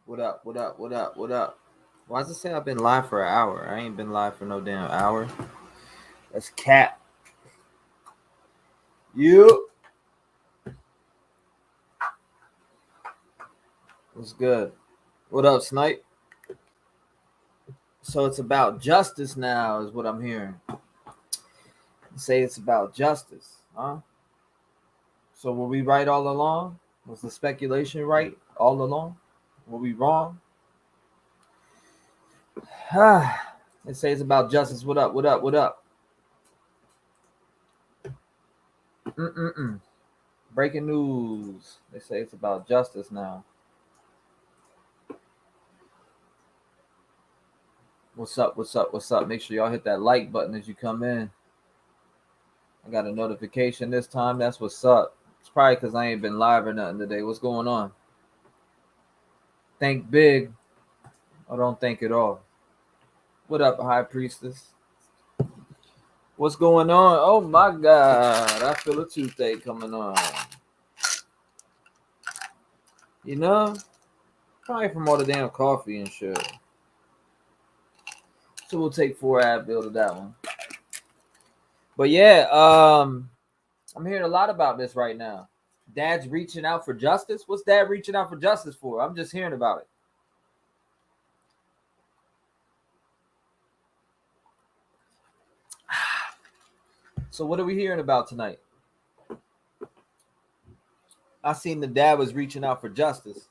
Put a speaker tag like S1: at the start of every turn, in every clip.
S1: What up? What up? What up? What up? Why does it say I've been live for an hour? I ain't been live for no damn hour. That's cat. You. What's good? What up, Snipe? So it's about justice now, is what I'm hearing. Say it's about justice, huh? So were we right all along? Was the speculation right all along? Were we wrong? They say it's about justice. What up? What up? What up? Breaking news. They say it's about justice now. What's up? What's up? What's up? Make sure y'all hit that like button as you come in. I got a notification this time. That's what's up. It's probably because I ain't been live or nothing today. What's going on? Think big or don't think at all. What up, High Priestess? What's going on? Oh my God. I feel a toothache coming on. You know? Probably from all the damn coffee and shit. So we'll take 4 Advil to that one. But yeah, I'm hearing a lot about this right now. Dad's reaching out for justice. What's Dad reaching out for justice for? I'm just hearing about it. So what are we hearing about tonight? I seen the dad was reaching out for justice.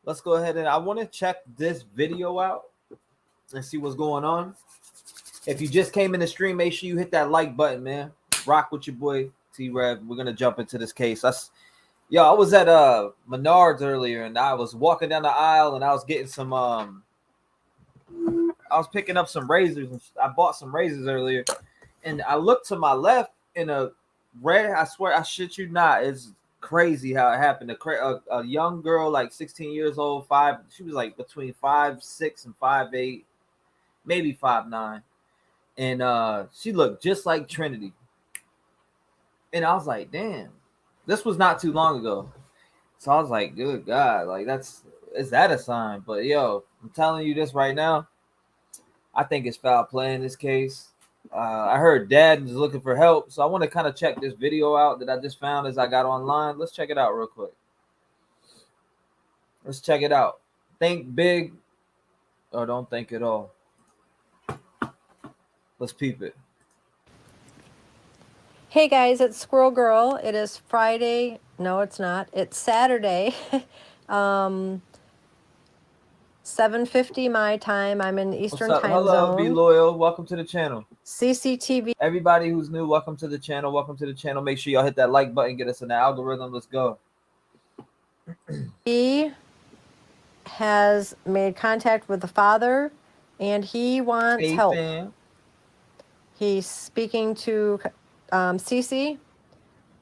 S1: Let's go ahead and I want to check this video out and see what's going on. If you just came in the stream, make sure you hit that like button, man. Rock with your boy T-REV. We're gonna jump into this case. I was at Menards earlier, and I was walking down the aisle, and I was getting some I was picking up some razors, and I bought some razors earlier, and I looked to my left in a red. I swear, I shit you not, it's crazy how it happened. A young girl, like 16 years old, she was like between 5'6" and 5'8", maybe 5'9", and she looked just like Trinity. And I was like, damn, this was not too long ago. So I was like, good God, like is that a sign? But yo, I'm telling you this right now, I think it's foul play in this case. I heard Dad is looking for help, so I want to kind of check this video out that I just found as I got online. Let's check it out real quick. Let's check it out. Think big or don't think at all. Let's peep it.
S2: Hey guys, it's Squirrel Girl. It is Friday. No, it's not. It's Saturday. 7:50 my time. I'm in Eastern time
S1: Hello,
S2: zone.
S1: Be Loyal. Welcome to the channel.
S2: CCTV.
S1: Everybody who's new, welcome to the channel. Welcome to the channel. Make sure y'all hit that like button. Get us in the algorithm. Let's go.
S2: He has made contact with the father, and he wants help.
S1: Fam.
S2: He's speaking to Cece.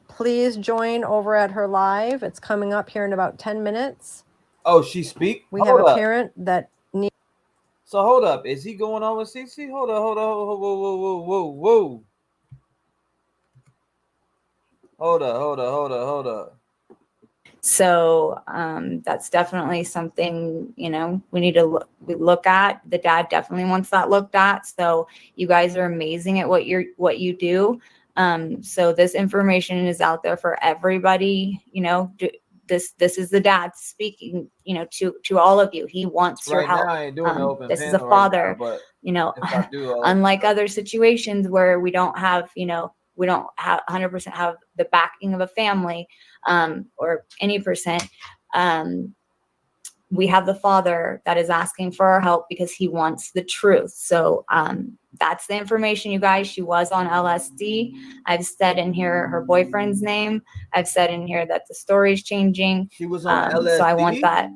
S2: Please join over at her live. It's coming up here in about 10 minutes.
S1: Oh, she speak?
S2: We have a parent that needs.
S1: So hold up. Is he going on with Cece? Hold up. Whoa. Hold up.
S3: So that's definitely something, we need to look at. The dad definitely wants that looked at. So you guys are amazing at what you do. So this information is out there for everybody. This is the dad speaking, to all of you. He wants your help.
S1: Now I ain't doing open
S3: this is a father,
S1: right now, but
S3: unlike other situations where we don't have, we don't have 100% have the backing of a family, or any percent. We have the father that is asking for our help because he wants the truth. So that's the information, you guys. She was on LSD. I've said in here her boyfriend's name. I've said in here that the story's changing.
S1: She was on LSD.
S3: So I want that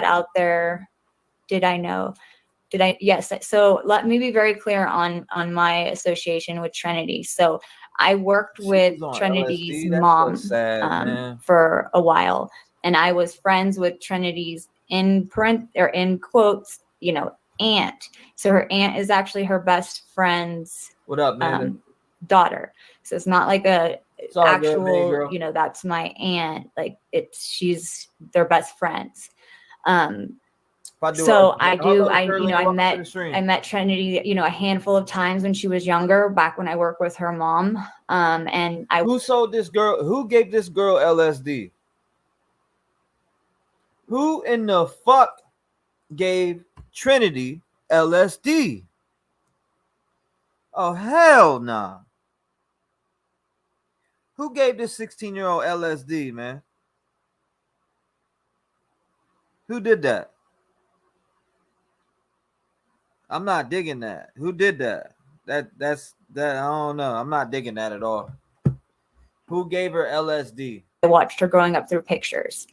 S3: out there. Yes. So let me be very clear on my association with Trinity. So I worked with Trinity's mom for a while, and I was friends with Trinity's in quotes, aunt. So her aunt is actually her best friend's daughter. So it's not like actual, that's my aunt. Like she's their best friends. So I met Trinity, a handful of times when she was younger, back when I worked with her mom. And
S1: who sold this girl? Who gave this girl LSD? Who in the fuck gave Trinity LSD? Oh, hell nah. Who gave this 16-year-old LSD, man? Who did that? I'm not digging that. Who did that? That's I don't know. I'm not digging that at all. Who gave her LSD?
S3: I watched her growing up through pictures.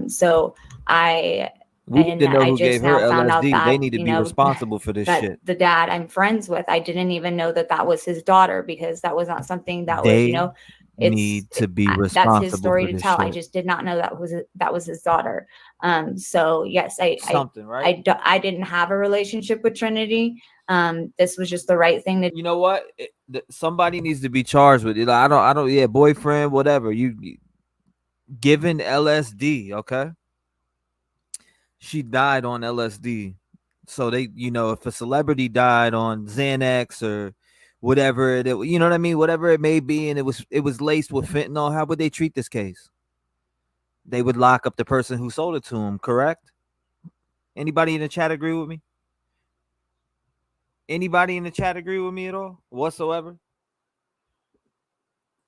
S3: So I
S1: need to know who gave her LSD. They need to be responsible for this shit.
S3: The dad I'm friends with, I didn't even know that was his daughter, because that was not something that was,
S1: need to be responsible.
S3: That's his story to tell.
S1: Shit.
S3: I just did not know that was his daughter. So yes, I didn't have a relationship with Trinity. This was just the right thing to.
S1: You know what? Somebody needs to be charged with it. I don't. Yeah, boyfriend, whatever. You given LSD, okay? She died on LSD. So they, if a celebrity died on Xanax or whatever it, you know what I mean, whatever it may be, and it was laced with fentanyl, how would they treat this case? They would lock up the person who sold it to him, correct? Anybody in the chat agree with me? Anybody in the chat agree with me at all whatsoever?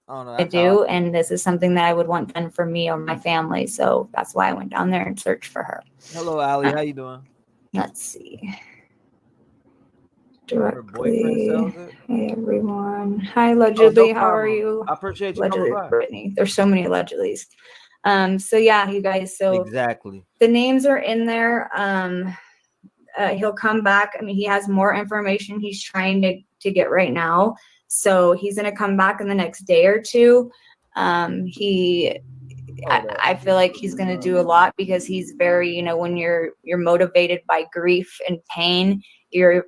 S3: I do, and this is something that I would want done for me or my family, so that's why I went down there and searched for her.
S1: Hello, Allie. How you doing?
S3: Let's see. Directly. Hey, everyone. Hi, allegedly. How are you?
S1: I appreciate you.
S3: Allegedly, Brittany. There's so many allegedlys. So yeah, you guys. So
S1: exactly.
S3: The names are in there. He'll come back. I mean, he has more information he's trying to get right now. So he's going to come back in the next day or two. I feel like he's going to do a lot, because he's very, when you're motivated by grief and pain, you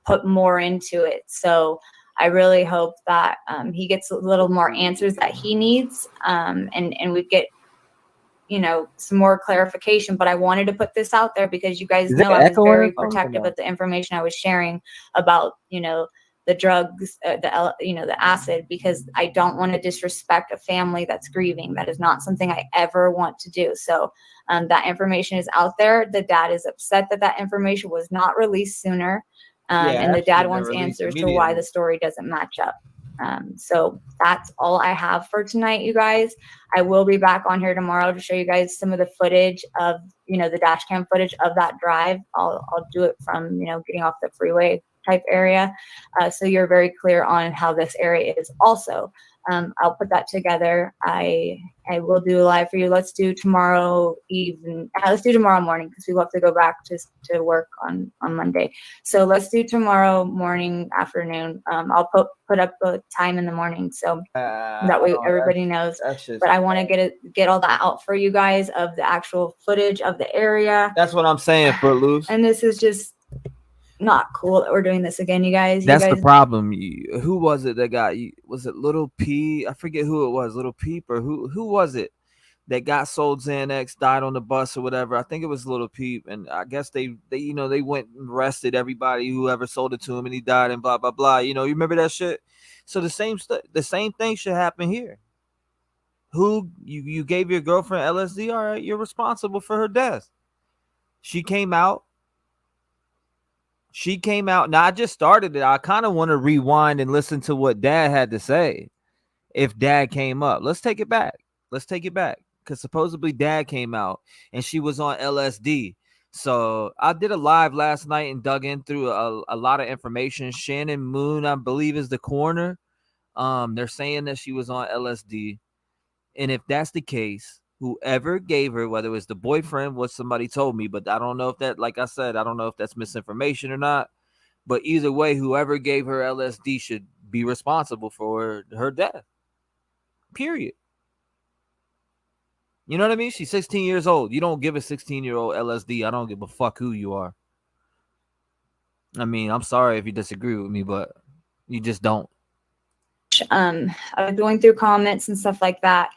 S3: put more into it. So I really hope that he gets a little more answers that he needs, and we get, some more clarification. But I wanted to put this out there because you guys know I was very protective of the information I was sharing about, the drugs, the acid, because I don't want to disrespect a family that's grieving. That is not something I ever want to do. So that information is out there. The dad is upset that information was not released sooner. And the dad wants answers to why the story doesn't match up. So that's all I have for tonight, you guys. I will be back on here tomorrow to show you guys some of the footage of, the dash cam footage of that drive. I'll do it from, getting off the freeway type area. So you're very clear on how this area is also. I'll put that together. I will do a live for you. Let's do tomorrow evening. Let's do tomorrow morning, because we will have to go back to work on Monday. So let's do tomorrow morning, afternoon. I'll put up a time in the morning, so that way everybody knows. But I want to get all that out for you guys of the actual footage of the area.
S1: That's what I'm saying, Footloose.
S3: And this is just not cool that we're doing this again, you guys.
S1: That's the problem. Who was it that got you? Was it Little P? I forget who it was. Little Peep, or who was it that got sold Xanax, died on the bus or whatever? I think it was Little Peep, and I guess they went and arrested everybody whoever sold it to him, and he died, and blah blah blah. You remember that shit? So the same thing should happen here. Who you gave your girlfriend LSD? All right, you're responsible for her death. She came out. Now, I just started it. I kind of want to rewind and listen to what Dad had to say. If Dad came up, let's take it back. Because supposedly Dad came out and she was on LSD. So I did a live last night and dug in through a lot of information. Shannon Moon, I believe, is the coroner. They're saying that she was on LSD. And if that's the case, whoever gave her, whether it was the boyfriend, what somebody told me, but I don't know if that, like I said, I don't know if that's misinformation or not. But either way, whoever gave her LSD should be responsible for her death. Period. You know what I mean? She's 16 years old. You don't give a 16-year-old LSD. I don't give a fuck who you are. I mean, I'm sorry if you disagree with me, but you just don't.
S3: I was going through comments and stuff like that.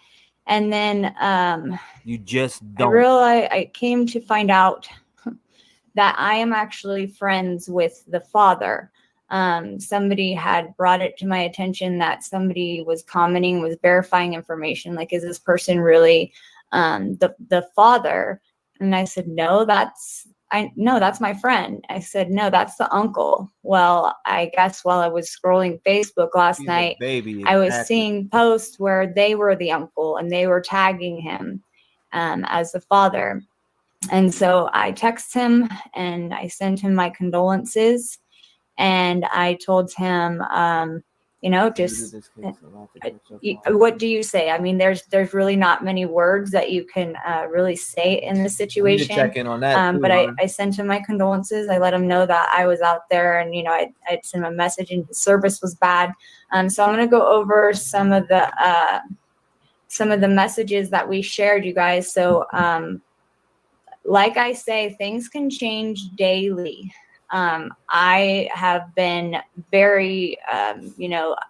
S3: And then
S1: you just don't.
S3: I came to find out that I am actually friends with the father. Somebody had brought it to my attention that somebody was commenting, was verifying information. Like, is this person really the father? And I said, no, that's my friend. I said, no, that's the uncle. Well, I guess while I was scrolling Facebook last night, I was seeing posts where they were the uncle and they were tagging him as the father. And so I texted him and I sent him my condolences. And I told him, just what do you say? I mean, there's really not many words that you can really say in this situation.
S1: Check in on that too,
S3: but I sent him my condolences. I let him know that I was out there, and I'd sent him a message, and his service was bad. So I'm going to go over some of the messages that we shared, you guys. So like I say, things can change daily. I have been very,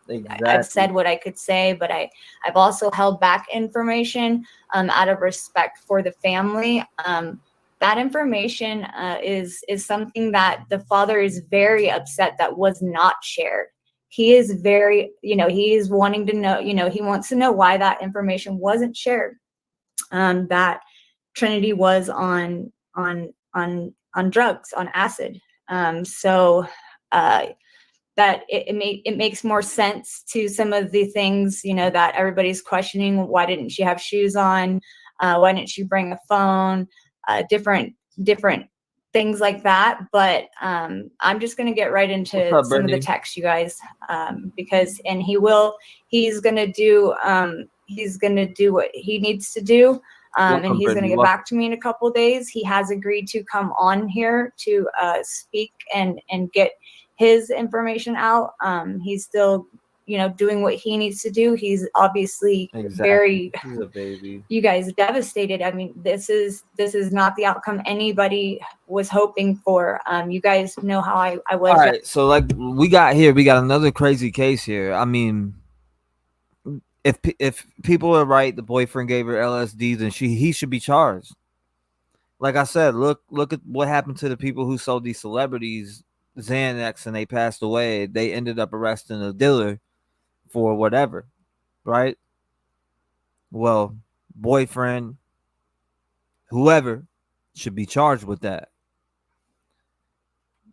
S3: exactly. I've said what I could say, but I've also held back information out of respect for the family. That information is something that the father is very upset that was not shared. He is very, he is wanting to know, he wants to know why that information wasn't shared. That Trinity was on drugs, on acid. So that it makes more sense to some of the things, that everybody's questioning. Why didn't she have shoes on? Why didn't she bring a phone? Different things like that. But I'm just going to get right into some of the text, you guys, because he's going to do what he needs to do. And he's going to get back to me in a couple of days. He has agreed to come on here to speak and get his information out. He's still, doing what he needs to do. He's obviously very,
S1: he's a baby.
S3: You guys, devastated. I mean, this is not the outcome anybody was hoping for. You guys know how I was.
S1: All right, so like we got another crazy case here. I mean, if people are right, the boyfriend gave her LSD, then he should be charged. Like I said, look at what happened to the people who sold these celebrities Xanax and they passed away. They ended up arresting a dealer for whatever, right? Well, boyfriend, whoever, should be charged with that.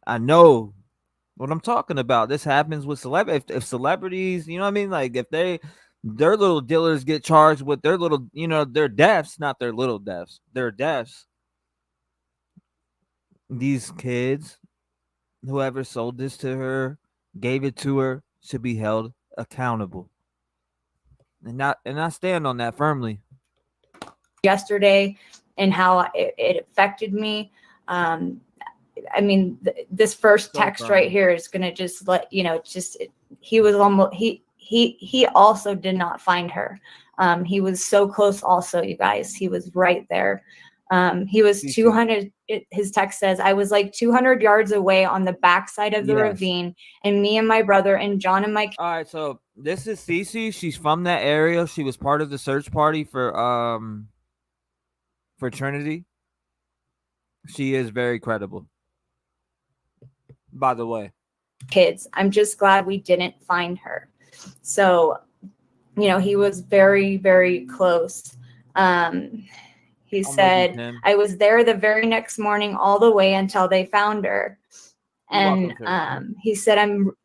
S1: I know what I'm talking about. This happens with celebrities. If celebrities, you know what I mean? Like if their little dealers get charged with their little, their deaths, not their little deaths, their deaths. These kids, whoever sold this to her, gave it to her, should be held accountable. And I stand on that firmly.
S3: Yesterday and how it affected me. I mean, this first text right here is going to just let, he was almost, he also did not find her. He was so close also, you guys. He was right there. He was 200, his text says, I was like 200 yards away on the backside of the ravine, and me and my brother and John and my...
S1: All right, so this is Cece. She's from that area. She was part of the search party for Trinity. She is very credible, by the way.
S3: Kids, I'm just glad we didn't find her. So, he was very, very close. He said, I was there the very next morning all the way until they found her. And he said,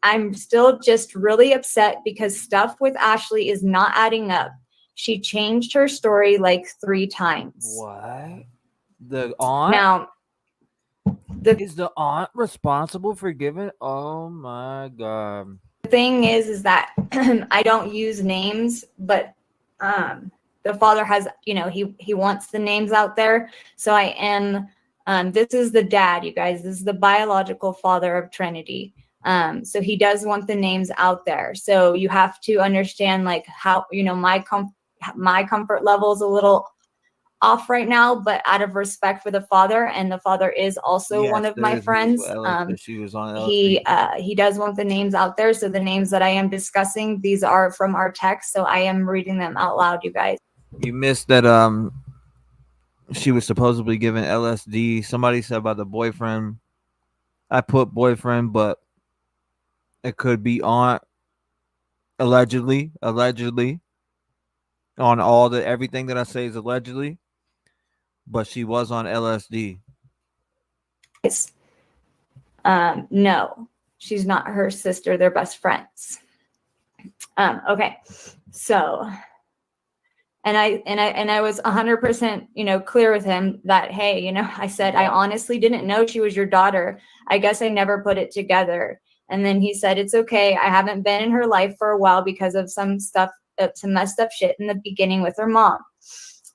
S3: I'm still just really upset because stuff with Ashley is not adding up. She changed her story like 3 times.
S1: What? The aunt?
S3: Now,
S1: is the aunt responsible for giving? Oh my God.
S3: The thing is that I don't use names, but the father has, he wants the names out there. So I am, this is the dad, you guys. This is the biological father of Trinity. So he does want the names out there. So you have to understand like how, my comfort level is a little off right now, but out of respect for the father, and the father is also one of my friends.
S1: She was on
S3: he does want the names out there. So the names that I am discussing, these are from our text. So I am reading them out loud, you guys.
S1: You missed that she was supposedly given LSD. Somebody said about the boyfriend. I put boyfriend, but it could be aunt. Allegedly on everything that I say is allegedly, but she was on LSD.
S3: No, she's not her sister. They're best friends. Okay, so, and I was 100%, clear with him that, hey, I said, I honestly didn't know she was your daughter. I guess I never put it together. And then he said, it's okay. I haven't been in her life for a while because of some stuff, some messed up shit in the beginning with her mom.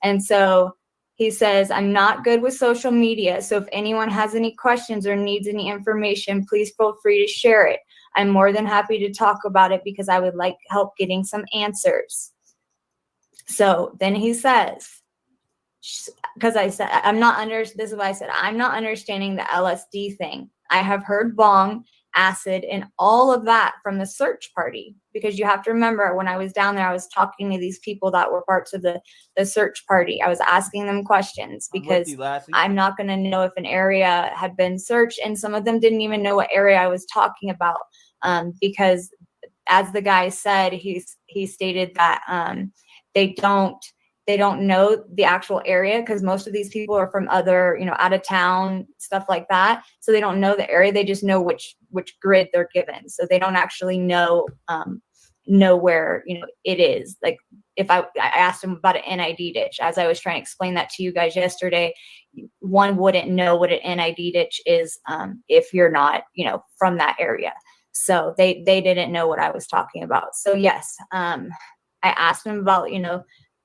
S3: And so he says, I'm not good with social media. So if anyone has any questions or needs any information, please feel free to share it. I'm more than happy to talk about it because I would like help getting some answers. So then he says, because I said, this is what I said, I'm not understanding the LSD thing. I have heard bong, acid, and all of that from the search party, because you have to remember, when I was down there, I was talking to these people that were parts of the search party. I was asking them questions because I'm not going to know if an area had been searched, and some of them didn't even know what area I was talking about, because as the guy said, he stated that they don't know the actual area, because most of these people are from other, out of town, stuff like that. So they don't know the area. They just know which grid they're given. So they don't actually know where, it is. Like if I asked him about an NID ditch, as I was trying to explain that to you guys yesterday, one wouldn't know what an NID ditch is if you're not, from that area. So they didn't know what I was talking about. So yes, I asked him about,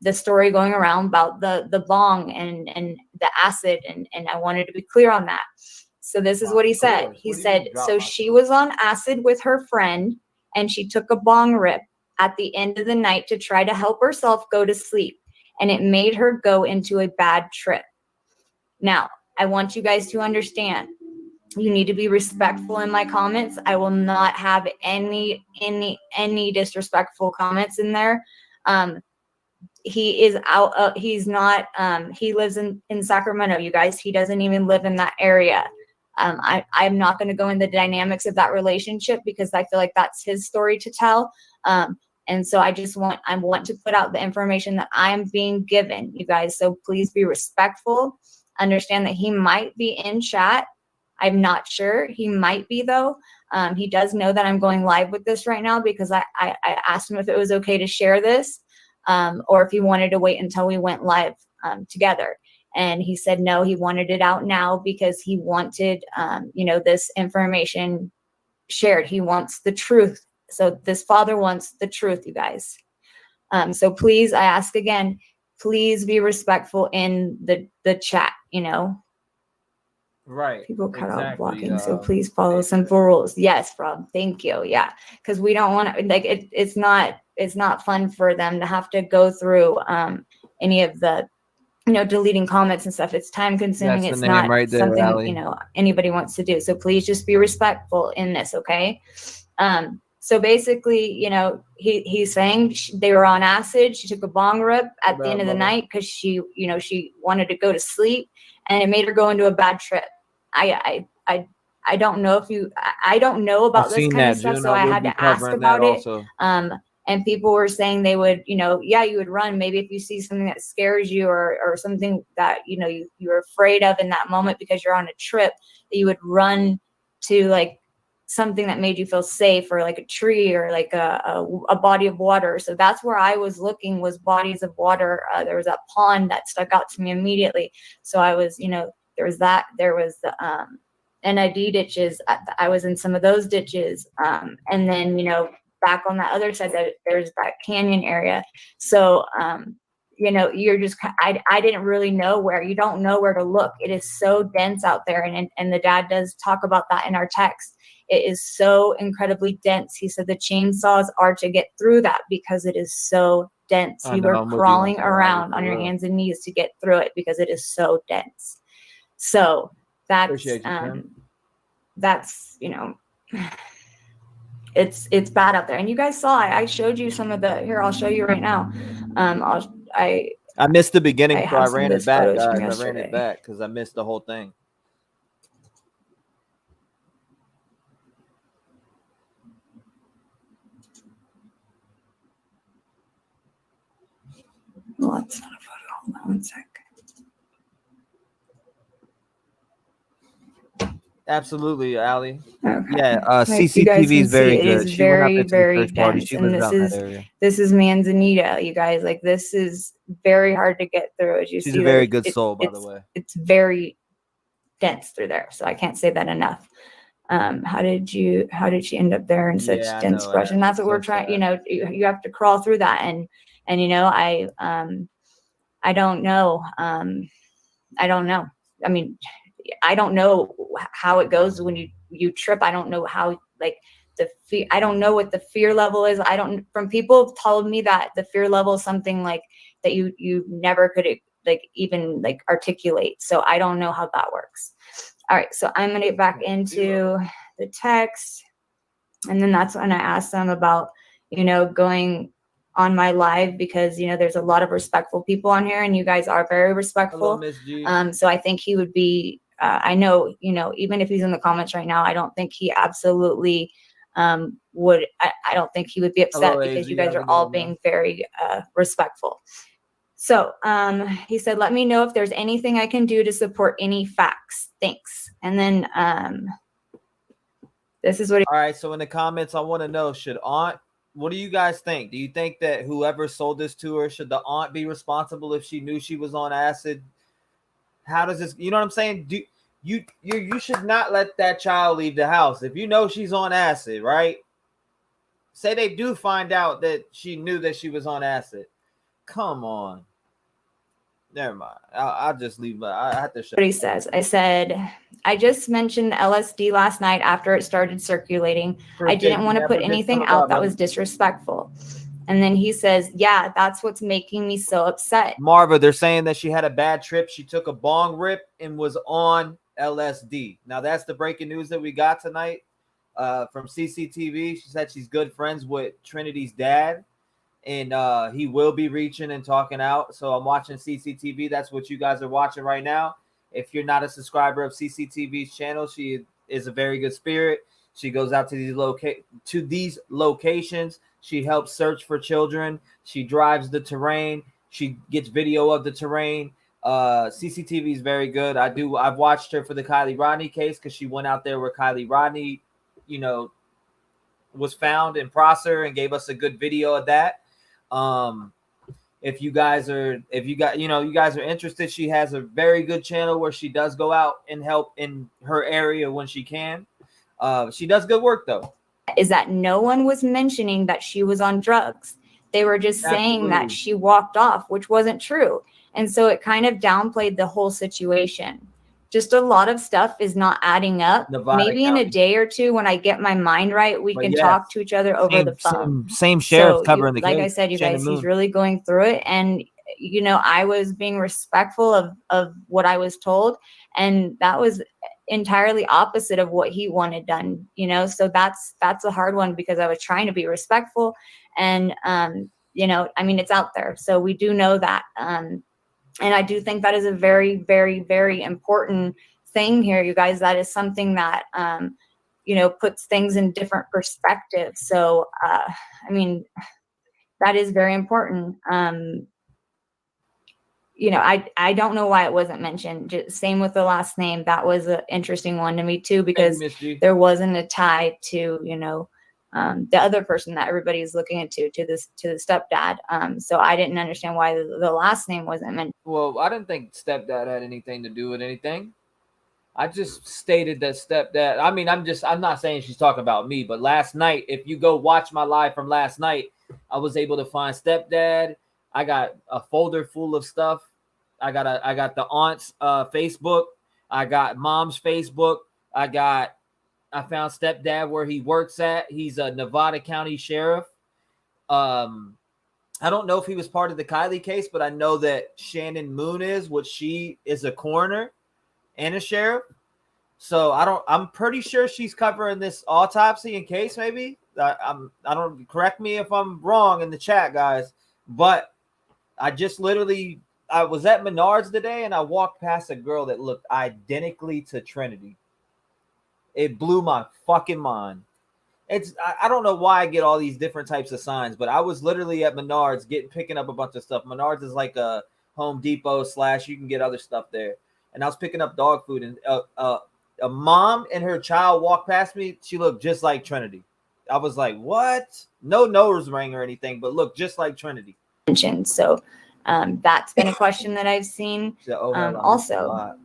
S3: the story going around about the bong and the acid, and I wanted to be clear on that. So this is what he said. He said, so she was on acid with her friend, and she took a bong rip at the end of the night to try to help herself go to sleep, and it made her go into a bad trip. Now, I want you guys to understand, you need to be respectful in my comments. I will not have any disrespectful comments in there. He is out. He's not. He lives in Sacramento, you guys. He doesn't even live in that area. I'm not going to go into the dynamics of that relationship because I feel like that's his story to tell. And so I want to put out the information that I'm being given, you guys. So please be respectful. Understand that he might be in chat. I'm not sure. He might be, though. He does know that I'm going live with this right now because I asked him if it was okay to share this, or if he wanted to wait until we went live together. And he said no, he wanted it out now because he wanted, this information shared. He wants the truth. So this father wants the truth, you guys. So please, I ask again, please be respectful in the chat,
S1: Right.
S3: People cut out blocking, so please follow simple rules. Yes, Rob. Thank you. Yeah, because we don't want to, like, it's not fun for them to have to go through any of the, deleting comments and stuff. It's time consuming. It's not right there, something Allie. Anybody wants to do. So please just be respectful in this, okay? So basically, he's saying they were on acid. She took a bong rip at the end of the night because she wanted to go to sleep, and it made her go into a bad trip. I don't know I don't know about this kind of stuff, so I had to ask about it. And people were saying they would, you would run maybe if you see something that scares you or something that, you're afraid of in that moment because you're on a trip, that you would run to like something that made you feel safe, or like a tree, or like a body of water. So that's where I was looking, was bodies of water. There was a pond that stuck out to me immediately. So I was, there was that, there was the NID ditches. I was in some of those ditches. And then, back on that other side, that there's that canyon area. So, you're just, I didn't really know where. You don't know where to look. It is so dense out there. And the dad does talk about that in our text. It is so incredibly dense. He said the chainsaws are to get through that because it is so dense. You are crawling around on your hands and knees to get through it because it is so dense. So that's, it's bad out there. And you guys saw, I showed you some of the, here, I'll show you right now.
S1: I missed the beginning, so I
S3: some
S1: ran
S3: of
S1: it
S3: those
S1: back,
S3: photos from
S1: guys. I ran it
S3: yesterday.
S1: back because I missed the whole thing.
S3: Well, that's not a photo. Hold on one sec.
S1: Absolutely, Allie.
S3: Okay.
S1: Yeah,
S3: Like you guys
S1: CCTV
S3: can
S1: is very
S3: see, it
S1: good.
S3: is
S1: She went out
S3: very,
S1: there to the
S3: very
S1: church party.
S3: dense.
S1: She
S3: And
S1: lives out in that area.
S3: this is Manzanita, you guys. Like this is very hard to get through. As you
S1: She's
S3: see,
S1: a very good soul, by the way.
S3: It's very dense through there. So I can't say that enough. How did she end up there in such dense brush? And that's what we're trying, you know, you have to crawl through that. And you know, I don't know. I don't know. I mean, I don't know how it goes when you trip. I don't know how, like, the fear, I don't know what the fear level is. I don't, from people have told me that the fear level is something like that you never could like even like articulate. So I don't know how that works. All right, so I'm gonna get back into the text, and then that's when I asked them about, you know, going on my live, because you know there's a lot of respectful people on here, and you guys are very respectful.
S1: Hello, Miss G.
S3: So I think he would be. I know, you know, even if he's in the comments right now, I don't think he absolutely would. I don't think he would be upset.
S1: Hello,
S3: because
S1: AZ,
S3: you guys
S1: how's
S3: are
S1: it
S3: all
S1: going,
S3: being
S1: man?
S3: very respectful. So he said, let me know if there's anything I can do to support any facts. Thanks. And then this is what he—
S1: all right, so in the comments, I want to know, should aunt, what do you guys think? Do you think that whoever sold this to her, should the aunt be responsible if she knew she was on acid? How does this, you know what I'm saying? Do you should not let that child leave the house if you know she's on acid, right? Say they do find out that she knew that she was on acid. Come on. Never mind. I'll just leave. I have to show.
S3: What he says. I said, I just mentioned LSD last night after it started circulating. I didn't want to put anything out that was disrespectful. And then he says, yeah, that's what's making me so upset.
S1: Marva, they're saying that she had a bad trip. She took a bong rip and was on LSD. Now, that's the breaking news that we got tonight from CCTV. She said she's good friends with Trinity's dad, and he will be reaching and talking out. So I'm watching CCTV. That's what you guys are watching right now. If you're not a subscriber of CCTV's channel, she is a very good spirit. She goes out to these locations. She helps search for children. She drives the terrain. She gets video of the terrain. CCTV is very good. I've watched her for the Kylie Rodney case because she went out there where Kylie Rodney, you know, was found in Prosser and gave us a good video of that. If you guys are interested, she has a very good channel where she does go out and help in her area when she can. She does good work though.
S3: Is that no one was mentioning that she was on drugs. They were just saying that she walked off, which wasn't true. And so it kind of downplayed the whole situation. Just a lot of stuff is not adding up. Maybe in a day or two, when I get my mind right, we can talk to each other over the phone.
S1: Same sheriff covering the case.
S3: Like I said, you guys, he's really going through it. And, you know, I was being respectful of what I was told. And that was entirely opposite of what he wanted done, you know? So that's a hard one, because I was trying to be respectful. And, you know, I mean, it's out there. So we do know that. And I do think that is a very, very, very important thing here, you guys. That is something that, you know, puts things in different perspectives. So, I mean, that is very important. You know, I don't know why it wasn't mentioned. Just same with the last name. That was an interesting one to me too, because there wasn't a tie to, you know, the other person that everybody's looking into, to the stepdad. So I didn't understand why the last name wasn't mentioned.
S1: Well, I didn't think stepdad had anything to do with anything. I just stated that stepdad. I mean, I'm not saying she's talking about me, but last night, if you go watch my live from last night, I was able to find stepdad. I got a folder full of stuff. I got the aunt's Facebook. I got mom's Facebook. I found stepdad where he works at. He's a Nevada County sheriff. I don't know if he was part of the Kylie case, but I know that Shannon Moon is, which she is a coroner and a sheriff. So I'm pretty sure she's covering this autopsy in case, maybe. I don't, correct me if I'm wrong in the chat, guys, but I just literally, I was at Menards today and I walked past a girl that looked identically to Trinity. It blew my fucking mind. I don't know why I get all these different types of signs, but I was literally at Menards picking up a bunch of stuff. Menards is like a Home Depot / you can get other stuff there. And I was picking up dog food, and a mom and her child walked past me. She looked just like Trinity. I was like, what? No nose ring or anything, but looked just like Trinity.
S3: So that's been a question that I've seen. Also,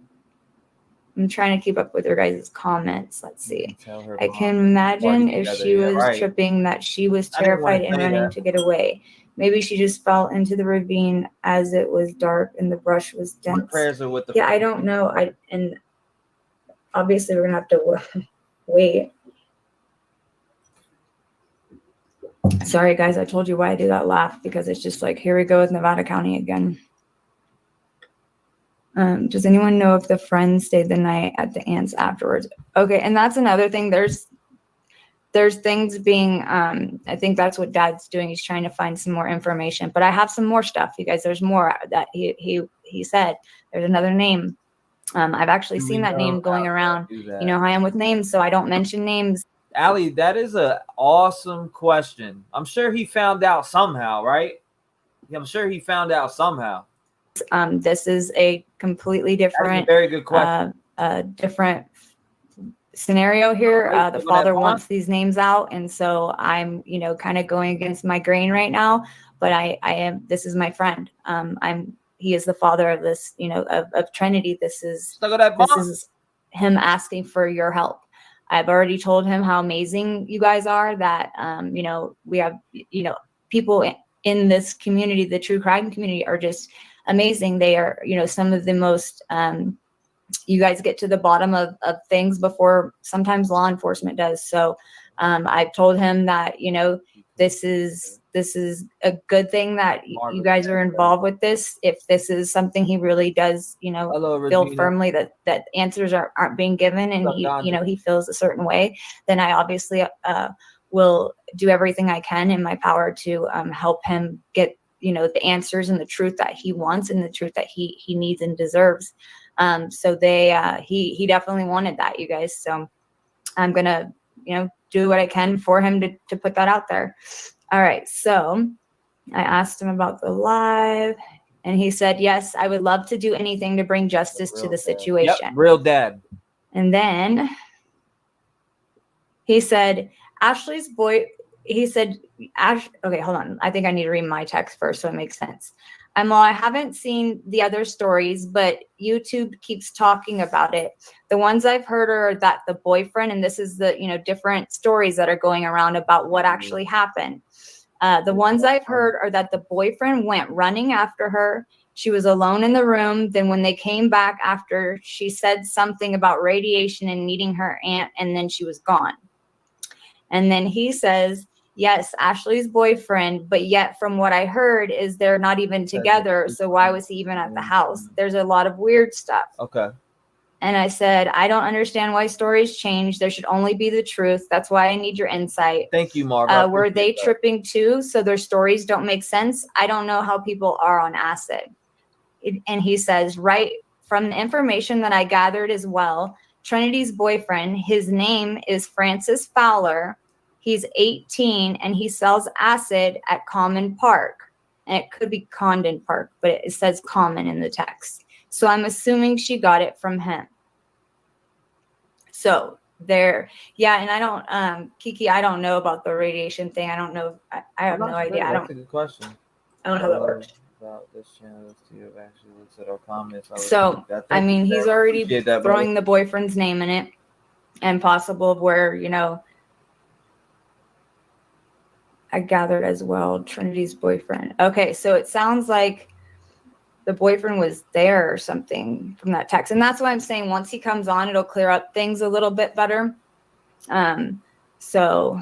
S3: I'm trying to keep up with your guys' comments. Let's see. I can imagine if she was tripping that she was terrified and running to get away. Maybe she just fell into the ravine as it was dark and the brush was dense.
S1: My prayers are with the
S3: I don't know. And obviously we're gonna have to wait. Sorry guys, I told you why I do that laugh, because it's just like, here we go with Nevada County again. Does anyone know if the friend stayed the night at the aunt's afterwards? Okay, and that's another thing. There's things being, I think that's what Dad's doing. He's trying to find some more information. But I have some more stuff, you guys. There's more that he said. There's another name. I've actually seen that name going around. You know how I am with names, so I don't mention names.
S1: Allie, that is an awesome question. I'm sure he found out somehow, right? I'm sure he found out somehow.
S3: This is a completely different,
S1: very good question.
S3: Different scenario here. The father wants these names out, and so I'm, kind of going against my grain right now. But I am. This is my friend. He is the father of this, of Trinity. This is him asking for your help. I've already told him how amazing you guys are. That we have, people in this community, the true crime community, are just amazing. They are, some of the most, you guys get to the bottom of things before sometimes law enforcement does. So I've told him that, this is a good thing that you guys are involved with this. If this is something he really does, feel firmly that answers aren't being given, and he feels a certain way, then I obviously will do everything I can in my power to help him get the answers and the truth that he wants and the truth that he needs and deserves. So he definitely wanted that, you guys. So I'm gonna do what I can for him to put that out there. All right, so I asked him about the live, and he said, yes, I would love to do anything to bring justice to the situation.
S1: Yep, real dad.
S3: And then he said, Ashley's boy, he said, okay, hold on. I think I need to read my text first so it makes sense. I haven't seen the other stories, but YouTube keeps talking about it. The ones I've heard are that the boyfriend, and this is the, different stories that are going around about what actually happened. The ones I've heard are that the boyfriend went running after her. She was alone in the room. Then when they came back after, she said something about radiation and meeting her aunt, and then she was gone. And then he says, yes, Ashley's boyfriend, but yet from what I heard is they're not even together. So why was he even at the house? There's a lot of weird stuff.
S1: Okay.
S3: And I said, I don't understand why stories change. There should only be the truth. That's why I need your insight.
S1: Thank you, Margaret.
S3: Were they tripping too? So their stories don't make sense. I don't know how people are on acid. And he says, right from the information that I gathered as well, Trinity's boyfriend, his name is Francis Fowler. He's 18 and he sells acid at Common Park. And it could be Condon Park, but it says Common in the text. So I'm assuming she got it from him. So there, yeah. And I don't, Kiki, I don't know about the radiation thing. I don't know. I have no idea.
S1: That's a good question.
S3: I don't know how that works.
S1: About this channel, have actually looked at our comments.
S3: So, I mean, he's already throwing the boyfriend's name in it and possible of where, I gathered as well, Trinity's boyfriend. Okay, so it sounds like the boyfriend was there or something from that text. And that's why I'm saying once he comes on, it'll clear up things a little bit better. So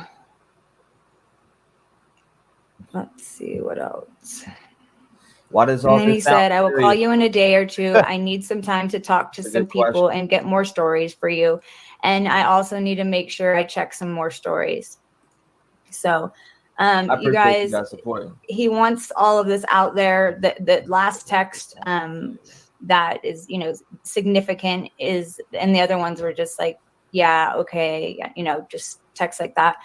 S3: let's see what else.
S1: What is all?
S3: And then he said, I will call you in a day or two. I need some time to talk to some people and get more stories for you. And I also need to make sure I check some more stories. So You guys,
S1: supporting.
S3: He wants all of this out there. The last text that is, significant is, and the other ones were just like, yeah, okay, just text like that.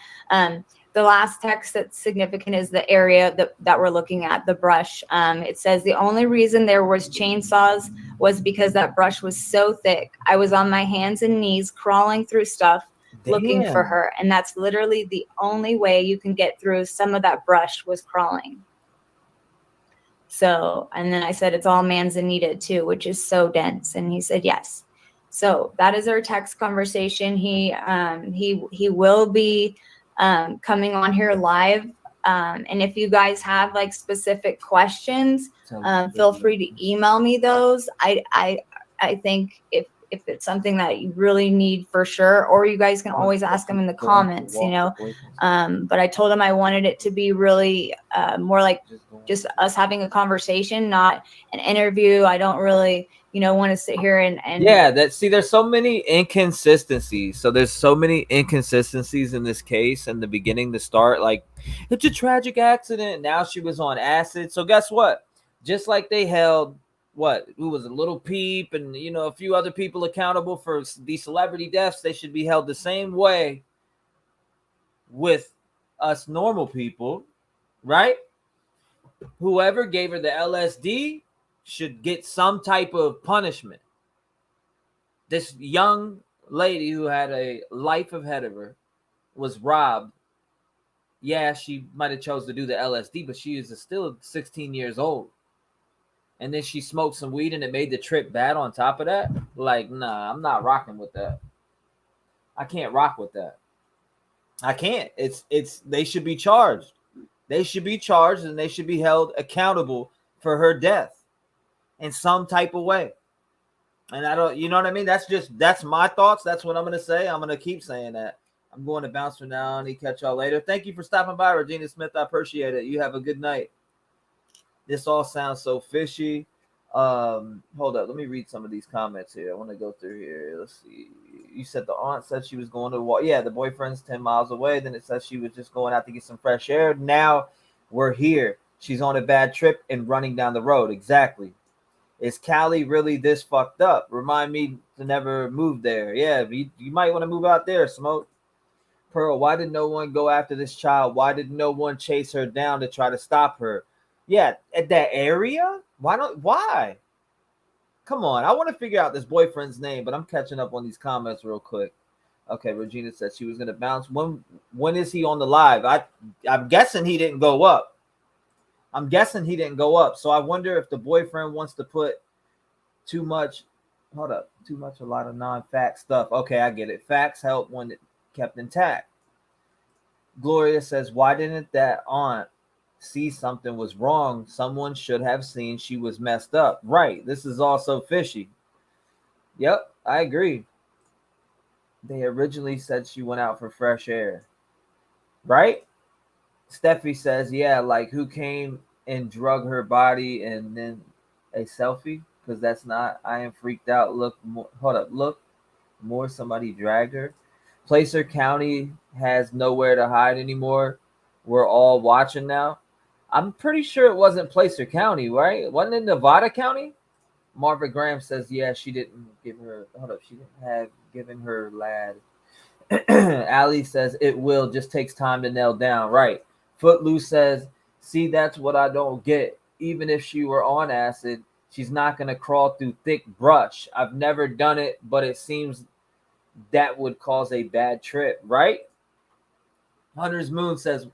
S3: The last text that's significant is the area that we're looking at, the brush. It says the only reason there was chainsaws was because that brush was so thick. I was on my hands and knees crawling through stuff looking for her. And that's literally the only way you can get through. Some of that brush was crawling. So, and then I said, it's all manzanita too, which is so dense. And he said, yes. So that is our text conversation. He will be coming on here live. And if you guys have like specific questions, feel free to email me those. I think if it's something that you really need for sure, or you guys can always ask them in the comments, but I told him I wanted it to be really more like just us having a conversation, not an interview. I don't really, want to sit here and
S1: there's so many inconsistencies. So there's so many inconsistencies in this case. In the beginning, to start, like, it's a tragic accident. Now she was on acid. So guess what? Just like they held who was a Little Peep and a few other people accountable for these celebrity deaths, they should be held the same way with us normal people, right? Whoever gave her the LSD should get some type of punishment. This young lady who had a life ahead of her was robbed. Yeah, she might have chose to do the LSD, but she is still 16 years old. And then she smoked some weed and it made the trip bad on top of that. Like, nah, I'm not rocking with that. I can't rock with that. I can't. They should be charged. They should be charged and they should be held accountable for her death in some type of way. And I don't, you know what I mean? That's my thoughts. That's what I'm going to say. I'm going to keep saying that. I'm going to bounce for now and catch y'all later. Thank you for stopping by, Regina Smith. I appreciate it. You have a good night. This all sounds so fishy. Hold up. Let me read some of these comments here. I want to go through here. Let's see. You said the aunt said she was going to walk. Yeah, the boyfriend's 10 miles away. Then it says she was just going out to get some fresh air. Now we're here. She's on a bad trip and running down the road. Exactly. Is Cali really this fucked up? Remind me to never move there. Yeah, you might want to move out there, Smoke. Pearl, why did no one go after this child? Why did no one chase her down to try to stop her? Yeah, at that area? Why? Come on. I want to figure out this boyfriend's name, but I'm catching up on these comments real quick. Okay, Regina said she was going to bounce. When is he on the live? I'm guessing he didn't go up. So I wonder if the boyfriend wants to put too much. Hold up. Too much, a lot of non-fact stuff. Okay, I get it. Facts help when it kept intact. Gloria says, why didn't that aunt see something was wrong? Someone should have seen she was messed up. Right. This is also fishy. Yep, I agree. They originally said she went out for fresh air. Right? Steffi says, yeah, like who came and drug her body and then a selfie? Because that's not, I am freaked out. Look, hold up. Look, more somebody dragged her. Placer County has nowhere to hide anymore. We're all watching now. I'm pretty sure it wasn't Placer County, right? Wasn't it Nevada County? Margaret Graham says, yeah, she didn't give her, hold up, she didn't have given her lad. Allie says, it will, just takes time to nail down. Right. Footloose says, see, that's what I don't get. Even if she were on acid, she's not going to crawl through thick brush. I've never done it, but it seems that would cause a bad trip, right? Hunter's Moon says,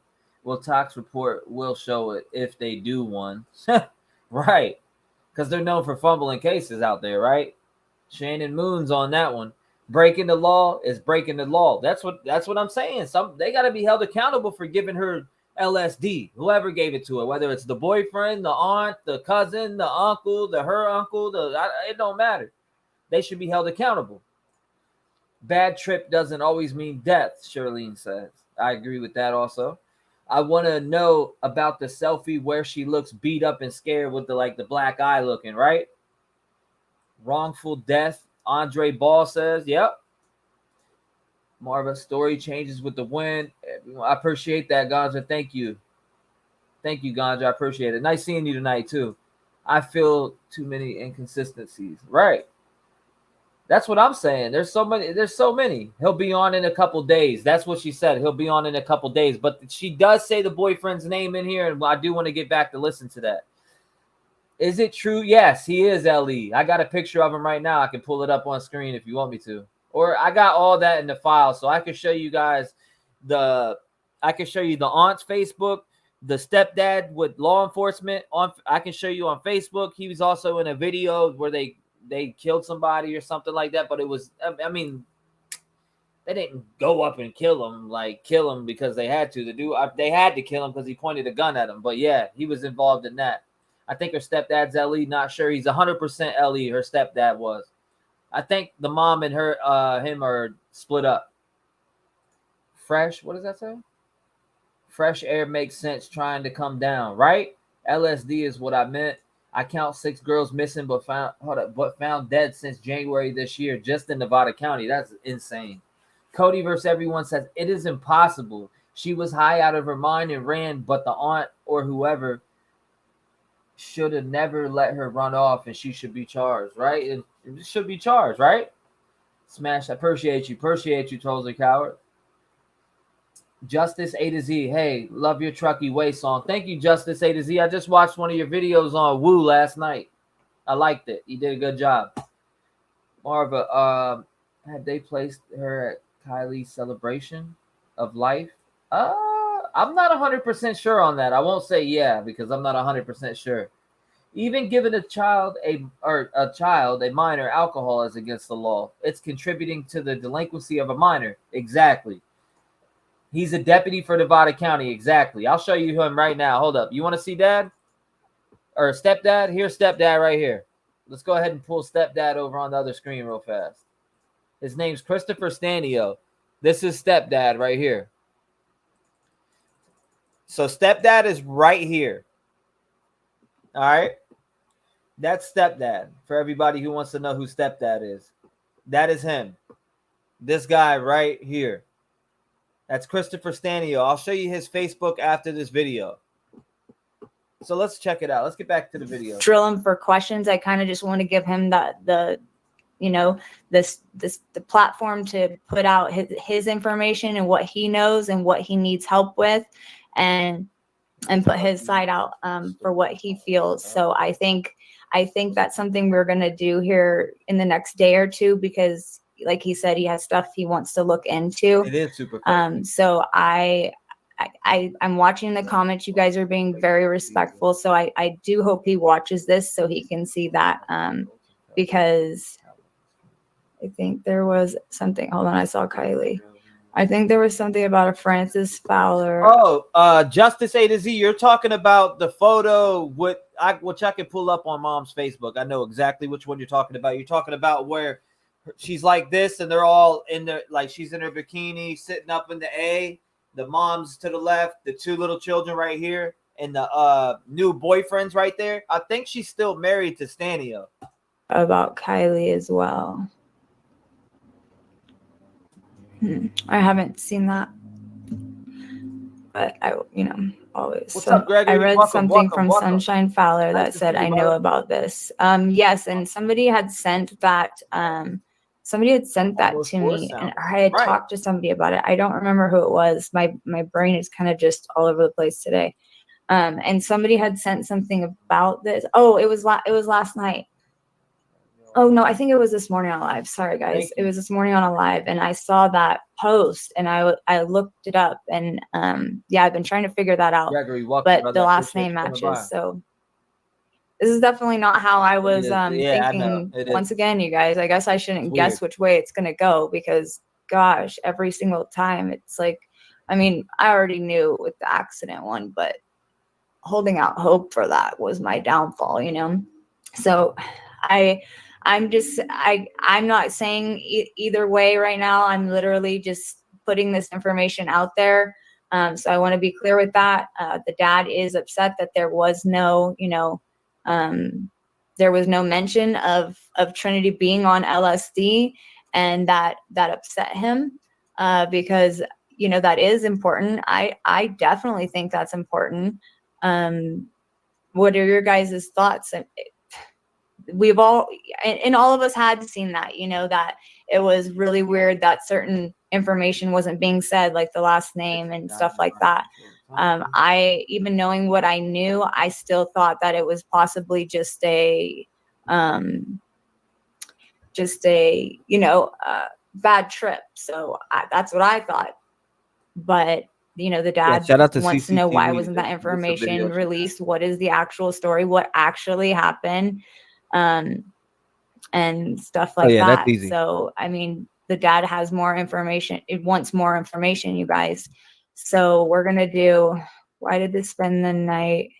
S1: well, Tox Report will show it if they do one. Right. Because they're known for fumbling cases out there, right? Shannon Moon's on that one. Breaking the law is breaking the law. That's what I'm saying. They got to be held accountable for giving her LSD, whoever gave it to her, whether it's the boyfriend, the aunt, the cousin, the uncle, her uncle, it don't matter. They should be held accountable. Bad trip doesn't always mean death, Shirlene says. I agree with that also. I want to know about the selfie where she looks beat up and scared with the black eye looking, right? Wrongful death, Andre Ball says, yep. Marva, story changes with the wind. I appreciate that, Ganja. Thank you. Thank you, Ganja. I appreciate it. Nice seeing you tonight, too. I feel too many inconsistencies. Right. That's what I'm saying. There's so many. He'll be on in a couple days. That's what she said. He'll be on in a couple days. But she does say the boyfriend's name in here, and I do want to get back to listen to that. Is it true? Yes, he is LE. I got a picture of him right now. I can pull it up on screen if you want me to. Or I got all that in the file, so I can show you guys the aunt's Facebook, the stepdad with law enforcement on. I can show you on Facebook. He was also in a video where they killed somebody or something like that, but it was, I mean, they didn't go up and kill him because they had to. They had to kill him because he pointed a gun at him. But yeah, he was involved in that. I think her stepdad's LE. Not sure. He's 100% LE. Her stepdad was. I think the mom and him are split up. Fresh. What does that say? Fresh air makes sense trying to come down, right? LSD is what I meant. I count 6 girls missing, but found dead since January this year, just in Nevada County. That's insane. Cody versus everyone says it is impossible. She was high out of her mind and ran, but the aunt or whoever should have never let her run off, and she should be charged, right? It should be charged, right? Smash. I appreciate you, Trolls and Coward. Justice A to Z. Hey, love your Truckee Way song. Thank you, Justice A to Z. I just watched one of your videos on Woo last night. I liked it. You did a good job. Marva, had they placed her at Kylie's celebration of life? I'm not 100% sure on that. I won't say yeah because I'm not 100% sure. Even giving a child a minor alcohol is against the law. It's contributing to the delinquency of a minor. Exactly. He's a deputy for Nevada County. Exactly. I'll show you him right now. Hold up. You want to see dad? Or stepdad? Here's stepdad right here. Let's go ahead and pull stepdad over on the other screen real fast. His name's Christopher Stanio. This is stepdad right here. So stepdad is right here. All right. That's stepdad. For everybody who wants to know who stepdad is. That is him. This guy right here. That's Christopher Stanio. I'll show you his Facebook after this video. So let's check it out. Let's get back to the video.
S3: Drill him for questions. I kind of just want to give him the platform to put out his information and what he knows and what he needs help with, and put his side out for what he feels. So I think that's something we're gonna do here in the next day or two because, like he said, he has stuff he wants to look into.
S1: It is super cool.
S3: So I'm watching the comments. You guys are being very respectful. So I do hope he watches this so he can see that because I think there was something. Hold on, I saw Kylie. I think there was something about a Francis Fowler.
S1: Oh, Justice A to Z. You're talking about the photo which I can pull up on Mom's Facebook. I know exactly which one you're talking about. You're talking about where she's like this, and they're all in there, like she's in her bikini, sitting up in the A. The mom's to the left, the 2 little children right here, and the new boyfriend's right there. I think she's still married to Stanio.
S3: About Kylie as well. I haven't seen that, but I always.
S1: What's up, Gregory?
S3: I read something from Sunshine Fowler that said, "I know about this." Yes, and somebody had sent that. Somebody had sent that to me, and I had talked to somebody about it. I don't remember who it was. My brain is kind of just all over the place today. And somebody had sent something about this. Oh, it was last night. Oh no, I think it was this morning on live. Sorry guys, it was this morning on a live, and I saw that post, and I looked it up, and yeah, I've been trying to figure that out.
S1: Gregory,
S3: but the last name matches, so. This is definitely not how I was thinking. Once again, you guys, I guess I shouldn't guess which way it's going to go because, gosh, every single time it's like, I mean, I already knew with the accident one, but holding out hope for that was my downfall, So I'm not saying either way right now. I'm literally just putting this information out there. So I want to be clear with that. The dad is upset that there was no, there was no mention of Trinity being on LSD, and that upset him. because, you know, that is important. I definitely think that's important. What are your guys' thoughts? We've all, and all of us had seen that, you know, that it was really weird that certain information wasn't being said, like the last name and stuff like that. I, even knowing what I knew, I still thought that it was possibly just a, you know, bad trip. So that's what I thought. But, you know, the dad
S1: shout out to
S3: wants
S1: CCTV.
S3: to know, why wasn't that information released? What is the actual story? What actually happened? And stuff like that.
S1: That's easy.
S3: So, I mean, the dad has more information. It wants more information, you guys. So we're going to do, why did they spend the night?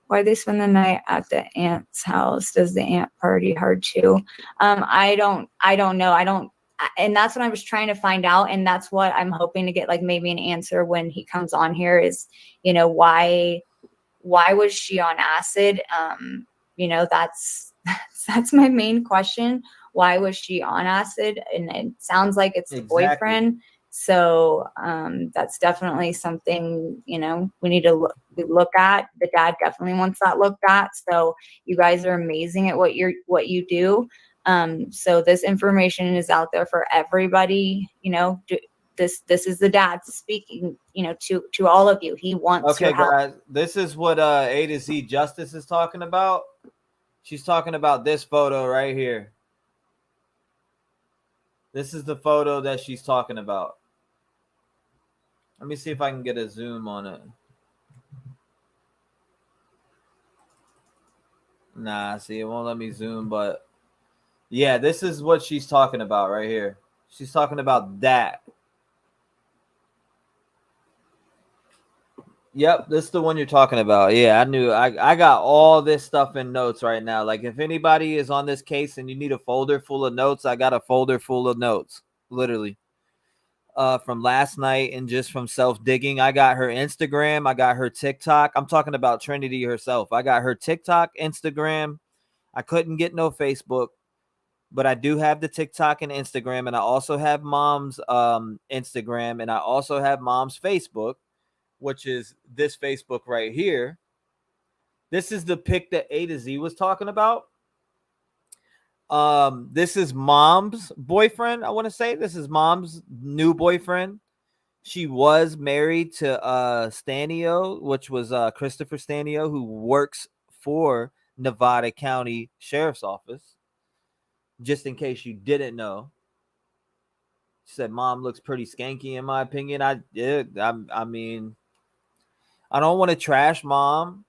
S3: Why they spend the night at the aunt's house? Does the aunt party hard too? I don't know. And that's what I was trying to find out. And that's what I'm hoping to get, like, maybe an answer when he comes on here is, you know, why was she on acid? You know, that's my main question. Why was she on acid? And it sounds like it's the boyfriend. So that's definitely something, you know, we need to look at. The dad definitely wants that looked at. So you guys are amazing at what you do. So this information is out there for everybody. You know, this is the dad speaking, you know, to all of you. He wants your help.
S1: Guys, this is what A to Z Justice is talking about. She's talking about this photo right here. This is the photo that she's talking about. Let me see if I can get a zoom on it. Nah, see, it won't let me zoom, but yeah, this is what she's talking about right here. She's talking about that. Yep, this is the one you're talking about. Yeah, I knew. I got all this stuff in notes right now. Like, if anybody is on this case and you need a folder full of notes, I got a folder full of notes, literally. From last night and just from self-digging. I got her Instagram. I got her TikTok. I'm talking about Trinity herself. I got her TikTok, Instagram. I couldn't get no Facebook, but I do have the TikTok and Instagram. And I also have mom's Instagram. And I also have mom's Facebook, which is this Facebook right here. This is the pic that A to Z was talking about. This is mom's boyfriend. I want to say this is mom's new boyfriend. She was married to Stanio, which was Christopher Stanio, who works for Nevada County Sheriff's Office. Just in case you didn't know, she said mom looks pretty skanky in my opinion. I mean, I don't want to trash mom.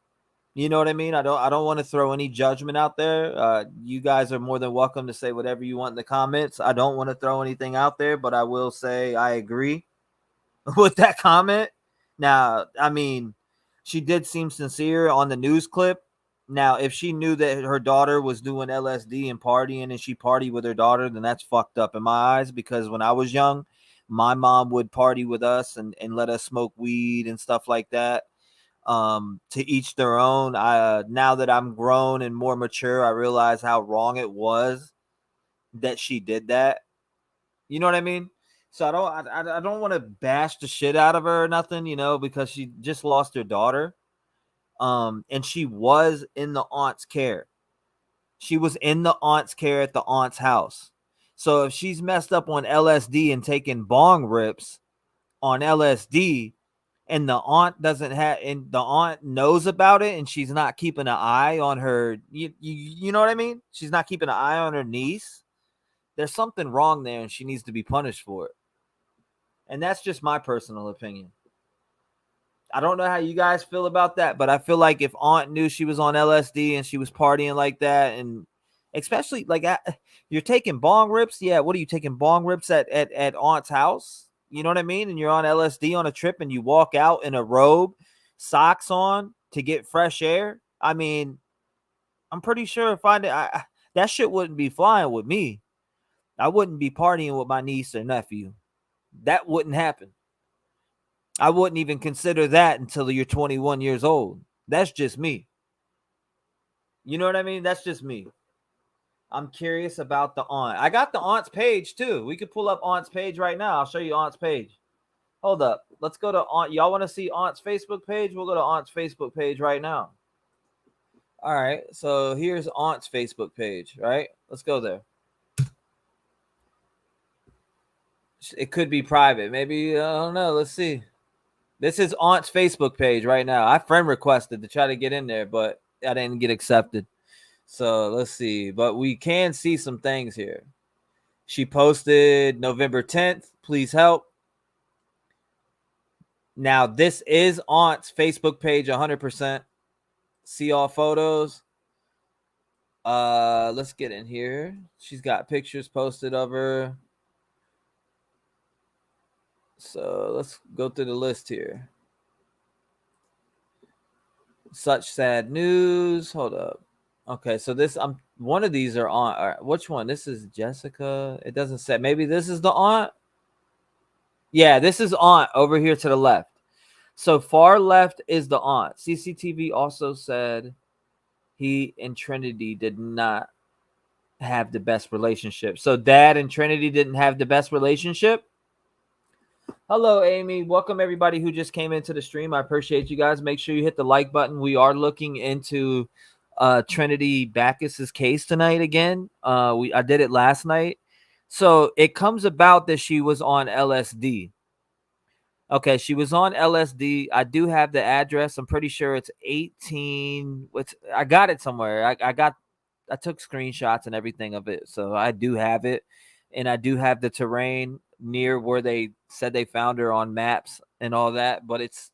S1: You know what I mean? I don't want to throw any judgment out there. You guys are more than welcome to say whatever you want in the comments. I don't want to throw anything out there, but I will say I agree with that comment. Now, I mean, she did seem sincere on the news clip. Now, if she knew that her daughter was doing LSD and partying and she partied with her daughter, then that's fucked up in my eyes, because when I was young, my mom would party with us and let us smoke weed and stuff like that. To each their own. Now that I'm grown and more mature, I realize how wrong it was that she did that. You know what I mean? So I don't want to bash the shit out of her or nothing, you know, because she just lost her daughter. And she was in the aunt's care. She was in the aunt's care at the aunt's house. So if she's messed up on LSD and taking bong rips on LSD, and the aunt doesn't have, and the aunt knows about it, and she's not keeping an eye on her, you know what I mean? She's not keeping an eye on her niece. There's something wrong there, and she needs to be punished for it. And that's just my personal opinion. I don't know how you guys feel about that, but I feel like if aunt knew she was on LSD and she was partying like that, and especially like you're taking bong rips. Yeah, what are you taking bong rips at aunt's house? You know what I mean? And you're on LSD on a trip and you walk out in a robe, socks on to get fresh air. I mean, I'm pretty sure if that shit wouldn't be flying with me. I wouldn't be partying with my niece or nephew. That wouldn't happen. I wouldn't even consider that until you're 21 years old. That's just me. You know what I mean? That's just me. I'm curious about the aunt. I got the aunt's page too. We could pull up aunt's page right now. I'll show you aunt's page. Hold up. Let's go to aunt. Y'all want to see aunt's Facebook page? We'll go to aunt's Facebook page right now. All right. So here's aunt's Facebook page, right? Let's go there. It could be private. Maybe, I don't know. Let's see. This is aunt's Facebook page right now. I friend requested to try to get in there, but I didn't get accepted. So let's see. But we can see some things here. She posted November 10th. Please help. Now, this is aunt's Facebook page 100%. See all photos. Let's get in here. She's got pictures posted of her. So let's go through the list here. Such sad news. Hold up. Okay, so this one of these are aunt. Which one? This is Jessica. It doesn't say. Maybe this is the aunt. Yeah, this is aunt over here to the left. So far left is the aunt. CCTV also said he and Trinity did not have the best relationship. So dad and Trinity didn't have the best relationship. Hello, Amy. Welcome everybody who just came into the stream. I appreciate you guys. Make sure you hit the like button. We are looking into Trinitybackus's case tonight again. I did it last night. So it comes about that she was on LSD. Okay, she was on LSD. I do have the address. I'm pretty sure it's 18. I got it somewhere. I took screenshots and everything of it. So I do have it. And I do have the terrain near where they said they found her on maps and all that. But it's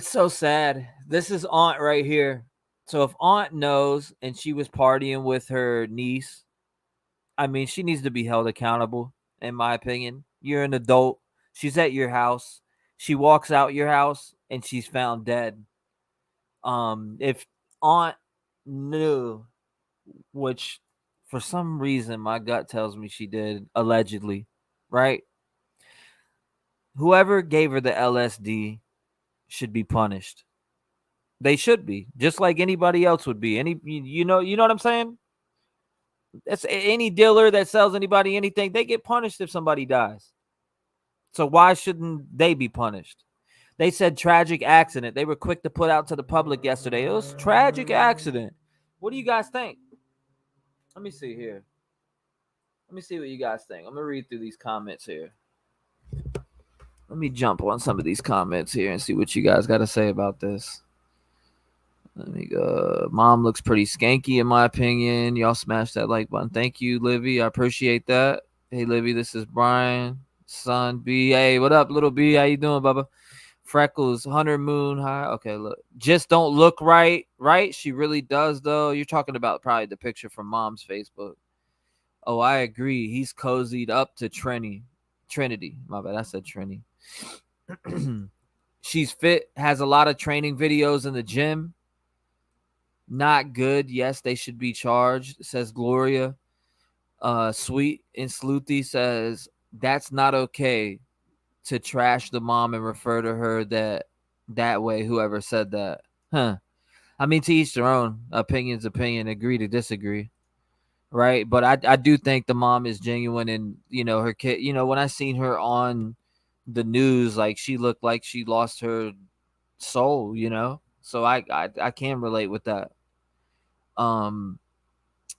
S1: so sad. This is aunt right here. So if aunt knows and she was partying with her niece, I mean, she needs to be held accountable, in my opinion. You're an adult. She's at your house. She walks out your house and she's found dead. If aunt knew, which for some reason my gut tells me she did, allegedly, right? Whoever gave her the LSD should be punished. They should be, just like anybody else would be. You know what I'm saying? That's any dealer that sells anybody anything, they get punished if somebody dies. So why shouldn't they be punished? They said tragic accident. They were quick to put out to the public yesterday. It was tragic accident. What do you guys think? Let me see here. Let me see what you guys think. I'm going to read through these comments here. Let me jump on some of these comments here and see what you guys got to say about this. Let me go. Mom looks pretty skanky, in my opinion. Y'all smash that like button. Thank you, Livy. I appreciate that. Hey, Livy, this is Brian. Son B. Hey, what up, little B? How you doing, Bubba? Freckles, Hunter Moon High. Okay, look. Just don't look right. She really does, though. You're talking about probably the picture from mom's Facebook. Oh, I agree. He's cozied up to Trinity. My bad. I said Trini. She's fit, has a lot of training videos in the gym. Not good. Yes, they should be charged, says Gloria. Sweet and Sleuthy says, that's not okay to trash the mom and refer to her that way, whoever said that. I mean, to each their own. Opinion, agree to disagree. Right? But I do think the mom is genuine, and, her kid, when I seen her on the news, like, she looked like she lost her soul, So I can relate with that.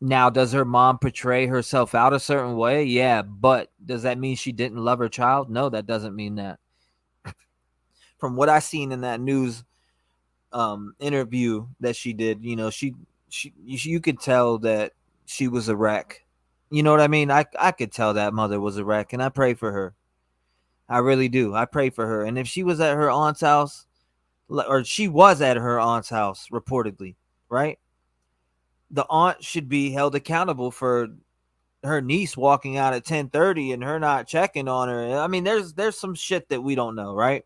S1: Now, does her mom portray herself out a certain way? Yeah, but does that mean she didn't love her child? No, that doesn't mean that. From what I seen in that news interview that she did, you could tell that she was a wreck. You know what I mean? I could tell that mother was a wreck, and I pray for her. I really do. I pray for her. And if she was at her aunt's house, or she was at her aunt's house, reportedly, right? The aunt should be held accountable for her niece walking out at 10:30 and her not checking on her. I mean, there's some shit that we don't know, right?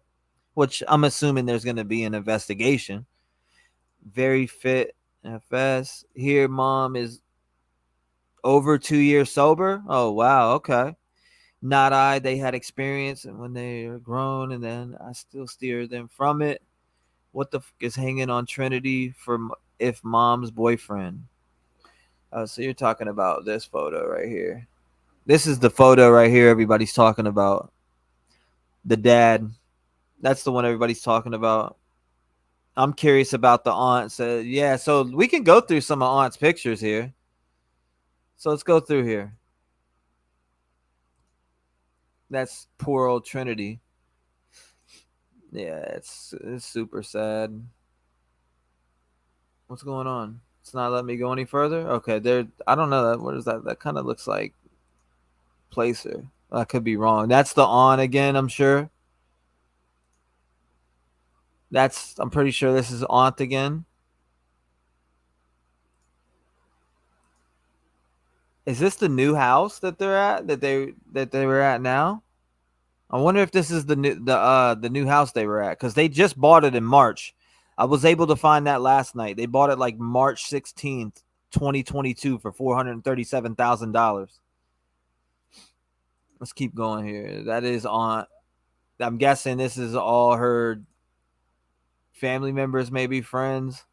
S1: Which I'm assuming there's going to be an investigation. Very fit FS. Here, mom is over 2 years sober. Oh, wow. Okay. They had experience, and when they are grown, and then I still steer them from it. What the fuck is hanging on Trinity if mom's boyfriend? Oh, so you're talking about this photo right here. This is the photo right here everybody's talking about. The dad. That's the one everybody's talking about. I'm curious about the aunt's. Yeah, so we can go through some of aunt's pictures here. So let's go through here. That's poor old Trinity. Yeah, it's super sad. What's going on? It's not letting me go any further. Okay, there. I don't know that. What is that? That kind of looks like Placer. I could be wrong. That's the aunt again. I'm sure. I'm pretty sure this is aunt again. Is this the new house that they're at? That they were at now? I wonder if this is the new house they were at, because they just bought it in March. I was able to find that last night. They bought it like March 16th, 2022 for $437,000. Let's keep going here. That is aunt. I'm guessing this is all her family members, maybe friends.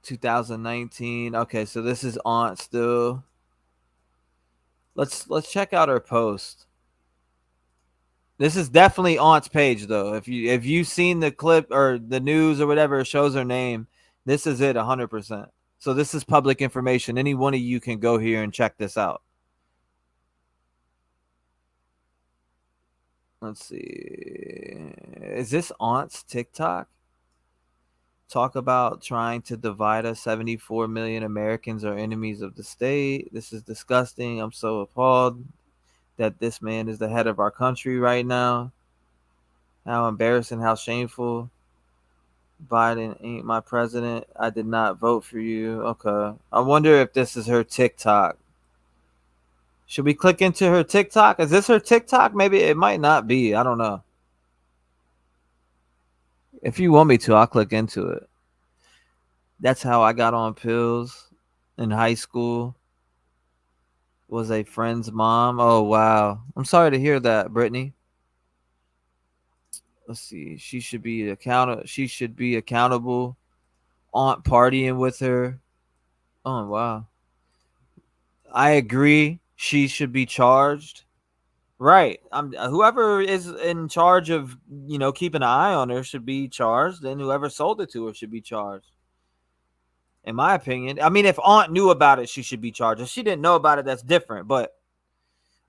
S1: 2019. Okay, so this is aunt still. Let's check out her post. This is definitely aunt's page though. If you've seen the clip or the news or whatever, it shows her name. This is it 100%. So this is public information. Any one of you can go here and check this out. Let's see. Is this aunt's TikTok? Talk about trying to divide us. 74 million Americans are enemies of the state. This is disgusting. I'm so appalled that this man is the head of our country right now. How embarrassing, how shameful. Biden ain't my president. I did not vote for you. Okay. I wonder if this is her TikTok. Should we click into her TikTok? Is this her TikTok? Maybe it might not be. I don't know. If you want me to, I'll click into it. That's how I got on pills in high school. Was a friend's mom. Oh, wow. I'm sorry to hear that, Brittany. Let's see. She should be accountable. Aunt partying with her. Oh, wow. I agree. She should be charged. Right. Whoever is in charge of, keeping an eye on her should be charged, and whoever sold it to her should be charged. In my opinion. I mean, if aunt knew about it, she should be charged. If she didn't know about it, that's different. But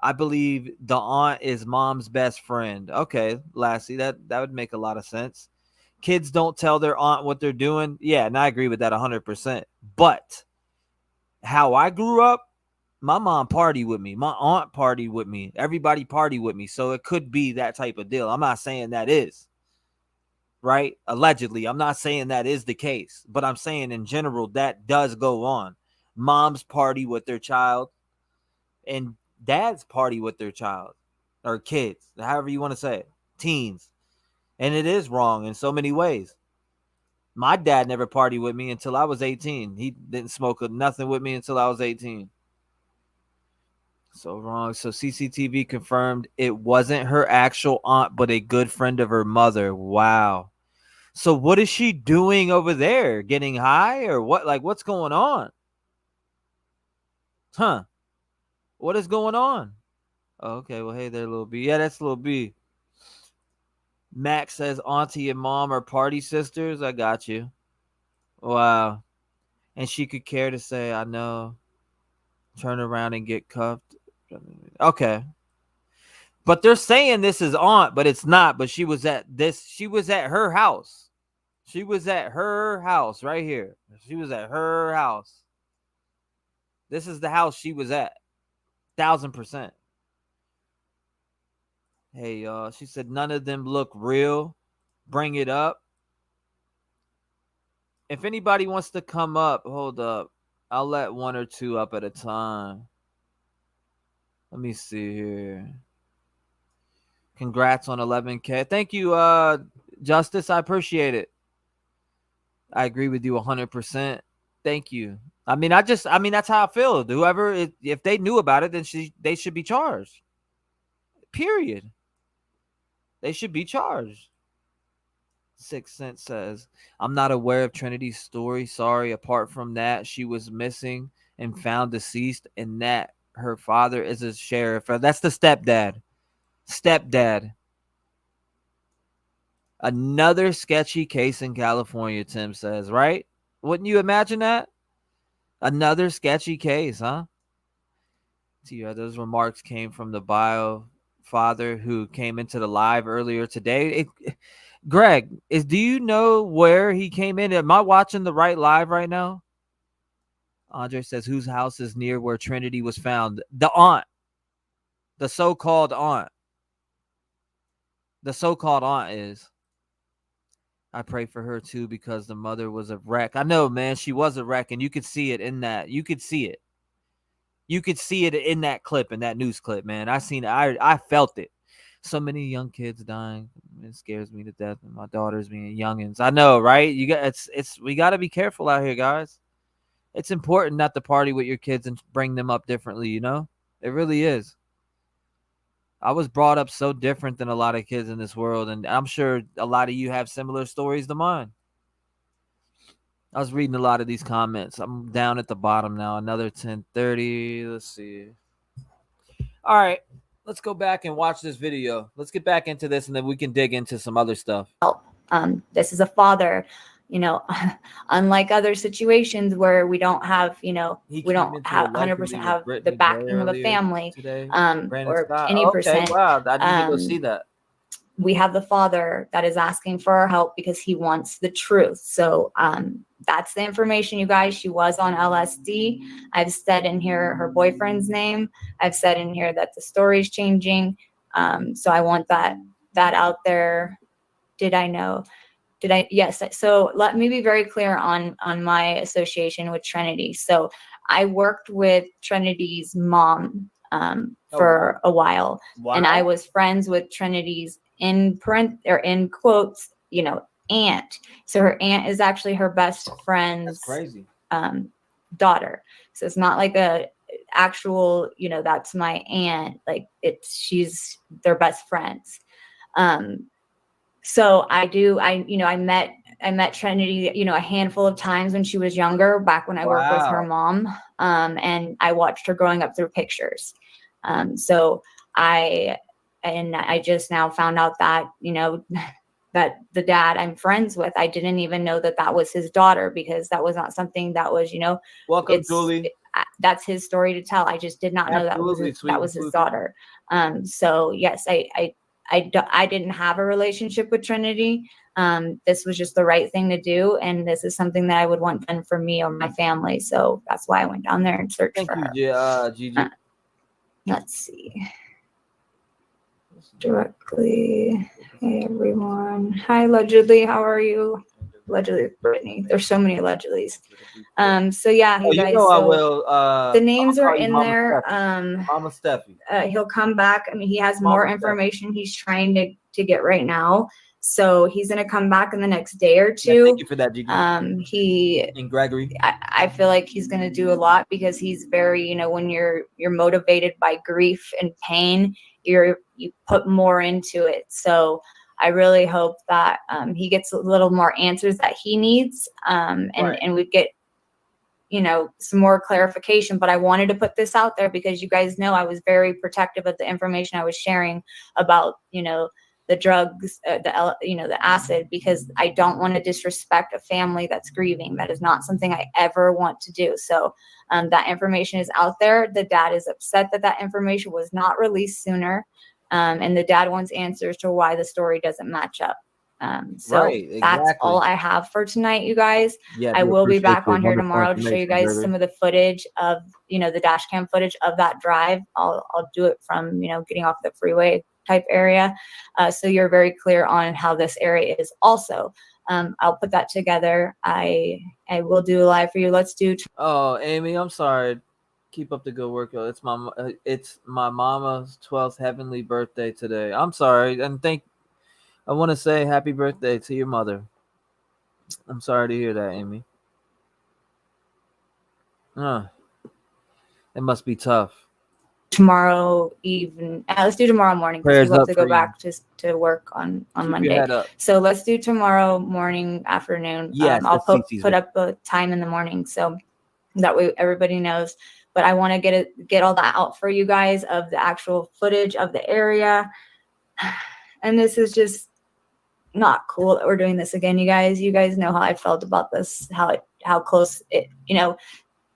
S1: I believe the aunt is mom's best friend. Okay, Lassie, that would make a lot of sense. Kids don't tell their aunt what they're doing. Yeah, and I agree with that 100%. But how I grew up, my mom partied with me. My aunt partied with me. Everybody partied with me. So it could be that type of deal. I'm not saying that is. Right? Allegedly. I'm not saying that is the case. But I'm saying in general, that does go on. Moms party with their child. And dads party with their child. Or kids. However you want to say it. Teens. And it is wrong in so many ways. My dad never partied with me until I was 18. He didn't smoke nothing with me until I was 18. So wrong. So CCTV confirmed it wasn't her actual aunt, but a good friend of her mother. Wow. So what is she doing over there? Getting high or what? Like, what's going on? Huh? What is going on? Oh, okay. Well, hey there, little B. Yeah, that's little B. Max says auntie and mom are party sisters. I got you. Wow. And she could care to say, I know. Turn around and get cuffed. Okay. But they're saying this is aunt, but it's not. But she was at her house. She was at her house right here. She was at her house. This is the house she was at. 1000%. Hey, y'all. She said none of them look real. Bring it up. If anybody wants to come up, hold up. I'll let one or two up at a time. Let me see here. Congrats on 11K. Thank you, Justice. I appreciate it. I agree with you 100%. Thank you. I mean, that's how I feel. Whoever, if they knew about it, then they should be charged. Period. They should be charged. Six Cent says, I'm not aware of Trinity's story. Sorry. Apart from that, she was missing and found deceased, and that her father is a sheriff. That's the stepdad. Stepdad. Another sketchy case in California, Tim says, right? Wouldn't you imagine that? Another sketchy case, huh? Those remarks came from the bio father who came into the live earlier today. Greg, do you know where he came in? Am I watching the right live right now? Andre says, whose house is near where Trinity was found? The aunt. The so-called aunt. The so-called aunt is. I pray for her too because the mother was a wreck. I know, man, she was a wreck, and you could see it in that. You could see it. You could see it in that clip, in that news clip, man. I seen it. I felt it. So many young kids dying. It scares me to death. And my daughters being youngins. I know, right? We got to be careful out here, guys. It's important not to party with your kids and bring them up differently, you know? It really is. I was brought up so different than a lot of kids in this world, and I'm sure a lot of you have similar stories to mine. I was reading a lot of these comments. I'm down at the bottom now. Another 10:30. Let's see. All right. Let's go back and watch this video. Let's get back into this, and then we can dig into some other stuff.
S3: This is a father, unlike other situations where we don't have, we don't have 100% have the backing of a family, or any percent.
S1: Wow, I need to go see that.
S3: We have the father that is asking for our help because he wants the truth. So that's the information, you guys. She was on LSD. I've said in here her boyfriend's name. I've said in here that the story's changing. So I want that out there. Did I know? Yes. So let me be very clear on my association with Trinity. So I worked with Trinity's mom for a while. Wow. And I was friends with Trinity's in quotes, aunt. So her aunt is actually her best friend's daughter. So it's not like a actual, that's my aunt. Like she's their best friends. So I met Trinity, a handful of times when she was younger, back when I worked with her mom. And I watched her growing up through pictures. So I just now found out that, that the dad I'm friends with, I didn't even know that was his daughter, because that was not something that was,
S1: welcome, Julie.
S3: That's his story to tell. I just did not know that was his daughter. So yes, I didn't have a relationship with Trinity. This was just the right thing to do. And this is something that I would want done for me or my family. So that's why I went down there and searched for her.
S1: Gigi.
S3: Let's see. Directly. Hey, everyone. Hi, allegedly. How are you? Allegedly, Brittany. There's so many allegedlys. So yeah, you guys.
S1: I will.
S3: The names are in there.
S1: Mama Steffi.
S3: He'll come back. I mean, he has more information he's trying to get right now. So he's gonna come back in the next day or two.
S1: Yeah, thank you for that, Gigi. And Gregory.
S3: I feel like he's gonna do a lot, because he's very, when you're motivated by grief and pain, you put more into it. So I really hope that he gets a little more answers that he needs, and we get, some more clarification. But I wanted to put this out there because you guys know I was very protective of the information I was sharing about, the drugs, the acid, because I don't want to disrespect a family that's grieving. That is not something I ever want to do. So that information is out there. The dad is upset that information was not released sooner. And the dad wants answers to why the story doesn't match up. That's all I have for tonight, you guys. Yeah, I will be back on here tomorrow to show you guys some of the footage of, the dash cam footage of that drive. I'll do it from, getting off the freeway type area. So you're very clear on how this area is also. I'll put that together. I will do a live for you. Let's do.
S1: Oh, Amy, I'm sorry. Keep up the good work, yo. It's my mama's 12th heavenly birthday today. I'm sorry, and I want to say happy birthday to your mother. I'm sorry to hear that, Amy. It must be tough.
S3: tomorrow evening. Let's do tomorrow morning because we have to go back to work on Monday. So let's do tomorrow morning, afternoon. I'll put up a time in the morning so that way everybody knows. But I want to get all that out for you guys of the actual footage of the area. And this is just not cool that we're doing this again, you guys. You guys know how I felt about this, how close it, you know,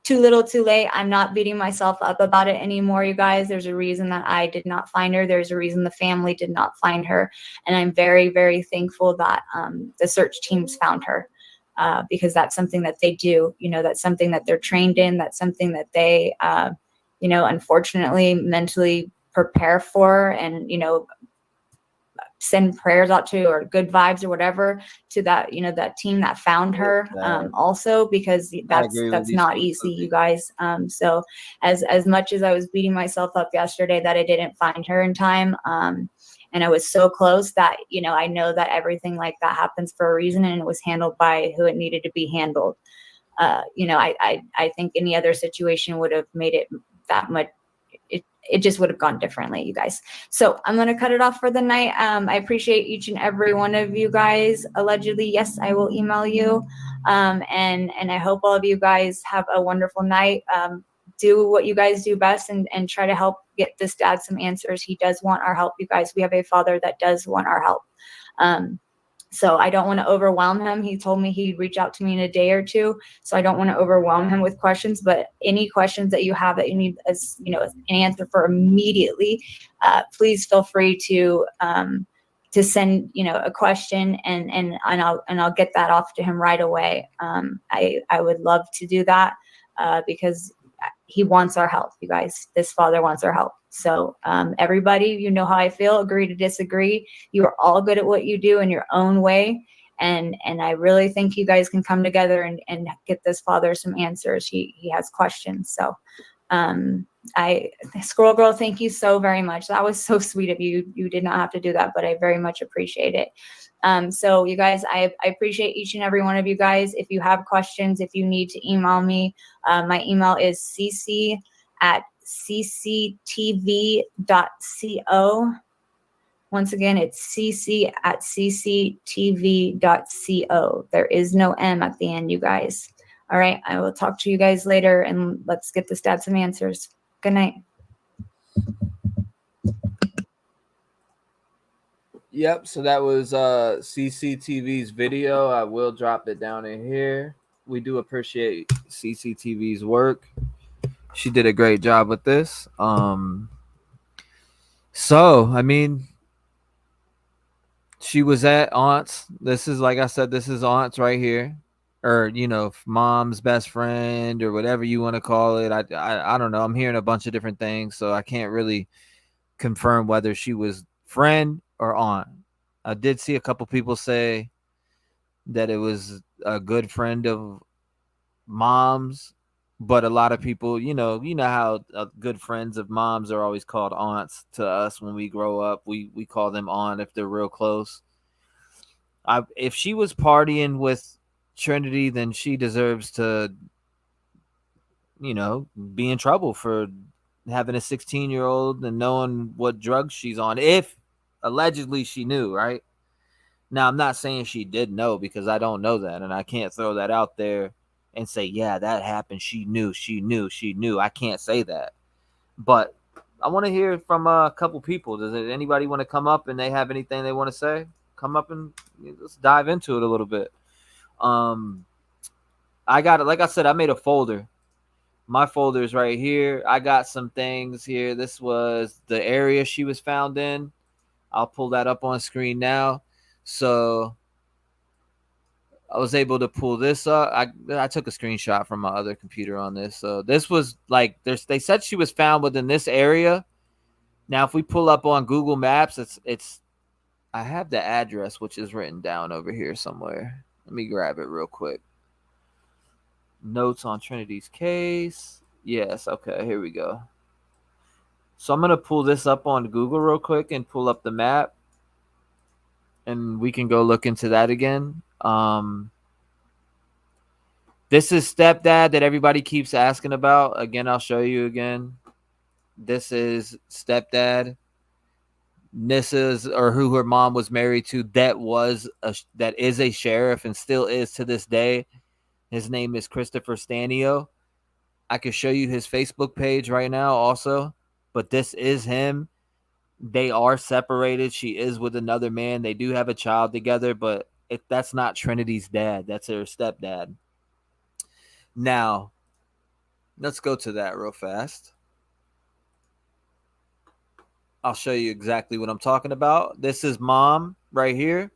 S3: too little, too late. I'm not beating myself up about it anymore, you guys. There's a reason that I did not find her. There's a reason the family did not find her. And I'm very, very thankful that the search teams found her. Because that's something that they do, you know, that's something that they're trained in. That's something that they, you know, unfortunately mentally prepare for and, you know, send prayers out to or good vibes or whatever to that, you know, that team that found her also, because that's not easy, you guys. So as much as I was beating myself up yesterday that I didn't find her in time, and I was so close that, you know, I know that everything like that happens for a reason and it was handled by who it needed to be handled. You know, I think any other situation would have made it that much. It just would have gone differently, you guys. So I'm going to cut it off for the night. I appreciate each and every one of you guys. Allegedly, yes, I will email you. And I hope all of you guys have a wonderful night. Do what you guys do best and try to help get this dad some answers. He does want our help, you guys. We have a father that does want our help. So I don't want to overwhelm him. He told me he'd reach out to me in a day or two. So I don't want to overwhelm him with questions, but any questions that you have that you need, as you know, an answer for immediately, please feel free to send, you know, a question and I'll get that off to him right away. I would love to do that because he wants our help, you guys. This father wants our help. So everybody, you know how I feel, agree to disagree. You are all good at what you do in your own way. And I really think you guys can come together and get this father some answers. He has questions. So Squirrel Girl, thank you so very much. That was so sweet of you. You did not have to do that, but I very much appreciate it. So you guys, I appreciate each and every one of you guys. If you have questions, if you need to email me, my email is cc@cctv.co. Once again, it's cc@cctv.co. There is no M at the end, you guys. All right. I will talk to you guys later and let's get this dad some answers. Good night.
S1: Yep. So that was CCTV's video. I will drop it down in here. We do appreciate CCTV's work. She did a great job with this. So, I mean, she was at aunt's. This is, like I said, this is aunt's right here. Or, you know, mom's best friend or whatever you want to call it. I don't know. I'm hearing a bunch of different things, so I can't really confirm whether she was friend or aunt. I did see a couple people say that it was a good friend of mom's, but a lot of people, you know how good friends of moms are always called aunts to us when we grow up. We call them aunt if they're real close. If she was partying with Trinity, then she deserves to, you know, be in trouble for having a 16-year-old and knowing what drugs she's on, if allegedly she knew, right? Now, I'm not saying she did know because I don't know that, and I can't throw that out there and say, yeah, that happened. She knew. I can't say that. But I want to hear from a couple people. Does anybody want to come up and they have anything they want to say? Come up and let's dive into it a little bit. I got it. Like I said, I made a folder. My folder is right here. I got some things here. This was the area she was found in. I'll pull that up on screen now. So I was able to pull this up. I took a screenshot from my other computer on this. So this was like, they said she was found within this area. Now, if we pull up on Google Maps, it's I have the address, which is written down over here somewhere. Let me grab it real quick. Notes on Trinity's case. Yes. Okay. Here we go. So I'm going to pull this up on Google real quick and pull up the map. And we can go look into that again. This is stepdad that everybody keeps asking about. Again, I'll show you again. This is stepdad. Nissa's, or who her mom was married to, that is a sheriff and still is to this day. His name is Christopher Stanio. I could show you his Facebook page right now also, but this is him. They are separated. She is with another man. They do have a child together, but that's not Trinity's dad. That's her stepdad. Now, let's go to that real fast. I'll show you exactly what I'm talking about. This is mom right here.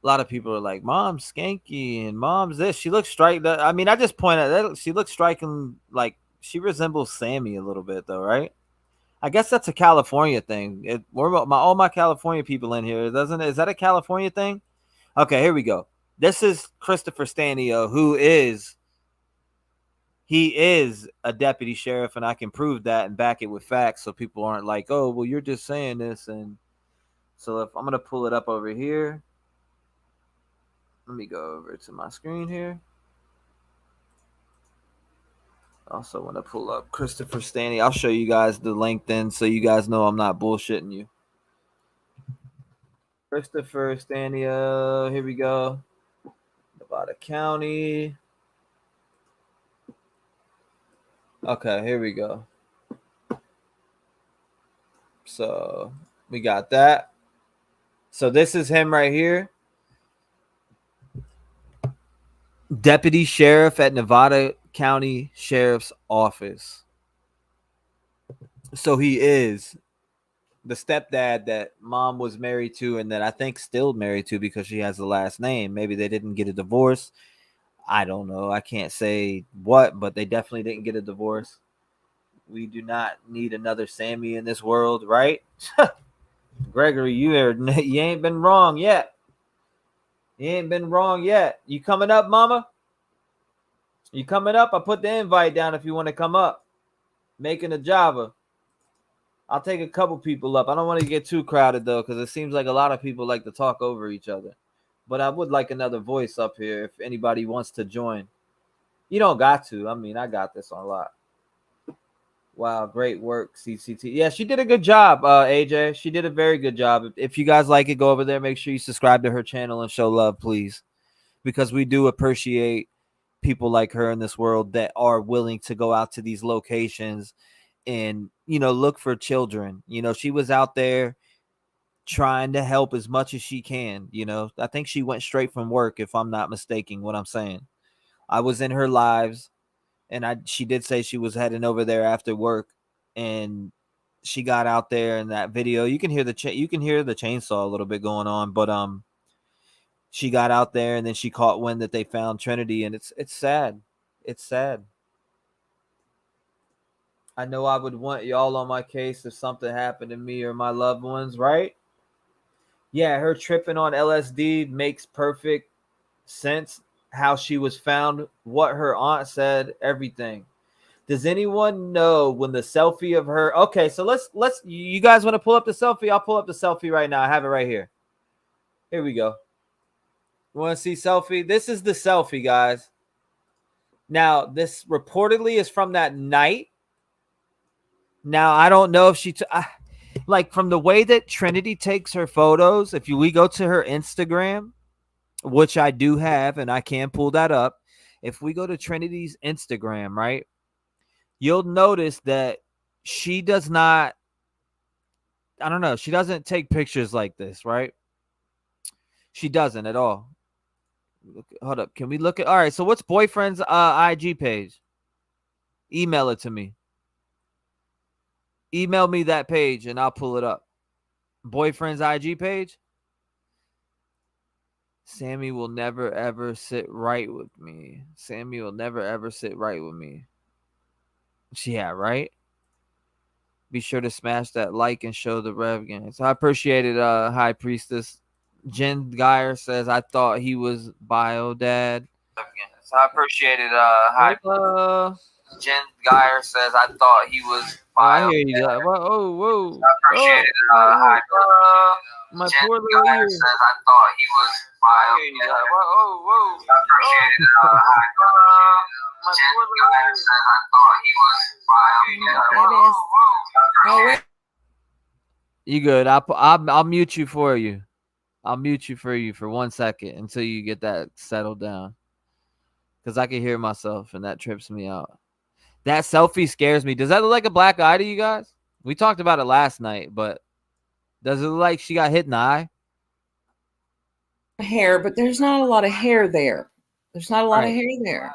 S1: A lot of people are like, mom's skanky and mom's this. She looks striking. I mean, I just pointed out that she looks striking. Like, she resembles Sammy a little bit, though, right? I guess that's a California thing. All my California people in here, doesn't it? Is that a California thing? Okay, here we go. This is Christopher Stanio, he is a deputy sheriff, and I can prove that and back it with facts, so people aren't like, oh, well, you're just saying this. And so if I'm gonna pull it up over here, let me go over to my screen here. I also want to pull up Christopher Stanio. I'll show you guys the LinkedIn so you guys know I'm not bullshitting you. Christopher Stanio, here we go. Nevada County. Okay, here we go. So we got that. So this is him right here. Deputy Sheriff at Nevada County Sheriff's Office. So he is the stepdad that mom was married to, and that I think still married to because she has the last name. Maybe they didn't get a divorce. I don't know. I can't say what, but they definitely didn't get a divorce. We do not need another Sammy in this world, right? Gregory, you ain't been wrong yet. You ain't been wrong yet. You coming up, mama? You coming up? I put the invite down if you want to come up. Making a Java. I'll take a couple people up. I don't want to get too crowded, though, because it seems like a lot of people like to talk over each other. But I would like another voice up here if anybody wants to join. You don't got to. I mean, I got this on a lot. Wow, great work, CCT. Yeah, she did a good job, AJ. She did a very good job. If you guys like it, go over there. Make sure you subscribe to her channel and show love, please. Because we do appreciate people like her in this world that are willing to go out to these locations and, look for children. She was out there trying to help as much as she can. I think she went straight from work, if I'm not mistaken what I'm saying. I was in her lives, and she did say she was heading over there after work, and she got out there in that video. You can hear the chainsaw a little bit going on, but she got out there, and then she caught wind that they found Trinity, and it's sad. It's sad. I know I would want y'all on my case if something happened to me or my loved ones, right? Yeah, her tripping on LSD makes perfect sense. How she was found, what her aunt said, everything. Does anyone know when the selfie of her? Okay, so let's you guys want to pull up the selfie? I'll pull up the selfie right now. I have it right here. Here we go. You want to see selfie? This is the selfie, guys. Now, this reportedly is from that night. Now, I don't know if she like from the way that Trinity takes her photos. If we go to her Instagram, which I do have, and I can pull that up. If we go to Trinity's Instagram, right, you'll notice that she does not, I don't know, she doesn't take pictures like this, right? She doesn't at all. Hold up. Can we look at, all right, so what's boyfriend's IG page? Email it to me. Email me that page, and I'll pull it up. Boyfriend's IG page? Sammy will never, ever sit right with me. Sammy will never, ever sit right with me. Yeah, right? Be sure to smash that like and show the rev game. So I appreciate it, High Priestess. Jen Geyer says, I thought he was bio dad. So I appreciate it, High Jen Geyer says, I thought he was bio dad. I hear you. Whoa. I appreciate it, High my Jen poor little ear says, I thought he was bio dad. Whoa. I appreciate it, You good? I'll mute you for you. I'll mute you for 1 second until you get that settled down. Because I can hear myself and that trips me out. That selfie scares me. Does that look like a black eye to you guys? We talked about it last night, but does it look like she got hit in the eye?
S4: Hair, but there's not a lot of hair there. There's not a lot of hair there.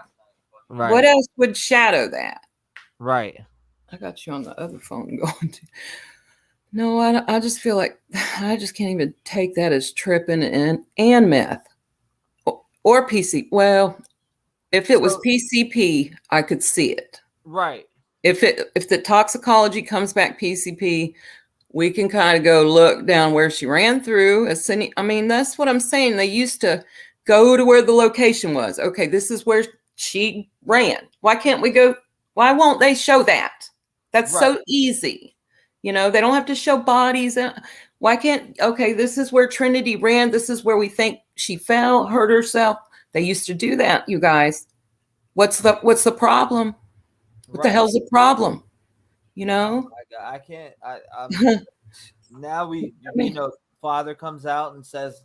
S1: Right.
S4: What else would shadow that?
S1: Right.
S4: I got you on the other phone going to. No, I just feel like I just can't even take that as tripping and meth or PC. Well, if it was PCP, I could see it.
S1: Right.
S4: If the toxicology comes back PCP, we can kind of go look down where she ran through. I mean, that's what I'm saying. They used to go to where the location was. Okay, this is where she ran. Why can't we go? Why won't they show that? That's so easy. You know, they don't have to show bodies. Why can't, okay, this is where Trinity ran. This is where we think she fell, hurt herself. They used to do that, you guys. What's the problem? What the hell's the problem? You know?
S1: I can't. Now you know, father comes out and says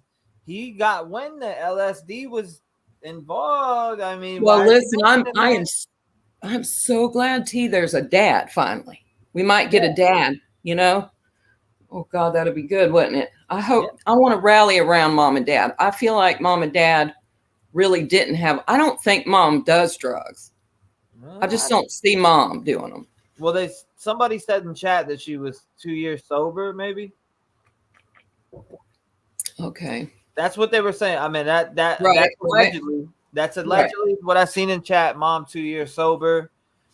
S1: he got when the LSD was involved. I mean,
S4: well, listen, I'm so glad there's a dad finally. We might get a dad, you know? Oh God, that'd be good, wouldn't it? I hope. I want to rally around mom and dad. I feel like mom and dad really didn't have. I don't think mom does drugs. I just don't see mom doing them.
S1: Well, somebody said in chat that she was 2 years sober, maybe.
S4: Okay,
S1: that's what they were saying. I mean, that's allegedly. That's allegedly what I seen in chat. Mom 2 years sober.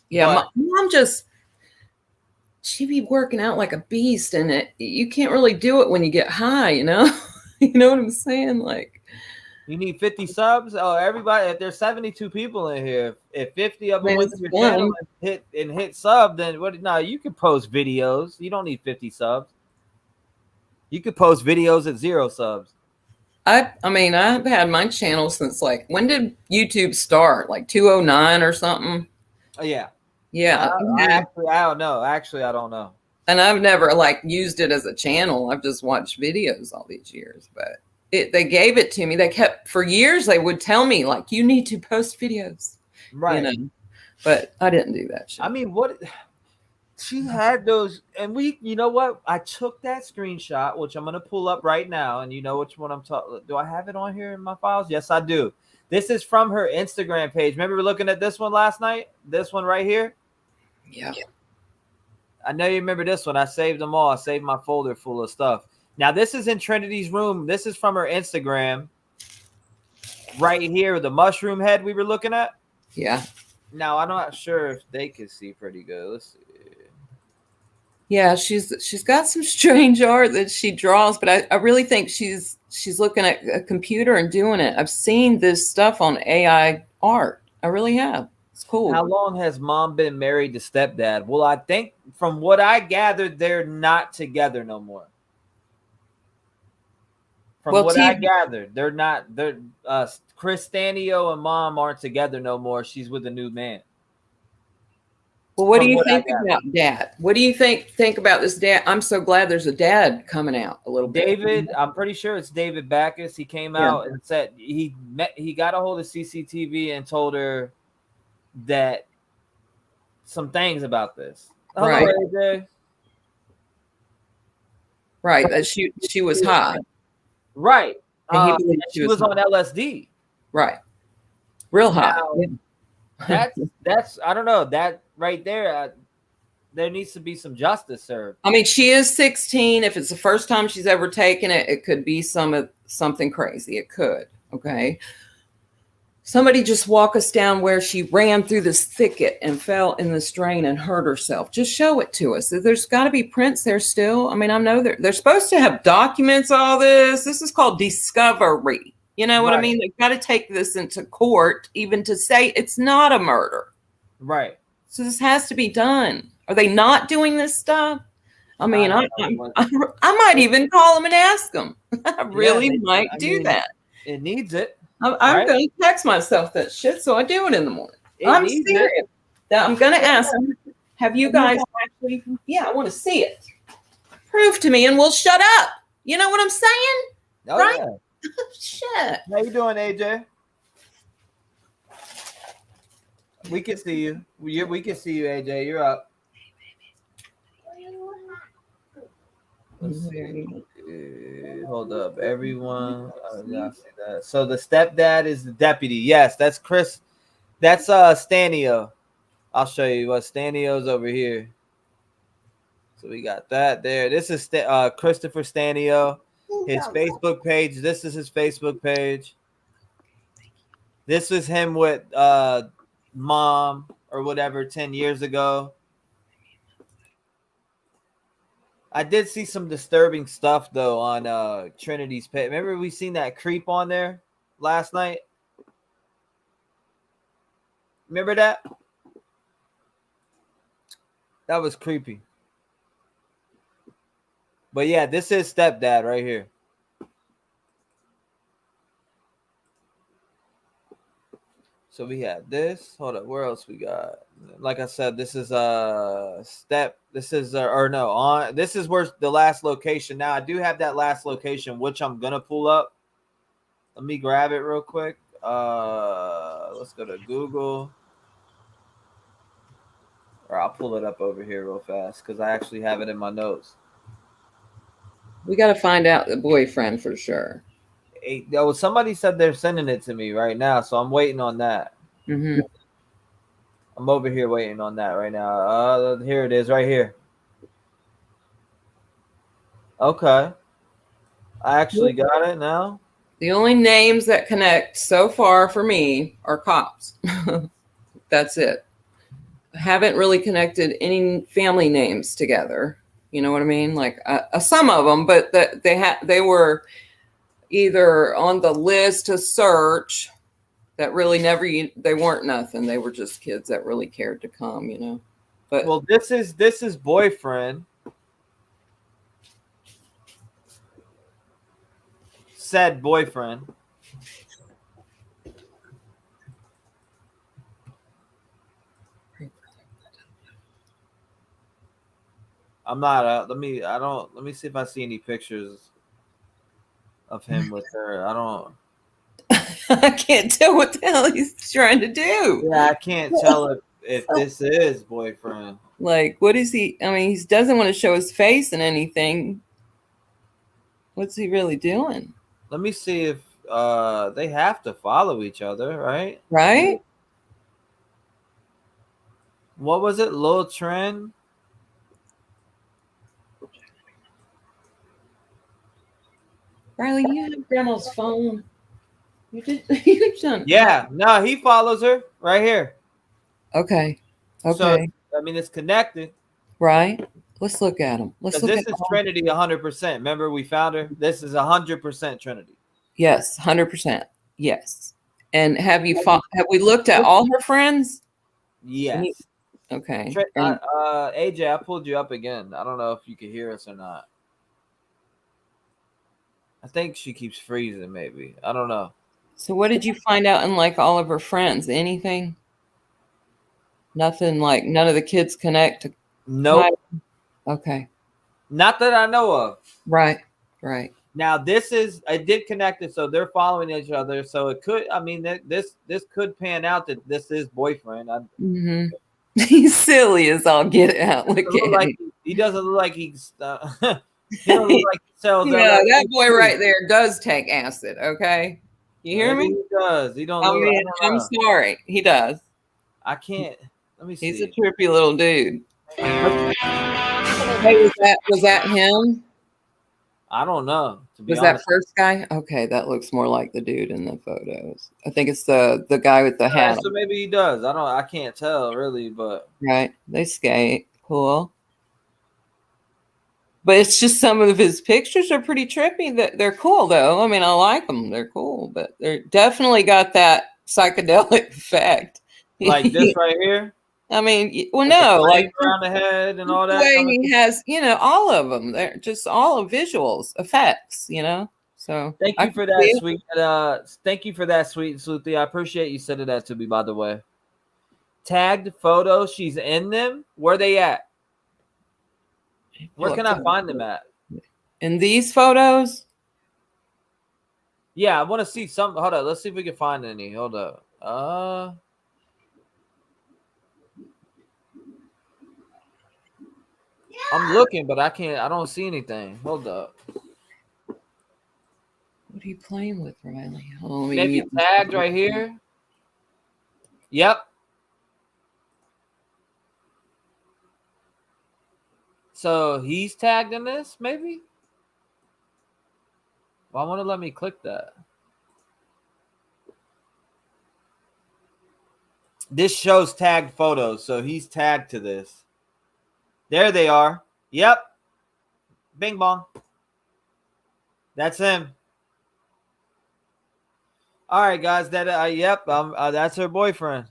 S4: Yeah, mom just. She'd be working out like a beast, and you can't really do it when you get high, you know? You know what I'm saying? Like,
S1: you need 50 subs. Oh, everybody! If there's 72 people in here, if 50 of them went to your channel and hit sub, then what? No, you can post videos. You don't need 50 subs. You could post videos at 0 subs.
S4: I mean, I've had my channel since like, when did YouTube start? Like 2009 or something?
S1: Oh yeah.
S4: Yeah.
S1: Actually, I don't know. Actually, I don't know.
S4: And I've never like used it as a channel. I've just watched videos all these years, but they gave it to me. They kept for years. They would tell me like, you need to post videos,
S1: right?
S4: You know? But I didn't do that shit.
S1: I mean, what she had those, and you know what? I took that screenshot, which I'm gonna pull up right now, and you know which one I'm talking. Do I have it on here in my files? Yes, I do. This is from her Instagram page. Remember we were looking at this one last night? This one right here?
S4: Yeah.
S1: I know you remember this one. I saved them all. I saved my folder full of stuff. Now, this is in Trinity's room. This is from her Instagram. Right here, the mushroom head we were looking at.
S4: Yeah.
S1: Now, I'm not sure if they can see pretty good. Let's see.
S4: Yeah, she's got some strange art that she draws, but I really think she's looking at a computer and doing it. I've seen this stuff on AI art. I really have. It's cool.
S1: How long has mom been married to stepdad? Well, I think from what I gathered, they're not together no more. From what I gathered, they're not. Chris Stanio and mom aren't together no more. She's with a new man.
S4: Well, what do you think about dad? What do you think about this dad? I'm so glad there's a dad coming out a little bit.
S1: David, I'm pretty sure it's David Backus. He came out and said he got a hold of CCTV and told her that some things about this.
S4: Right.
S1: Hello,
S4: right. That she was high.
S1: Right. She was on LSD.
S4: Right. Real high.
S1: That's I don't know, that right there, there needs to be some justice served.
S4: I mean, she is 16. If it's the first time she's ever taken it, it could be something crazy. It could. Okay. Somebody just walk us down where she ran through this thicket and fell in this drain and hurt herself. Just show it to us. There's got to be prints there still. I mean, I know they're supposed to have documents, all this. This is called discovery. You know what I mean? They've got to take this into court even to say it's not a murder.
S1: Right.
S4: So this has to be done. Are they not doing this stuff? I mean, I might even call them and ask them. I really might do that.
S1: It needs it.
S4: I'm going to text myself that shit, so I do it in the morning. I'm serious. Now, I'm going to ask them, have you guys actually, yeah, I want to see it. Prove to me and we'll shut up. You know what I'm saying?
S1: Oh,
S4: right?
S1: Yeah.
S4: Shit.
S1: How you doing, AJ? We can see you. We can see you, AJ. You're up. Let's see. Hold up, everyone. Y'all see that? So the stepdad is the deputy. Yes, that's Chris. That's Stanio. I'll show you what Stanio's over here. So we got that there. This is Christopher Stanio. His Facebook page. This is his Facebook page. This is him with mom or whatever 10 years ago. I did see some disturbing stuff though on Trinity's page. Remember we seen that creep on there last night? Remember that? That was creepy. But yeah, this is stepdad right here. So we had this. Hold up, where else we got? Like I said, this is this is this is where the last location. Now I do have that last location, which I'm gonna pull up. Let me grab it real quick. Let's go to Google. Or I'll pull it up over here real fast because I actually have it in my notes.
S4: We got to find out the boyfriend for sure.
S1: Somebody said they're sending it to me right now, so I'm waiting on that.
S4: Mm-hmm.
S1: I'm over here waiting on that right now. Here it is, right here. Okay, I actually got it now.
S4: The only names that connect so far for me are cops. That's it. I haven't really connected any family names together. You know what I mean? Like some of them, but they were either on the list to search that really they weren't nothing. They were just kids that really cared to come, you know. But
S1: well, this is boyfriend. Said boyfriend. I'm not let me see if I see any pictures of him with her. I don't
S4: I can't tell what the hell he's trying to do.
S1: Yeah, I can't tell if this is boyfriend.
S4: Like, what is he? I mean, he doesn't want to show his face in anything. What's he really doing?
S1: Let me see if they have to follow each other, right?
S4: Right?
S1: What was it? Lil Trend?
S4: Riley, you have grandma's phone. You done.
S1: Yeah, no, he follows her right here.
S4: Okay.
S1: So, I mean, it's connected.
S4: Right. Let's look at him. Let's look
S1: this
S4: at
S1: is Trinity 100%. Remember, we found her. This is 100% Trinity.
S4: Yes, 100%. Yes. And have we looked at all her friends?
S1: Yes.
S4: Okay.
S1: AJ, I pulled you up again. I don't know if you can hear us or not. I think she keeps freezing, maybe. I don't know.
S4: So what did you find out in like all of her friends? Anything? Nothing, like none of the kids connect to.
S1: Nope.
S4: Okay.
S1: Not that I know of.
S4: Right. Right.
S1: Now I did connect it, so they're following each other. So it could, I mean, this could pan out that this is boyfriend.
S4: Mm-hmm. He's silly as all get out.
S1: He doesn't look like he's. He don't look like he sells.
S4: Yeah, that boy right there does take acid. Okay, you hear me?
S1: He does. He don't.
S4: I'm sorry. He does.
S1: I can't. Let me see.
S4: He's a trippy little dude. Hey, was that him?
S1: I don't know.
S4: Was that first guy? Okay, that looks more like the dude in the photos. I think it's the guy with the hat.
S1: So maybe he does. I can't tell really, but
S4: right. They skate. Cool. But it's just some of his pictures are pretty trippy. They're cool though. I mean, I like them. They're cool, but they're definitely got that psychedelic effect.
S1: Like this right here.
S4: I mean, well, no, like
S1: around the head and all that.
S4: The way he has, all of them. They're just all of visuals, effects, So
S1: thank you for that, sweet. Thank you for that, sweet Sleuthie. I appreciate you sending that to me, by the way. Tagged photos. She's in them. Where they at? Where can I find them at?
S4: In these photos?
S1: Yeah, I want to see some. Hold on. Let's see if we can find any. Hold up. I'm looking, but I can't. I don't see anything. Hold up.
S4: What are you playing with, Riley? Oh,
S1: Maybe tagged right here. Yep. So he's tagged in this, maybe? Well, I want to let me click that. This shows tagged photos, so he's tagged to this. There they are. Yep. Bing bong. That's him. All right, guys. That's her boyfriend.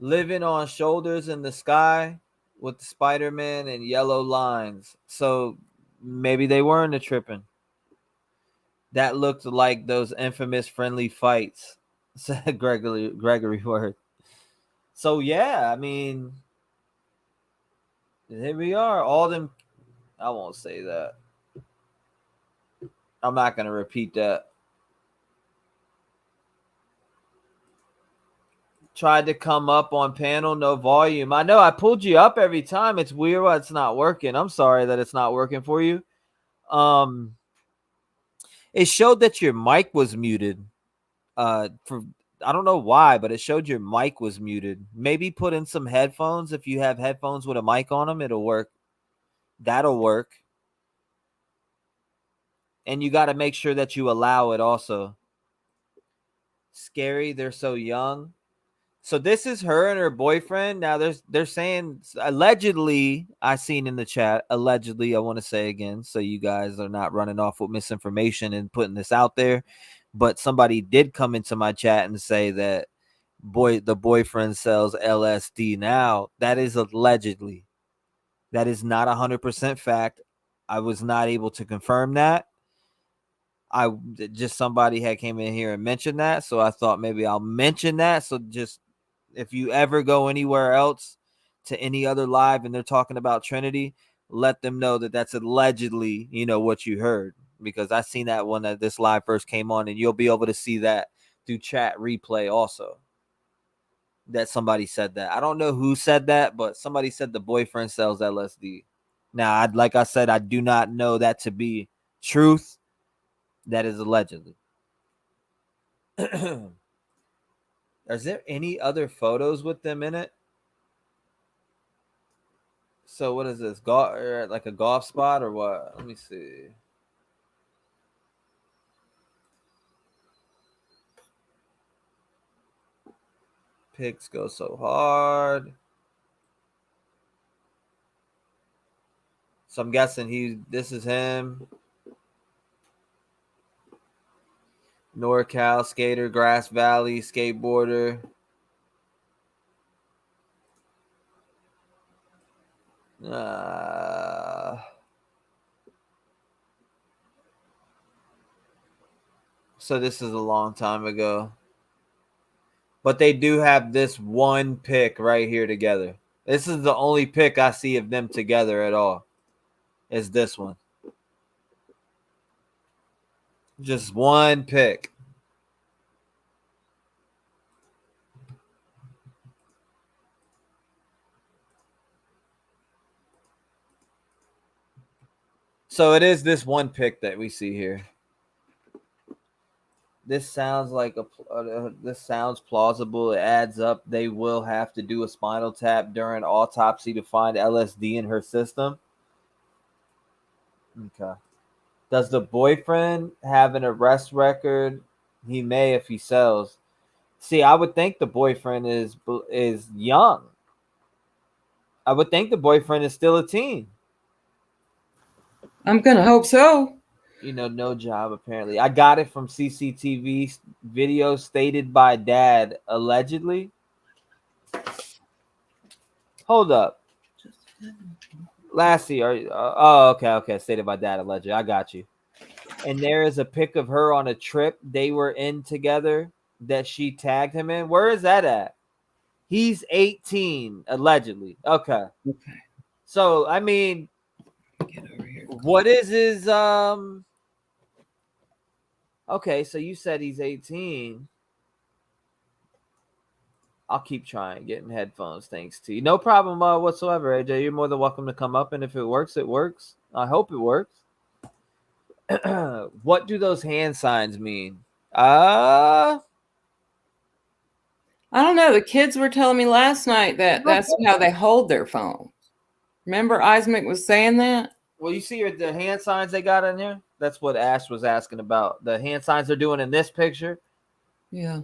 S1: Living on shoulders in the sky with Spider-Man and yellow lines. So maybe they weren't a tripping. That looked like those infamous friendly fights, said Gregory Word. So yeah, I mean, here we are. All them. I won't say that. I'm not going to repeat that. Tried to come up on panel, no volume. I know I pulled you up every time. It's weird why it's not working. I'm sorry that it's not working for you. It showed that your mic was muted. I don't know why, but it showed your mic was muted. Maybe put in some headphones. If you have headphones with a mic on them, it'll work. That'll work. And you got to make sure that you allow it also. Scary. They're so young. So this is her and her boyfriend. Now they're saying allegedly, I seen in the chat, allegedly, I want to say again, so you guys are not running off with misinformation and putting this out there. But somebody did come into my chat and say that the boyfriend sells LSD. Now that is allegedly. That is not 100% fact. I was not able to confirm that. Somebody had came in here and mentioned that. So I thought maybe I'll mention that. So just, if you ever go anywhere else to any other live and they're talking about Trinity, let them know that that's allegedly, what you heard, because I seen that one that this live first came on, and you'll be able to see that through chat replay also, that somebody said that. I don't know who said that, but somebody said the boyfriend sells LSD. Now, like I said, I do not know that to be truth. That is allegedly. Is there any other photos with them in it? So what is this? Like a golf spot or what? Let me see. Pics go so hard. So I'm guessing this is him. NorCal skater, Grass Valley skateboarder. So this is a long time ago. But they do have this one pic right here together. This is the only pic I see of them together at all. Is this one. Just one pic. So it is this one pic that we see here. This sounds like this sounds plausible. It adds up. They will have to do a spinal tap during autopsy to find LSD in her system. Okay. Does the boyfriend have an arrest record? He may if he sells. See, I would think the boyfriend is young. I would think the boyfriend is still a teen.
S4: I'm gonna hope so.
S1: No job apparently. I got it from CCTV video stated by dad allegedly. Hold up. Lassie, okay. Stated by dad allegedly. I got you. And there is a pic of her on a trip they were in together. that she tagged him in? Where is that at? He's 18, allegedly. Okay. So, I mean,
S4: Get over here.
S1: what is his okay, so you said he's 18. I'll keep trying getting headphones, thanks to you. No problem whatsoever, AJ. You're more than welcome to come up, and if it works, it works. I hope it works. What do those hand signs mean?
S4: I don't know. The kids were telling me last night that that's how they hold their phone. Remember Isaac was saying that?
S1: Well, you see the hand signs they got in here? That's what Ash was asking about. The hand signs they're doing in this picture.
S4: Yeah.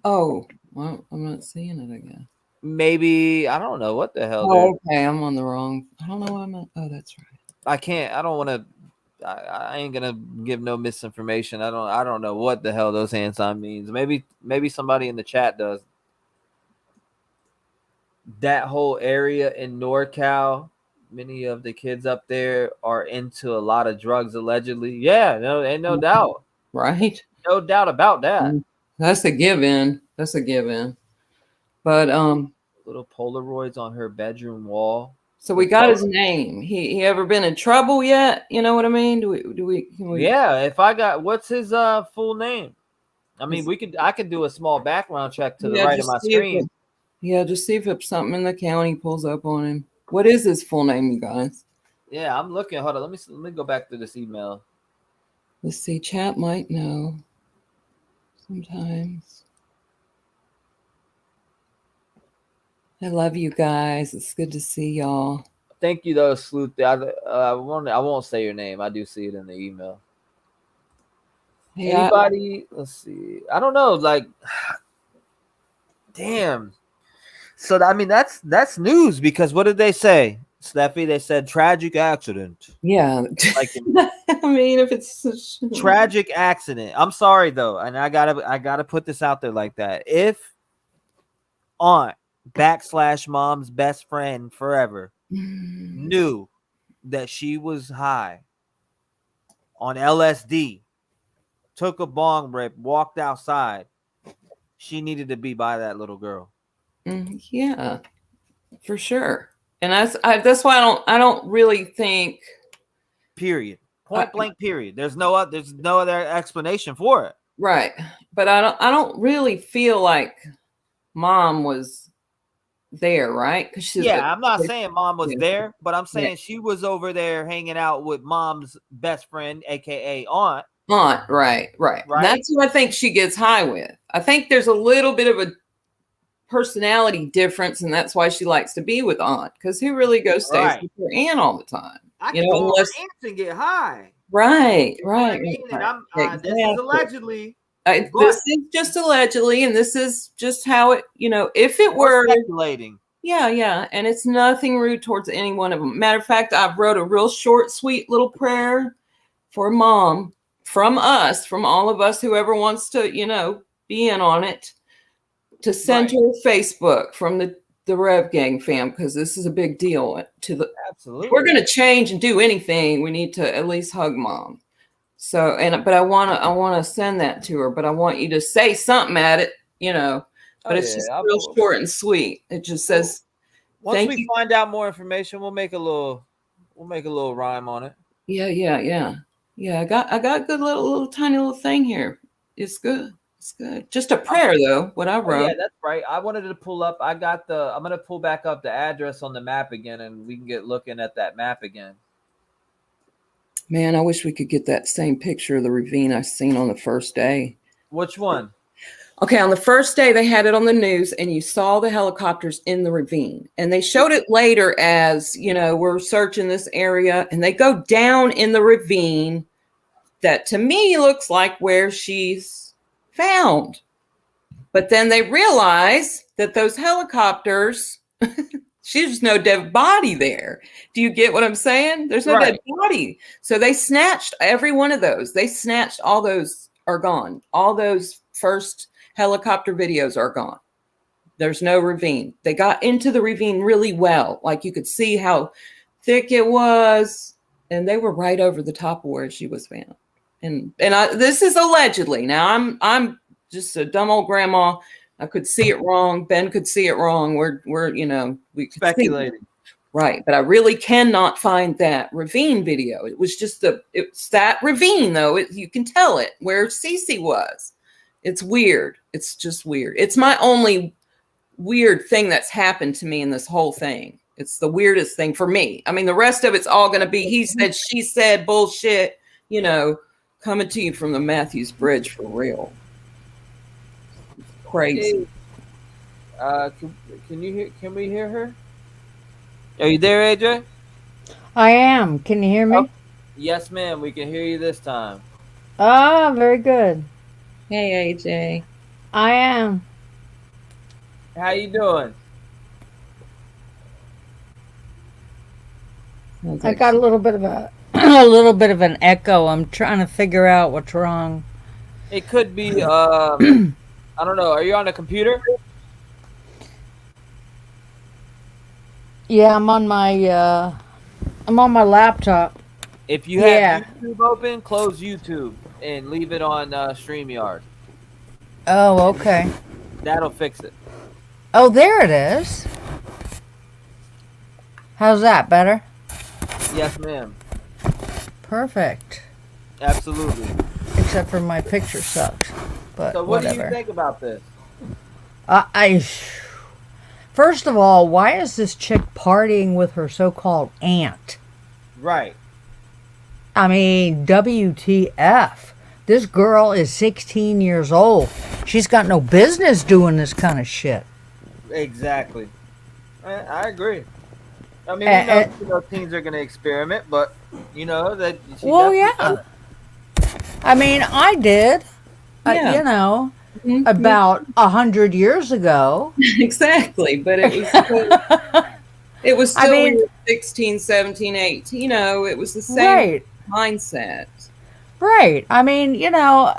S4: Oh, well, I'm not seeing it again.
S1: Maybe, I don't know what the hell.
S4: Oh, okay, I'm on the wrong. I don't know why I'm at. Oh, that's right.
S1: I can't. I don't want to. I ain't gonna give no misinformation. I don't know what the hell those hand sign means. Maybe somebody in the chat does. That whole area in NorCal, many of the kids up there are into a lot of drugs allegedly. Yeah, no, ain't no doubt.
S4: Right.
S1: No doubt about that.
S4: That's a given. That's a given. But
S1: little Polaroids on her bedroom wall.
S4: So we got his name. He ever been in trouble yet? You know what I mean? Do we?
S1: Yeah. If I got, what's his full name? I mean, I could do a small background check to the right of my screen.
S4: Just see if something in the county pulls up on him. What is his full name, you guys?
S1: Yeah, I'm looking. Hold on. Let me go back to this email.
S4: Let's see. Chat might know. Sometimes. I love you guys. It's good to see y'all.
S1: Thank you, though, Sleuth. I won't say your name. I do see it in the email. Hey, anybody? Let's see. I don't know. Like, damn. So I mean, that's news because what did they say, Steffi? They said tragic accident.
S4: Yeah.
S1: Like,
S4: I mean, if it's
S1: tragic accident. I'm sorry though, and I gotta put this out there like that. If aunt / mom's best friend forever knew that she was high on LSD, took a bong rip, walked outside, she needed to be by that little girl.
S4: Yeah, for sure. And that's why I don't really think.
S1: Period. Point blank. Period. There's no other explanation for it.
S4: Right, but I don't really feel like mom was there, right?
S1: I'm not saying mom was there, but I'm saying she was over there hanging out with mom's best friend, aka aunt.
S4: Right. That's who I think she gets high with. I think there's a little bit of a personality difference, and that's why she likes to be with aunt, because who really goes stays with her aunt all the time?
S1: I can go with aunt and get high.
S4: Right.
S1: This is allegedly.
S4: This is just allegedly, and this is just how it, if it were
S1: speculating. Yeah,
S4: and it's nothing rude towards any one of them. Matter of fact, I've wrote a real short, sweet little prayer for mom from us, from all of us, whoever wants to, be in on it, to send to her Facebook from the Rev Gang fam, because this is a big deal.
S1: Absolutely.
S4: If we're going to change and do anything, we need to at least hug mom. So, but I want to send that to her, but I want you to say something at it, but it's just real short and sweet. It just says,
S1: once we find out more information, we'll make a little rhyme on it.
S4: Yeah. I got good little tiny little thing here. It's good. It's good. Just a prayer though, what I wrote.
S1: Yeah, that's right. I wanted to pull up. I'm going to pull back up the address on the map again, and we can get looking at that map again.
S4: Man, I wish we could get that same picture of the ravine I seen on the first day.
S1: Which one?
S4: Okay, on the first day, they had it on the news, and you saw the helicopters in the ravine. And they showed it later as, we're searching this area, and they go down in the ravine that to me looks like where she's found. But then they realize that those helicopters, she's no dead body there. Do you get what I'm saying? There's no dead body. So they snatched every one of those. They snatched all those are gone. All those first helicopter videos are gone. There's no ravine. They got into the ravine really well. Like you could see how thick it was. And they were right over the top of where she was found. And this is allegedly. Now I'm just a dumb old grandma. I could see it wrong. Ben could see it wrong. We're we could
S1: speculating.
S4: Right, but I really cannot find that ravine video. It was just it's that ravine though. You can tell it where Cece was. It's weird. It's just weird. It's my only weird thing that's happened to me in this whole thing. It's the weirdest thing for me. I mean, the rest of it's all going to be he said, she said bullshit, coming to you from the Matthews Bridge for real. Crazy.
S1: Hey, can we hear her? Are you there, AJ?
S5: I am. Can you hear me?
S1: Oh, yes, ma'am. We can hear you this time.
S5: Ah, very good.
S4: Hey, AJ.
S5: I am.
S1: How you doing?
S5: I got a little bit of a little bit of an echo. I'm trying to figure out what's wrong.
S1: It could be I don't know. Are you on a computer?
S5: Yeah, I'm on my laptop.
S1: If you have YouTube open, close YouTube and leave it on StreamYard.
S5: Oh, okay.
S1: That'll fix it.
S5: Oh, there it is. How's that? Better?
S1: Yes, ma'am.
S5: Perfect.
S1: Absolutely.
S5: Except for my picture sucks. But
S1: So what
S5: whatever.
S1: do you think about this?
S5: First of all, why is this chick partying with her so-called aunt?
S1: Right.
S5: I mean, WTF. This girl is 16 years old. She's got no business doing this kind of shit.
S1: Exactly. I agree. I mean, we know teens are going to experiment, but that.
S5: Well, yeah. I mean, I did.
S4: Yeah.
S5: About 100 years ago.
S4: Exactly, but it was still, it was still
S5: I mean,
S4: 16, 17, 18. It was the same mindset.
S5: Right. I mean,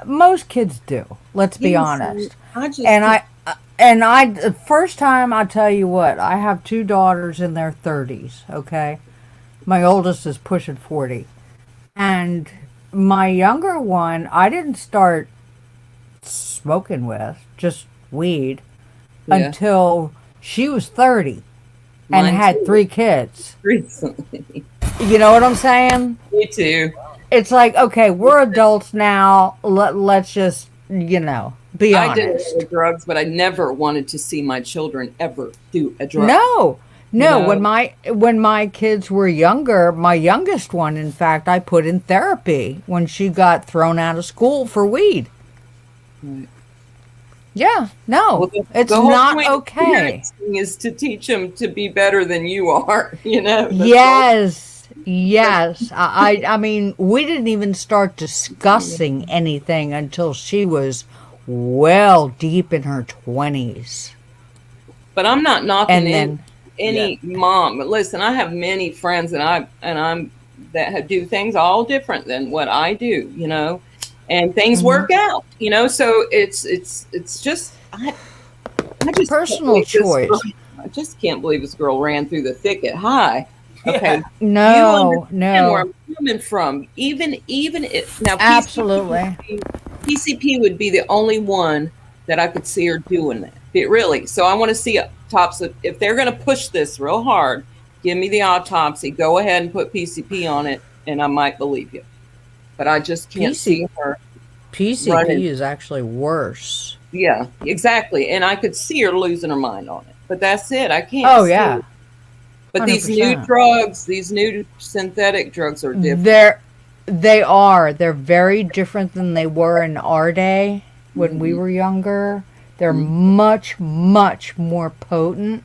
S5: most kids do. Let's be honest. The first time, I'll tell you what, I have two daughters in their 30s, okay? My oldest is pushing 40. And my younger one, I didn't start smoking with, just weed, until she was 30 and had 3 kids.
S4: Recently.
S5: You know what I'm saying?
S4: Me too.
S5: It's like, okay, we're adults now. Let's just, be honest.
S4: I did drugs, but I never wanted to see my children ever do a drug.
S5: No. When my kids were younger, my youngest one, in fact, I put in therapy when she got thrown out of school for weed.
S4: Right.
S5: Yeah, no, it's
S4: the whole
S5: not
S4: point
S5: okay.
S4: Of parenting is to teach them to be better than you are.
S5: Yes. I mean, we didn't even start discussing anything until she was well deep in her 20s.
S4: But I'm not knocking any mom. But listen, I have many friends that do things all different than what I do, and things work out, so it's just I just
S5: personal choice.
S4: I just can't believe this girl ran through the thicket. Hi. Okay.
S5: No.
S4: Where I'm coming from. Even if now
S5: absolutely.
S4: PCP would be the only one that I could see her doing that. Really. So I want to see autopsy. If they're going to push this real hard, give me the autopsy. Go ahead and put PCP on it, and I might believe you. But I just can't see her.
S5: PCP
S4: running.
S5: Is actually worse.
S4: Yeah, exactly. And I could see her losing her mind on it. But that's it. I can't.
S5: Oh, yeah.
S4: It. But
S5: 100%.
S4: these new drugs, these new synthetic drugs are different.
S5: They're very different than they were in our day when we were younger. They're much, much more potent,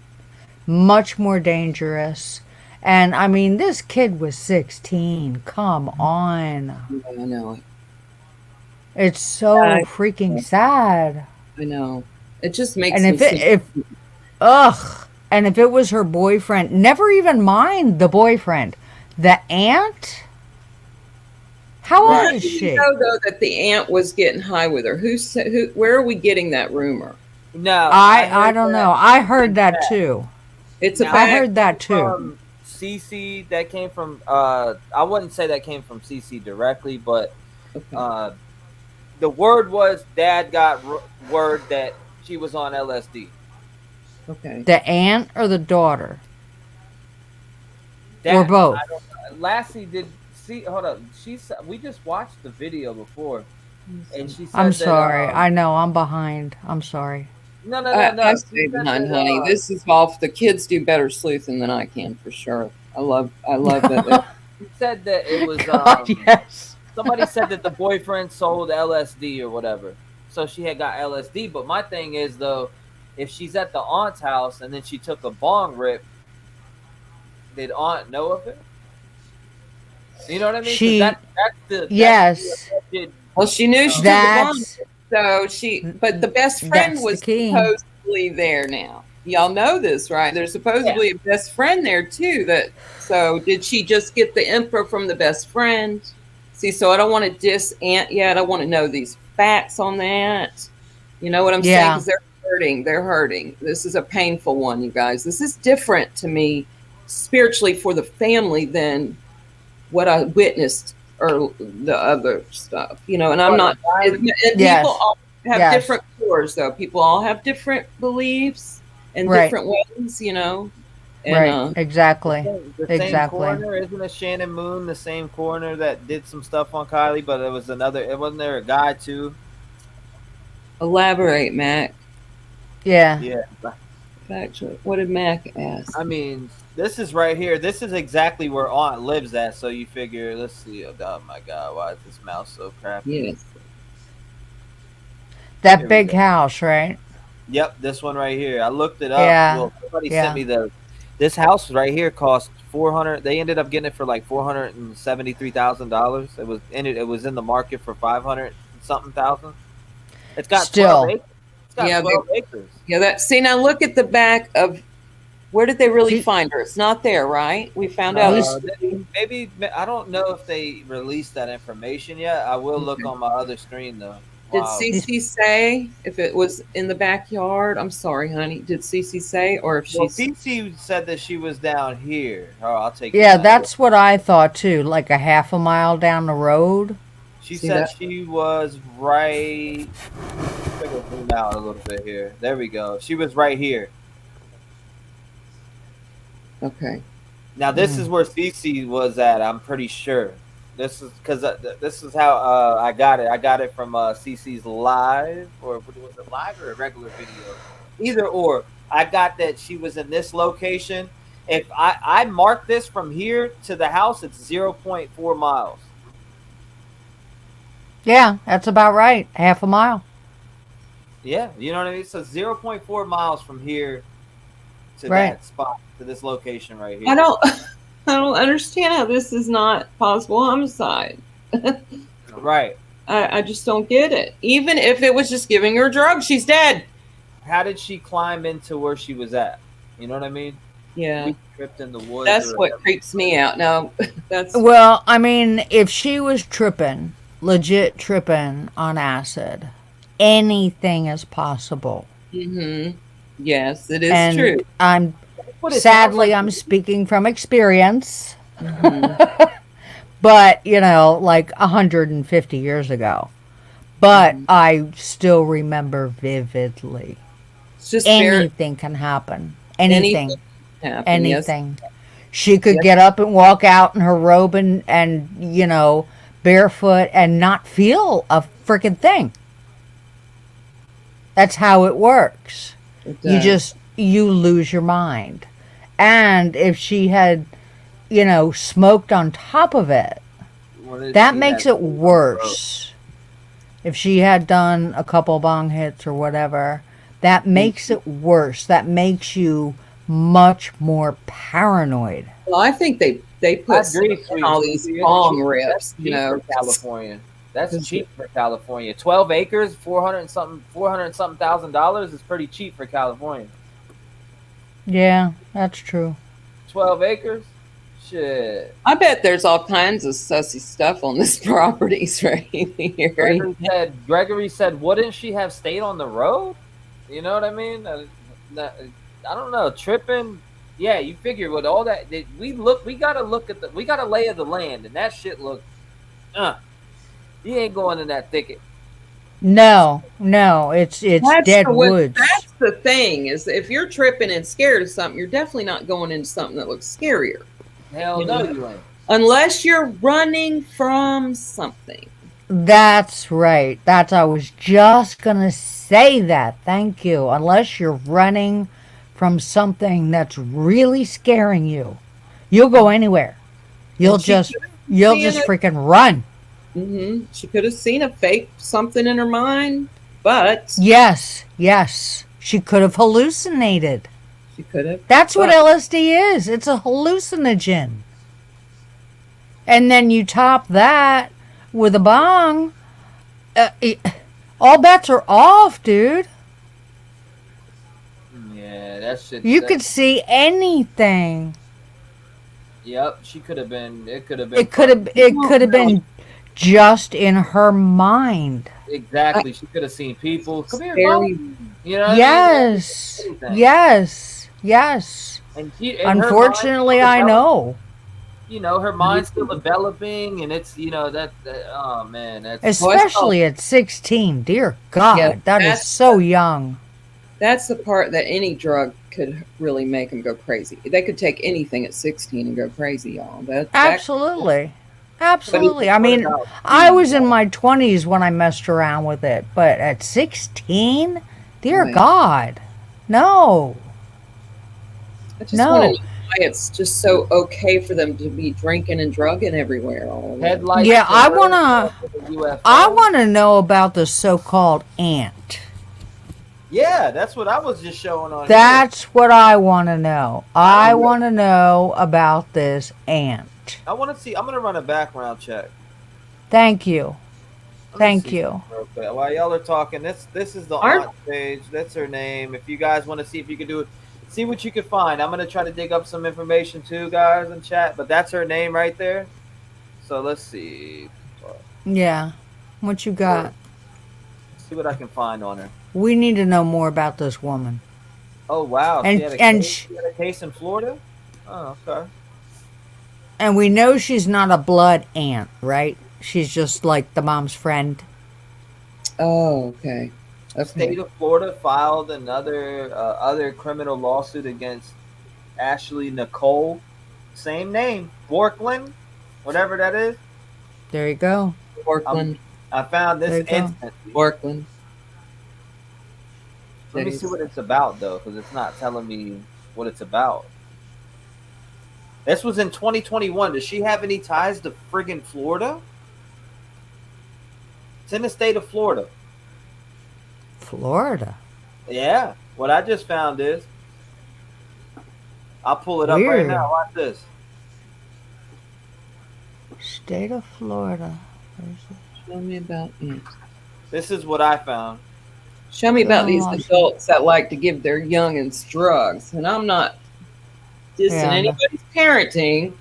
S5: much more dangerous. And I mean, this kid was 16. Come on.
S4: I know it.
S5: It's so freaking sad.
S4: I know. It just makes
S5: and
S4: me
S5: And if it was her boyfriend, never even mind the boyfriend, the aunt. How old is she?
S4: You know, though, that the aunt was getting high with her. Where are we getting that rumor?
S1: No,
S5: I don't know. I heard that too. I heard that too.
S1: CC, that came from. I wouldn't say that came from CC directly, but the word was Dad got word that she was on LSD.
S4: Okay.
S5: The aunt or the daughter?
S1: That,
S5: or both?
S1: Lassie did see. Hold up. We just watched the video before, and she said
S5: I'm
S1: that,
S5: sorry. I know I'm behind. I'm sorry.
S1: No.
S4: I
S1: She
S4: stay
S1: said
S4: behind,
S1: that,
S4: honey. This is off. The kids do better sleuthing than I can, for sure. I love that.
S1: She said that it was
S5: God, yes.
S1: somebody said that the boyfriend sold LSD or whatever, so she had got LSD. But my thing is though, if she's at the aunt's house and then she took a bong rip, did aunt know of it? You know what I mean? 'Cause that's
S5: yes.
S1: well,
S4: she knew she took a bong, so but the best friend
S5: That's
S4: was
S5: the key.
S4: supposedly there now. Y'all know this, right? There's supposedly a best friend there too. So did she just get the info from the best friend? See, so I don't want to diss Aunt yet. I want to know these facts on that. You know what I'm saying? Because they're hurting. They're hurting. This is a painful one, you guys. This is different to me spiritually for the family than what I witnessed or the other stuff, and I'm not. And people all have different cores, though. People all have different beliefs and different ways, And,
S5: exactly.
S1: The same coroner, isn't it? Shannon Moon, the same coroner that did some stuff on Kylie, but it was another. It wasn't there a guy too.
S4: Elaborate, Mac.
S5: Yeah.
S4: Actually, what did Mac ask?
S1: I mean, this is right here. This is exactly where Aunt lives at. So you figure, let's see. Oh my God, why is this mouse so crappy?
S4: Yes.
S5: That big house, right?
S1: Yep, this one right here. I looked it up.
S5: Yeah.
S1: Well, somebody sent me this house right here cost $400. They ended up getting it for like $473,000. It was in the market for 500 something thousand. It's got 12 acres. It's got 12 acres.
S4: Yeah, now look at the back of where did they really find her? It's not there, right? We found out.
S1: Maybe I don't know if they released that information yet. I will look on my other screen though.
S4: Did Cece say if it was in the backyard? I'm sorry, honey. Did Cece say, or if
S1: Cece said that she was down here. Oh, I'll take.
S5: Yeah, that's what I thought too. Like a half a mile down the road.
S1: She said she was right. I'm gonna zoom out a little bit here. There we go. She was right here.
S4: Okay.
S1: Now this is where Cece was at. I'm pretty sure. This is because this is how I got it. I got it from Cece's live, or was it live or a regular video? Either or. I got that she was in this location. If I mark this from here to the house, it's 0.4 miles.
S5: Yeah, that's about right. Half a mile.
S1: Yeah, you know what I mean? So 0.4 miles from here to that spot, to this location right here.
S4: I don't understand how this is not possible homicide.
S1: Right.
S4: I just don't get it. Even if it was just giving her drugs, she's dead.
S1: How did she climb into where she was at? You know what I mean?
S4: Yeah.
S1: We tripped in the woods.
S4: That's what creeps me out. No,
S5: well, I mean, if she was legit tripping on acid, anything is possible.
S4: Mm-hmm. Yes, it is true.
S5: Sadly, I'm speaking from experience. Mm-hmm. But, like 150 years ago. But I still remember vividly.
S4: It's just
S5: anything can happen. Anything. Anything.
S4: Yes.
S5: She could get up and walk out in her robe and barefoot and not feel a freaking thing. That's how it works. You lose your mind. And if she had, smoked on top of it, that makes it worse. If she had done a couple bong hits or whatever, that makes it worse. That makes you much more paranoid.
S4: Well, I think they put all these bong rips,
S1: for California. That's cheap for California. 12 acres, $400 something $1,000 is pretty cheap for California.
S5: Yeah, that's true.
S1: 12 acres? Shit.
S4: I bet there's all kinds of sussy stuff on this properties right here.
S1: Gregory said, wouldn't she have stayed on the road? You know what I mean? I don't know. Tripping. Yeah, you figure with all that, we gotta lay of the land, and that shit looked, you ain't going in that thicket.
S5: No, it's dead woods.
S4: That's the thing, is if you're tripping and scared of something, you're definitely not going into something that looks scarier.
S1: Hell no, you ain't.
S4: Unless you're running from something.
S5: That's right. I was just gonna say that. Thank you. Unless you're running from something that's really scaring you, you'll go anywhere. You'll just freaking run.
S4: She could have seen a fake something in her mind, but
S5: yes, she could have hallucinated.
S4: She could have.
S5: That's what LSD is. It's a hallucinogen. And then you top that with a bong. All bets are off, dude.
S1: Yeah, that shit.
S5: You could see anything.
S1: Yep, she could have been. It could have been.
S5: It could have been just in her mind.
S1: Exactly. She could have seen people. Come here, Mom. You know.
S5: Yes. Yes.
S1: And
S5: unfortunately, I know.
S1: You know, her mind's still developing, and it's that oh man, that's
S5: especially at 16. Dear God, that is so young.
S4: That's the part that any drug could really make them go crazy. They could take anything at 16 and go crazy, y'all.
S5: Absolutely. I mean, I was in my 20s when I messed around with it, but at 16, dear God, no.
S4: I just want to know why it's just so okay for them to be drinking and drugging everywhere.
S1: Headlights.
S5: Yeah, I wanna know about the so-called ant.
S1: Yeah, that's what I was just showing on.
S5: That's what I want to know. I want to know about this ant.
S1: I want to see. I'm gonna run a background check.
S5: Thank you. Thank you.
S1: While y'all are talking, this is the aunt page. That's her name. If you guys want to see if you can do it, see what you can find. I'm gonna try to dig up some information too, guys, in chat. But that's her name right there. So let's see.
S5: Yeah. What you got?
S1: See what I can find on her.
S5: We need to know more about this woman.
S1: Oh wow!
S5: And
S1: she had a case in Florida. Oh, okay.
S5: And we know she's not a blood aunt, right? She's just like the mom's friend.
S4: Oh, okay.
S1: State of Florida filed another other criminal lawsuit against Ashley Nicole. Same name, Borkland, whatever that is.
S5: There you go.
S4: Borkland.
S1: I found this instant.
S4: Borkland.
S1: Let me see what it's about, though, because it's not telling me what it's about. This was in 2021. Does she have any ties to friggin' Florida? It's in the state of Florida.
S5: Florida?
S1: Yeah. What I just found is... I'll pull it up right now. Watch this.
S5: State of Florida.
S4: Show me about it.
S1: This is what I found.
S4: Show me about these adults that like to give their youngins drugs. And I'm not dissing anybody's parenting,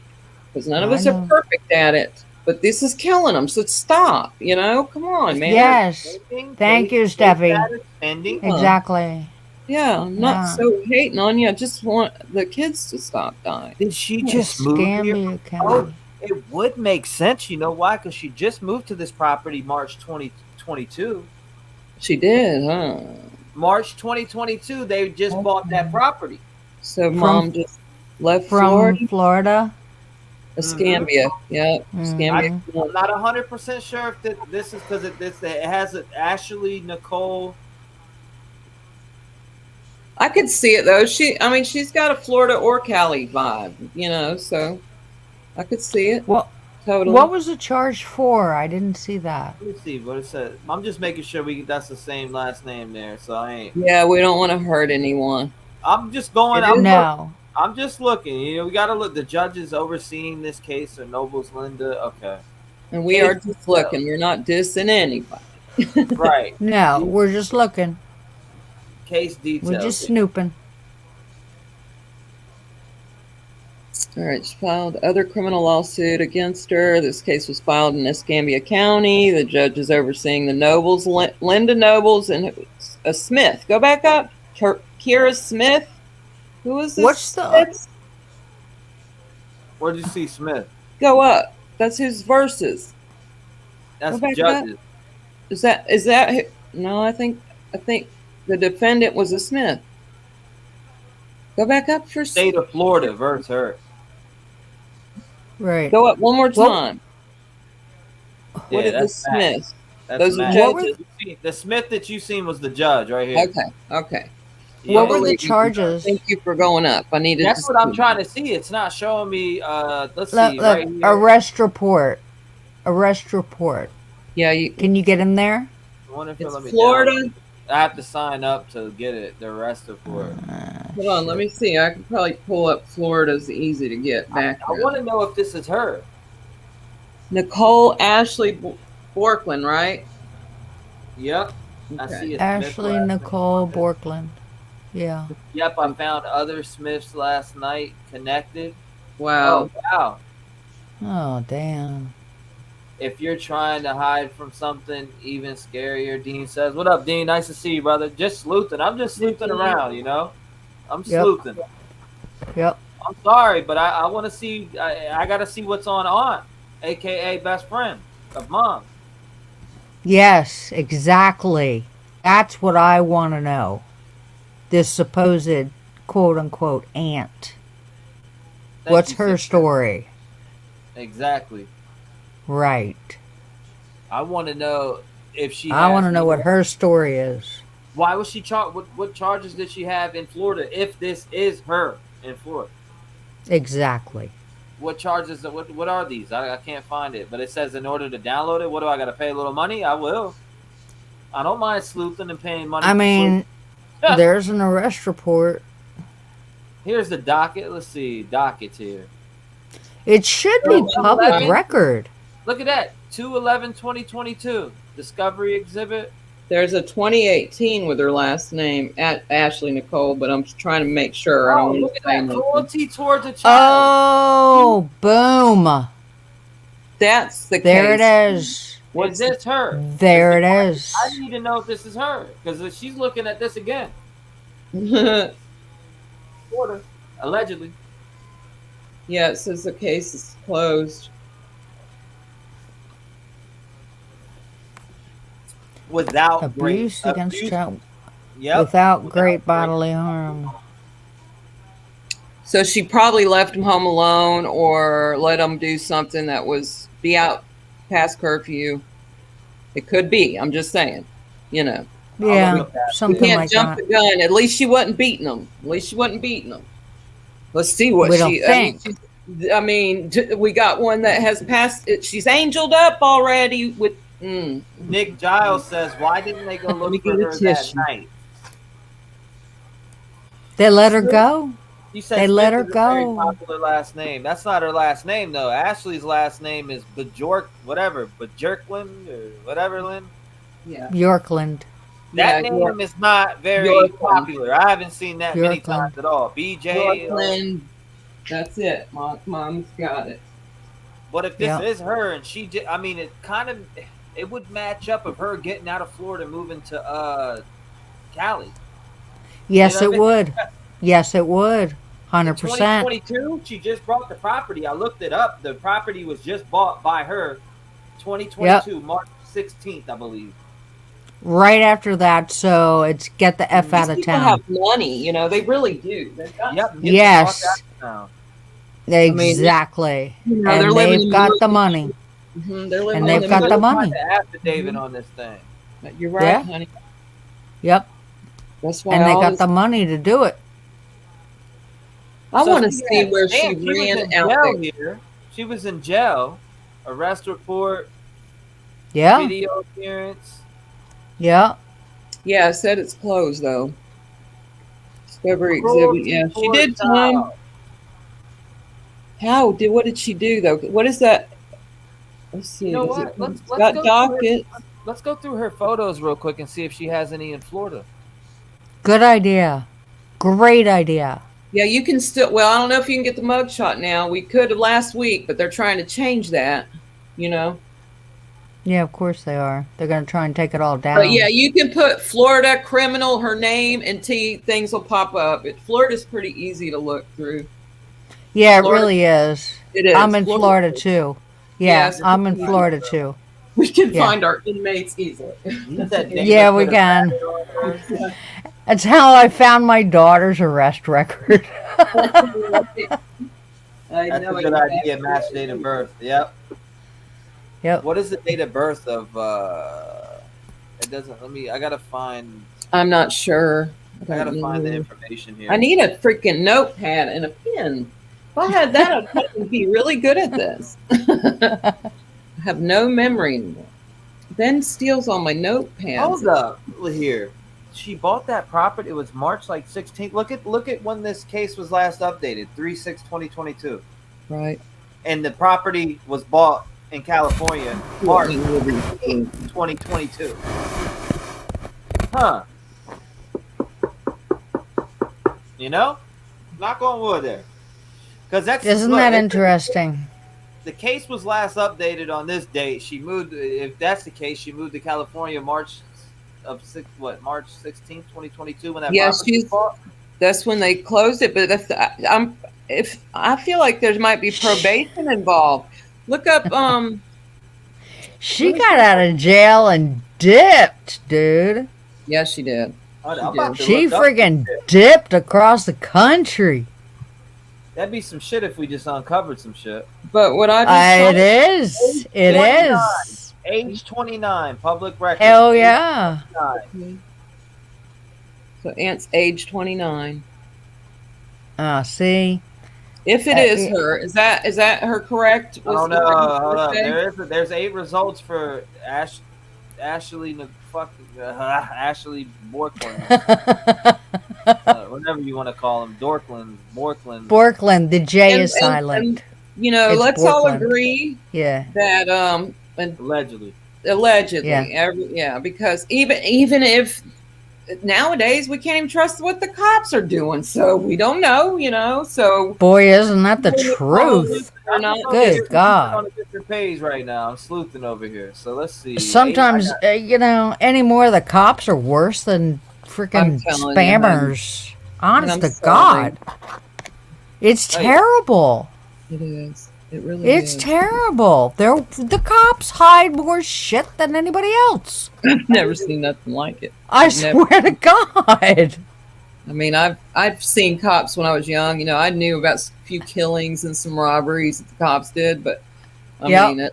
S4: because none of us are perfect at it. But this is killing them, so stop. You know, come on, man.
S5: Yes. Thank you, Steffi. Exactly.
S4: Yeah, I'm not so hating on you. I just want the kids to stop dying.
S1: Did she just move here? Oh, it would make sense. You know why? Because she just moved to this property March 2022.
S4: She did, huh?
S1: March 2022, they just bought that property.
S4: So mom just left Florida? Escambia, yeah. Escambia.
S1: I'm not 100% sure if this is because it has an Ashley Nicole.
S4: I could see it though. She's got a Florida or Cali vibe, you know, so I could see it.
S5: Well,
S4: totally.
S5: What was the charge for? I didn't see that.
S1: Let me see what it says. I'm just making sure that's the same last name there, so I ain't.
S4: Yeah, we don't want to hurt anyone.
S1: I'm just going. I'm just looking. You know, we gotta look. The judges overseeing this case are Nobles Linda. Okay.
S4: And we are just looking. We're not dissing anybody.
S1: Right.
S5: No, we're just looking.
S1: Case details.
S5: We're just snooping.
S4: All right, she filed other criminal lawsuit against her. This case was filed in Escambia County. The judge is overseeing the Nobles, Linda Nobles, and Smith. Go back up. Kira Smith. Who is this?
S5: What's the...
S1: Where'd you see Smith?
S4: Go up. That's his verses.
S1: That's the judges.
S4: Is that? No, I think the defendant was a Smith. Go back up for
S1: State of Florida versus her.
S5: Right.
S4: Go up one more
S5: Well,
S4: time. What
S1: Yeah,
S4: did the
S1: that's Max.
S4: Smiths?
S1: That's
S4: Those are
S1: Max.
S4: judges.
S1: The Smith that you seen was the judge right here.
S4: Okay.
S1: Yeah.
S5: what were the
S4: Believe you.
S5: charges?
S4: Thank you for going up. I needed.
S1: That's
S4: to
S1: what I'm
S4: see.
S1: trying to see. It's not showing me. Let's
S5: Look,
S1: see.
S5: look,
S1: Right here.
S5: arrest report. Arrest report.
S4: Yeah, you.
S5: Can you get in there?
S1: I wonder if it'll let
S4: It's
S1: me
S4: Florida.
S1: download it. I have to sign up to get it. The rest of it.
S4: Hold on, let me see. I can probably pull up Florida's easy to get back.
S1: I want to know if this is her.
S4: Nicole Ashley Borkland, right?
S1: Yep. I
S4: Okay.
S1: see it.
S5: Ashley Nicole Borkland. Yeah.
S1: Yep, I found other Smiths last night connected.
S4: Wow.
S1: Oh, wow.
S5: Oh, damn.
S1: If you're trying to hide from something even scarier, Dean says. What up, Dean? Nice to see you, brother. Just sleuthing. I'm just sleuthing around, you know? I'm sleuthing.
S5: Yep.
S1: I'm sorry, but I want to see. I got to see what's on Aunt, a.k.a. best friend of Mom.
S5: Yes, exactly. That's what I want to know. This supposed quote-unquote aunt. What's her story?
S1: Exactly.
S5: Right.
S1: I want to know if she.
S5: I want to know what her story is.
S1: Why was she charged? What charges did she have in Florida? If this is her in Florida,
S5: Exactly.
S1: what charges? What are these? I can't find it, but it says in order to download it, what do I got to pay? A little money? I will. I don't mind sleuthing and paying money.
S5: I mean, there's an arrest report.
S1: Here's the docket. Let's see, dockets here.
S5: It should be public
S1: 11.
S5: record.
S1: Look at that, 2/11/2022 discovery exhibit.
S4: There's a 2018 with her last name at Ashley Nicole, but I'm trying to make sure. I don't
S1: Look
S4: want
S1: at
S4: to say
S1: that,
S4: nothing.
S1: cruelty towards a child.
S5: Oh, boom.
S4: That's the
S5: There
S4: case.
S5: it is.
S1: Is this her?
S5: There it is.
S1: I need to know if this is her because she's looking at this again. Florida, allegedly.
S4: Yeah, it says the case is closed.
S1: Without
S5: Abuse against child
S1: Yep.
S5: without great bodily harm.
S4: So she probably left him home alone or let him do something that was be out past curfew. It could be. I'm just saying, you know.
S5: Yeah,
S1: look at that.
S5: something
S4: Can't
S5: like
S4: jump
S5: that.
S4: the gun. At least she wasn't beating him. Let's see what
S5: We
S4: she.
S5: don't think.
S4: I mean, we got one that has passed. She's angeled up already with.
S1: Nick Giles says, "Why didn't they go
S4: Let me
S1: look for
S4: get a
S1: her that
S4: tissue.
S1: night?"
S5: They let her go.
S1: He said
S5: They let
S1: Smith
S5: her
S1: is a very
S5: go.
S1: popular last name. That's not her last name though. Ashley's last name is Bajork, whatever, Bajorkland or whatever. Lynn.
S4: Yeah.
S5: Yorkland.
S1: That
S4: Yeah,
S1: name is not very
S4: Yorkland.
S1: popular. I haven't seen that many
S5: Yorkland.
S1: times at all. BJ.
S4: Brooklyn. That's it. Mom's got it.
S1: What if this
S5: Yeah.
S1: is her and she? I mean, it would match up of her getting out of Florida, moving to Cali.
S5: Yes,
S1: You know
S5: it
S1: what I
S5: would. Yes, it would. 100%.
S1: 2022, she just bought the property. I looked it up. The property was just bought by her. 2022, March 16th, I believe.
S5: Right after that, so it's get the F out
S4: These
S5: of
S4: people
S5: town.
S4: have money, you know. They really do. They've got
S1: Yep.
S4: some-
S5: Yes.
S1: Now.
S5: Exactly.
S4: You know, they're
S5: And
S4: living
S5: they've
S4: in
S5: got
S4: the-
S5: the money.
S4: They're living
S5: And
S4: in
S5: they've got the
S1: Let's
S5: money.
S1: find the affidavit on this thing.
S4: You're right,
S5: Yeah.
S4: honey.
S5: Yep.
S4: That's why
S5: And they
S4: all
S5: got
S4: this-
S5: the money to do it.
S4: I
S1: So
S4: want to
S1: she
S4: see
S1: had-
S4: where
S1: damn,
S4: she
S1: was
S4: ran
S1: in
S4: out
S1: jail
S4: there.
S1: here. She was in jail. Arrest report,
S5: Yeah.
S1: video appearance.
S5: Yeah.
S4: Yeah, it said it's closed though. Discovery
S1: Cruelty
S4: exhibit. Yeah, she
S1: towards
S4: did
S1: child.
S4: time. What did she do though? What is that? Let's see.
S1: You know
S4: Is
S1: what?
S4: it-
S1: Let's
S4: got
S1: go
S4: docket.
S1: Let's go through her photos real quick and see if she has any in Florida.
S5: Good idea. Great idea.
S4: Yeah, you can still. Well, I don't know if you can get the mugshot now. We could have last week, but they're trying to change that. You know.
S5: Yeah, of course they are. They're going to try and take it all down.
S4: But yeah, you can put Florida criminal, her name, and things will pop up. Florida's pretty easy to look through.
S5: Yeah, it
S4: Florida-
S5: really is.
S4: It is.
S5: I'm in Florida too. Yeah,
S4: Yes.
S5: I'm in Florida too.
S4: We can
S5: Yeah.
S4: find our inmates easily.
S5: Yeah, we can. That's how I found my daughter's arrest record.
S1: That's a good idea. Match date of birth. Yep.
S5: Yep.
S1: What is the date of birth of? It doesn't. Let me. I gotta find.
S4: I'm not sure.
S1: I gotta find the information here.
S4: I need a freaking notepad and a pen. If I had that, I'd be really good at this. I have no memory anymore. Ben steals all my notepads.
S1: Hold up here. She bought that property. It was March 16th. Look at when this case was last updated. 3/6/2022.
S4: Right.
S1: And the property was bought in California March 2022. Huh. You know? Knock on wood there. Because that's
S5: Isn't that interesting?
S1: The case was last updated on this date. She moved. If that's the case, she moved to California March 16th, 2022. When that property was bought.
S4: That's when they closed it. But if I feel like there might be probation involved. Look up.
S5: She got out of jail and dipped, dude.
S4: Yes, she did.
S5: She friggin' dipped across the country.
S1: That'd be some shit if we just uncovered some shit.
S4: But what I
S5: it is. It is.
S1: Age 29, public record.
S5: Hell yeah.
S4: So Aunt's age 29.
S5: See.
S4: If it is her, is that her correct?
S1: Oh no, hold up. There's 8 results for Ashley Borkland. Whatever you want to call him, Borkland.
S5: The J is silent.
S4: You know,
S5: It's
S4: let's
S5: Borkland.
S4: all agree
S1: that
S4: allegedly.
S5: Yeah.
S4: Because even if nowadays we can't even trust what the cops are doing, so we don't know, you know. So
S5: boy, isn't that the truth? Good God.
S1: On a different page right now. I'm sleuthing over here. So let's see.
S5: Sometimes anymore the cops are worse than freaking spammers. Honest to God. It's terrible.
S4: It is. It really
S5: is. It's terrible. The cops hide more shit than anybody else.
S4: I've never seen nothing like it.
S5: I swear to God.
S4: I mean, I've seen cops when I was young. You know, I knew about a few killings and some robberies that the cops did, but I mean,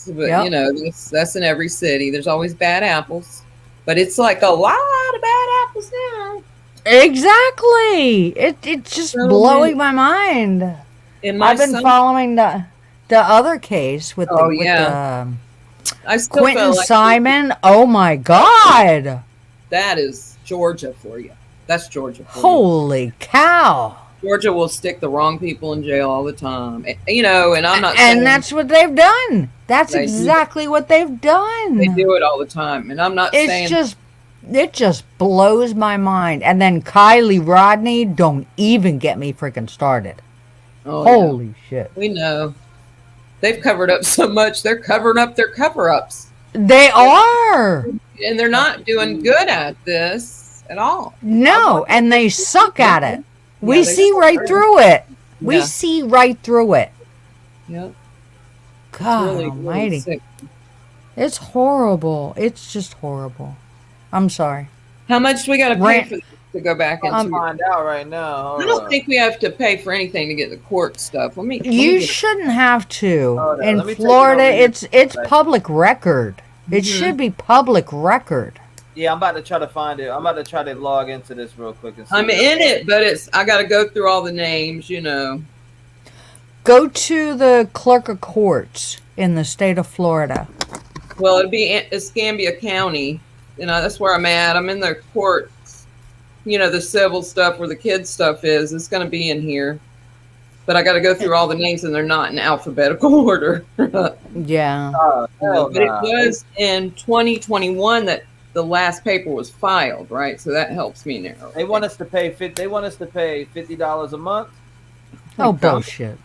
S4: you know, that's in every city. There's always bad apples, but it's like a lot of bad apples now.
S5: Exactly. It's just blowing my mind. I've been following the other case with Quentin Simon. Oh my God.
S4: That is Georgia for you. That's Georgia for
S5: Holy cow.
S4: Georgia will stick the wrong people in jail all the time. You know, and I'm not
S5: saying... And that's what they've done. That's exactly what they've done.
S4: They do it all the time. And I'm not saying...
S5: It just blows my mind. And then Kylie Rodney, don't even get me freaking started.
S4: Oh,
S5: holy shit.
S4: We know. They've covered up so much. They're covering up their cover-ups.
S5: They are.
S4: And they're not doing good at this at all.
S5: No, and they suck at it. We see right through it. We see right through it.
S4: Yep.
S5: God almighty. Really it's horrible. It's just horrible. I'm sorry.
S4: How much do we got to pay for this to go back into?
S1: I'll find out right now.
S4: I don't think we have to pay for anything to get the court stuff.
S5: You shouldn't have to. In Florida, it's public record. It should be public record.
S1: Yeah, I'm about to try to find it. I'm about to try to log into this real quick. And see
S4: I'm in it, but I got to go through all the names, you know.
S5: Go to the clerk of courts in the state of Florida.
S4: Well, it'll be Escambia County. You know, that's where I'm at. I'm in the courts, you know, the civil stuff where the kids stuff is. It's going to be in here. But I got to go through all the names, and they're not in alphabetical order.
S5: Yeah.
S4: But it was in 2021 that the last paper was filed, right? So that helps me narrow.
S1: They want us to pay $50 a month.
S5: Oh, bullshit.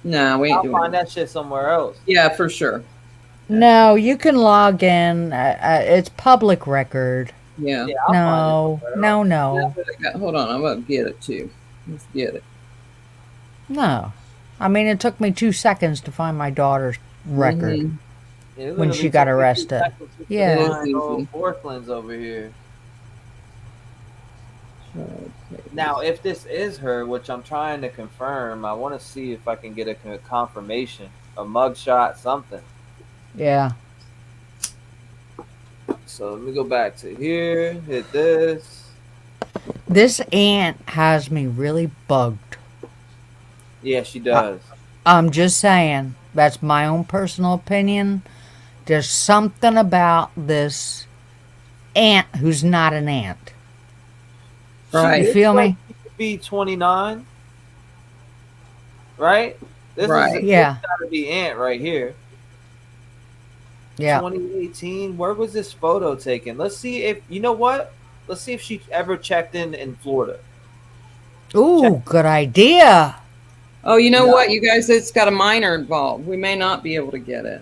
S4: No, we ain't doing
S1: I'll find that shit somewhere else.
S4: Yeah, for sure.
S5: No, you can log in. It's public record.
S4: Yeah.
S5: No.
S4: Hold on, I'm going to get it too. Let's get it.
S5: No. I mean, it took me 2 seconds to find my daughter's record.
S1: It
S5: when
S1: literally
S5: she got
S1: took me 2
S5: arrested.
S1: seconds to
S5: Yeah.
S1: find old Portland's over here. Now, if this is her, which I'm trying to confirm, I want to see if I can get a confirmation, a mugshot, something.
S5: Yeah.
S1: So let me go back to here, hit this.
S5: This aunt has me really bugged.
S1: Yeah, she does.
S5: I'm just saying, that's my own personal opinion. There's something about this aunt who's not an aunt.
S4: Right.
S5: You feel me?
S1: She could be 29, right? This
S4: Right.
S5: Yeah.
S1: This gotta be aunt right here.
S5: Yeah.
S1: 2018. Where was this photo taken? Let's see if you know what. Let's see if she ever checked in Florida.
S5: Ooh, good idea.
S4: Oh, you know what, you guys? It's got a minor involved. We may not be able to get it.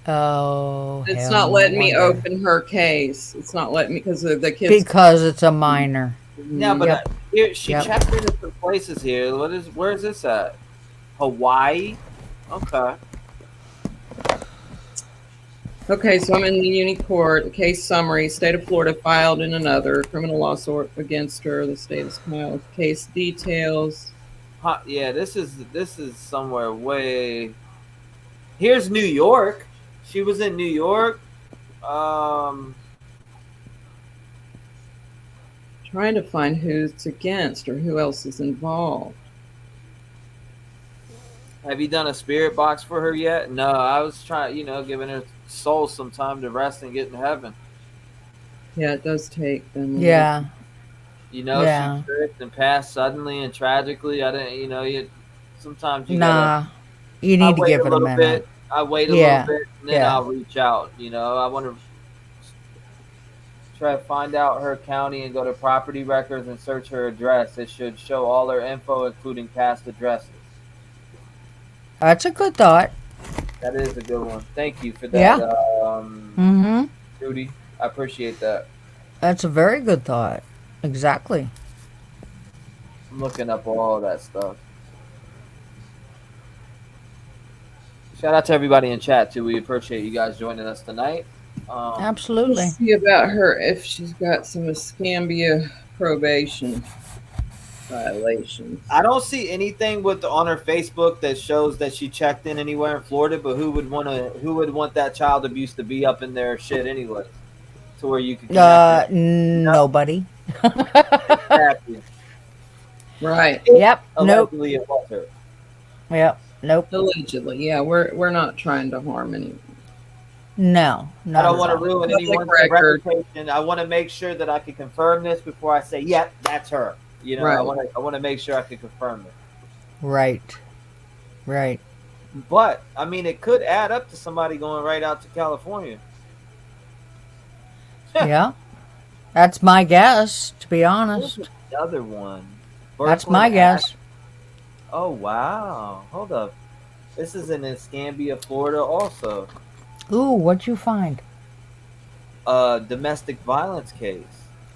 S5: Oh,
S4: It's
S5: hell,
S4: not
S5: no
S4: letting me
S5: wonder.
S4: open her case. It's not letting me because of the kids.
S5: Because it's a minor.
S1: Yeah, but
S5: Yep.
S1: here she
S5: Yep.
S1: checked into some places here. Where is this at? Hawaii. Okay.
S4: Okay, so I'm in the uni court. The case summary: State of Florida filed in another criminal lawsuit against her. The state has filed case details.
S1: Yeah, this is somewhere way. Here's New York. She was in New York.
S4: Trying to find who's against or who else is involved.
S1: Have you done a spirit box for her yet? No, I was trying, giving her soul some time to rest and get in heaven.
S4: Yeah, it does take them.
S5: Yeah.
S1: Yeah. She tripped and passed suddenly and tragically. I didn't, sometimes you gotta.
S5: You need to give it a minute.
S1: I wait a little bit and then I'll reach out. I want to try to find out her county and go to property records and search her address. It should show all her info, including past addresses.
S5: That's a good thought.
S1: That is a good one. Thank you for that, Judy. I appreciate that.
S5: That's a very good thought. Exactly.
S1: I'm looking up all that stuff. Shout out to everybody in chat too. We appreciate you guys joining us tonight.
S5: Absolutely.
S4: Let's see about her if she's got some Escambia probation violations.
S1: I don't see anything on her Facebook that shows that she checked in anywhere in Florida. But who would want that child abuse to be up in their shit anyway? To where you could
S5: nobody.
S1: Exactly.
S4: Right.
S5: Yep.
S1: Allegedly it was her.
S5: Yep. Nope.
S4: Allegedly, yeah. We're not trying to harm anyone.
S5: No.
S1: I don't want to ruin anyone's reputation. I want to make sure that I can confirm this before I say, "Yep, that's her."
S4: Right.
S1: I want to make sure I can confirm it.
S5: Right. Right.
S1: But I mean, it could add up to somebody going right out to California.
S5: Yeah. That's my guess, to be honest.
S1: The other one.
S5: That's my guess.
S1: Oh, wow. Hold up. This is in Escambia, Florida also.
S5: Ooh, what'd you find?
S1: A domestic violence case.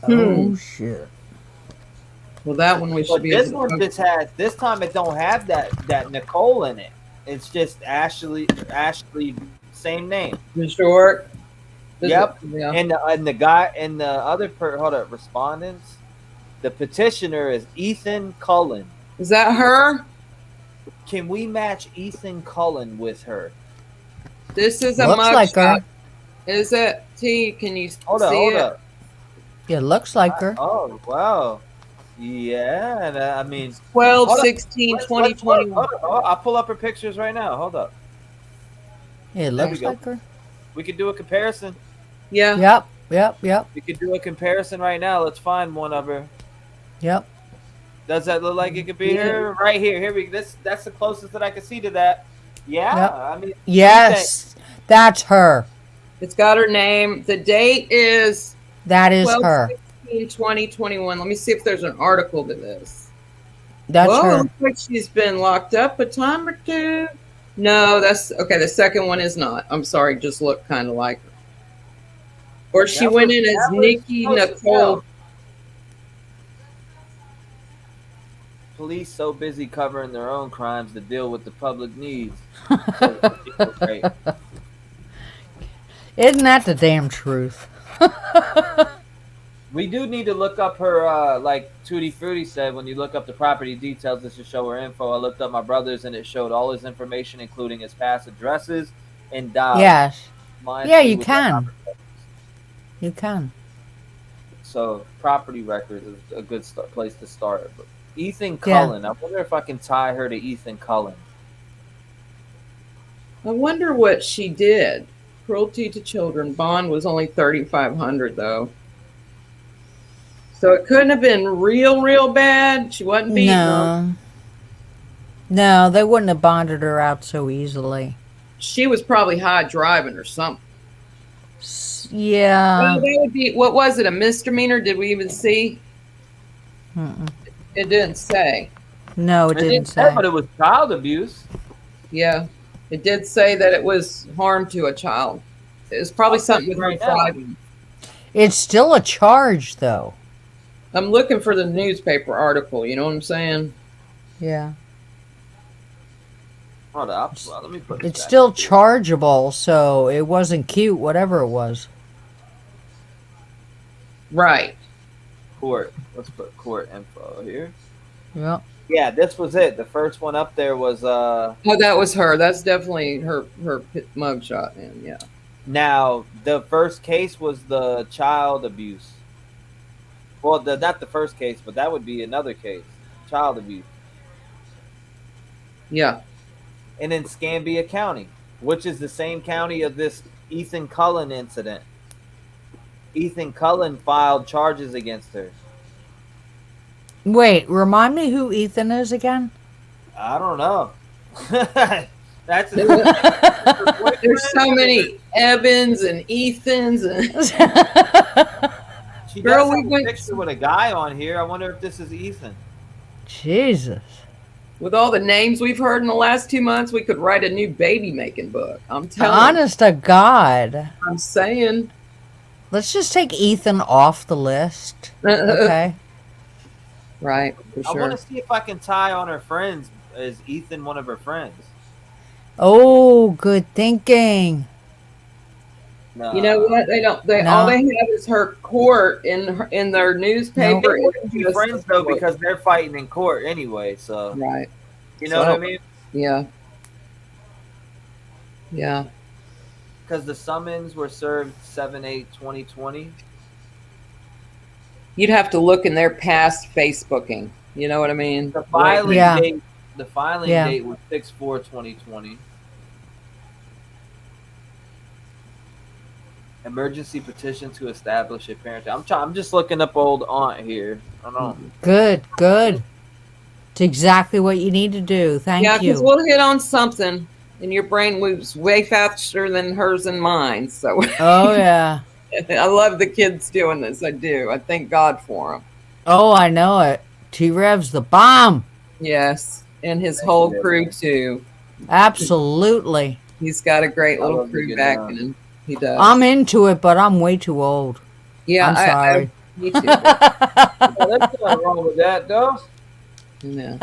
S5: Oh, shit.
S4: Well, that one we should be
S1: this
S4: able to...
S1: one just has, this time it don't have that Nicole in it. It's just Ashley, same name.
S4: Short.
S1: Yep.
S4: Yeah.
S1: And the guy and the other respondents, the petitioner is Ethan Cullen.
S4: Is that her?
S1: Can we match Ethan Cullen with her?
S4: This is a
S5: looks like her.
S4: Is it? T, can you
S1: hold
S4: see
S1: up.
S5: It looks like her.
S1: Oh, wow. Yeah, I mean
S4: 12, 16, 20, 21.
S1: I'll pull up her pictures right now. Hold up.
S5: It looks like her.
S1: We could do a comparison.
S4: Yeah.
S5: Yep.
S1: We could do a comparison right now. Let's find one of her.
S5: Yep.
S1: Does that look like it could be her? Right here. Here we go. That's the closest that I can see to that. Yeah. Yep. I mean,
S5: yes, that's her.
S4: It's got her name. The date is
S5: that is her.
S4: 2021. Let me see if there's an article to this.
S5: That's her.
S4: Looks like she's been locked up a time or two. No, that's okay. The second one is not. I'm sorry, just looked kind of like her. Or she went in as Nikki Nicole.
S1: Police so busy covering their own crimes to deal with the public needs.
S5: Isn't that the damn truth?
S1: We do need to look up her, like Tutti Frutti said, when you look up the property details, it should show her info. I looked up my brother's and it showed all his information, including his past addresses and dials.
S5: Yes.
S1: Mine
S5: Yeah,
S1: too
S5: you
S1: was
S5: can.
S1: property records.
S5: You can.
S1: So property records is a good place to start. But Ethan Cullen, I wonder if I can tie her to Ethan Cullen.
S4: I wonder what she did. Cruelty to children. Bond was only $3,500 though. So it couldn't have been real bad. She wasn't beaten on.
S5: No, they wouldn't have bonded her out so easily.
S4: She was probably high driving or something.
S5: Yeah.
S4: Well, that would be, what was it, a misdemeanor? Did we even see? It didn't say.
S5: No, it didn't say.
S1: But it was child abuse.
S4: Yeah. It did say that it was harm to a child. It was probably something with her driving.
S5: It's still a charge, though.
S4: I'm looking for the newspaper article. You know what I'm saying?
S5: Yeah.
S1: Hold up. Well, let me put
S5: it's still chargeable, so it wasn't cute, whatever it was.
S4: Right.
S1: Court. Let's put court info here.
S5: Yeah.
S1: Yeah, this was it. The first one up there was
S4: Oh, that was her. That's definitely her mugshot, man. Yeah.
S1: Now, the first case was the child abuse. Well, not the first case, but that would be another case. Child abuse.
S4: Yeah.
S1: And in Scambia County, which is the same county of this Ethan Cullen incident. Ethan Cullen filed charges against her.
S5: Wait, remind me who Ethan is again?
S1: I don't know. That's
S4: There's so many Evans and Ethans and
S1: she
S4: girl,
S1: does
S4: we
S1: have
S4: went
S1: a picture with a guy on here. I wonder if this is Ethan.
S5: Jesus.
S4: With all the names we've heard in the last 2 months, we could write a new baby making book. I'm telling
S5: Honest to God.
S4: I'm saying.
S5: Let's just take Ethan off the list. Okay.
S4: Right, for sure.
S1: I want to see if I can tie on her friends. Is Ethan one of her friends?
S5: Oh, good thinking.
S1: No.
S4: You know what? They don't. They all they have is her court in their newspaper.
S1: They wouldn't be friends though because they're fighting in court anyway. So
S4: right.
S1: You know what I mean?
S4: Yeah. Yeah.
S1: Because the summons were served 7/8/2020.
S4: You'd have to look in their past Facebooking. You know what I mean?
S1: The filing date. The filing date was 6/4/2020. Emergency petition to establish a parent. I'm just looking up old aunt here. I don't know.
S5: Good, good. It's exactly what you need to do. Thank you.
S4: Yeah, because we'll hit on something, and your brain moves way faster than hers and mine. So.
S5: Oh yeah.
S4: I love the kids doing this. I do. I thank God for them.
S5: Oh, I know it. T-REV's the bomb.
S4: Yes, and his whole crew too.
S5: Absolutely.
S4: He's got a great little crew backing him. He does.
S5: I'm into it, but I'm way too old.
S4: Yeah,
S5: I'm sorry.
S4: Me too.
S1: There's nothing wrong with that, though.
S4: No.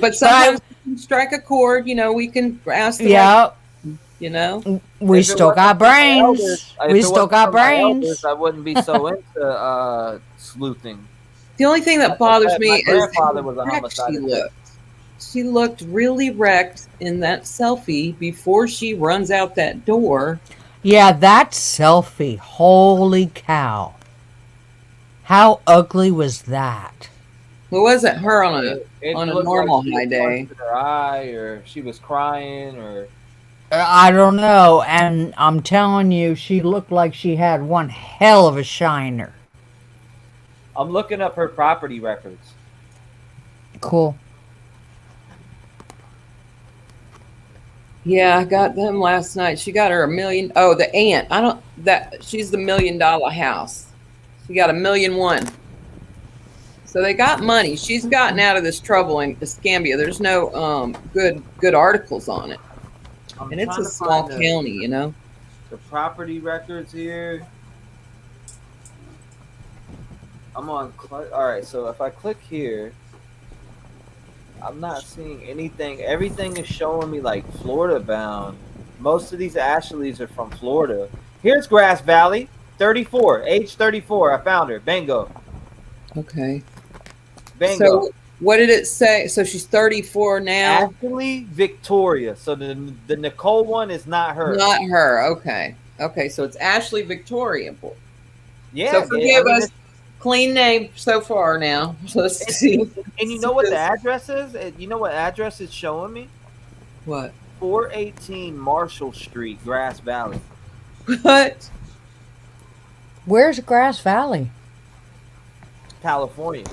S4: But sometimes we can strike a chord. You know, we can ask.
S5: Yeah.
S4: You know,
S5: we still got brains. We still got brains.
S1: I wouldn't be so into sleuthing.
S4: The only thing that bothers me is
S1: grandfather was a homicide.
S4: She looked really wrecked in that selfie before she runs out that door.
S5: Yeah, that selfie. Holy cow. How ugly was that?
S4: Well, wasn't her on a normal high day?
S1: Her eye, or she was crying, or
S5: I don't know. And I'm telling you, she looked like she had one hell of a shiner.
S1: I'm looking up her property records.
S5: Cool.
S4: Yeah, I got them last night. She got her $1 million. Oh, the aunt. She's the $1 million house. She got $1.1 million. So they got money. She's gotten out of this trouble in Escambia. There's no good articles on it. And it's a small county, you know.
S1: The property records here. I'm on. All right, so if I click here, I'm not seeing anything. Everything is showing me like Florida bound. Most of these Ashleys are from Florida. Here's Grass Valley, 34, age 34. I found her. Bingo.
S4: Okay.
S1: Bingo.
S4: So what did it say? So she's 34 now?
S1: Ashley Victoria. So the Nicole one is not her.
S4: Not her. Okay. Okay. So it's Ashley Victoria.
S1: Yeah.
S4: So forgive us. Clean name so far now. Let's see.
S1: And you know what the address is? You know what address it's showing me?
S4: What?
S1: 418 Marshall Street, Grass Valley.
S4: What?
S5: Where's Grass Valley?
S1: California.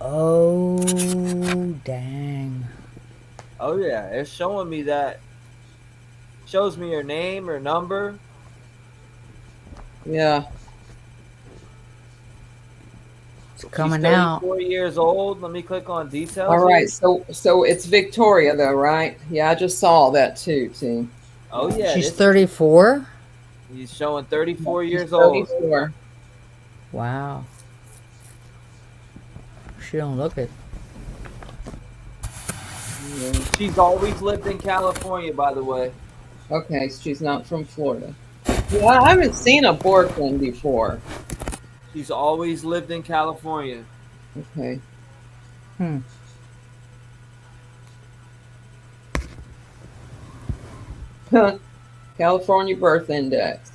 S5: Oh, dang.
S1: Oh, yeah. It's showing me that. Shows me her name, her number.
S4: Yeah.
S5: It's coming
S1: She's 34
S5: out.
S1: years old. Let me click on details.
S4: All right. So it's Victoria, though, right? Yeah, I just saw that too, T.
S1: Oh, yeah.
S5: She's 34?
S1: He's showing 34 years
S4: 34.
S1: old.
S5: Wow. She don't look it.
S1: She's always lived in California, by the way.
S4: Okay, so she's not from Florida. Yeah, I haven't seen a Borkland before.
S1: She's always lived in California.
S4: Okay. California birth index.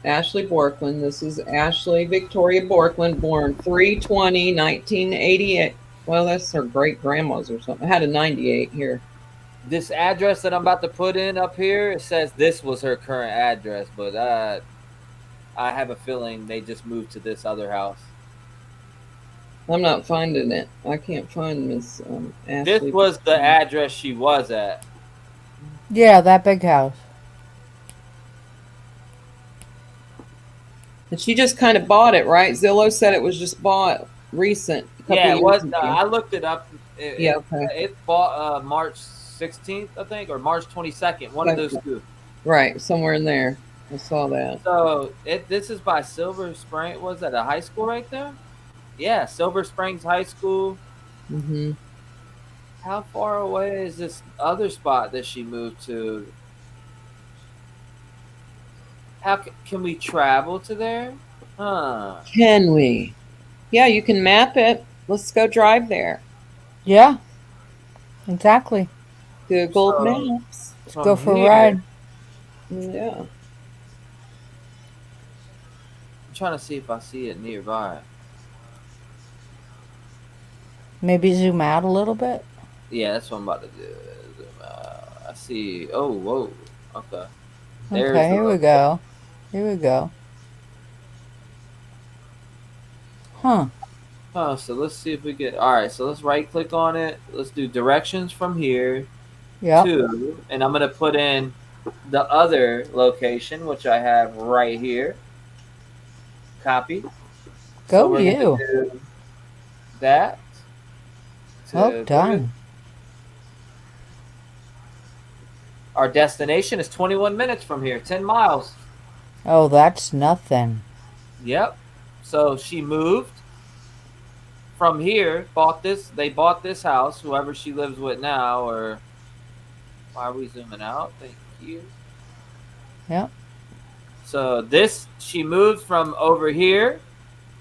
S4: Ashley Borkland. This is Ashley Victoria Borkland, born 3/20/1988. Well, that's her great grandma's or something. I had a 98 here.
S1: This address that I'm about to put in up here, it says this was her current address, but I have a feeling they just moved to this other house.
S4: I'm not finding it. I can't find Miss Ashley.
S1: This was the address she was at.
S5: Yeah, that big house.
S4: And she just kind of bought it, right? Zillow said it was just bought recent.
S1: Yeah, it was. I looked it up.
S4: Okay.
S1: It bought March 16th, I think, or March 22nd. One of those two.
S4: Right, somewhere in there. I saw that.
S1: So this is by Silver Spring. Was that a high school right there? Yeah, Silver Springs High School.
S4: Mm-hmm.
S1: How far away is this other spot that she moved to? How can we travel to there? Huh?
S4: Can we? Yeah, you can map it. Let's go drive there.
S5: Yeah, exactly.
S4: Google Maps.
S5: Let's go for a ride.
S4: Yeah.
S1: I'm trying to see if I see it nearby.
S5: Maybe zoom out a little bit.
S1: Yeah, that's what I'm about to do. Zoom out. I see. Oh, whoa. Okay.
S5: Okay, here we go. Here we go. Huh.
S1: Oh, so let's see if we get. All right, so let's right click on it. Let's do directions from here to, and I'm going to put in the other location, which I have right here. Copy.
S5: Go you.
S1: Do that.
S5: Oh, done.
S1: Our destination is 21 minutes from here, 10 miles.
S5: Oh, that's nothing.
S1: Yep. So she moved from here, they bought this house, whoever she lives with now, or why are we zooming out? Thank you.
S5: Yep.
S1: So she moved from over here.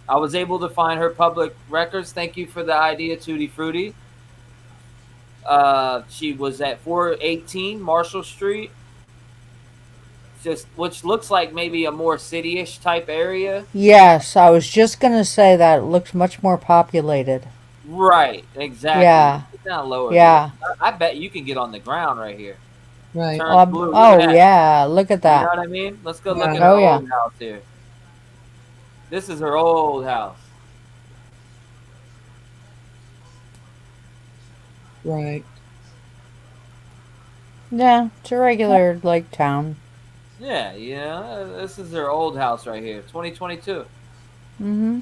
S1: I was able to find her public records. Thank you for the idea, Tutti Frutti. She was at 418 Marshall Street, which looks like maybe a more city-ish type area.
S5: Yes, I was just gonna say that it looks much more populated.
S1: Right, exactly.
S5: Yeah.
S1: It's down lower.
S5: Yeah.
S1: I bet you can get on the ground right here.
S4: Right.
S5: Yeah, look at that.
S1: You know what I mean? Let's go look at her old house here. This is her old house.
S4: Right.
S5: Yeah, it's a regular town.
S1: Yeah, this is her old house right here, 2022.
S5: Mm-hmm.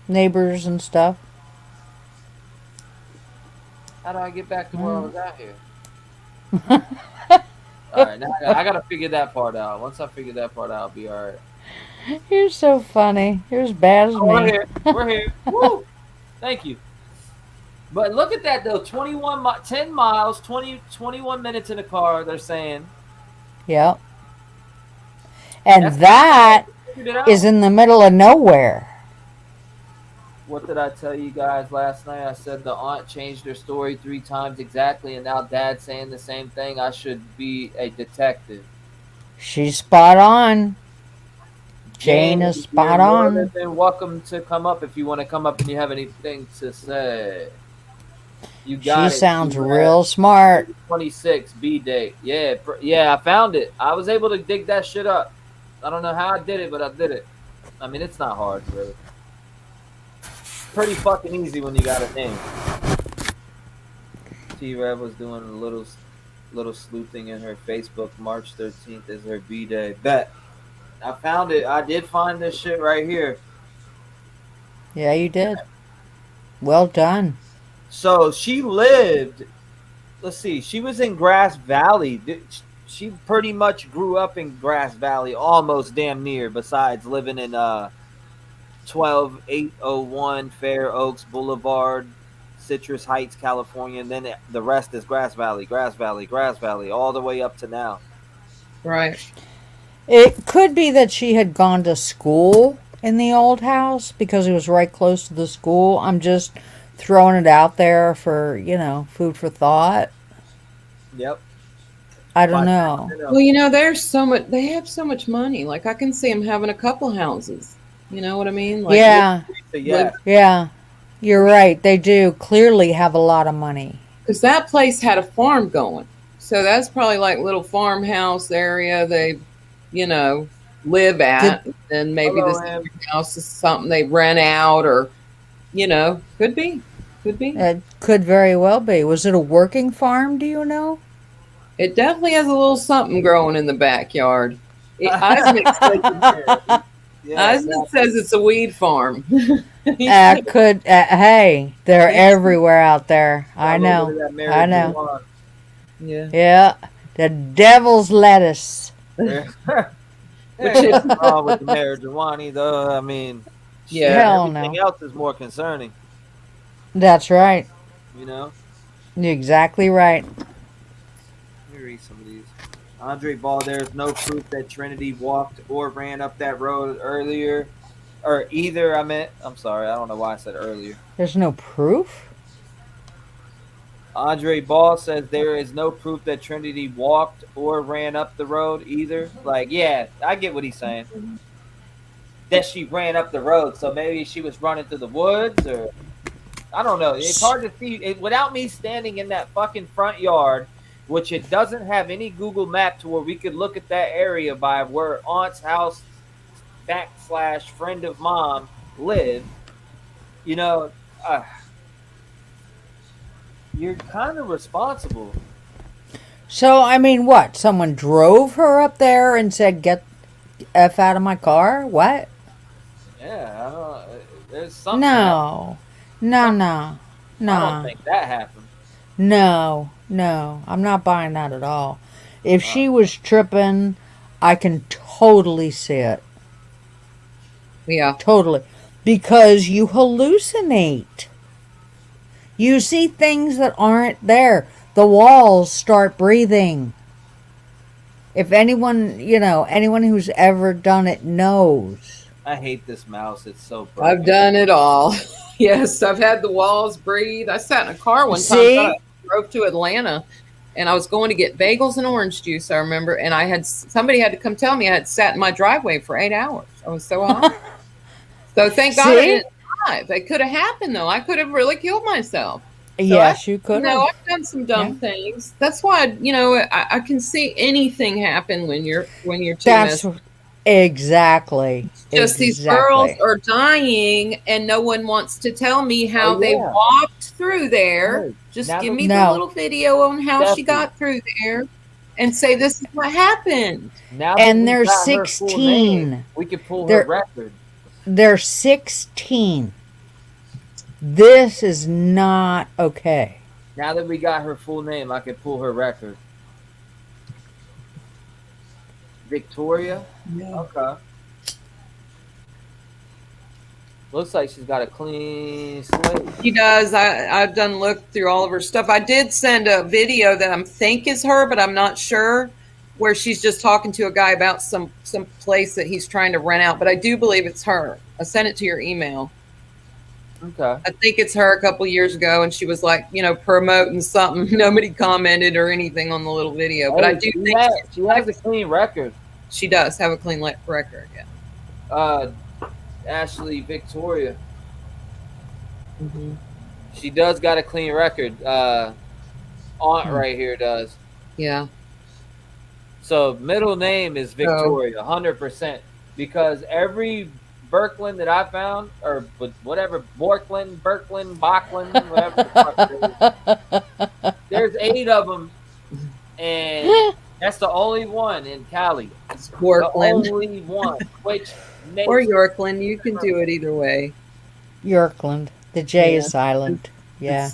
S5: Neighbors and stuff.
S1: How do I get back to where I was at here? All right, now I gotta figure that part out. Once I figure that part out, I'll be all right.
S5: You're so funny. You're as bad as me.
S1: We're here. We're here. Woo! Thank you. But look at that though, 10 miles, 21 minutes in the car. They're saying.
S5: Yep. And that is in the middle of nowhere.
S1: What did I tell you guys last night? I said the aunt changed her story 3 times exactly, and now dad's saying the same thing. I should be a detective.
S5: She's spot on. Jane is spot
S1: you're more
S5: on.
S1: than welcome to come up if you want to come up and you have anything to say. You got
S5: She
S1: it.
S5: sounds real smart.
S1: 26 B date. Yeah, I found it. I was able to dig that shit up. I don't know how I did it, but I did it. I mean, it's not hard, really. Pretty fucking easy when you got a name. T-REV was doing a little sleuthing in her Facebook. March 13th is her B day. Bet. I found it. I did find this shit right here.
S5: Yeah, you did. Well done.
S1: So she lived, let's see, she was in Grass Valley. She pretty much grew up in Grass Valley, almost damn near, besides living in 12801 Fair Oaks Boulevard, Citrus Heights, California. And then the rest is Grass Valley, all the way up to now.
S4: Right.
S5: It could be that she had gone to school in the old house because it was right close to the school. I'm just throwing it out there for, food for thought.
S1: Yep.
S5: I don't know.
S4: Well, there's so much, they have so much money. Like, I can see them having a couple houses. You know what I mean? Like,
S5: yeah. You're right. They do clearly have a lot of money.
S4: Because that place had a farm going. So that's probably like little farmhouse area they, live at. And maybe this house is something they rent out or, could be.
S5: It could very well be. Was it a working farm, do you know?
S4: It definitely has a little something growing in the backyard. Eisman says it's a weed farm.
S5: Hey, they're everywhere out there. I know. Yeah. The devil's lettuce.
S1: Which is wrong with the marijuana, though. I mean, everything else is more concerning.
S5: That's right.
S1: You're
S5: exactly right.
S1: Let me read some of these. Andre Ball, there's no proof that Trinity walked or ran up that road earlier. Or either, I'm sorry, I don't know why I said earlier.
S5: There's no proof?
S1: Andre Ball says there is no proof that Trinity walked or ran up the road either. Like, yeah, I get what he's saying. That she ran up the road, so maybe she was running through the woods, or I don't know. It's hard to see without me standing in that fucking front yard, which it doesn't have any Google map to where we could look at that area by where aunt's house / friend of mom lived. You're kind of responsible.
S5: So, I mean, what? Someone drove her up there and said, "Get F out of my car"? What?
S1: Yeah, I don't. There's something.
S5: No.
S1: I don't think that happened.
S5: No, I'm not buying that at all. If she was tripping, I can totally see it.
S4: Yeah.
S5: Totally. Because you hallucinate. You see things that aren't there. The walls start breathing. If anyone who's ever done it knows.
S1: I hate this mouse. It's so broken.
S4: I've done it all. Yes, I've had the walls breathe. I sat in a car one time. I drove to Atlanta, and I was going to get bagels and orange juice, I remember, and somebody had to come tell me I had sat in my driveway for 8 hours. I was so hot. So thank God I didn't drive. It could have happened, though. I could have really killed myself.
S5: Yes, you could have.
S4: I've done some dumb things. That's why, I can see anything happen when you're too messed.
S5: Exactly.
S4: Just these girls are dying, and no one wants to tell me how they walked through there. Just give me the little video on how she got through there, and say this is what happened.
S1: Now
S5: and they're 16.
S1: We could pull her record.
S5: They're 16. This is not okay.
S1: Now that we got her full name, I could pull her record. Victoria? Yeah. Okay. Looks like she's got a clean slate.
S4: She does. I've looked through all of her stuff. I did send a video that I think is her, but I'm not sure. where she's just talking to a guy about some place that he's trying to rent out. But I do believe it's her. I sent it to your email.
S1: Okay.
S4: I think it's her a couple years ago, and she was like, promoting something. Nobody commented or anything on the little video, but I do think
S1: she has a clean record.
S4: She does have a clean record. Yeah.
S1: Ashley Victoria.
S4: Mm-hmm.
S1: She does got a clean record. Aunt right here does.
S4: Yeah.
S1: So middle name is Victoria, 100%, because every Birkland that I found, or whatever, Borkland, Bachland, whatever the fuck it is, there's 8 of them, and that's the only one in Cali.
S4: It's Borkland.
S1: The only one, which makes
S4: or Yorkland. You can do it either way.
S5: Yorkland. The J is silent. Yeah.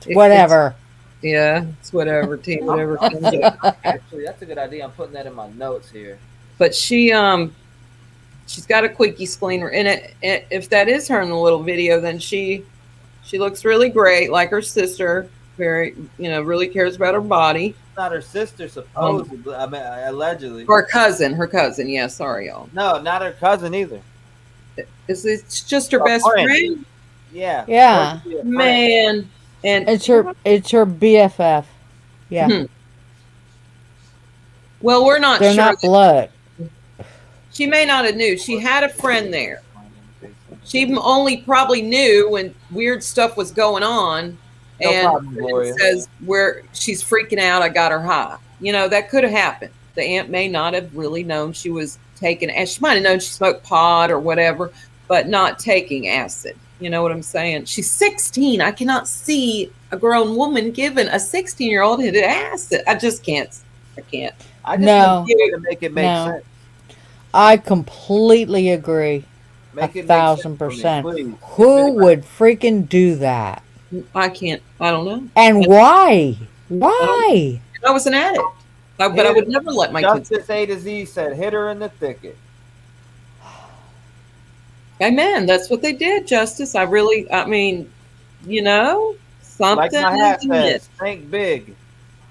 S5: Whatever.
S4: It's whatever. Team, whatever comes up.
S1: Actually, that's a good idea. I'm putting that in my notes here.
S4: But she's got a quickie spleen, and if that is her in the little video, then she looks really great, like her sister. Very, really cares about her body.
S1: Not her sister, supposedly. I mean, allegedly.
S4: Or her cousin. Yeah, sorry, y'all.
S1: No, not her cousin either.
S4: It's just her best friend.
S1: Yeah.
S5: Yeah.
S4: Man, and
S5: it's her BFF. Yeah.
S4: Well, we're not
S5: They're
S4: sure.
S5: Not blood.
S4: She may not have knew. She had a friend there. She only probably knew when weird stuff was going on. It says where she's freaking out. I got her high. That could have happened. The aunt may not have really known she was taking, and she might have known she smoked pot or whatever, but not taking acid. You know what I'm saying? She's 16. I cannot see a grown woman giving a 16-year-old acid. I just can't. I can't.
S1: I just need to make it make sense.
S5: I completely agree. 1,000%. Who would freaking do that?
S4: I can't. I don't know.
S5: And why? Why?
S4: I was an addict. But I would never let my kids.
S1: Justice A to Z said, hit her in the thicket.
S4: Amen. That's what they did, Justice. Something.
S1: Like my hat says, think big.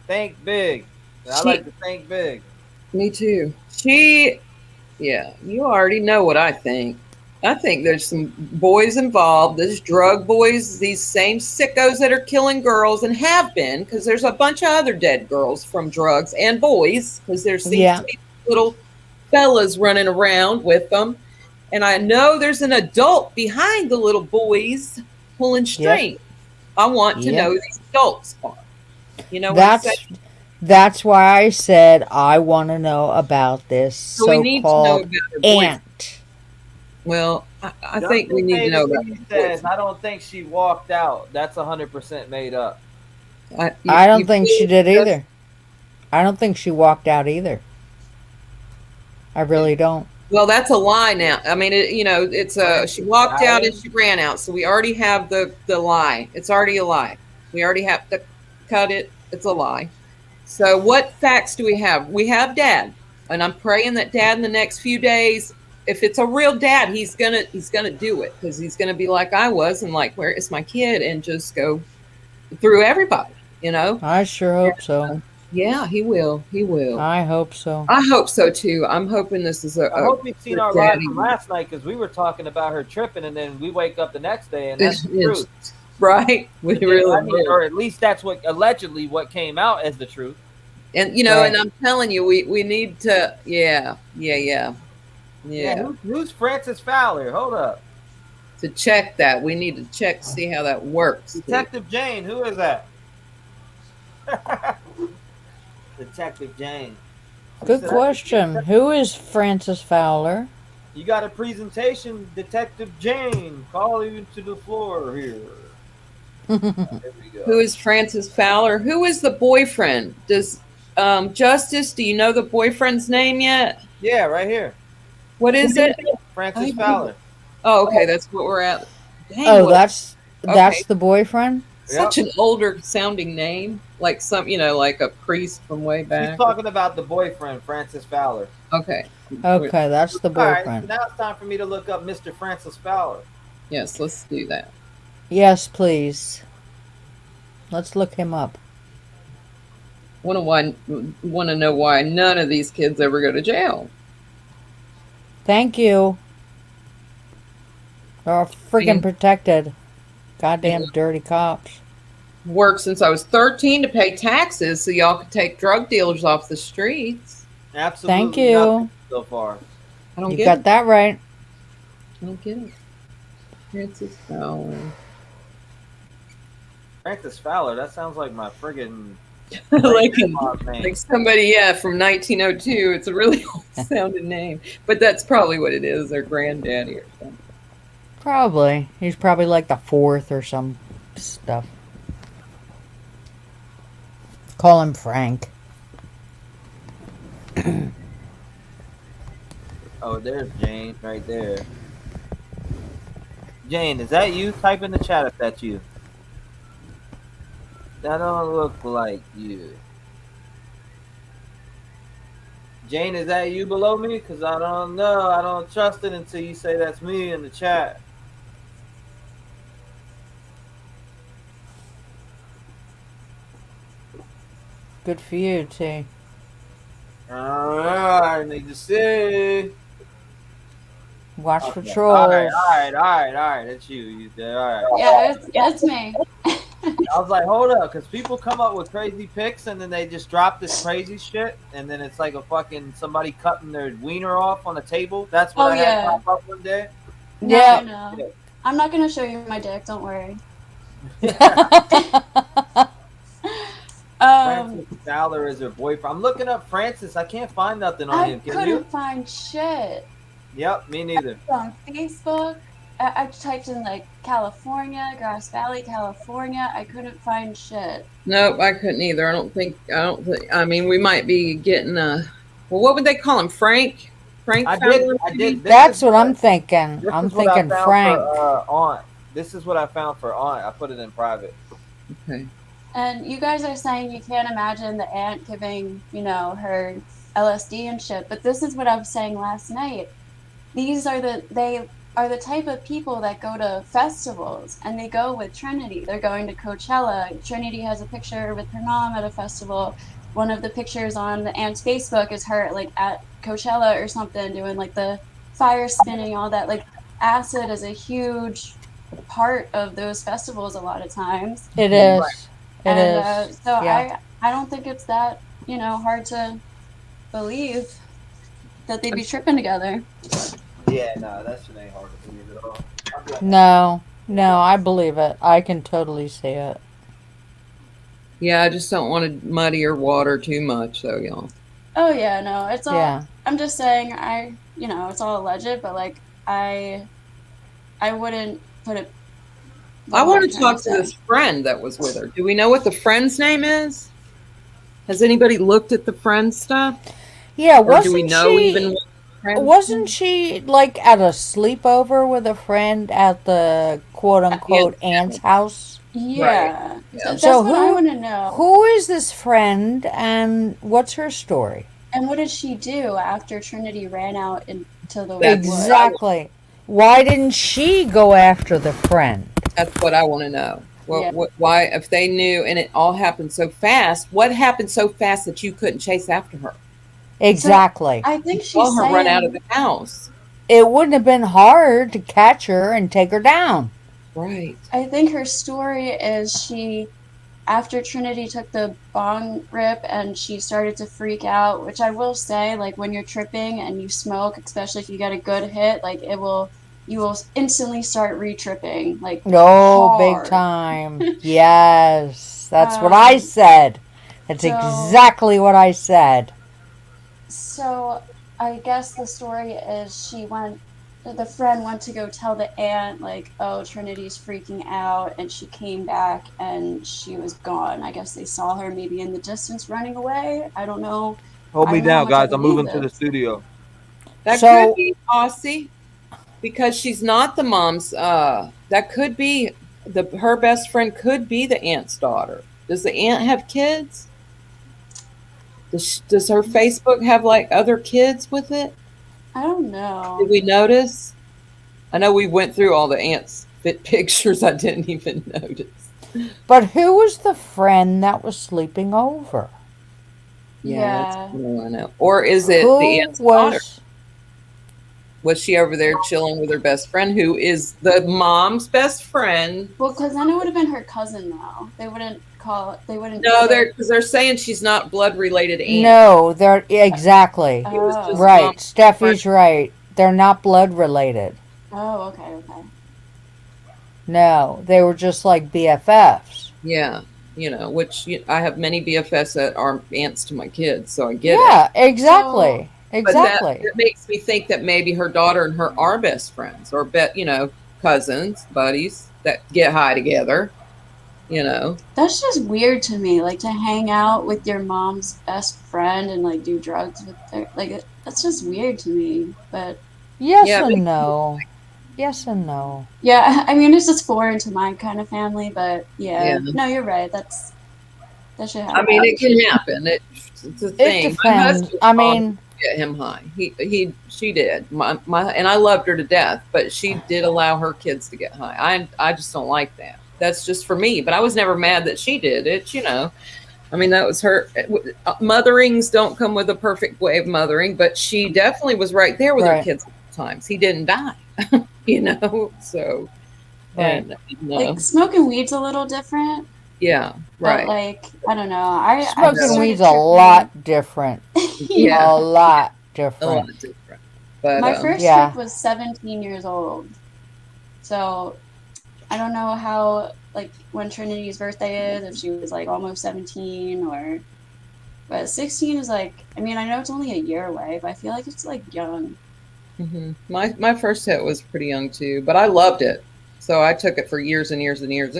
S1: Think big. I like to think big.
S4: Me too. You already know what I think. I think there's some boys involved. There's drug boys, these same sickos that are killing girls and have been, because there's a bunch of other dead girls from drugs and boys, because there's these little fellas running around with them. And I know there's an adult behind the little boys pulling strings. I want to know who these adults are. You know what I'm saying?
S5: That's why I said I want to know about this so-called aunt.
S4: Well, I think we need to know about it.
S1: I don't think she walked out. That's 100% made up.
S5: I don't think she did either. I don't think she walked out either. I really don't.
S4: Well, that's a lie now. I mean, she walked out and she ran out. So we already have the lie. It's already a lie. We already have to cut it. It's a lie. So what facts do we have? We have Dad, and I'm praying that Dad in the next few days, if it's a real dad, he's gonna do it, because he's gonna be like I was and like, where is my kid, and just go through everybody.
S5: I sure hope so.
S4: Yeah, he will. He will.
S5: I hope so.
S4: I hope so too. I'm hoping this is
S1: I hope you've seen our ride from last night, because we were talking about her tripping, and then we wake up the next day and that's the truth.
S4: Right? We really,
S1: or at least that's what allegedly what came out as the truth.
S4: And and I'm telling you, we need to. Yeah.
S1: Who's Francis Fowler? Hold up.
S4: To check that, we need to check, see how that works.
S1: Detective Jane, who is that? Detective Jane.
S5: Good question. Who is Francis Fowler?
S1: You got a presentation, Detective Jane. Call you to the floor here. There we go.
S4: Who is Francis Fowler? Who is the boyfriend? Does Justice, do you know the boyfriend's name yet?
S1: Yeah, right here.
S4: What is it?
S1: Francis Fowler.
S4: Oh, okay, that's what we're at. Dang,
S5: that's the boyfriend?
S4: Such an older sounding name, like like a priest from way back.
S1: She's talking about the boyfriend, Francis Fowler.
S4: Okay,
S5: that's the boyfriend.
S1: All right, so now it's time for me to look up Mr. Francis Fowler.
S4: Yes, let's do that.
S5: Yes, please. Let's look him up.
S4: Want to know why none of these kids ever go to jail.
S5: Thank you. They're freaking protected. Goddamn dirty cops.
S4: Worked since I was 13 to pay taxes so y'all could take drug dealers off the streets.
S1: Absolutely.
S5: Thank you.
S1: So far.
S4: I don't
S5: You
S4: get
S5: got
S4: it.
S5: that right.
S4: I don't get it. Francis Fowler.
S1: Francis Fowler. That sounds like my friggin'
S4: like somebody, from 1902. It's a really old sounding name, but that's probably what it is. Their granddaddy or something.
S5: Probably. He's probably like the fourth or some stuff. Call him Frank.
S1: Oh, there's Jane right there. Jane, is that you? Type in the chat if that's you. That don't look like you. Jane, is that you below me? Because I don't know. I don't trust it until you say that's me in the chat.
S5: Good for you, T.
S1: I need to see.
S5: Watch
S1: Okay.
S5: patrol.
S1: All right. That's you. You there? All right.
S6: Yeah, it's me.
S1: I was like, hold up, because people come up with crazy pics and then they just drop this crazy shit, and then it's like a fucking somebody cutting their wiener off on a table. That's what I had pop up one day.
S5: Yeah.
S6: No. I'm not gonna show you my dick. Don't worry.
S1: Francis Fowler is her boyfriend. I'm looking up Francis. I can't find nothing on him.
S6: I couldn't find shit.
S1: Yep, me neither.
S6: On Facebook, I typed in like California, Grass Valley, California. I couldn't find shit.
S4: Nope, I couldn't either. I don't think. I mean, we might be getting a. Well, what would they call him? Frank.
S1: I did.
S5: That's what I'm thinking. I'm thinking Frank.
S1: Aunt. This is what I found for Aunt. I put it in private.
S4: Okay.
S6: And you guys are saying you can't imagine the aunt giving, her LSD and shit. But this is what I was saying last night. They are the type of people that go to festivals, and they go with Trinity. They're going to Coachella. Trinity has a picture with her mom at a festival. One of the pictures on the aunt's Facebook is her like at Coachella or something, doing like the fire spinning, all that. Like acid is a huge part of those festivals a lot of times.
S5: It is. It is.
S6: So
S5: yeah.
S6: I don't think it's that, hard to believe that they'd be tripping together.
S1: Yeah, no, that shit ain't hard to believe at all.
S5: No, I believe it. I can totally see it.
S4: Yeah, I just don't want to muddy your water too much, though, y'all.
S6: Oh yeah, no, it's all.
S5: Yeah.
S6: I'm just saying, it's all alleged, but like I wouldn't put it.
S4: I want to talk to this friend that was with her. Do we know what the friend's name is? Has anybody looked at the friend stuff?
S5: Yeah,
S4: or do we know even?
S5: Wasn't she like at a sleepover with a friend at the quote unquote aunt's house?
S6: Yeah.
S4: Right.
S6: So that's what I want to know.
S5: Who is this friend and what's her story?
S6: And what did she do after Trinity ran out into the woods?
S5: Exactly. Why didn't she go after the friend?
S4: That's what I want to know. Why, if they knew and it all happened so fast, what happened so fast that you couldn't chase after her?
S5: Exactly.
S6: So I think she
S4: saw her run out of the house.
S5: It wouldn't have been hard to catch her and take her down.
S4: Right.
S6: I think her story is after Trinity took the bong rip and she started to freak out, which I will say, like when you're tripping and you smoke, especially if you get a good hit, like you will instantly start re-tripping. Like
S5: big time. Yes. That's what I said. That's exactly what I said.
S6: So I guess the story is the friend went to go tell the aunt, like, oh, Trinity's freaking out, and she came back and she was gone. I guess they saw her maybe in the distance running away. I don't know.
S1: Hold me down, guys. I'm moving to the studio.
S4: That could be Aussie, because she's not the mom's. That could be her best friend. Could be the aunt's daughter. Does the aunt have kids? Does her Facebook have like other kids with it?
S6: I don't know.
S4: Did we notice? I know we went through all the aunt's fit pictures. I didn't even notice.
S5: But who was the friend that was sleeping over?
S4: That's
S6: Yeah.
S4: what I want to know. Or is it
S5: Who
S4: the aunt's daughter?
S5: was?
S4: Was she over there chilling with her best friend, who is the mom's best friend?
S6: Well, because then it would have been her cousin though. They wouldn't call it, they wouldn't
S4: No,
S6: say,
S4: they're saying she's not blood related aunt.
S5: No, they're exactly
S4: It was just
S5: right.
S4: mom's
S5: Steffi's
S4: friend.
S5: right. They're not blood related.
S6: oh, okay.
S5: No, they were just like BFFs.
S4: Yeah, which I have many BFFs that are aunts to my kids, so I get it.
S5: Yeah, exactly.
S4: But
S5: Exactly.
S4: that makes me think that maybe her daughter and her are best friends, or cousins, buddies that get high together.
S6: That's just weird to me, like to hang out with your mom's best friend and like do drugs with her. Like that's just weird to me. But
S5: Yes
S4: Yeah,
S5: and no. Yes and no.
S6: yeah, I mean it's just foreign to my kind of family. But
S4: Yeah.
S6: no, you're right. That should happen.
S4: I mean, it can happen. It's a
S5: It
S4: thing. My
S5: depends.
S4: husband
S5: I mean,
S4: get him high. She did. My and I loved her to death, but she did allow her kids to get high. I just don't like that. That's just for me. But I was never mad that she did it. I mean, that was her. Motherings don't come with a perfect way of mothering, but she definitely was right there with her
S5: Right.
S4: kids at the times. He didn't die, So,
S5: Right.
S4: and
S6: like smoking weed's a little different.
S4: yeah,
S6: But
S4: right.
S6: like I don't know. I
S5: smoking
S6: started
S5: weed's a
S6: tripping.
S5: lot different.
S4: Yeah.
S5: A lot
S4: A
S5: different.
S4: lot different. But
S6: My first
S5: Yeah.
S6: trip was 17 years old. So I don't know how, like, when Trinity's birthday is, if she was like almost 17 or. But 16 is like, I mean, I know it's only a year away, but I feel like it's like young.
S4: My first hit was pretty young too, but I loved it. So I took it for years and years and years.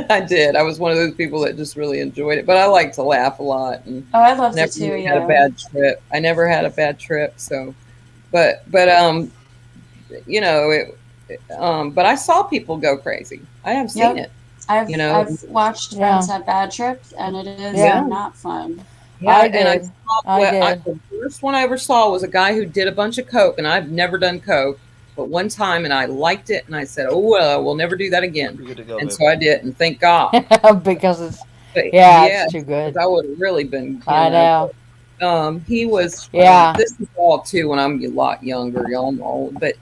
S4: I did. I was one of those people that just really enjoyed it, but I like to laugh a lot and
S6: Oh, I loved it
S4: never
S6: too,
S4: really had a
S6: yeah.
S4: bad trip. I never had a bad trip. So, but I saw people go crazy. I have seen
S6: Yep.
S4: it.
S6: I've watched
S5: Yeah.
S6: friends have bad trips, and it is
S5: Yeah.
S6: not fun.
S5: I
S4: and I
S5: did.
S4: saw
S5: I did.
S4: the first one I ever saw was a guy who did a bunch of coke, and I've never done coke, but one time, and I liked it, and I said, "Oh well, we'll never do that again."
S1: You're good to go,
S4: And
S1: babe.
S4: so I did, and thank God.
S5: Because it's
S4: But
S5: it's too good.
S4: I would have really been.
S5: I know.
S4: He was.
S5: Yeah.
S4: This is all too when I'm a lot younger. Y'all know, old, but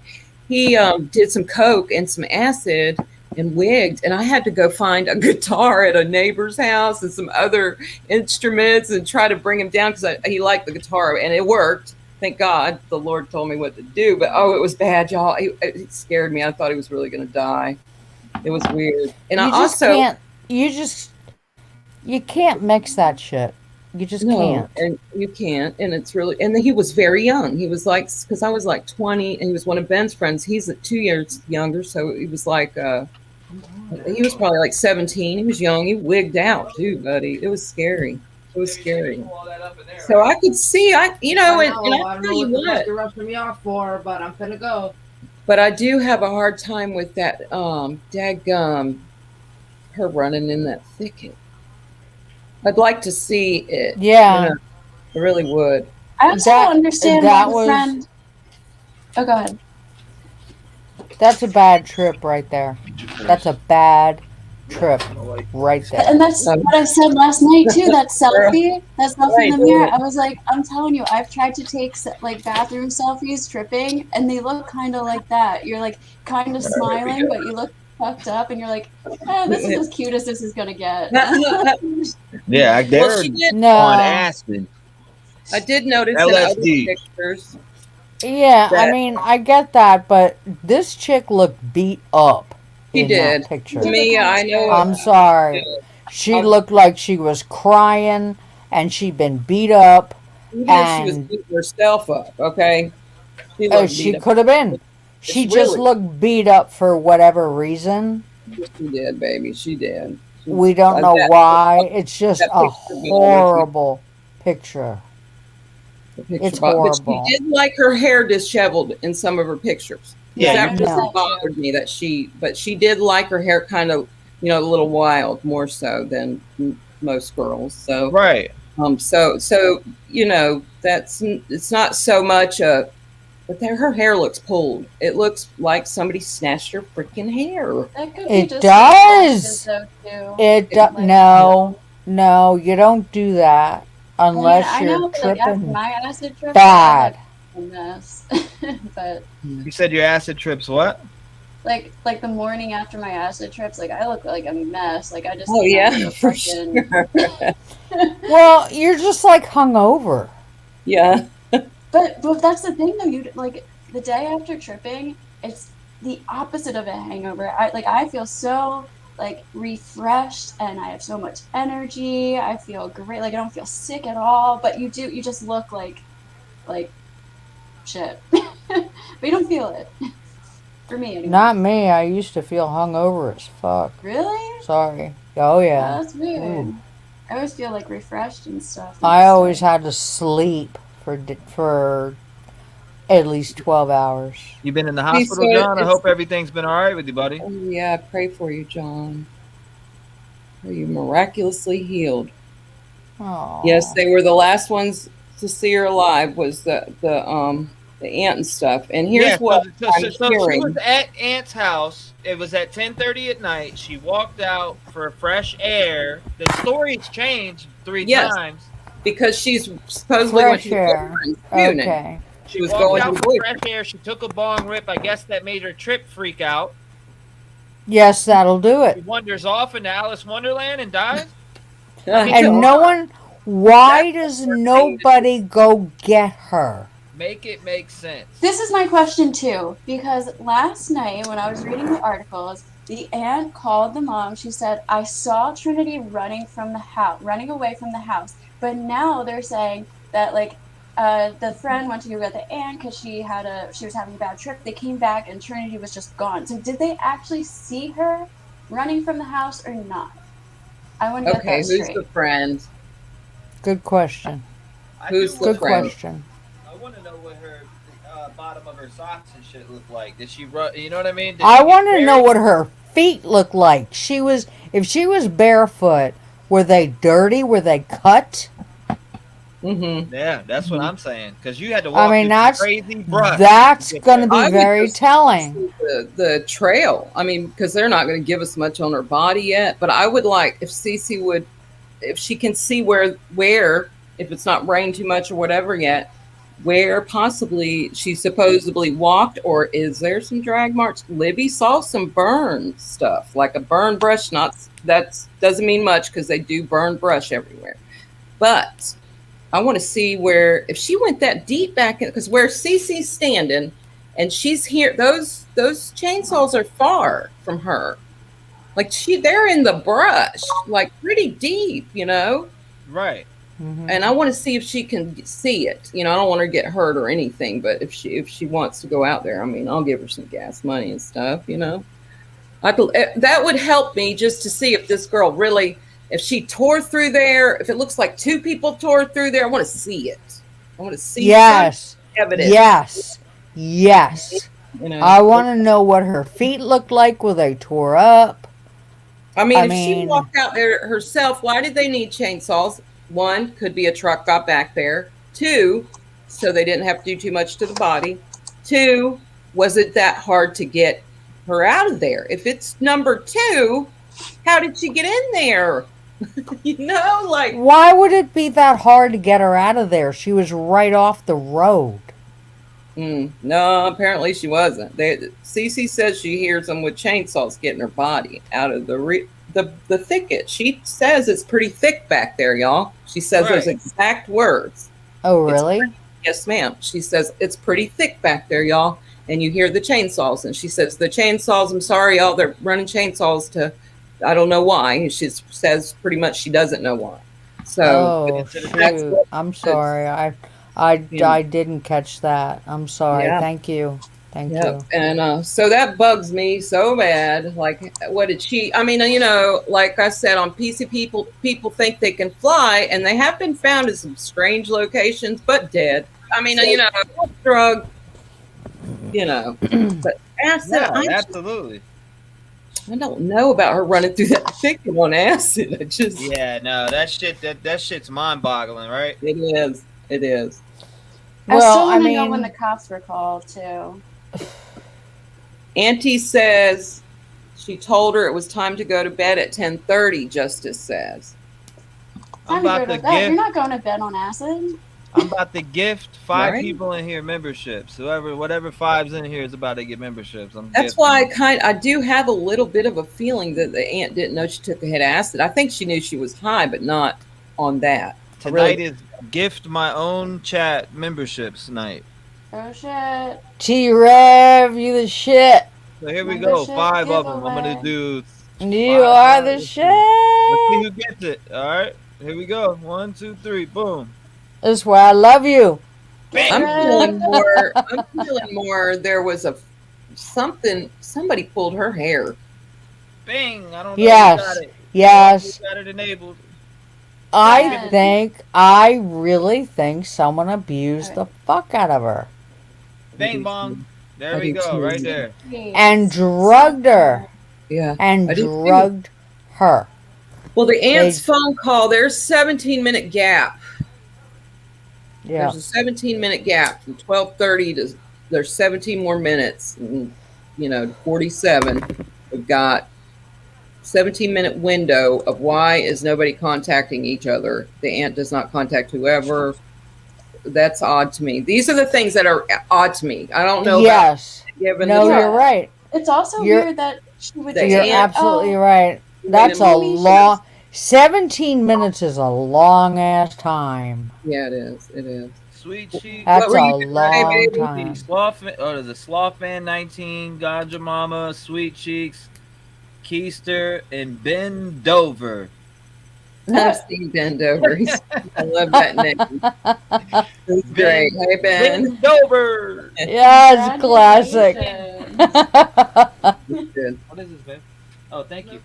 S4: he did some coke and some acid and wigged, and I had to go find a guitar at a neighbor's house and some other instruments and try to bring him down because he liked the guitar, and it worked. Thank God the Lord told me what to do. But it was bad, y'all. It scared me. I thought he was really going to die. It was weird. And I also
S5: can't. You can't mix that shit. You just can't.
S4: and you can't. And it's really. And he was very young. He was like, because I was like 20, and he was one of Ben's friends. He's 2 years younger, so he was like, he was probably like 17. He was young. He wigged out too, buddy. It was scary. It was scary. So I could see, and I tell you what,
S7: You're rushing me off for, but I'm finna go.
S4: but I do have a hard time with that, daggum, her running in that thicket. I'd like to see it.
S5: Yeah.
S4: I really would.
S6: I also
S5: That-
S6: don't understand
S5: that
S6: why
S5: was-
S6: the friend. Oh, go ahead.
S5: That's a bad trip right there. That's a bad trip right there.
S6: And that's what I said last night too. That selfie, that selfie in the mirror. I was like, I'm telling you, I've tried to take like bathroom selfies tripping, and they look kind of like that. You're like kind of smiling, but you look fucked up, and you're like, this is as cute as this is gonna get.
S1: Yeah, they're
S4: Well, she did,
S5: No.
S1: on acid.
S4: I did notice in other
S1: LSD.
S4: pictures.
S5: Yeah, I
S1: that-
S5: mean, I get that, but this chick looked beat up
S4: She
S5: in
S4: did.
S5: that picture.
S4: To me, I know.
S5: I'm sorry. She looked like she was crying and she'd been beat up.
S4: Even if she was
S5: and-
S4: beating herself up, okay? She looked
S5: She
S4: beat up.
S5: could have been. She
S4: It's
S5: just
S4: really-
S5: looked beat up for whatever reason.
S4: She did, baby. She did.
S5: We don't know
S4: That-
S5: why. It's just
S4: that
S5: a
S4: picture will always be-
S5: horrible picture.
S4: the picture
S5: It's
S4: But
S5: horrible.
S4: she did like her hair disheveled in some of her pictures.
S1: Yeah,
S4: that
S1: you-
S4: just
S5: No.
S4: bothered me that but she did like her hair kind of, a little wild, more so than most girls. So,
S1: Right.
S4: it's not so much but her hair looks pulled. It looks like somebody snatched her freaking hair.
S6: That could
S5: It
S6: just
S5: does.
S6: like, though, too.
S5: No, you don't do that. unless
S6: I
S5: you're
S6: know, like after
S5: tripping
S6: my acid trip,
S5: bad.
S6: I had a mess. But
S1: You said your acid trips what?
S6: like the morning after my acid trips, like I look like a mess. Like I just
S4: Oh
S6: came out of
S4: yeah,
S6: a
S4: for
S6: fucking
S4: sure.
S5: Well, you're just like hungover.
S4: Yeah.
S6: But that's the thing though, you like the day after tripping, it's the opposite of a hangover. I feel so like refreshed and I have so much energy. I feel great. Like I don't feel sick at all, but you just look like shit. But you don't feel it. For me anyway.
S5: Not me. I used to feel hungover as fuck.
S6: Really?
S5: Sorry. Oh yeah.
S6: Oh, that's weird.
S5: Ooh.
S6: I always feel like refreshed and stuff.
S5: I always had to sleep for at least 12 hours.
S1: You been in the
S4: See,
S1: hospital,
S4: so
S1: John? I
S4: it's-
S1: hope everything's been all right with you, buddy.
S4: Oh, yeah, I pray for you, John. Are you miraculously healed?
S5: Oh.
S4: Yes, they were the last ones to see her alive. Was the aunt and stuff. And here's what
S1: so
S4: I'm
S1: she
S4: hearing.
S1: was at Aunt's house. It was at 10:30 at night. She walked out for fresh air. The story's changed three times.
S4: Because she's supposedly when
S5: Fresh
S4: she
S5: air.
S4: was tuning.
S5: Okay.
S1: She
S4: was
S1: walked
S4: going
S1: out
S4: to
S1: for
S4: work.
S1: fresh air. She took a bong rip. I guess that made her trip freak out.
S5: Yes, that'll do
S1: She
S5: it.
S1: wanders off into Alice Wonderland and dies.
S5: And no one. Why does nobody go get her?
S1: Make it make sense.
S6: This is my question too, because last night when I was reading the articles, the aunt called the mom. She said, "I saw Trinity running away from the house." But now they're saying that the friend went to go get the aunt because she was having a bad trip. They came back and Trinity was just gone. So did they actually see her running from the house or not? I want to get
S4: Okay,
S6: that
S4: who's
S6: straight.
S4: the friend?
S5: Good question.
S4: Who's the
S5: Good
S4: friend?
S5: question.
S1: I want to know what her bottom of her socks and shit look like. Did she run? You know what I mean?
S5: I want to know what her feet look like. If she was barefoot, were they dirty? Were they cut?
S4: Mm-hmm.
S1: Yeah, that's what I'm saying. Because you had to walk
S5: I mean,
S1: through
S5: that's
S1: crazy brush.
S5: that's going to
S4: I
S5: be
S4: would
S5: very
S4: just
S5: telling.
S4: see the trail. I mean, because they're not going to give us much on her body yet. But I would like if Cece would, if she can see where if it's not rained too much or whatever yet, where possibly she supposedly walked, or is there some drag marks? Libby saw some burn stuff, like a burn brush. That doesn't mean much because they do burn brush everywhere. But I want to see where, if she went that deep back in, because where Cece's standing and she's here, those chainsaws are far from her. Like they're in the brush, like pretty deep,
S1: Right.
S5: Mm-hmm.
S4: And I want to see if she can see it. I don't want her to get hurt or anything, but if she wants to go out there, I mean, I'll give her some gas money and stuff, that would help me just to see if this girl really, if she tore through there, if it looks like two people tore through there, I want to see it. I want to see
S5: Yes.
S4: evidence.
S5: Yes. I want to know what her feet looked like. Were they tore up?
S4: If she walked out there herself, why did they need chainsaws? One, could be a truck got back there. Two, so they didn't have to do too much to the body. Two, was it that hard to get her out of there? If it's number two, how did she get in there?
S5: Why would it be that hard to get her out of there? She was right off the road.
S4: No, apparently she wasn't. Cece says she hears them with chainsaws getting her body out of the thicket. She says it's pretty thick back there, y'all. She says those exact words.
S5: Oh, really?
S4: Yes, ma'am. She says it's pretty thick back there, y'all. And you hear the chainsaws. And she says the chainsaws, I'm sorry, y'all, they're running chainsaws to, I don't know why. And she says pretty much she doesn't know why. So
S5: shoot. I'm sorry. I didn't catch that. I'm sorry.
S4: Yeah.
S5: Thank you. Thank you.
S4: And so that bugs me so bad. Like, what did she? I mean, like I said, on PC, people think they can fly, and they have been found in some strange locations, but dead. I mean, drug. But acid.
S1: Absolutely.
S4: I don't know about her running through that thicket on acid.
S1: That shit's mind-boggling, right?
S4: It is. It is.
S6: I still want to know when the cops were called too.
S4: Auntie says she told her it was time to go to bed at 10:30. Justice says.
S1: I'm about to
S6: You're
S1: gift.
S6: not going to bed on acid.
S1: I'm about to gift 5
S4: Right.
S1: people in here memberships. Whatever 5's in here is about to get memberships.
S4: That's why I do have a little bit of a feeling that the aunt didn't know she took a hit of acid. I think she knew she was high, but not on that.
S1: Tonight is gift my own chat memberships night.
S6: Oh shit.
S5: T-REV, you the shit.
S1: So here we go. 5 of them. I'm
S6: giveaway.
S1: gonna do.
S5: You are the
S1: Let's
S5: shit.
S1: see who gets it. All right. Here we go. 1, 2, 3. Boom.
S5: That's why I love you.
S4: I'm feeling more. I'm feeling more. There was somebody pulled her hair.
S1: Bing. I don't know.
S5: Yes.
S1: Who got it.
S5: Yes.
S1: Who got it enabled.
S5: I really think someone abused the fuck out of her.
S1: Bang bong. There we go. Right there.
S5: And drugged her.
S4: Yeah.
S5: And drugged her.
S4: Well, the aunt's phone call, there's 17-minute gap.
S5: Yeah.
S4: There's a 17-minute gap from 12:30 to there's 17 more minutes. And, 47. We've got 17-minute window of why is nobody contacting each other. The aunt does not contact whoever. That's odd to me. These are the things that are odd to me. I don't know.
S5: Yes.
S4: Given
S5: no, you're right.
S6: It's also weird that she would.
S5: You're absolutely right. That's a long. 17 minutes is a long ass time.
S4: Yeah, it is. It is.
S1: Sweet Cheeks.
S5: That's a long time.
S1: There's a Sloth Fan 19, Ganja Mama, Sweet Cheeks, Keister, and Ben Dover.
S4: I've seen Ben Dover. I love that name. He's great. Hey, Ben.
S1: Ben Dover.
S5: Yes, classic.
S1: What is this, babe? Oh, thank you.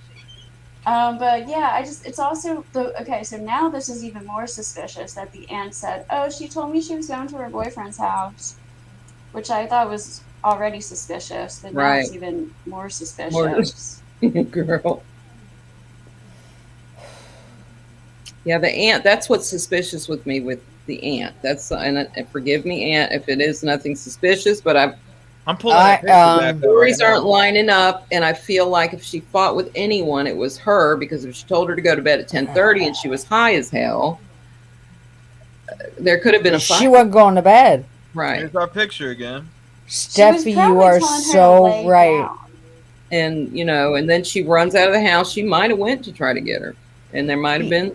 S6: But yeah, it's also okay. So now this is even more suspicious that the aunt said, "Oh, she told me she was going to her boyfriend's house," which I thought was already suspicious, but now it's even more suspicious.
S4: Girl. Yeah, the aunt. That's what's suspicious with me with the aunt. That's and forgive me, aunt, if it is nothing suspicious, but
S1: I'm pulling back
S4: stories aren't lining up, and I feel like if she fought with anyone, it was her, because if she told her to go to bed at 10:30 and she was high as hell, there could have been a fight.
S5: She wasn't going to bed.
S4: Right.
S1: Here's our picture again.
S5: Steffi, you are so right.
S4: And and then she runs out of the house. She might have went to try to get her, and there might have been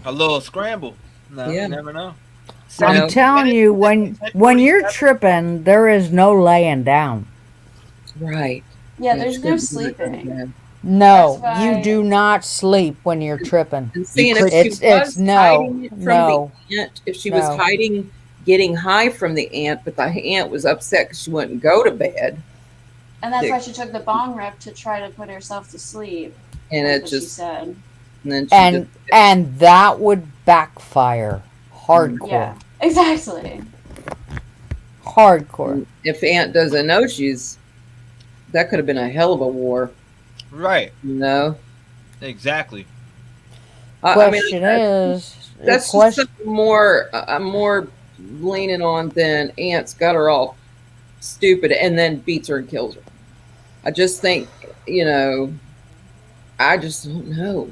S1: a little scramble. No, you never know.
S5: I'm telling you, when you're tripping, there is no laying down.
S4: Right.
S6: Yeah, there's no sleeping.
S5: No, you do not sleep when you're tripping.
S4: And seeing if she was hiding, getting high from the aunt, but the aunt was upset because she wouldn't go to bed.
S6: And that's why she took the bong rip to try to put herself to sleep.
S4: And it
S6: just
S4: she
S6: said.
S5: And that would backfire hardcore.
S6: Yeah, exactly.
S5: Hardcore.
S4: If aunt doesn't know that could have been a hell of a war.
S1: Right. Exactly.
S5: Question is,
S4: that's just something more. I'm more leaning on than aunt's got her all stupid and then beats her and kills her. I just think, I just don't know.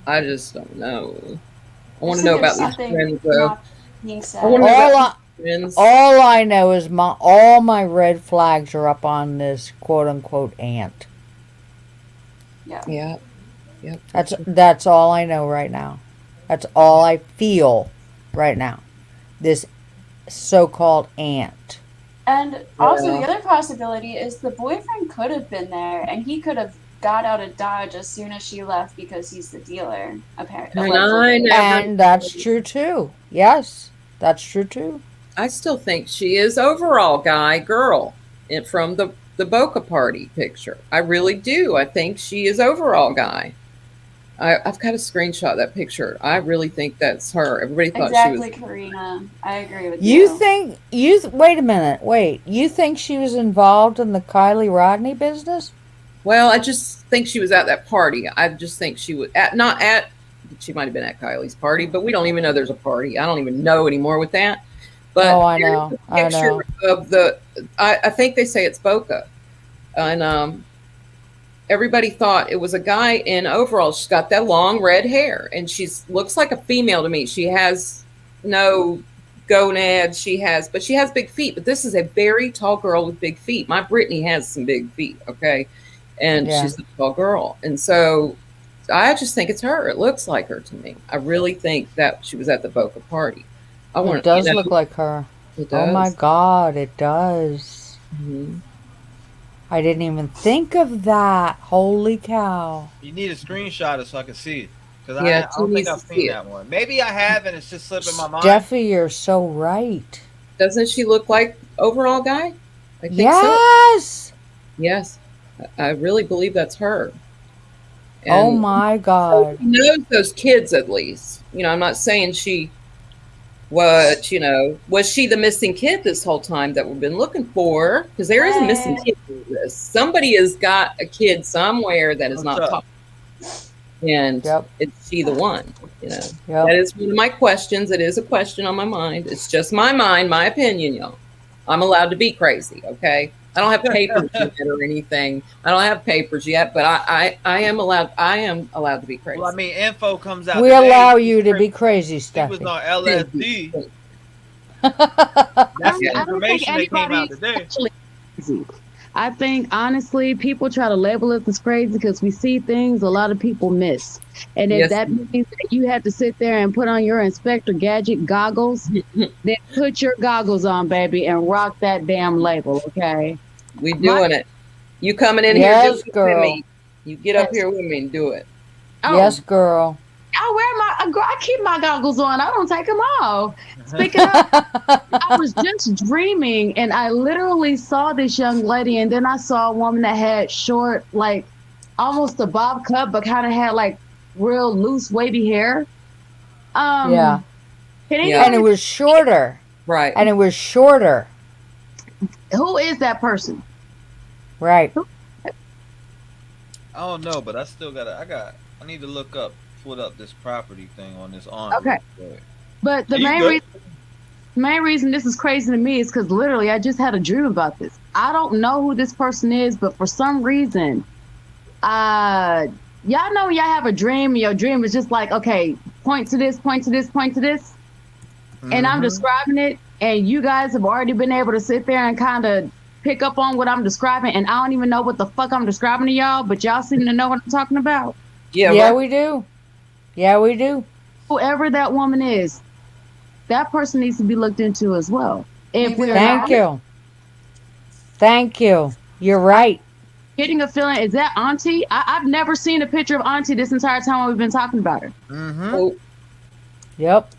S4: I want to know about these friends, though.
S5: All I know is all my red flags are up on this quote unquote aunt.
S4: Yeah. Yep.
S5: That's all I know right now. That's all I feel right now. This so-called aunt.
S6: And also the other possibility is the boyfriend could have been there and he could have got out of Dodge as soon as she left because he's the dealer, apparently.
S5: And that's true too. Yes, that's true too.
S4: I still think she is overall girl from the Boca party picture. I really do. I think she is overall guy. I've got to screenshot that picture. I really think that's her. Everybody thought she was.
S6: Karina. I agree with you.
S5: Wait a minute. Wait. You think she was involved in the Kylie Rodney business?
S4: Well, I just think she was at that party. I just think she was she might have been at Kylie's party, but we don't even know there's a party. I don't even know anymore with that. But
S5: I know.
S4: Picture of I think they say it's Boca. And everybody thought it was a guy in overalls. She's got that long red hair, and looks like a female to me. She has no gonads. But she has big feet. But this is a very tall girl with big feet. My Brittany has some big feet, okay? And she's a tall girl. And so I just think it's her. It looks like her to me. I really think that she was at the Boca party.
S5: It does look like her.
S4: It does.
S5: Oh my God, it does.
S4: Mm-hmm.
S5: I didn't even think of that. Holy cow.
S1: You need a screenshot so I can see it. Because
S4: Yeah,
S1: I don't think I've seen that one. Maybe I have and it's just slipping my mind.
S5: Steffi, you're so right.
S4: Doesn't she look like overall guy? I think
S5: Yes.
S4: so. Yes. I really believe that's her.
S5: Oh my God.
S4: She knows those kids at least. You know, I'm not saying was she the missing kid this whole time that we've been looking for? Because there is a missing kid in this. Somebody has got a kid somewhere that is not talking. And is she the one? You know, that is one of my questions. It is a question on my mind. It's just my mind, my opinion, y'all. I'm allowed to be crazy, okay? I don't have papers yet or anything. I don't have papers yet, but I am allowed. I am allowed to be crazy.
S1: Well, I mean, info comes out.
S5: We allow you to be crazy, Steffi.
S1: He was on LSD. That's the information that came out today.
S8: I think, honestly, people try to label us as crazy because we see things a lot of people miss. And if that means that you have to sit there and put on your Inspector Gadget goggles, then put your goggles on, baby, and rock that damn label, okay?
S4: We doing it. You coming in here with me. You get up here with me and do it.
S8: Oh.
S5: Yes, girl.
S8: I keep my goggles on. I don't take them off. Speaking of, I was just dreaming, and I literally saw this young lady, and then I saw a woman that had short, like almost a bob cut, but kind of had like real loose, wavy hair.
S5: And it was shorter.
S4: Right.
S5: And it was shorter.
S8: Who is that person?
S5: Right.
S1: I don't know, but I still I need to put up this property thing on this arm.
S8: Okay. But the main reason this is crazy to me is because literally I just had a dream about this. I don't know who this person is, but for some reason, y'all know when y'all have a dream, and your dream is just like, okay, point to this, point to this, point to this. Mm-hmm. And I'm describing it, and you guys have already been able to sit there and kind of pick up on what I'm describing, and I don't even know what the fuck I'm describing to y'all, but y'all seem to know what I'm talking about.
S5: Yeah, we do. Yeah, we do.
S8: Whoever that woman is, that person needs to be looked into as well.
S5: Thank you. Thank you. You're right.
S8: Getting a feeling, is that Auntie? I've never seen a picture of Auntie this entire time we've been talking about her.
S1: Mm-hmm.
S8: Oh.
S5: Yep.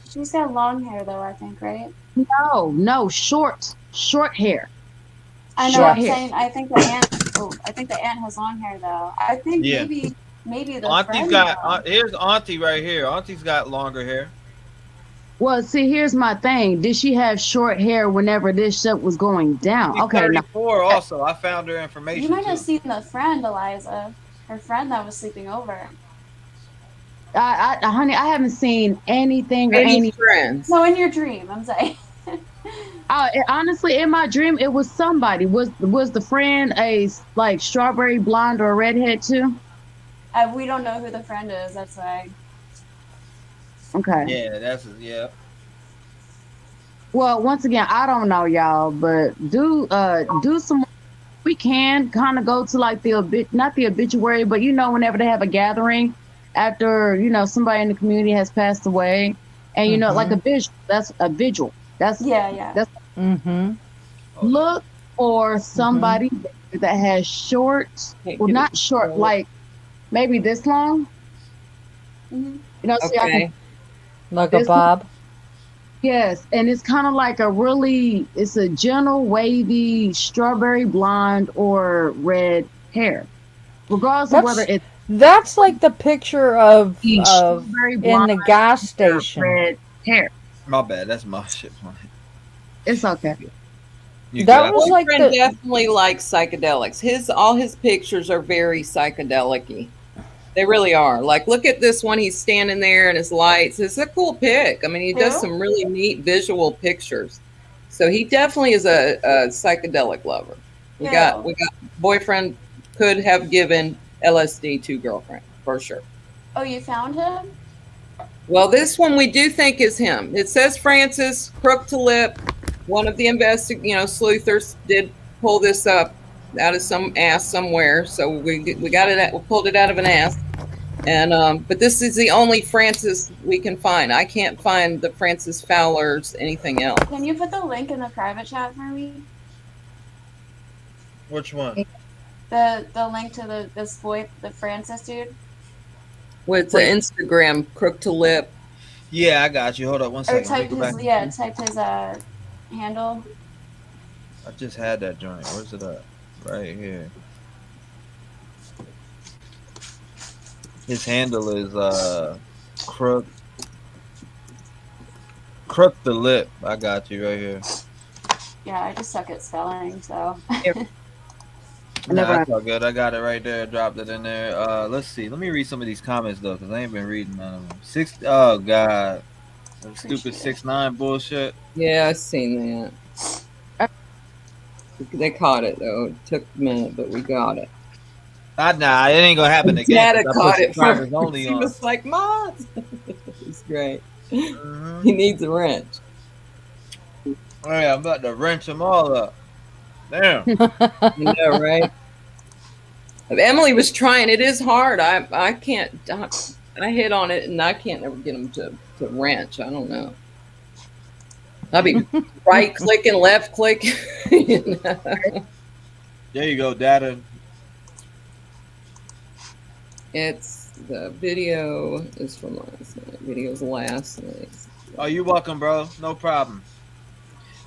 S6: She's got long hair though, I think, right?
S8: No, short hair.
S6: I know. I'm saying. I think the aunt has long hair though. I think maybe the
S1: Auntie's got. Here's Auntie right here. Auntie's got longer hair.
S8: Well, see, here's my thing. Did she have short hair whenever this shit was going down?
S1: She's
S8: okay,
S1: 34 also. I found her information.
S6: You might have seen the friend, Eliza. Her friend that was sleeping over.
S8: Honey, I haven't seen anything or
S4: any friends.
S6: No, in your dream, I'm saying.
S8: Honestly, in my dream, it was somebody. Was the friend a like strawberry blonde or a redhead too?
S6: We don't know who the friend is. That's why.
S8: Okay.
S1: Yeah,
S8: Well, once again, I don't know, y'all, but do some. We can kind of go to like not the obituary, but whenever they have a gathering after somebody in the community has passed away, and like a visual. That's a vigil. That's That's look for somebody that has short, well, not short, like maybe this long.
S4: Okay.
S5: Like a bob.
S8: Yes, and it's kind of like it's a gentle, wavy, strawberry blonde or red hair, regardless of whether it's.
S5: That's like the picture of in
S8: blonde,
S5: the gas station.
S8: Red hair.
S1: My bad. That's my shit.
S8: It's okay.
S5: That was like
S4: definitely like psychedelics. All his pictures are very psychedelic-y. They really are. Like, look at this one. He's standing there and his lights. It's a cool pic. I mean, he does some really neat visual pictures. So he definitely is a psychedelic lover. We got boyfriend could have given LSD to girlfriend for sure.
S6: Oh, you found him?
S4: Well, this one we do think is him. It says Francis, crook to lip. One of the sleuthers did pull this up out of some ass somewhere. So we got it. We pulled it out of an ass. And but this is the only Francis we can find. I can't find the Francis Fowler's anything else.
S6: Can you put the link in the private chat for me?
S1: Which one?
S6: The link to the Francis dude.
S4: With the Instagram crook to lip.
S1: Yeah, I got you. Hold up one second.
S6: Type his handle.
S1: I just had that joint. Where's it at? Right here. His handle is crook the lip. I got you right here.
S6: Yeah, I just suck at spelling, so.
S1: That's all good. I got it right there. Dropped it in there. Let's see. Let me read some of these comments though, because I ain't been reading none of them. Oh god, some stupid 6ix9ine bullshit.
S4: Yeah, I seen that. They caught it though. It took a minute, but we got it.
S1: Nah, it ain't gonna happen again.
S4: Dad caught it first.
S1: Only
S4: he
S1: on.
S4: was like, "Mom, it's great."
S1: Mm-hmm.
S4: He needs a wrench.
S1: Oh yeah, I'm about to wrench them all up. Damn.
S4: You know, right? Emily was trying. It is hard. I can't. I hit on it and I can't ever get them to wrench. I don't know. I'll be right clicking, left click. You know?
S1: There you go, data.
S4: It's the video is from last night. Video's last night.
S1: Oh, you're welcome, bro. No problem.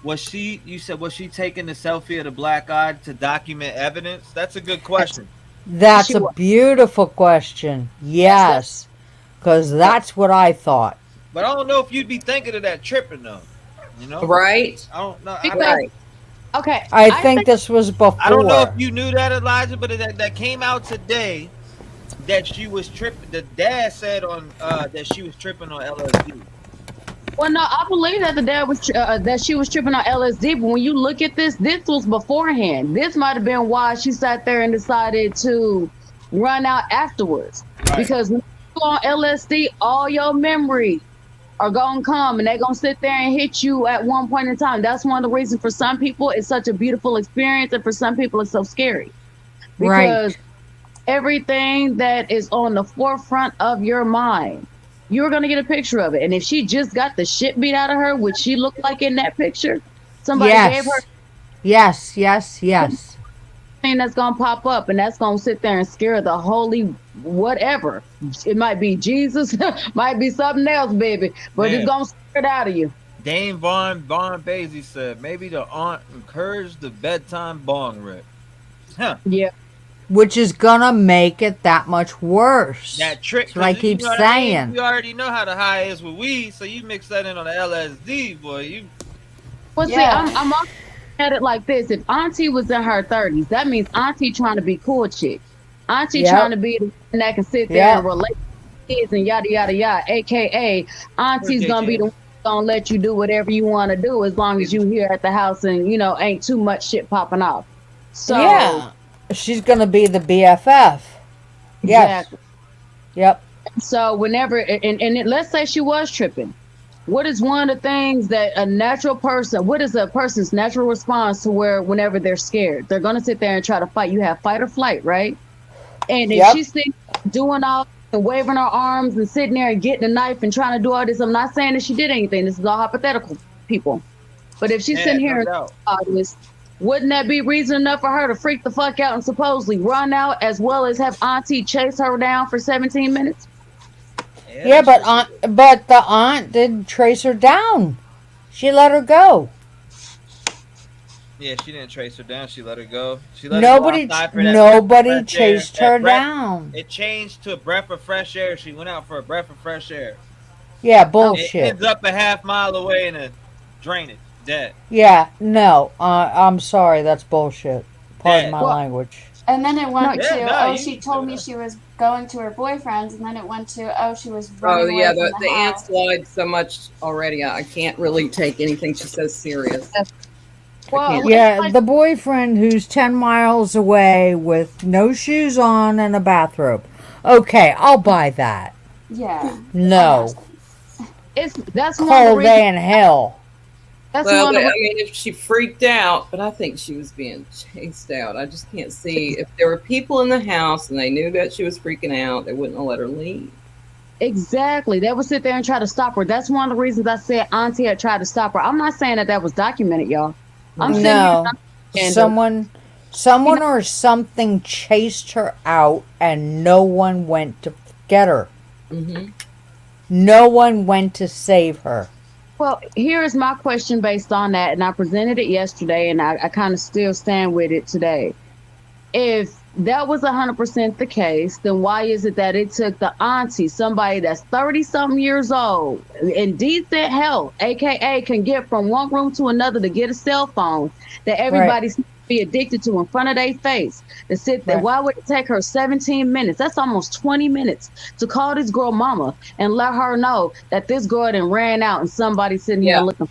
S1: You said, was she taking the selfie of the black eye to document evidence? That's a good question.
S5: That's a beautiful question. Yes, because that's what I thought.
S1: But I don't know if you'd be thinking of that tripping though. You know?
S4: Right?
S1: I don't know.
S8: Okay.
S5: I think this was before.
S1: I don't know if you knew that, Elijah, but that came out today that she was tripping. The dad said on that she was tripping on LSD.
S8: Well, no, I believe that the dad was that she was tripping on LSD. But when you look at this was beforehand. This might have been why she sat there and decided to run out afterwards. Right. Because when you on LSD, all your memories are gonna come and they're gonna sit there and hit you at one point in time. That's one of the reasons for some people it's such a beautiful experience, and for some people it's so scary. Because everything that is on the forefront of your mind, you're going to get a picture of it. And if she just got the shit beat out of her, which she looked like in that picture, somebody gave her.
S5: Yes.
S8: Thing that's going to pop up, and that's going to sit there and scare the holy whatever. It might be Jesus, might be something else, baby, but it's going to scare it out of you.
S1: Dame Vaughn Basie said, maybe the aunt encouraged the bedtime bong rip. Huh.
S8: Yeah.
S5: Which is gonna make it that much worse.
S1: That trick.
S5: That's what I keep saying.
S1: I mean? You already know how the high is with weed, so you mix that in on the LSD, boy.
S8: See, I'm at it like this. If Auntie was in her 30s, that means Auntie trying to be cool chick. Auntie trying to be the one that can sit there and relate to kids and yada yada yada. AKA, Auntie's gonna be the one gonna let you do whatever you want to do as long as you here at the house and ain't too much shit popping off. So
S5: she's gonna be the BFF. Yes.
S8: Exactly.
S5: Yep.
S8: So whenever let's say she was tripping, what is one of the things that what is a person's natural response to where whenever they're scared, they're gonna sit there and try to fight? You have fight or flight, right? And if she's doing all and waving her arms and sitting there and getting a knife and trying to do all this, I'm not saying that she did anything. This is all hypothetical, people. But if she's sitting here and all this, wouldn't that be reason enough for her to freak the fuck out and supposedly run out, as well as have Auntie chase her down for 17 minutes?
S5: Yeah, but the aunt didn't trace her down. She let her go.
S1: Yeah, she didn't trace her down. She let her go.
S5: Nobody chased her down.
S1: It changed to a breath of fresh air. She went out for a breath of fresh air.
S5: Yeah, bullshit.
S1: It ends up a half mile away in a drainage. Dead.
S5: Yeah, no. I'm sorry. That's bullshit. Pardon my language.
S6: And then it went she told me she was going to her boyfriend's, and then it went to, she was running away from
S4: the aunt lied so much already. I can't really take anything she says serious.
S8: Well,
S5: Yeah, the boyfriend who's 10 miles away with no shoes on and a bathrobe. Okay, I'll buy that.
S6: Yeah.
S5: No.
S8: That's one of the
S5: Cold
S8: reasons.
S5: day in hell.
S8: That's
S4: Well,
S8: one of
S4: I
S8: the
S4: mean, if she freaked out, but I think she was being chased out. I just can't see if there were people in the house and they knew that she was freaking out, they wouldn't have let her leave.
S8: Exactly. They would sit there and try to stop her. That's one of the reasons I said Auntie had tried to stop her. I'm not saying that was documented, y'all. I'm sitting
S5: No.
S8: here
S5: Someone or something chased her out and no one went to get her.
S4: Mm-hmm.
S5: No one went to save her.
S8: Well, here is my question based on that, and I presented it yesterday, and I kind of still stand with it today. If that was 100% the case, then why is it that it took the auntie, somebody that's 30-something years old, in decent health, aka can get from one room to another to get a cell phone that everybody seems to be addicted to in front of their face, to sit there? Why would it take her 17 minutes? That's almost 20 minutes to call this girl mama and let her know that this girl done ran out and somebody's sitting here looking.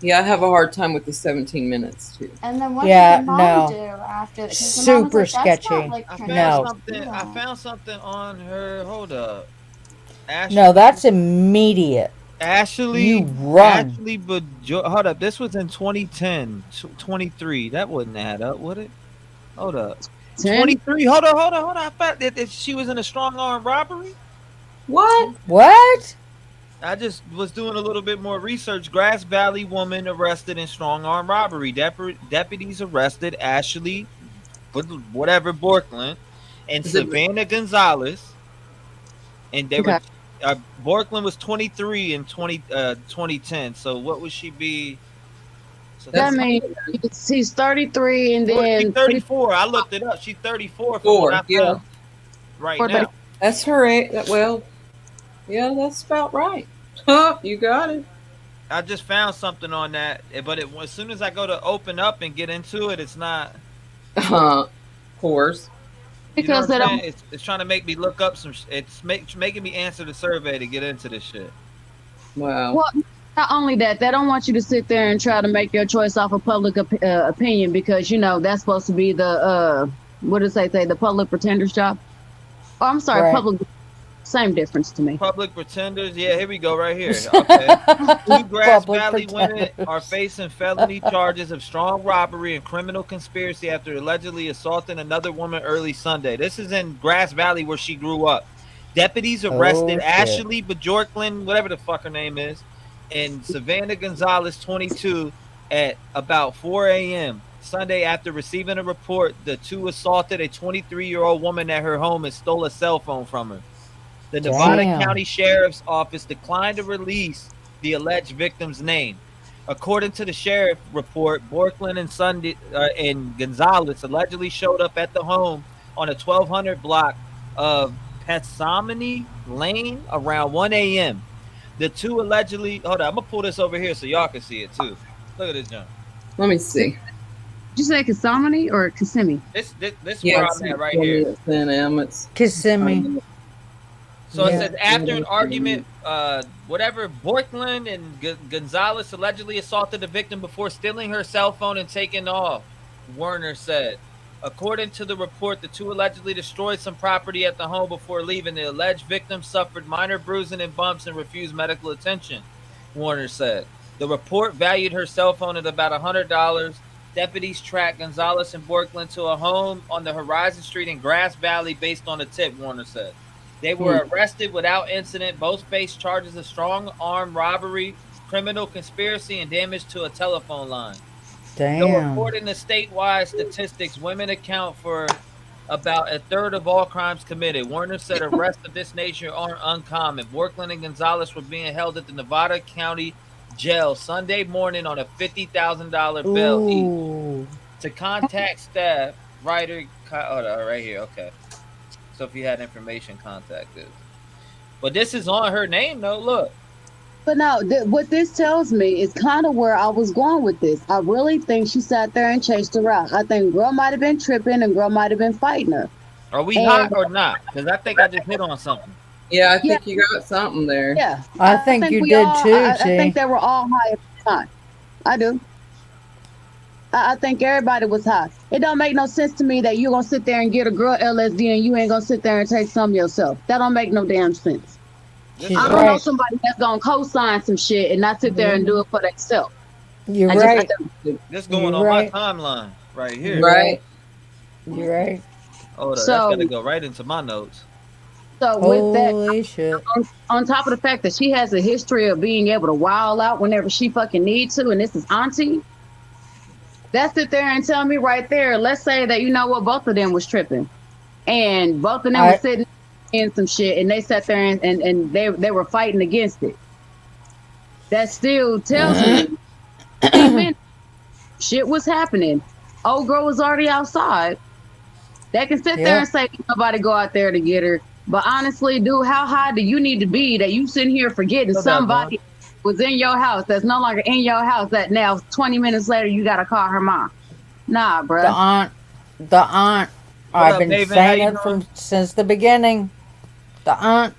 S4: Yeah, I have a hard time with the 17 minutes too.
S6: And then what did the mom do after?
S5: Super sketchy.
S1: I found something on her. Hold up. Ashley,
S5: no, that's immediate.
S1: Ashley,
S5: you run.
S1: Ashley, but hold up. This was in 2010, 23. That wouldn't add up, would it? Hold up. 23. Hold on. I found that she was in a strong arm robbery.
S5: What?
S1: I just was doing a little bit more research. Grass Valley woman arrested in strong arm robbery. Deputies arrested Ashley, whatever, Borkland, and Savannah Gonzalez. And they were, Borkland was 23 in 2010. So what would she be? So
S8: that means she's 33 and then
S1: she's 34. I looked it up. She's 34 from what I found right now.
S4: That's her age. Well, yeah, that's about right. You got it.
S1: I just found something on that, but as soon as I go to open up and get into it, it's not.
S4: Of course.
S8: Because
S1: you know it's trying to make me look up some. It's making me answer the survey to get into this shit.
S4: Wow.
S8: Well, not only that, they don't want you to sit there and try to make your choice off of public opinion, because that's supposed to be the what does they say, the public pretender's job. Oh, I'm sorry, public. Same difference to me.
S1: Public pretenders. Yeah, here we go right here. Okay. 2 Grass Valley women are facing felony charges of strong robbery and criminal conspiracy after allegedly assaulting another woman early Sunday. This is in Grass Valley where she grew up. Deputies arrested Ashley Bjorklund, whatever the fuck her name is, and Savannah Gonzalez, 22, at about 4 a.m. Sunday after receiving a report. The two assaulted a 23-year-old woman at her home and stole a cell phone from her. The Nevada County Sheriff's Office declined to release the alleged victim's name. According to the sheriff report, Borkland and Gonzalez allegedly showed up at the home on a 1200 block of Petsamine Lane around 1 a.m. The two allegedly... Hold on, I'm going to pull this over here so y'all can see it too. Look at this, John.
S4: Let me see.
S8: Did you say Kissimmee or Kissimmee?
S1: This where I'm at right here.
S5: Kissimmee.
S1: So it says, after an argument, Borkland and Gonzalez allegedly assaulted the victim before stealing her cell phone and taking off, Werner said. According to the report, the two allegedly destroyed some property at the home before leaving. The alleged victim suffered minor bruising and bumps and refused medical attention, Werner said. The report valued her cell phone at about $100. Deputies tracked Gonzalez and Borkland to a home on the Horizon Street in Grass Valley based on a tip, Werner said. They were arrested without incident. Both faced charges of strong arm robbery, criminal conspiracy, and damage to a telephone line. Though according to statewide statistics, women account for about a third of all crimes committed. Werner said arrests of this nature aren't uncommon. Borkland and Gonzalez were being held at the Nevada County Jail Sunday morning on a $50,000 bail each. To contact staff, writer, right here, okay. So if you had information, contact this. But this is on her name, though. Look.
S8: But no, what this tells me is kind of where I was going with this. I really think she sat there and chased her out. I think girl might have been tripping and girl might have been fighting her.
S1: Are we hot or not? Because I think I just hit on something.
S4: Yeah, I think you got something there.
S8: Yeah.
S5: I think you did too,
S8: I think they were all high at the time. I do. I think everybody was high. It don't make no sense to me that you're gonna sit there and get a girl LSD and you ain't gonna sit there and take some yourself. That don't make no damn sense. I don't know somebody that's gonna co-sign some shit and not sit there and do it for themselves.
S5: You're right.
S1: This going on my timeline right here.
S5: Right. You're right.
S1: Oh, that's gonna go right into my notes.
S8: So with that, on top of the fact that she has a history of being able to wild out whenever she fucking needs to, and this is auntie, that's sit there and tell me right there, let's say that, you know what, both of them was tripping. And both of them were sitting in some shit, and they sat there and they were fighting against it. That still tells me even shit was happening. Old girl was already outside. They can sit there and say nobody go out there to get her. But honestly, dude, how high do you need to be that you sitting here forgetting somebody was in your house that's no longer in your house, that now 20 minutes later you gotta call her mom? Nah, bro.
S5: The aunt. I've been saying it since the beginning. The aunt.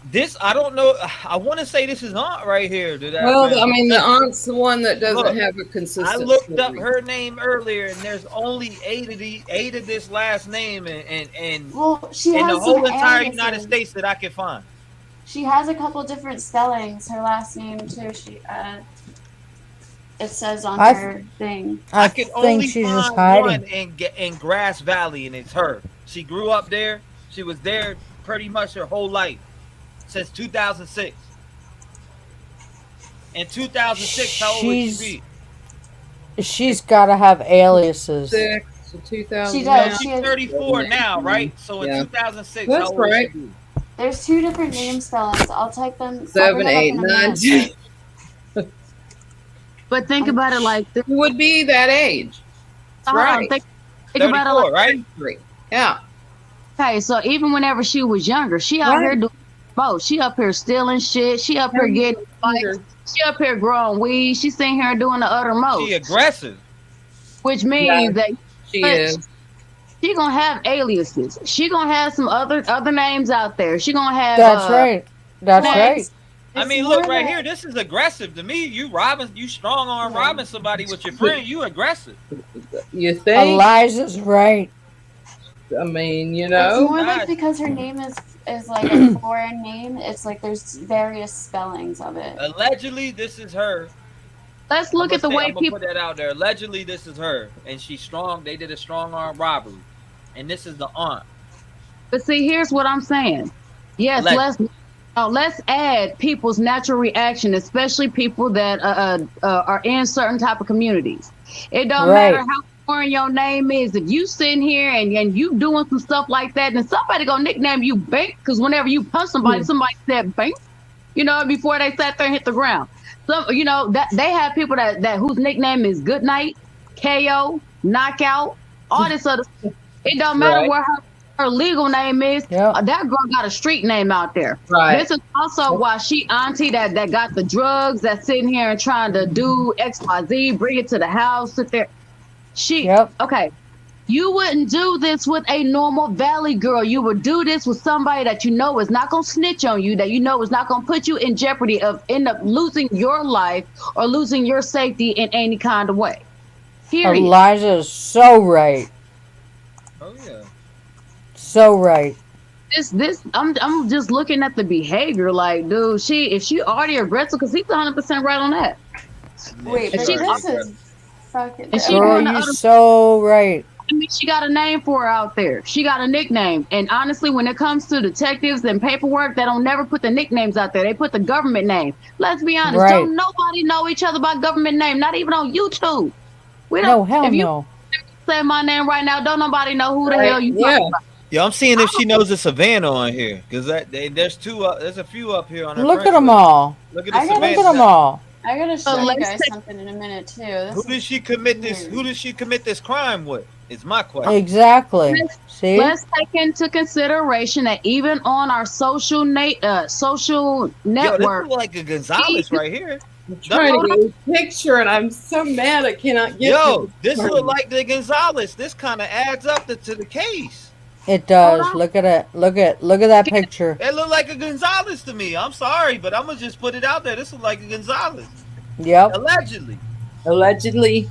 S1: This, I don't know. I want to say this is aunt right here.
S4: Well, I mean, the aunt's the one that doesn't have a consistent.
S1: I looked up her name earlier, and there's only eight of this last name, and
S6: well, she
S1: in
S6: has
S1: the whole
S6: some
S1: entire
S6: aliases.
S1: United States that I can find.
S6: She has a couple different spellings. Her last name too. It says on her thing.
S1: I can only find one in Grass Valley, and it's her. She grew up there. She was there pretty much her whole life. Since 2006. In 2006, how old would she be?
S5: She's got to have aliases.
S1: 2000. She does. She's 34 now, right? So in 2006,
S4: that's
S1: how old would she be?
S6: There's two different name spellings. I'll type them.
S4: 7, 8, 9, 10.
S8: But think about it like this.
S4: It would be that age. Right.
S8: Think about it like
S1: right?
S4: Yeah.
S8: Okay, so even whenever she was younger, she out here doing both. She up here stealing shit. She up here getting fights. She up here growing weed. She's sitting here doing the uttermost.
S1: She aggressive.
S8: Which means that
S4: she is.
S8: She gonna have aliases. She gonna have some other names out there. She gonna have.
S5: That's right. That's right.
S1: I mean, look right here. This is aggressive to me. You strong arm robbing somebody with your friend. You aggressive.
S4: You think?
S5: Eliza's right.
S4: I mean, you know.
S6: It's more like because her name is like a foreign name. It's like there's various spellings of it.
S1: Allegedly, this is her.
S8: Let's look at the way people
S1: put that out there. Allegedly, this is her, and she's strong. They did a strong arm robbery, and this is the aunt.
S8: But see, here's what I'm saying. Yes, let's add people's natural reaction, especially people that are in certain type of communities. It don't matter how foreign your name is. If you sitting here and you doing some stuff like that, then somebody gonna nickname you Bank, because whenever you punch somebody, somebody said Bank, you know, before they sat there and hit the ground. So, you know, that they have people that whose nickname is Good Night, KO, Knockout, all this other stuff. It don't matter where her legal name is. That girl got a street name out there.
S4: Right.
S8: This is also why she auntie that got the drugs, that's sitting here and trying to do XYZ, bring it to the house, sit there. Okay. You wouldn't do this with a normal Valley girl. You would do this with somebody that you know is not going to snitch on you, that you know is not going to put you in jeopardy of end up losing your life or losing your safety in any kind of way. Period.
S5: Eliza is so right.
S1: Oh yeah.
S8: So right. I'm just looking at the behavior. Like, dude, if she already aggressive, because he's 100% right on that.
S6: Wait, but this is fucking.
S5: Girl, you're so right.
S8: I mean, she got a name for her out there. She got a nickname. And honestly, when it comes to detectives and paperwork, they don't never put the nicknames out there. They put the government name. Let's be honest. Don't nobody know each other by government name. Not even on YouTube. We don't.
S5: No, hell
S8: if you
S5: no.
S8: say my name right now, don't nobody know who the hell you talking about.
S1: Yeah, I'm seeing if she knows the Savannah on here, because there's there's a few up here on her.
S5: Look at them all.
S1: Look at the
S5: Savannah. Look at them all.
S6: I gotta show you guys something in a minute too.
S1: Who did she commit this? Who did she commit this crime with? Is my question.
S5: Exactly. See,
S8: let's take into consideration that even on our social network,
S1: this is like a Gonzalez right here.
S4: I'm trying to get a picture, and I'm so mad I cannot get.
S1: This look like the Gonzalez. This kind of adds up to the case.
S5: It does. Look at it. Look at that picture.
S1: It looked like a Gonzalez to me. I'm sorry, but I'm gonna just put it out there. This looks like a Gonzalez.
S5: Yep.
S1: Allegedly.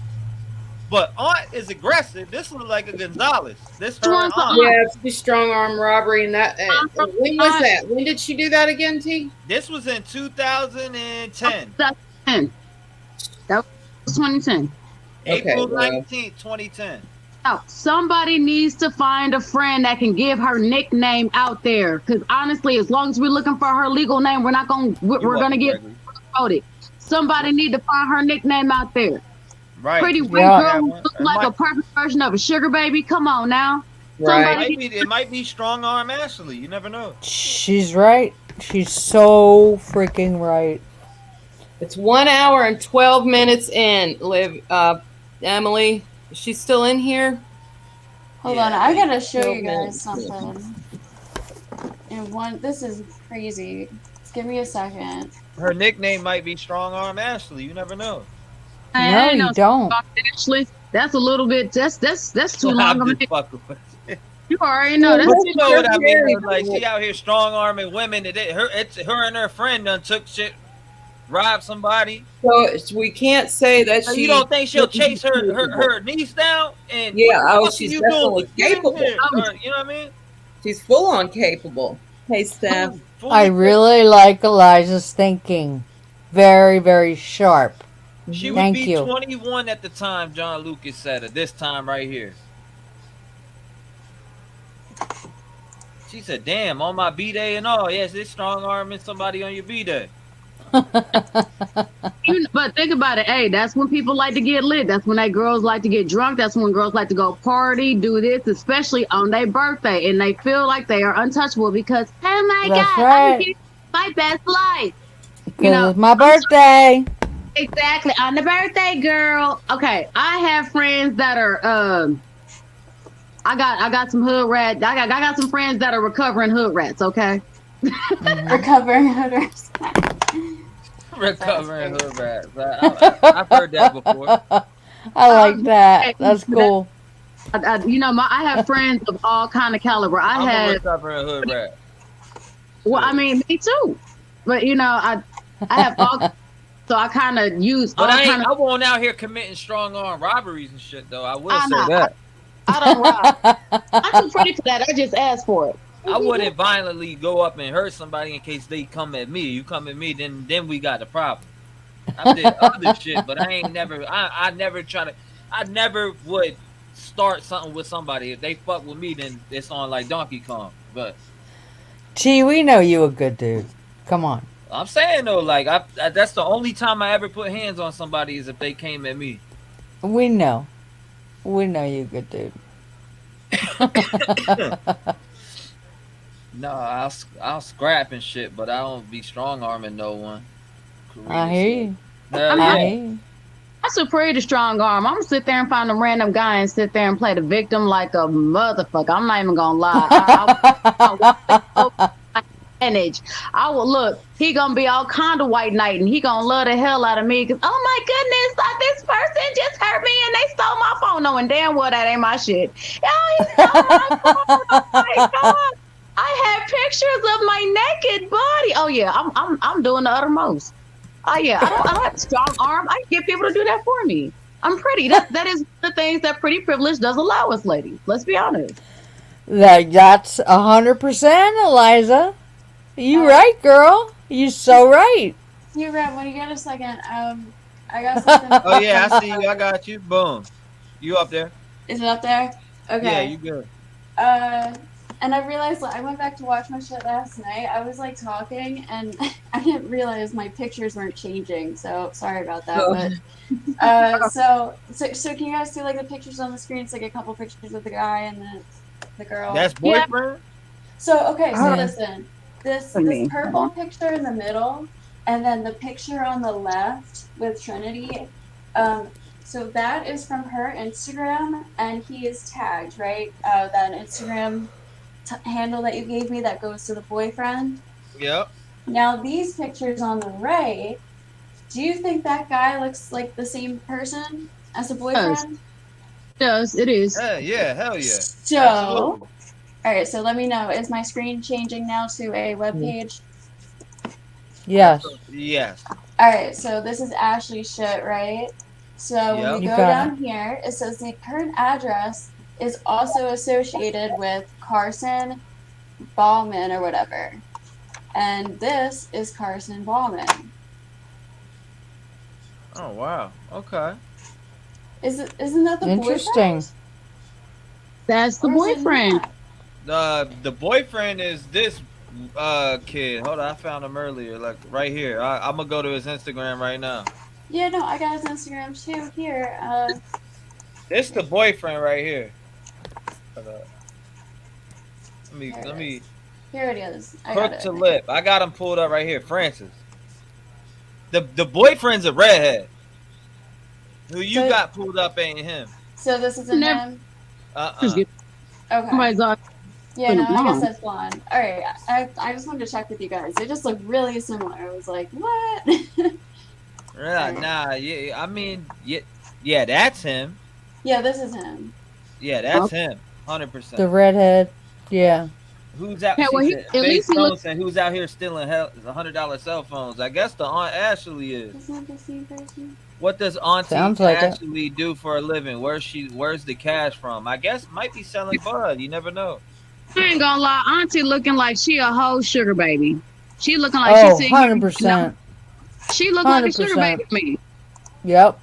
S1: But Aunt is aggressive. This looks like a Gonzalez. This her
S8: one's
S1: Aunt.
S8: the
S9: Yeah, it's the strong arm robbery, and that. When was that? When did she do that again, T?
S1: This was in 2010.
S8: That was 2010.
S1: April
S9: well.
S1: 19th, 2010.
S8: Now, somebody needs to find a friend that can give her nickname out there. Because honestly, as long as we're looking for her legal name, we're gonna get voted. Somebody need to find her nickname out there.
S1: Right.
S8: Pretty white girl who looks like a perfect version of a sugar baby. Come on now.
S9: Right.
S1: It might be strong arm Ashley. You never know.
S5: She's right. She's so freaking right.
S4: It's 1 hour and 12 minutes in. Emily, is she still in here?
S6: Hold on, I gotta show you guys something. And this is crazy. Just give me a second.
S1: Her nickname might be strong arm Ashley. You never know.
S5: No, you don't.
S8: Actually, that's a little bit. That's too long.
S1: I'm just fucking with you.
S8: You already know.
S1: But you know what I mean? Like she out here strong arming women. It's her and her friend done took shit, robbed somebody.
S4: So we can't say that
S1: So you don't think she'll chase her niece down? And
S4: she's definitely capable.
S1: You know what I mean?
S4: She's full on capable. Hey, Steph.
S5: I really like Eliza's thinking. Very, very sharp.
S1: She would
S5: Thank
S1: be
S5: you.
S1: 21 at the time John Lucas said it. This time right here. She said, damn, on my B-Day and all. Yes, it's strong arming somebody on your B-Day.
S8: But think about it. Hey, that's when people like to get lit. That's when girls like to get drunk. That's when girls like to go party, do this, especially on their birthday. And they feel like they are untouchable because, oh my
S5: That's
S8: God,
S5: right.
S8: I'm here my best life.
S5: It's my birthday.
S8: Exactly. On the birthday, girl. Okay. I have friends that are I got some hood rats. I got some friends that are recovering hood rats, okay?
S6: Recovering hooders.
S1: Recovering hood rats. I've heard that before.
S5: I like that. That's cool.
S8: I have friends of all kind of caliber.
S1: I'm a recovering hood rat.
S8: Well, I mean, me too. But I have all. So I kind of use.
S1: But I won't out here committing strong arm robberies and shit though. I will say that.
S8: I don't rob. I'm too pretty for that. I just asked for it.
S1: I wouldn't violently go up and hurt somebody in case they come at me. You come at me, then we got the problem. I did other shit, but I never would start something with somebody. If they fuck with me, then it's on like Donkey Kong. But
S5: Gee, we know you a good dude. Come on.
S1: I'm saying though, like that's the only time I ever put hands on somebody is if they came at me.
S5: We know you a good dude.
S1: No, I'll scrap and shit, but I don't be strong arming no one.
S5: I hear you.
S8: I'm so afraid of strong arm. I'm gonna sit there and find a random guy and sit there and play the victim like a motherfucker. I'm not even gonna lie. I will look. He gonna be all kind of white knight, and he gonna love the hell out of me. Cause oh my goodness, this person just hurt me, and they stole my phone, knowing damn well that ain't my shit. Oh, he stole my phone. Oh my God. I have pictures of my naked body. Oh yeah, I'm doing the uttermost. Oh yeah, I don't have a strong arm. I can get people to do that for me. I'm pretty. That is the things that pretty privilege does allow us, ladies. Let's be honest.
S5: That's 100%, Eliza. You right, girl. You so right.
S6: You're right. When you get a second, I got something.
S1: Oh yeah, I see you. I got you. Boom. You up there?
S6: Is it up there? Okay.
S1: Yeah, you good.
S6: And I realized, I went back to watch my shit last night. I was like talking, and I didn't realize my pictures weren't changing. So sorry about that.
S4: Oh.
S6: But so can you guys see like the pictures on the screen? It's like a couple pictures of the guy and the girl.
S1: That's boyfriend.
S6: Yeah. So listen, this purple picture in the middle, and then the picture on the left with Trinity. So that is from her Instagram, and he is tagged, right? That Instagram handle that you gave me that goes to the boyfriend.
S1: Yep.
S6: Now these pictures on the right, do you think that guy looks like the same person as the boyfriend?
S8: Yes, it is.
S1: Yeah, hell yeah.
S6: So, all right, so let me know. Is my screen changing now to a web page?
S5: Yes.
S1: Yes.
S6: All right, so this is Ashley's shit, right? So when we
S5: You
S6: go
S5: got
S6: down here, it says the current address is also associated with Carson Ballman or whatever. And this is Carson Ballman.
S1: Oh wow. Okay.
S6: Isn't that the
S5: Interesting.
S6: boyfriend?
S8: That's the
S6: Or is it
S8: boyfriend.
S6: not?
S1: The boyfriend is this kid. Hold on, I found him earlier, like right here. I'm gonna go to his Instagram right now.
S6: Yeah, no, I got his Instagram too. Here,
S1: This the boyfriend right here. Hold up. Let me
S6: here it is. I got
S1: crook
S6: it.
S1: to lip. I got him pulled up right here. Francis. The boyfriend's a redhead. Who you got pulled up ain't him.
S6: So this isn't him?
S8: Okay.
S6: Okay. Yeah, no, I guess that's blonde. All right, I just wanted to check with you guys. They just look really similar. I was like, what?
S1: Yeah, nah, yeah. I mean, yeah, that's him.
S6: Yeah, this is him.
S1: Yeah, that's him. 100%.
S5: The redhead. Yeah.
S1: Who's out?
S8: Yeah, well,
S1: She
S8: at
S1: said,
S8: least he looks.
S1: saying who's out here stealing $100 cell phones? I guess the Aunt Ashley is.
S6: Isn't that the same person?
S1: What does Auntie
S5: Sounds like it.
S1: Ashley do for a living? Where's the cash from? I guess might be selling bud. You never know.
S8: I ain't gonna lie, Auntie looking like she a whole sugar baby. She looking like she's
S5: 100%.
S8: She look like a sugar
S5: 100%.
S8: baby to me.
S5: Yep.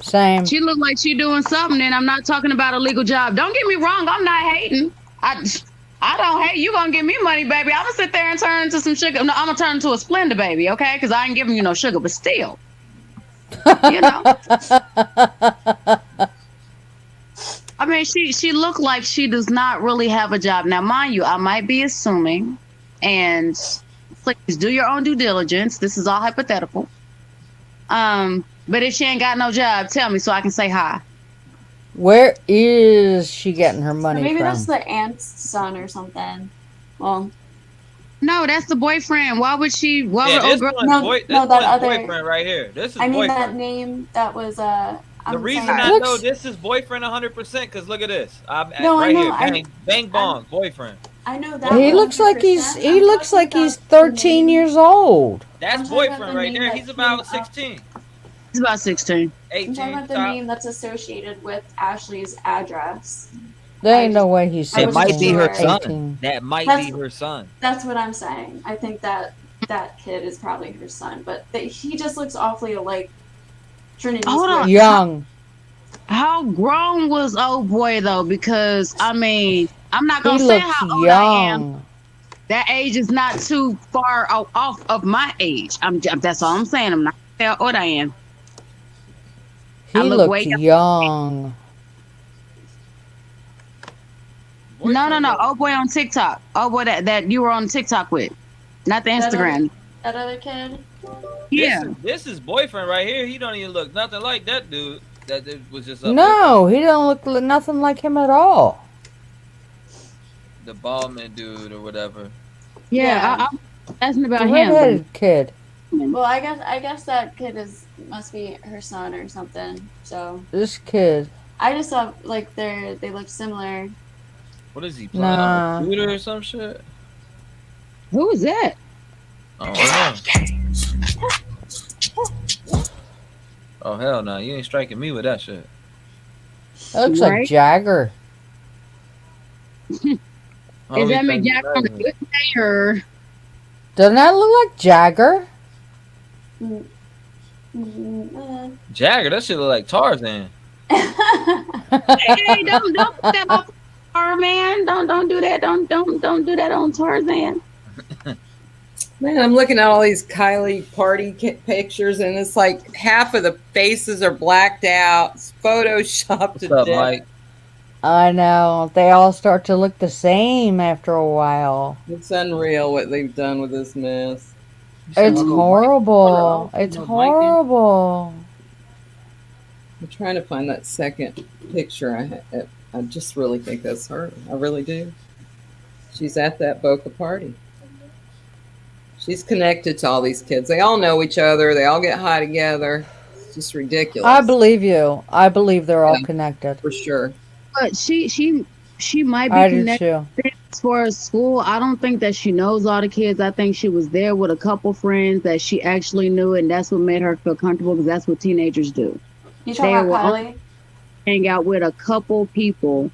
S5: Same.
S8: She look like she doing something, and I'm not talking about a legal job. Don't get me wrong, I'm not hating. I don't hate. You gonna give me money, baby. I'm gonna sit there and turn into some sugar. No, I'm gonna turn into a Splenda, baby, okay? Because I ain't giving you no sugar, but still. You know. I mean, she looked like she does not really have a job. Now, mind you, I might be assuming, and please do your own due diligence. This is all hypothetical. But if she ain't got no job, tell me so I can say hi.
S5: Where is she getting her money
S6: Maybe
S5: from?
S6: that's the aunt's son or something. Well,
S8: no, that's the boyfriend. Why would she? Why
S1: Yeah,
S8: would
S1: this
S8: old girl?
S1: one's
S6: No, that other
S1: boyfriend right here. This is
S6: I mean
S1: boyfriend.
S6: that name that was
S1: The reason
S6: saying-
S1: I know this is boyfriend 100% because look at this.
S6: No, I
S1: right
S6: know,
S1: here, bang, bang bong, boyfriend.
S6: I know that.
S5: He looks like he's 13 years old.
S1: That's
S6: I'm talking about
S1: boyfriend
S6: the
S1: right
S6: name
S1: there.
S6: that
S1: He's about
S6: came up.
S1: 16,
S8: He's about 16.
S6: I'm
S1: 18.
S6: talking about the
S1: top.
S6: name that's associated with Ashley's address.
S5: There ain't no way he's 16.
S1: It might be her son.
S5: 18.
S1: That might
S6: That's-
S1: be her son.
S6: That's what I'm saying. I think that kid is probably her son, but he just looks awfully like Trinity.
S8: Hold on.
S5: Young.
S8: How grown was old boy though? Because I mean, I'm not
S5: He
S8: gonna say
S5: looks
S8: how old I am.
S5: young.
S8: That age is not too far off of my age. That's all I'm saying. I'm not saying how old I am.
S5: He
S8: I look
S5: looks
S8: way
S5: young.
S8: No. Old boy on TikTok. Old boy that you were on TikTok with, not the Instagram.
S6: That other kid.
S8: Yeah.
S1: This is boyfriend right here. He don't even look nothing like that dude. That was just up
S5: No, he don't look nothing like him at all.
S1: there. The Ballman dude or whatever.
S8: Yeah. I'm asking about
S5: The
S8: him.
S5: redheaded kid.
S6: Well, I guess that kid must be her son or something. So
S5: This kid.
S6: I just thought like they look similar.
S1: What is he playing on
S5: Nah.
S1: a computer or some shit?
S8: Who is that?
S1: Oh no. Oh hell no! You ain't striking me with that shit.
S5: That looks like
S8: Right?
S5: Jagger.
S8: Is that Mick Jagger on the good day or?
S5: Doesn't that look like Jagger?
S1: Jagger? That shit look like Tarzan.
S8: Hey, don't put that on Tarzan, man. Don't do that. Don't do that on Tarzan.
S4: Man, I'm looking at all these Kylie party pictures, and it's like half of the faces are blacked out. It's photoshopped to
S1: What's up,
S4: death.
S1: Mike?
S5: I know. They all start to look the same after a while.
S4: It's unreal what they've done with this mess.
S5: It's
S1: Oh,
S5: horrible.
S1: Mike.
S5: It's
S1: Mike.
S5: horrible.
S4: I'm trying to find that second picture. I just really think that's her. I really do. She's at that Boca party. She's connected to all these kids. They all know each other. They all get high together. It's just ridiculous.
S5: I believe you. I believe they're all
S4: Yeah.
S5: connected.
S4: For sure.
S8: But she might be
S5: I do
S8: connected
S5: too.
S8: as far as school. I don't think that she knows all the kids. I think she was there with a couple friends that she actually knew, and that's what made her feel comfortable because that's what teenagers do.
S6: You talking about Kylie?
S8: Hang out with a couple people,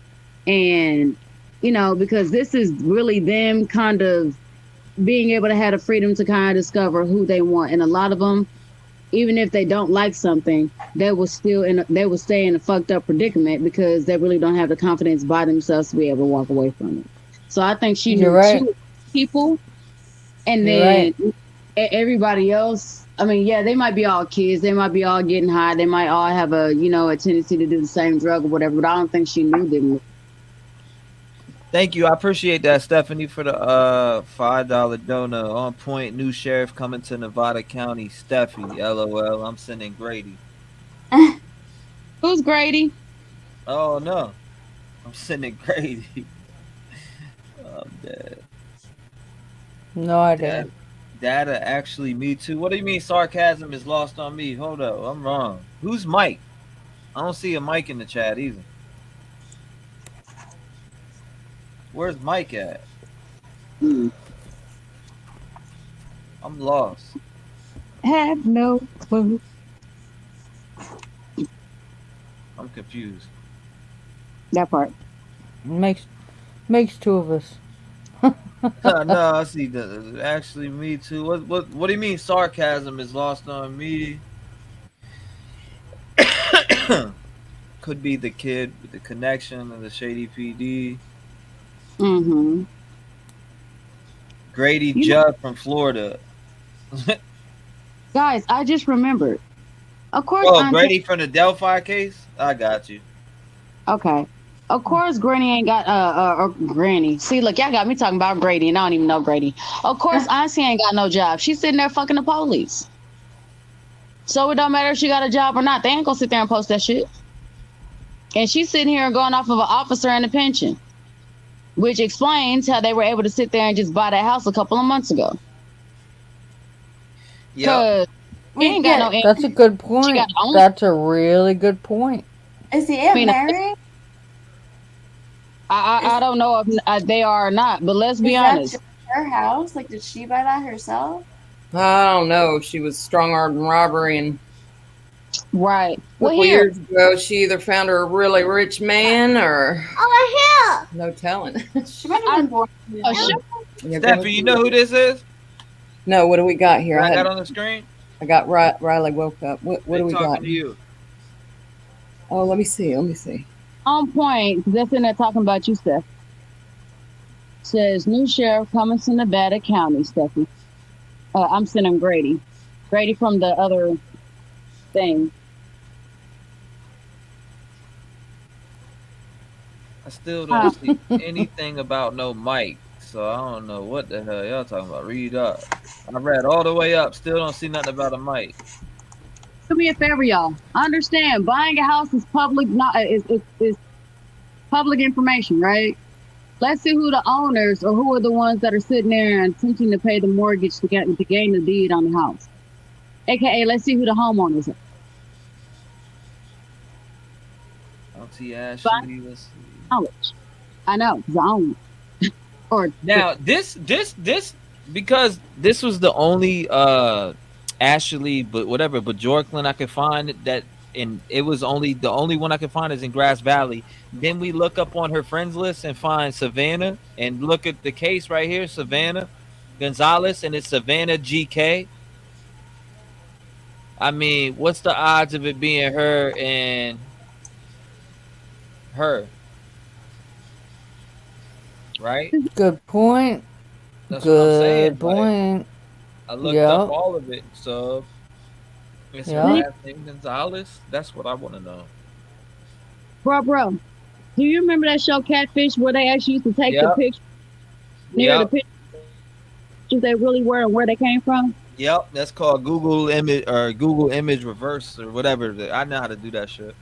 S8: and because this is really them kind of being able to have the freedom to kind of discover who they want, and a lot of them, even if they don't like something, they will stay in a fucked up predicament because they really don't have the confidence by themselves to be able to walk away from it. So I think she knew two people, and then everybody else. I mean, yeah, they might be all kids. They might be all getting high. They might all have a tendency to do the same drug or whatever. But I don't think she knew them.
S1: Thank you. I appreciate that, Stephanie, for the $5 donut. On point. New sheriff coming to Nevada County. Steffi, LOL. I'm sending Grady.
S8: Who's Grady?
S1: Oh no, I'm sending Grady. I'm dead.
S5: No idea.
S1: Data actually me too. What do you mean sarcasm is lost on me? Hold up, I'm wrong. Who's Mike? I don't see a Mike in the chat either. Where's Mike at? I'm lost.
S8: Have no clue.
S1: I'm confused.
S8: That part
S5: makes two of us.
S1: No, I see the actually me too. What do you mean sarcasm is lost on me? Could be the kid with the connection of the Shady PD. Grady Judd from Florida.
S8: Guys, I just remembered. Of course.
S1: Oh, Grady from the Delphi case? I got you.
S8: Okay. Of course, Granny ain't got or Granny. See, look, y'all got me talking about Grady, and I don't even know Grady. Of course, Auntie ain't got no job. She's sitting there fucking the police. So it don't matter if she got a job or not. They ain't gonna sit there and post that shit. And she's sitting here going off of an officer and a pension, which explains how they were able to sit there and just buy that house a couple of months ago.
S1: Yeah,
S5: that's a good point. That's a really good point.
S6: Is the aunt married?
S8: I don't know if they are or not, but let's be honest.
S6: Is that her house? Like, did she buy that herself?
S4: I don't know. She was strong-armed robbery, and
S8: right.
S4: Well, years ago, she either found her a really rich man or no telling.
S6: She might have been born.
S1: Steffi, you know who this is?
S4: No. What do we got here?
S1: I got on the screen.
S4: I got Riley woke up. What do we got?
S1: To you.
S4: Oh, let me see.
S8: On point. That's in there talking about you, Steph. Says new sheriff coming to Nevada County, Steffi. I'm sending Grady. Grady from the other thing.
S1: I still don't see anything about no Mike, so I don't know what the hell y'all talking about. Read up. I read all the way up. Still don't see nothing about a Mike.
S8: Do me a favor, y'all. I understand buying a house is public, is public information, right? Let's see who the owners or who are the ones that are sitting there and attempting to pay the mortgage to gain the deed on the house. AKA, let's see who the homeowners are.
S1: Auntie Ashley, let's see.
S8: Knowledge. I know, the owner. Or
S1: now this because this was the only Ashley, but Bjorklund I could find that, and it was the only one I could find is in Grass Valley. Then we look up on her friends list and find Savannah, and look at the case right here, Savannah Gonzalez, and it's Savannah GK. I mean, what's the odds of it being her and her? Right?
S5: Good point.
S1: That's what I'm saying.
S5: Good point.
S1: Like, I looked up all of it, so it's her last name Gonzalez. That's what I want to know.
S8: Bro, do you remember that show Catfish where they actually used to take the picture near the pictures they really were and where they came from?
S1: Yep, that's called Google Image Reverse or whatever. I know how to do that shit.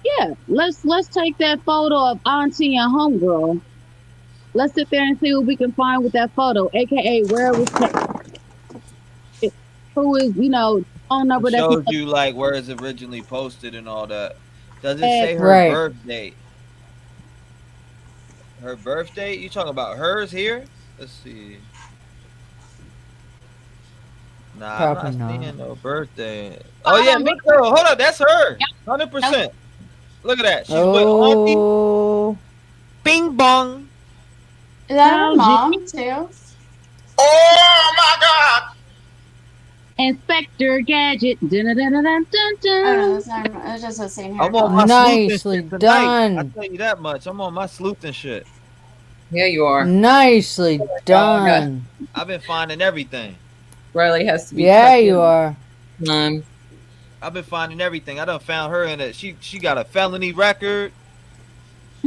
S8: Yeah, let's take that photo of Auntie and Homegirl. Let's sit there and see what we can find with that photo, aka where it was taken. Who is, phone number that
S1: shows you like where it's originally posted and all that. Does it say her birth date? Her birth date? You talking about hers here? Let's see. Nah,
S5: Probably
S1: I'm not
S5: not.
S1: seeing no birthday. Oh yeah, look, girl, hold up, that's her. 100%. Look at that. She's with Auntie.
S5: Oh,
S1: Bing bong.
S6: Is that her mom too?
S1: Oh my God.
S8: Inspector Gadget. Dun, dun, dun, dun, dun,
S6: Oh
S8: dun.
S6: no, that's not her. It's just the same hair
S1: I'm on
S6: color.
S1: my
S5: nicely
S1: sleuthing shit tonight. I
S5: done.
S1: tell you that much. I'm on my sleuthing shit.
S4: Yeah, you are.
S5: Nicely done.
S1: I've been finding everything.
S4: Riley has to be.
S5: Yeah, you are.
S1: I've been finding everything. I done found her in it. She got a felony record.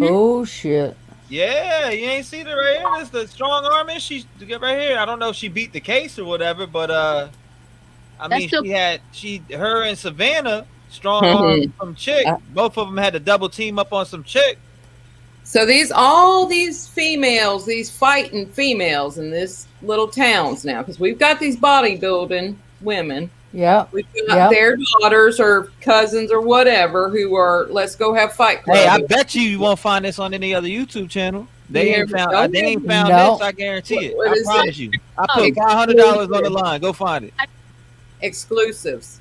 S5: Oh shit.
S1: Yeah, you ain't seen it right here. This the strong arming. She's get right here. I don't know if she beat the case or whatever, but I mean, her and Savannah strong arm some chick. Both of them had to double team up on some chick.
S4: So all these females, these fighting females in this little towns now, because we've got these bodybuilding women.
S5: Yeah.
S4: We've got their daughters or cousins or whatever who are, let's go have fight club.
S1: Hey, I bet you won't find this on any other YouTube channel. They ain't found this. I guarantee it. I promise you. I put $500 on the line. Go find it.
S4: Exclusives,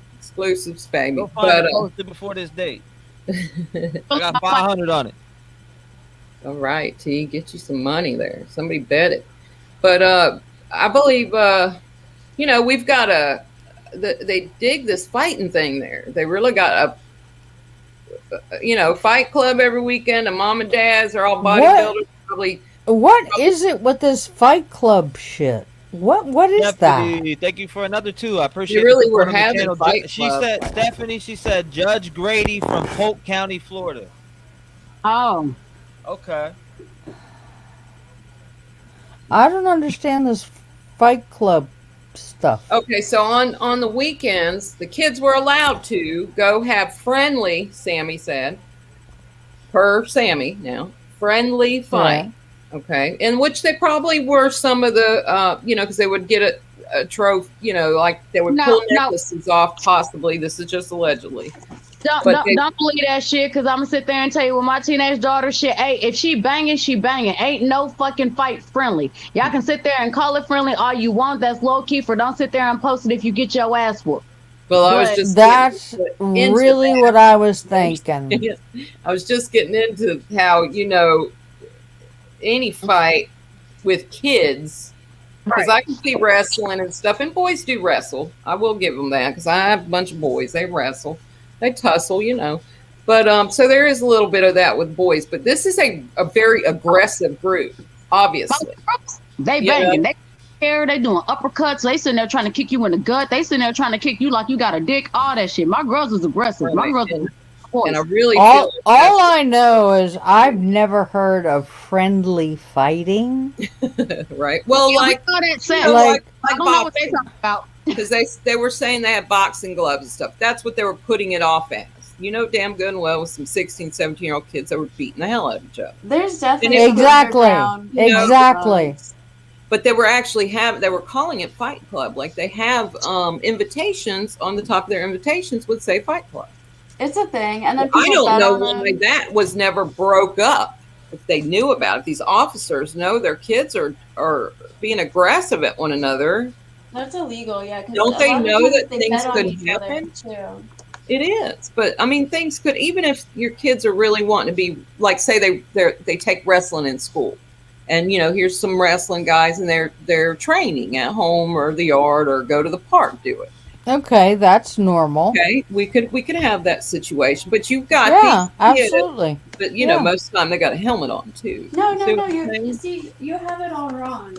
S4: baby.
S1: Go find it. Post it before this date. I got 500 on it.
S4: All right, T, get you some money there. Somebody bet it. But I believe, we've got they dig this fighting thing there. They really got a fight club every weekend. And mom and dads are all bodybuilders.
S5: What is it with this fight club shit? What is that?
S1: Thank you for another 2. I appreciate it.
S4: You really were having fight
S1: She said, Stephanie, she said Judge Grady from Polk County, Florida.
S8: Oh.
S1: Okay.
S5: I don't understand this fight club stuff.
S4: Okay, so on the weekends, the kids were allowed to go have friendly, Sammy said, per Sammy now, friendly fight. Yeah. Okay, in which they probably were some of the, because they would get a trophy, like they would pull necklaces off, possibly. This is just allegedly.
S8: Don't believe that shit, because I'm gonna sit there and tell you with my teenage daughter shit. Hey, if she banging, she banging. Ain't no fucking fight friendly. Y'all can sit there and call it friendly all you want. That's low key. For don't sit there and post it if you get your ass whooped.
S4: Well,
S5: that's really what I was thinking.
S4: I was just getting into how any fight with kids, because I can see wrestling and stuff, and boys do wrestle. I will give them that, because I have a bunch of boys. They wrestle. They tussle, but so there is a little bit of that with boys, but this is a very aggressive group, obviously.
S8: They banging, they doing uppercuts, they sitting there trying to kick you in the gut, they sitting there trying to kick you like you got a dick, all that shit. My girls is aggressive. Right. My girls
S4: and I really
S5: all I know is I've never heard of friendly fighting.
S4: Right. Well,
S8: like I don't know what they talking about.
S4: Because they were saying they had boxing gloves and stuff. That's what they were putting it off as. Damn good and well with some 16, 17-year-old kids that were beating the hell out of each other.
S6: There's definitely
S5: exactly.
S4: But they were actually they were calling it Fight Club. Like they have invitations on the top of their invitations would say Fight Club.
S6: It's a thing, and then
S4: I don't know why that was never broke up. If they knew about it, these officers know their kids are being aggressive at one another.
S6: That's illegal, yeah.
S4: Don't they know that things could happen? It is, but I mean, things could, even if your kids are really wanting to be, like, say they take wrestling in school, and here's some wrestling guys, and they're training at home or the yard or go to the park, do it.
S5: Okay, that's normal.
S4: Okay, we could have that situation, but you've got
S5: absolutely.
S4: But most of the time they got a helmet on too.
S6: No. You see, you have it all wrong.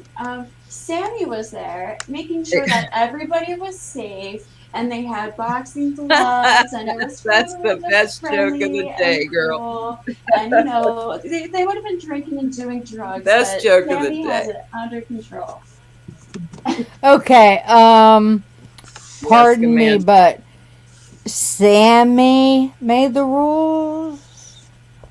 S6: Sammy was there making sure that everybody was safe, and they had boxing gloves, and it was
S4: that's the best joke of the day, girl.
S6: Cool. And they would have been drinking and doing drugs.
S4: Best joke
S6: Sammy
S4: of the day.
S6: has it under control.
S5: Okay. Pardon me, but Sammy made the rules.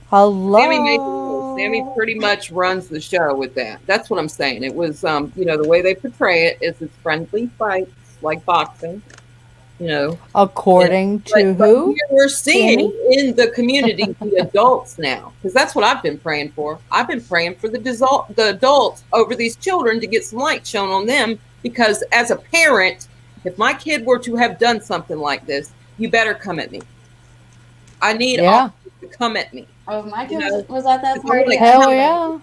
S5: Hello.
S4: Sammy made the rules. Sammy pretty much runs the show with that. That's what I'm saying. It was, the way they portray it is it's friendly fights like boxing.
S5: According to who?
S4: We're seeing in the community the adults now, because that's what I've been praying for. I've been praying for the adults over these children to get some light shown on them, because as a parent, If my kid were to have done something like this, you better come at me. I need
S5: Yeah.
S4: to come at me.
S6: Oh, my
S4: You
S6: kid
S4: know,
S6: was at that
S4: I
S6: party.
S4: wanna
S5: Hell
S4: count-
S5: yeah.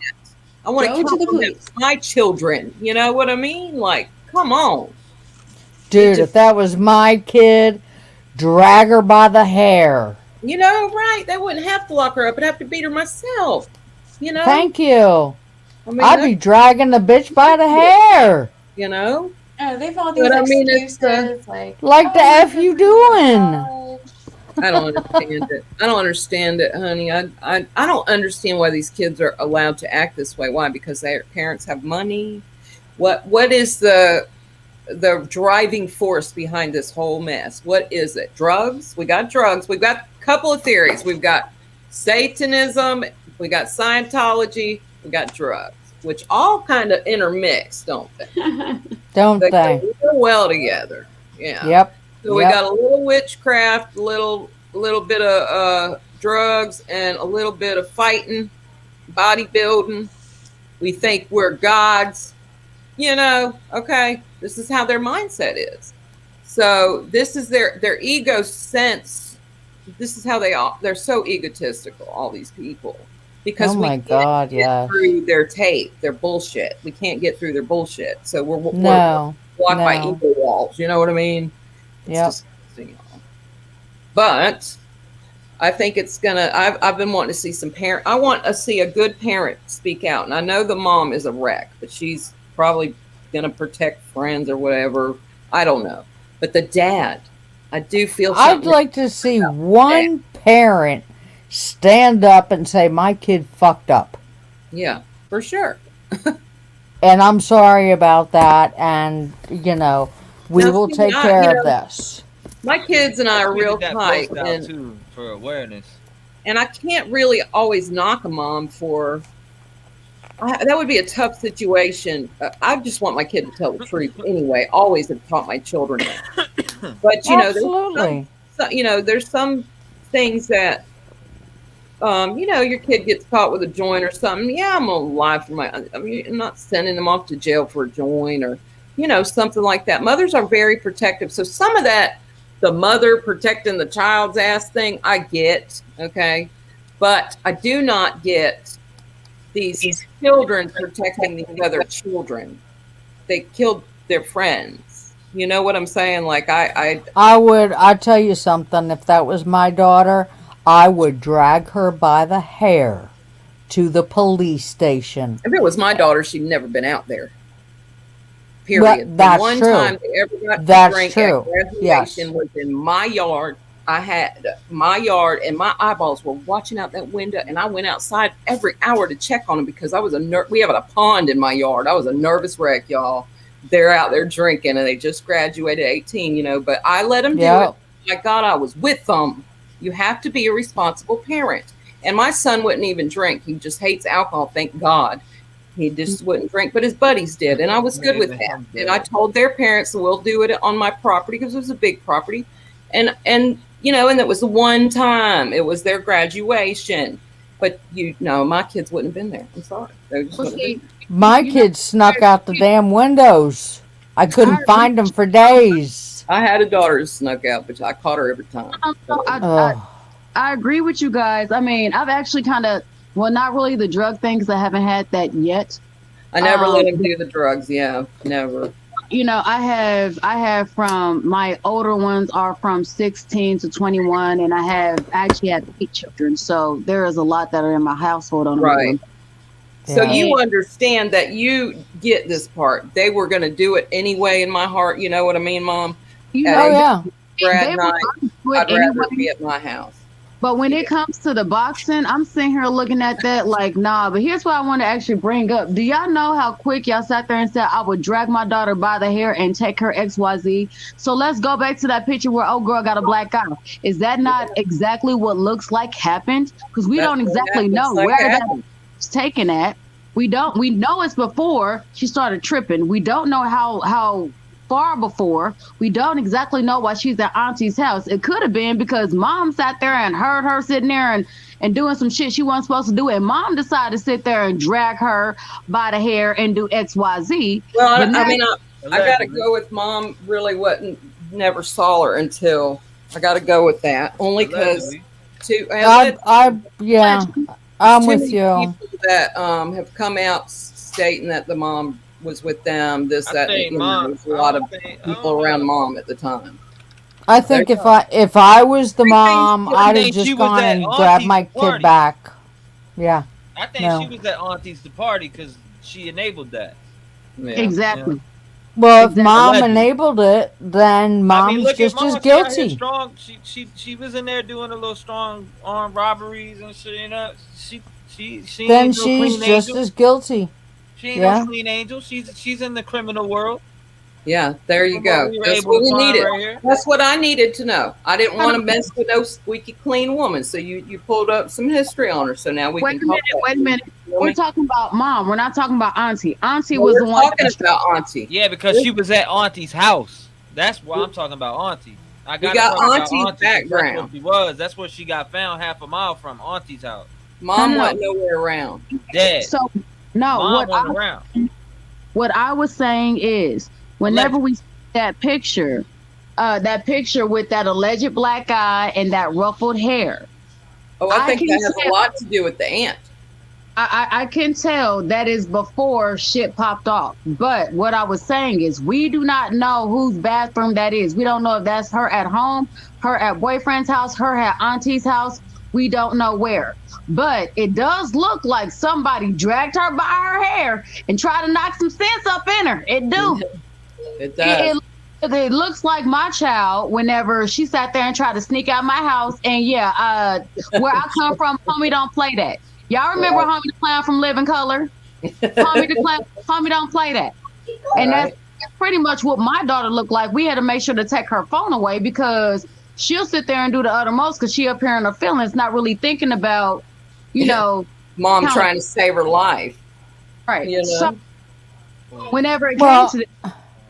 S4: I want
S6: Go
S4: to
S6: to
S4: count
S6: the
S4: on them,
S6: police.
S4: my children. You know what I mean? Like, come on.
S5: Dude, if that was my kid, drag her by the hair.
S4: You know, right? They wouldn't have to lock her up. I'd have to beat her myself. You know?
S5: Thank you.
S4: I mean,
S5: I'd be dragging the bitch by the hair.
S4: you know?
S6: Oh, they've all these
S4: But I mean,
S6: excuses
S4: it's,
S5: like the F you doing?
S4: I don't understand it. I don't understand it, honey. I don't understand why these kids are allowed to act this way. Why? Because their parents have money. What is the driving force behind this whole mess? What is it? Drugs? We got drugs. We've got a couple of theories. We've got Satanism. We got Scientology. We got drugs, which all kind of intermix, don't they?
S5: Don't
S4: They
S5: they?
S4: go real well together. Yeah.
S5: Yep.
S4: So we got a little witchcraft, a little bit of drugs, and a little bit of fighting, bodybuilding. We think we're gods, you know. Okay, this is how their mindset is. So this is their ego sense. This is how they're so egotistical, all these people, because
S5: Oh my God,
S4: get through their tape, their bullshit. We can't get through their bullshit, so we're blocked by ego walls. You know what I mean? It's disgusting, y'all. But I think it's gonna. I've been wanting to see some parent. I want to see a good parent speak out, and I know the mom is a wreck, but she's probably gonna protect friends or whatever. I don't know, but the dad, I do feel.
S5: I'd like to see one parent stand up and say, "My kid fucked up."
S4: Yeah, for sure.
S5: And I'm sorry about that, and you know. We will take care of this.
S4: My kids and I are real tight,
S1: too, for awareness.
S4: And I can't really always knock a mom for. That would be a tough situation. I just want my kid to tell the truth anyway. Always have taught my children that. But you know, there's some things that, you know, your kid gets caught with a joint or something. Yeah, I'm gonna lie for I'm not sending them off to jail for a joint or. You know, something like that. Mothers are very protective. So some of that, the mother protecting the child's ass thing, I get, okay? But I do not get these children protecting these other children. They killed their friends. You know what I'm saying? Like
S5: I'd tell you something. If that was my daughter, I would drag her by the hair to the police station.
S4: If it was my daughter, she'd never been out there. Period.
S5: That's
S4: one
S5: true.
S4: time they ever got
S5: That's
S4: to drink
S5: true.
S4: at graduation was in my yard. I had my yard and my eyeballs were watching out that window, and I went outside every hour to check on them because I was we have a pond in my yard. I was a nervous wreck, y'all. They're out there drinking and they just graduated 18, you know, but I let them do it. My God, I was with them. You have to be a responsible parent. And my son wouldn't even drink. He just hates alcohol, thank God. He just wouldn't drink, but his buddies did. And I was good with that. And I told their parents, we'll do it on my property because it was a big property. And you know, and it was the one time. It was their graduation. But you know, my kids wouldn't have been there. I'm sorry.
S5: My kids snuck out the damn windows. I couldn't find them for days.
S4: I had a daughter who snuck out, but I caught her every time.
S8: I agree with you guys. I mean, I've actually kind of, well, not really the drug thing because I haven't had that yet.
S4: I never let him do the drugs. Yeah, never.
S8: You know, I have from my older ones are from 16 to 21, and I actually had 8 children. So there is a lot that are in my household on
S4: right. So you understand that you get this part. They were going to do it anyway. In my heart, you know what I mean, Mom?
S8: You know,
S4: I'd rather be at my house.
S8: But when it comes to the boxing, I'm sitting here looking at that like, nah. But here's what I want to actually bring up. Do y'all know how quick y'all sat there and said, I would drag my daughter by the hair and take her XYZ? So let's go back to that picture where old girl got a black eye. Is that not exactly what looks like happened? Because we don't exactly know where that's taken at. We know it's before she started tripping. We don't know how far before. We don't exactly know why she's at auntie's house. It could have been because mom sat there and heard her sitting there and doing some shit she wasn't supposed to do, and mom decided to sit there and drag her by the hair and do XYZ.
S4: Well, I mean, I gotta go with mom. Really, never saw her until I gotta go with that. Only because
S5: I'm with you.
S4: People that have come out stating that the mom was with them. There's a lot of people around mom at the time.
S5: I think if I was the mom, I'd have just gone and grabbed my kid back. Yeah.
S1: I think she was at Auntie's party because she enabled that.
S8: Yeah. Exactly.
S5: Yeah. Well, if mom enabled it, then mom's just as guilty.
S1: She was in there doing a little strong arm robberies and shit. You know, she
S5: then she's just as guilty.
S1: She ain't no clean angel. She's in the criminal world.
S4: Yeah, there you go. That's what we needed. Right, that's what I needed to know. I didn't want to mess with no squeaky clean woman. So you pulled up some history on her. So now we can talk.
S8: Wait a minute. We're talking about mom. We're not talking about auntie. Auntie was the one
S4: talking about auntie.
S1: Yeah, because she was at auntie's house. That's why I'm talking about auntie. I got
S4: auntie's background.
S1: That's where she got found half a mile from auntie's house.
S4: Mom wasn't nowhere around.
S1: Dead.
S8: So no, what I was saying is, whenever we see that picture with that alleged black eye and that ruffled hair.
S4: Oh, I think that has a lot to do with the aunt.
S8: I can tell that is before shit popped off. But what I was saying is we do not know whose bathroom that is. We don't know if that's her at home, her at boyfriend's house, her at auntie's house. We don't know where. But it does look like somebody dragged her by her hair and tried to knock some sense up in her. It do.
S4: It does.
S8: It looks like my child whenever she sat there and tried to sneak out my house. And where I come from, homie don't play that. Y'all remember Homie the Clown from Living Color? Homie don't play that. And that's pretty much what my daughter looked like. We had to make sure to take her phone away because she'll sit there and do the uttermost because she up here in her feelings, not really thinking about,
S4: mom trying to save her life.
S8: Right. So, whenever it came to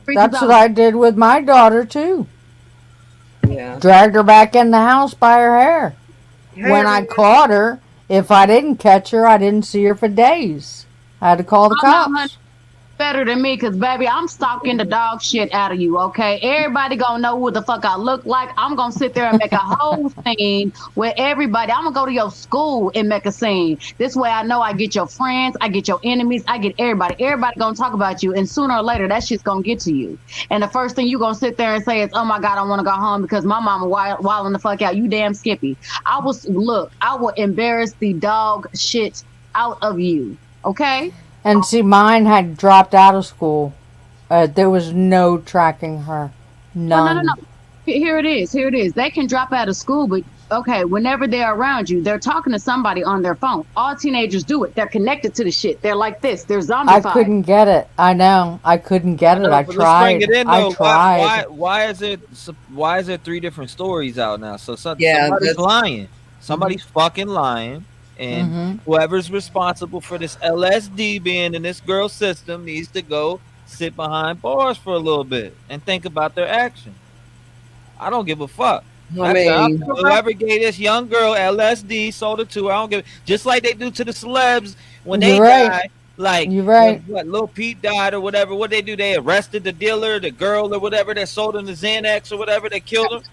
S5: that's what I did with my daughter too.
S4: Yeah.
S5: Dragged her back in the house by her hair. When I caught her, if I didn't catch her, I didn't see her for days. I had to call the cops.
S8: Better than me, because baby, I'm stalking the dog shit out of you, okay? Everybody gonna know what the fuck I look like. I'm gonna sit there and make a whole scene with everybody. I'm gonna go to your school and make a scene. This way I know I get your friends, I get your enemies, I get everybody. Everybody gonna talk about you, and sooner or later that shit's gonna get to you. And the first thing you gonna sit there and say is, oh my God, I wanna go home because my mama wilding the fuck out. You damn Skippy. I will embarrass the dog shit out of you, okay?
S5: And see, mine had dropped out of school. There was no tracking her. None.
S8: No. Here it is. They can drop out of school, but okay, whenever they're around you, they're talking to somebody on their phone. All teenagers do it. They're connected to the shit. They're like this. They're zombified.
S5: I couldn't get it. I know. I couldn't get it. I tried. I tried.
S1: Why is there 3 different stories out now? So somebody's lying. Somebody's fucking lying. And whoever's responsible for this LSD being in this girl's system needs to go sit behind bars for a little bit and think about their action. I don't give a fuck. Whoever gave this young girl LSD, sold it to her, I don't give. Just like they do to the celebs when they die. Like what Lil Pete died or whatever. What they do? They arrested the dealer, the girl or whatever that sold him the Xanax or whatever. They killed him.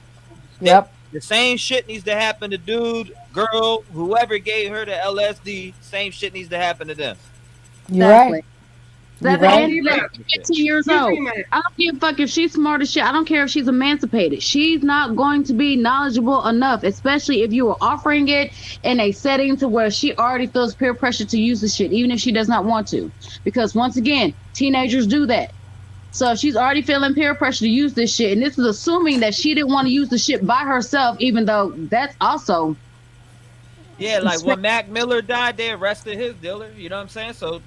S5: Yep.
S1: The same shit needs to happen to dude, girl, whoever gave her the LSD. Same shit needs to happen to them.
S5: You're right.
S8: You're right. 15 years old. I don't give a fuck if she's smart as shit. I don't care if she's emancipated. She's not going to be knowledgeable enough, especially if you are offering it in a setting to where she already feels peer pressure to use the shit, even if she does not want to. Because once again, teenagers do that. So she's already feeling peer pressure to use this shit. And this is assuming that she didn't want to use the shit by herself, even though that's also.
S1: Yeah, like when Mac Miller died, they arrested his dealer. You know what I'm saying? So.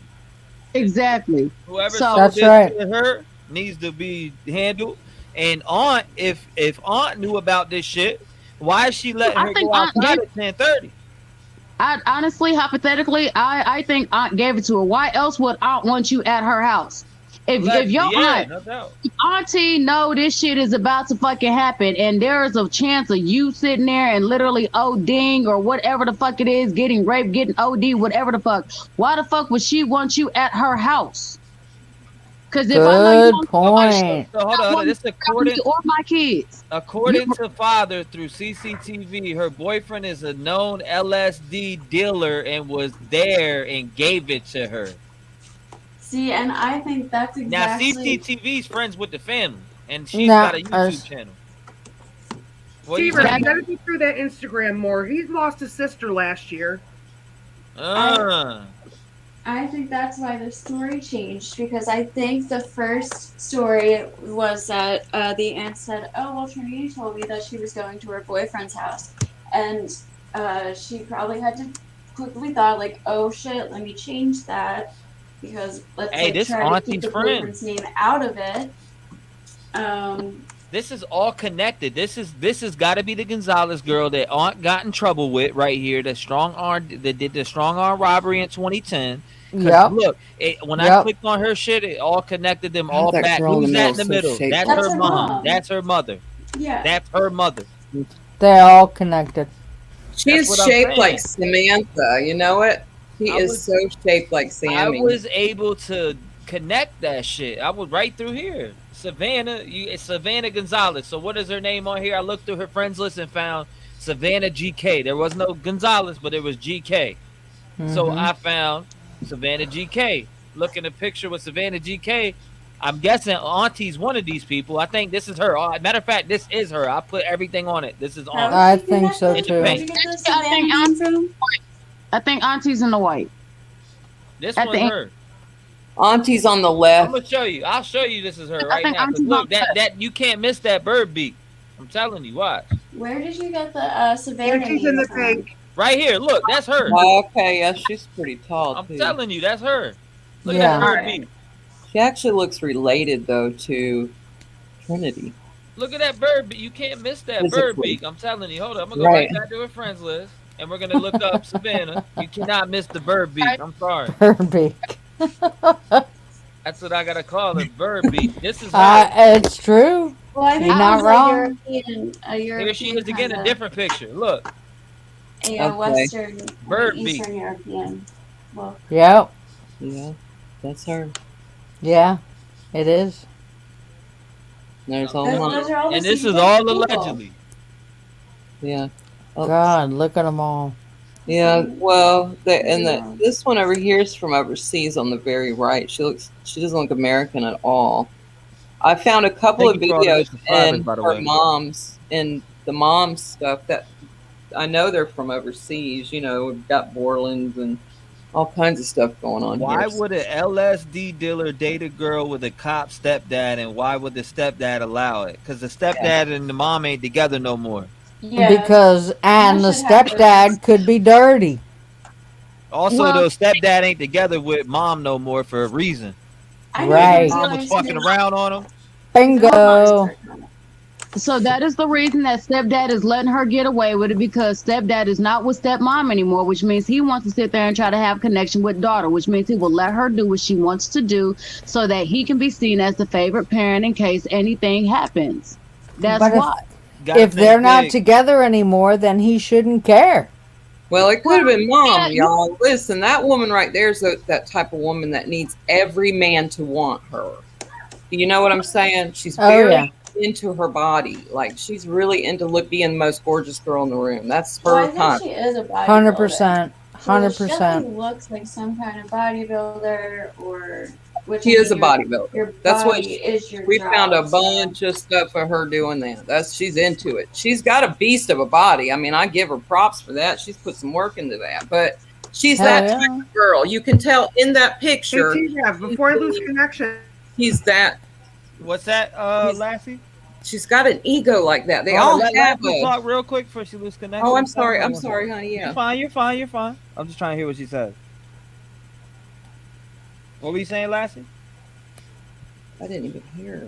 S8: Exactly.
S1: Whoever sold this to her needs to be handled. And Aunt, if Aunt knew about this shit, why is she letting her go outside at 10:30?
S8: Honestly, hypothetically, I think Aunt gave it to her. Why else would Aunt want you at her house? If your auntie know this shit is about to fucking happen and there is a chance of you sitting there and literally ODing or whatever the fuck it is, getting raped, getting OD, whatever the fuck, why the fuck would she want you at her house? Because if I know you
S5: Good
S8: don't
S5: point.
S1: So hold on. This according
S8: or my kids.
S1: to father through CCTV, her boyfriend is a known LSD dealer and was there and gave it to her.
S6: See, and I think that's exactly.
S1: Now CCTV's friends with the family, and she's got a YouTube channel.
S10: T-REV, you gotta go through that Instagram more. He's lost his sister last year.
S6: I think that's why the story changed, because I think the first story was that the aunt said, "Oh, well, Trinity told me that she was going to her boyfriend's house," and she probably had to quickly thought like, "Oh shit, let me change that because let's try to keep the boyfriend's name out of it."
S1: This is all connected. This has got to be the Gonzalez girl that Aunt got in trouble with right here. The strong arm that did the strong arm robbery in 2010.
S5: Yep.
S1: Look, when I clicked on her shit, it all connected them all back. Who's that in the middle? That's her mom. That's her mother.
S6: Yeah.
S1: That's her mother.
S5: They're all connected.
S4: She's shaped like Samantha. You know it? She is so shaped like Sammy.
S1: I was able to connect that shit. I was right through here. It's Savannah Gonzalez. So what is her name on here? I looked through her friends list and found Savannah GK. There was no Gonzalez, but there was GK. So I found Savannah GK. Look in the picture with Savannah GK. I'm guessing Auntie's one of these people. I think this is her. Matter of fact, this is her. I put everything on it. This is Auntie.
S5: I think so too.
S8: I think Auntie's in the white.
S1: This one's her.
S4: Auntie's on the left.
S1: I'm gonna show you. I'll show you. This is her right now. Look, that you can't miss that bird beak. I'm telling you. Watch.
S6: Where did you get the Savannah?
S10: She's in the pink.
S1: Right here. Look, that's her.
S4: Okay, yeah, she's pretty tall.
S1: I'm telling you, that's her. Look
S5: Yeah.
S1: at that bird beak.
S4: She actually looks related though to Trinity.
S1: Look at that bird beak. You can't miss that bird beak. I'm telling you. Hold on. I'm gonna go right back to her friends list, and we're gonna look up Savannah. You cannot miss the bird beak. I'm sorry.
S5: Bird beak.
S1: That's what I gotta call it. Bird beak. This is her.
S5: It's true.
S6: Well, I think
S5: you're not wrong.
S1: Here she is again. A different picture. Look.
S6: Western,
S1: bird
S6: Eastern
S1: beak.
S6: European. Well.
S5: Yep.
S4: Yeah, that's her.
S5: Yeah, it is.
S4: There's all
S1: and this is all allegedly.
S4: Yeah.
S5: Oh. God, look at them all.
S4: Yeah, well, this one over here is from overseas on the very right. She doesn't look American at all. I found a couple of videos in her mom's and the mom's stuff that I know they're from overseas. You know, we've got Borland's and all kinds of stuff going on here.
S1: Why would an LSD dealer date a girl with a cop stepdad, and why would the stepdad allow it? Because the stepdad and the mom ain't together no more.
S6: Yeah.
S5: Because the stepdad could be dirty.
S1: Also, the stepdad ain't together with mom no more for a reason.
S5: Right.
S1: Mom was fucking around on him.
S5: Bingo.
S8: So that is the reason that stepdad is letting her get away with it, because stepdad is not with stepmom anymore, which means he wants to sit there and try to have connection with daughter, which means he will let her do what she wants to do so that he can be seen as the favorite parent in case anything happens. That's why.
S5: If they're not together anymore, then he shouldn't care.
S4: Well, it could have been mom, y'all. Listen, that woman right there is that type of woman that needs every man to want her. You know what I'm saying? She's very into her body. Like, she's really into being the most gorgeous girl in the room. That's her
S6: I think she is a bodybuilder.
S5: 100%. 100%.
S6: She definitely looks like some kind of bodybuilder, or
S4: she is a bodybuilder. That's what we
S6: job,
S4: found a bunch of stuff for her doing that. She's into it. She's got a beast of a body. I mean, I give her props for that. She's put some work into that. But she's that type of girl. You can tell in that picture.
S10: Hey, T-REV, before I lose connection.
S4: He's that.
S1: What's that, Lassie?
S4: She's got an ego like that. They all have
S1: a talk real quick before she loses connection.
S4: Oh, I'm sorry, honey. Yeah.
S1: You're fine. I'm just trying to hear what she says. What were you saying, Lassie?
S4: I didn't even hear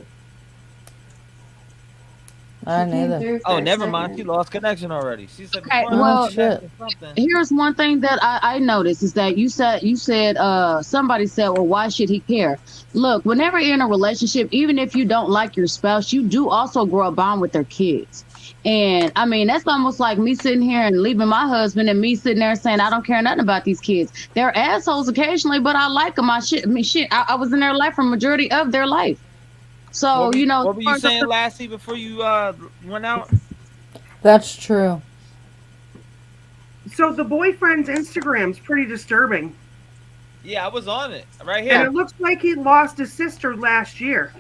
S5: I neither.
S6: through
S1: Oh,
S6: for a
S1: never mind. She
S6: second.
S1: lost connection already. She said,
S8: Okay,
S1: before I
S8: well,
S1: connected something.
S8: here's one thing that I noticed is that you said somebody said, well, why should he care? Look, whenever you're in a relationship, even if you don't like your spouse, you do also grow a bond with their kids. And I mean, that's almost like me sitting here and leaving my husband and me sitting there saying, I don't care nothing about these kids. They're assholes occasionally, but I like them. I was in their life for majority of their life. So,
S1: what were you saying, Lassie, before you went out?
S5: That's true.
S10: So the boyfriend's Instagram's pretty disturbing.
S1: Yeah, I was on it right here.
S10: And it looks like he lost his sister last year.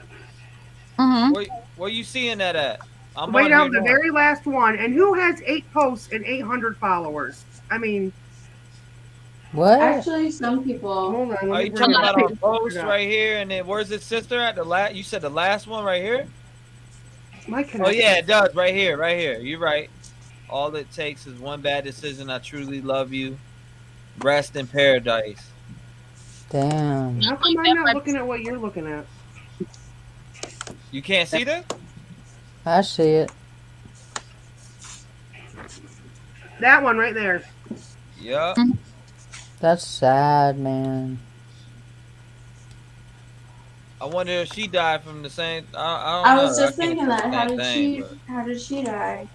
S1: Where you seeing that at? I'm
S10: Way
S1: on
S10: down
S1: here
S10: the
S1: now.
S10: very last one. And who has 8 posts and 800 followers? I mean,
S5: what?
S6: Actually, some people.
S10: Hold on.
S1: Are you talking about our post right here? And then where's his sister at? You said the last one right here? Oh yeah, it does right here, right here. You're right. All it takes is one bad decision. I truly love you. Rest in paradise.
S5: Damn.
S10: How come I'm not looking at what you're looking at?
S1: You can't see that?
S5: I see it.
S10: That one right there.
S1: Yeah.
S5: That's sad, man.
S1: I wonder if she died from the same. I don't know.
S6: I was just thinking that. How did she die?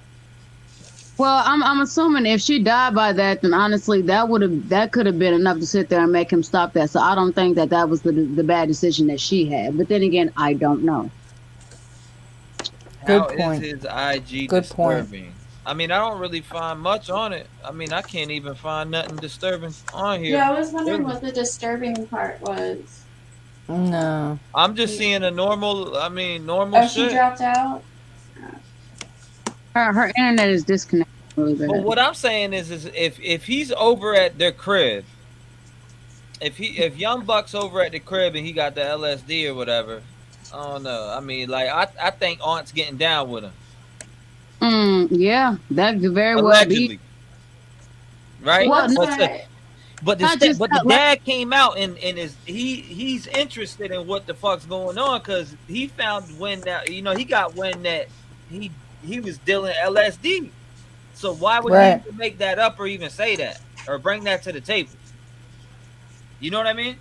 S8: Well, I'm assuming if she died by that, then honestly, that could have been enough to sit there and make him stop that. So I don't think that was the bad decision that she had. But then again, I don't know.
S1: How is his IG
S5: Good
S1: disturbing?
S5: point.
S1: I mean, I don't really find much on it. I mean, I can't even find nothing disturbing on here.
S6: Yeah, I was wondering what the disturbing part was.
S5: No.
S1: I'm just seeing a normal
S6: Oh,
S1: shit.
S6: she dropped out?
S8: Her internet is disconnected really bad.
S1: But what I'm saying is if he's over at their crib, if Young Buck's over at the crib and he got the LSD or whatever, I don't know. I mean, like I think Aunt's getting down with him.
S8: Yeah, that could very
S1: Allegedly.
S8: well be.
S1: Right?
S8: Well,
S1: but the dad came out and he's interested in what the fuck's going on because he found he got wind that he was dealing LSD. So why would he even make that up or even say that or bring that to the table? You know what I mean?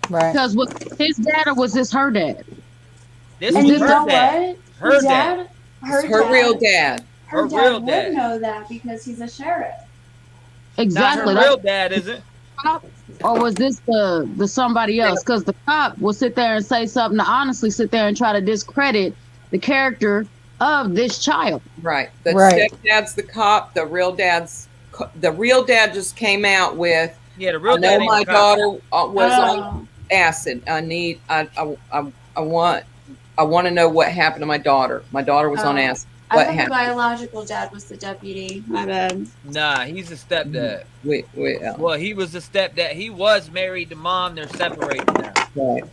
S8: Right. Because was his dad or was this her dad?
S1: This is her dad. Her dad.
S8: Her real dad.
S6: Her dad would know that because he's a sheriff.
S8: Exactly.
S1: Not her real dad, is it?
S8: Or was this the somebody else? Because the cop will sit there and say something to honestly sit there and try to discredit the character of this child.
S4: Right. The stepdad's the cop. The real dad just came out with.
S1: Yeah, the real
S4: I
S1: dad.
S4: know my daughter was on acid. I want to know what happened to my daughter. My daughter was on acid.
S6: I thought the biological dad was the deputy. My bad.
S1: Nah, he's a stepdad.
S4: Wait.
S1: Well, he was a stepdad. He was married to mom. They're separated now.
S4: Right.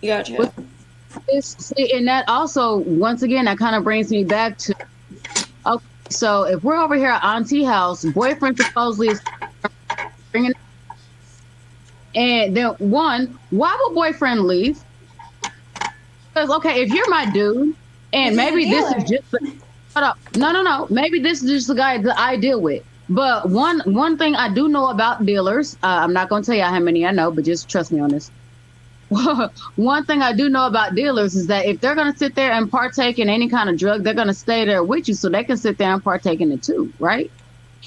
S6: Gotcha.
S8: See, and that also, once again, that kind of brings me back to. Okay, so if we're over here at Auntie house, boyfriend supposedly is bringing. And then why would boyfriend leave? Because okay, if you're my dude, and maybe this is just. No. Maybe this is just the guy that I deal with. But one thing I do know about dealers, I'm not going to tell you how many I know, but just trust me on this. One thing I do know about dealers is that if they're going to sit there and partake in any kind of drug, they're going to stay there with you so they can sit there and partake in it too, right?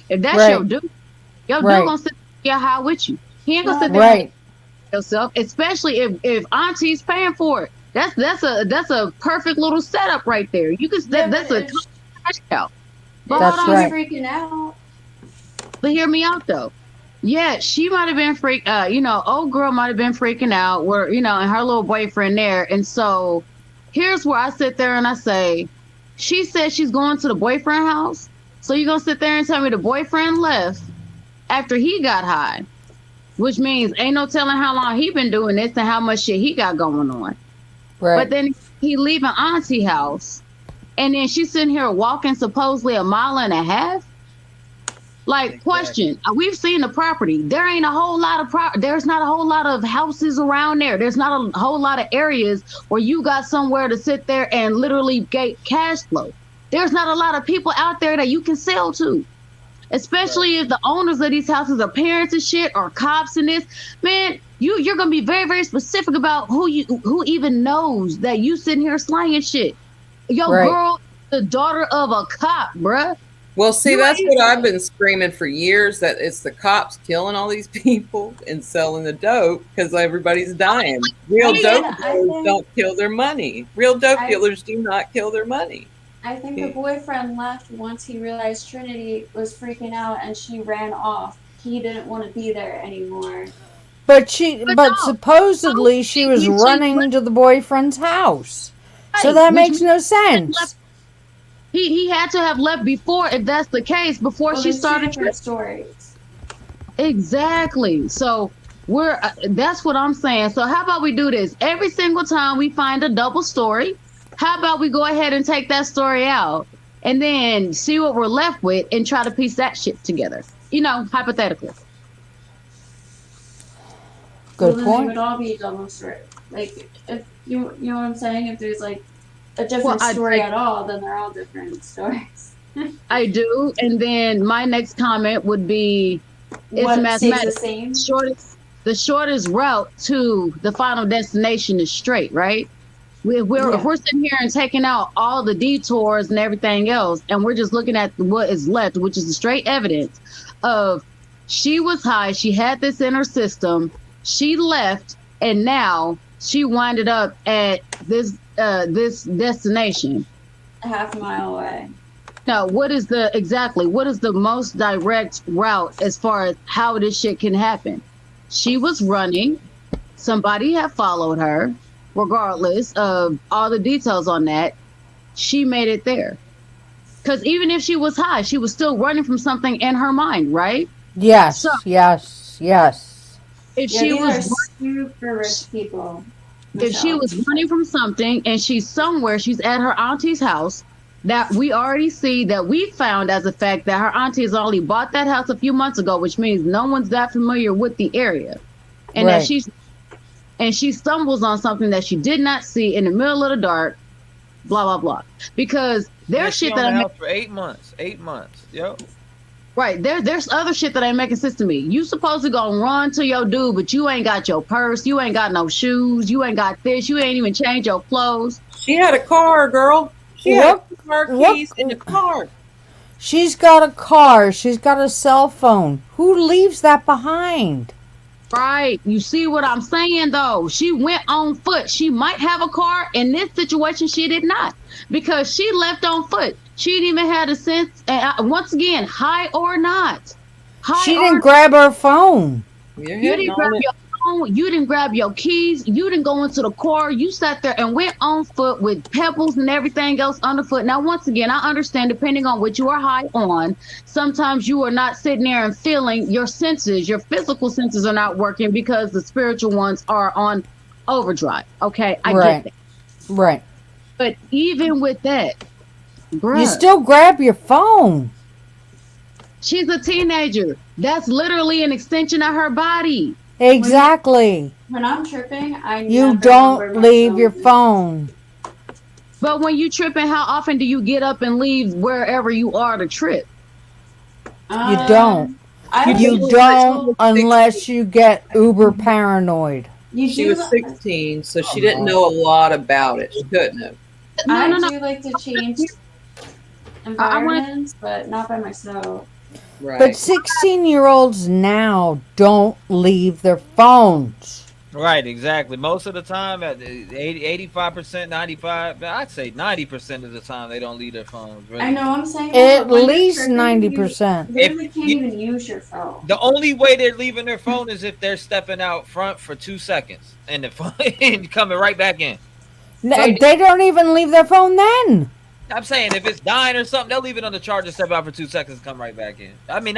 S8: If that's your dude, your dude going to sit there high with you. He ain't going to sit there and yourself, especially if Auntie's paying for it. That's a perfect little setup right there. You can that's a cash out. But
S6: hold on, freaking out.
S8: But hear me out though. Yeah, she might have been old girl might have been freaking out where, and her little boyfriend there. And so here's where I sit there and I say, she said she's going to the boyfriend house. So you're gonna sit there and tell me the boyfriend left after he got high, which means ain't no telling how long he been doing this and how much shit he got going on. Right. But then he leaving Auntie house, and then she's sitting here walking supposedly 1.5 miles. Like, question: we've seen the property. There ain't a whole lot of There's not a whole lot of houses around there. There's not a whole lot of areas where you got somewhere to sit there and literally get cash flow. there's not a lot of people out there that you can sell to. Especially if the owners of these houses are parents and shit or cops and this, man, you're gonna be very, very specific about who even knows that you sitting here slaying shit. Yo, girl, the daughter of a cop, bruh.
S4: Well, see, that's what I've been screaming for years, that it's the cops killing all these people and selling the dope because everybody's dying. Real dope dealers don't kill their money. Real dope dealers do not kill their money.
S6: I think the boyfriend left once he realized Trinity was freaking out and she ran off. He didn't want to be there anymore.
S5: But supposedly she was running to the boyfriend's house. So that makes no sense.
S8: He had to have left before, if that's the case, before she started
S6: her stories.
S8: Exactly. So that's what I'm saying. So how about we do this? Every single time we find a double story, how about we go ahead and take that story out and then see what we're left with and try to piece that shit together? You know, hypothetically.
S5: Good
S6: point. Then it would all be double story. Like, if you know what I'm saying? If there's like a different story at all, then they're all different stories.
S8: I do. And then my next comment would be, it's mathematics. The shortest route to the final destination is straight, right? If we're sitting here and taking out all the detours and everything else, and we're just looking at what is left, which is the straight evidence of she was high, she had this in her system, she left, and now she winded up at this destination.
S6: A half a mile away.
S8: Now, what is the most direct route as far as how this shit can happen? She was running, somebody had followed her. Regardless of all the details on that, she made it there. Because even if she was high, she was still running from something in her mind, right?
S5: Yes, yes.
S8: If she was
S6: super rich people,
S8: if she was running from something and she's somewhere, she's at her auntie's house, that we already see that we found as a fact that her auntie has only bought that house a few months ago, which means no one's that familiar with the area, and that she stumbles on something that she did not see in the middle of the dark, blah, blah, blah. Because there's shit that I
S1: for 8 months. 8 months. Yep.
S8: Right. There's other shit that ain't making sense to me. You supposed to go run to your dude, but you ain't got your purse, you ain't got no shoes, you ain't got this, you ain't even changed your clothes.
S4: She had a car, girl. She had car keys in the car.
S5: She's got a car. She's got a cell phone. Who leaves that behind?
S8: Right. You see what I'm saying, though? She went on foot. She might have a car. In this situation, she did not. Because she left on foot. She didn't even have a sense. And once again, high or not.
S5: She didn't grab her phone.
S8: You didn't grab your phone. You didn't grab your keys. You didn't go into the car. You sat there and went on foot with pebbles and everything else underfoot. Now, once again, I understand, depending on what you are high on, sometimes you are not sitting there and feeling your senses. Your physical senses are not working because the spiritual ones are on overdrive. Okay, I get that.
S5: Right.
S8: But even with that, bruh,
S5: you still grab your phone.
S8: She's a teenager. That's literally an extension of her body.
S5: Exactly.
S6: When I'm tripping,
S5: you don't leave your phone.
S8: But when you tripping, how often do you get up and leave wherever you are to trip?
S5: You don't. You don't unless you get uber paranoid.
S4: She was 16, so she didn't know a lot about it. She couldn't have.
S6: I do like to change environments, but not by myself.
S5: Right. But 16-year-olds now don't leave their phones.
S1: Right, exactly. Most of the time, at 85%, 95%, I'd say 90% of the time, they don't leave their phones. Really.
S6: I know, I'm saying
S5: at least 90%.
S6: They really can't even use your phone.
S1: The only way they're leaving their phone is if they're stepping out front for 2 seconds and the phone and coming right back in.
S5: No, they don't even leave their phone then.
S1: I'm saying if it's dying or something, they'll leave it on the charger, step out for 2 seconds, and come right back in. I mean,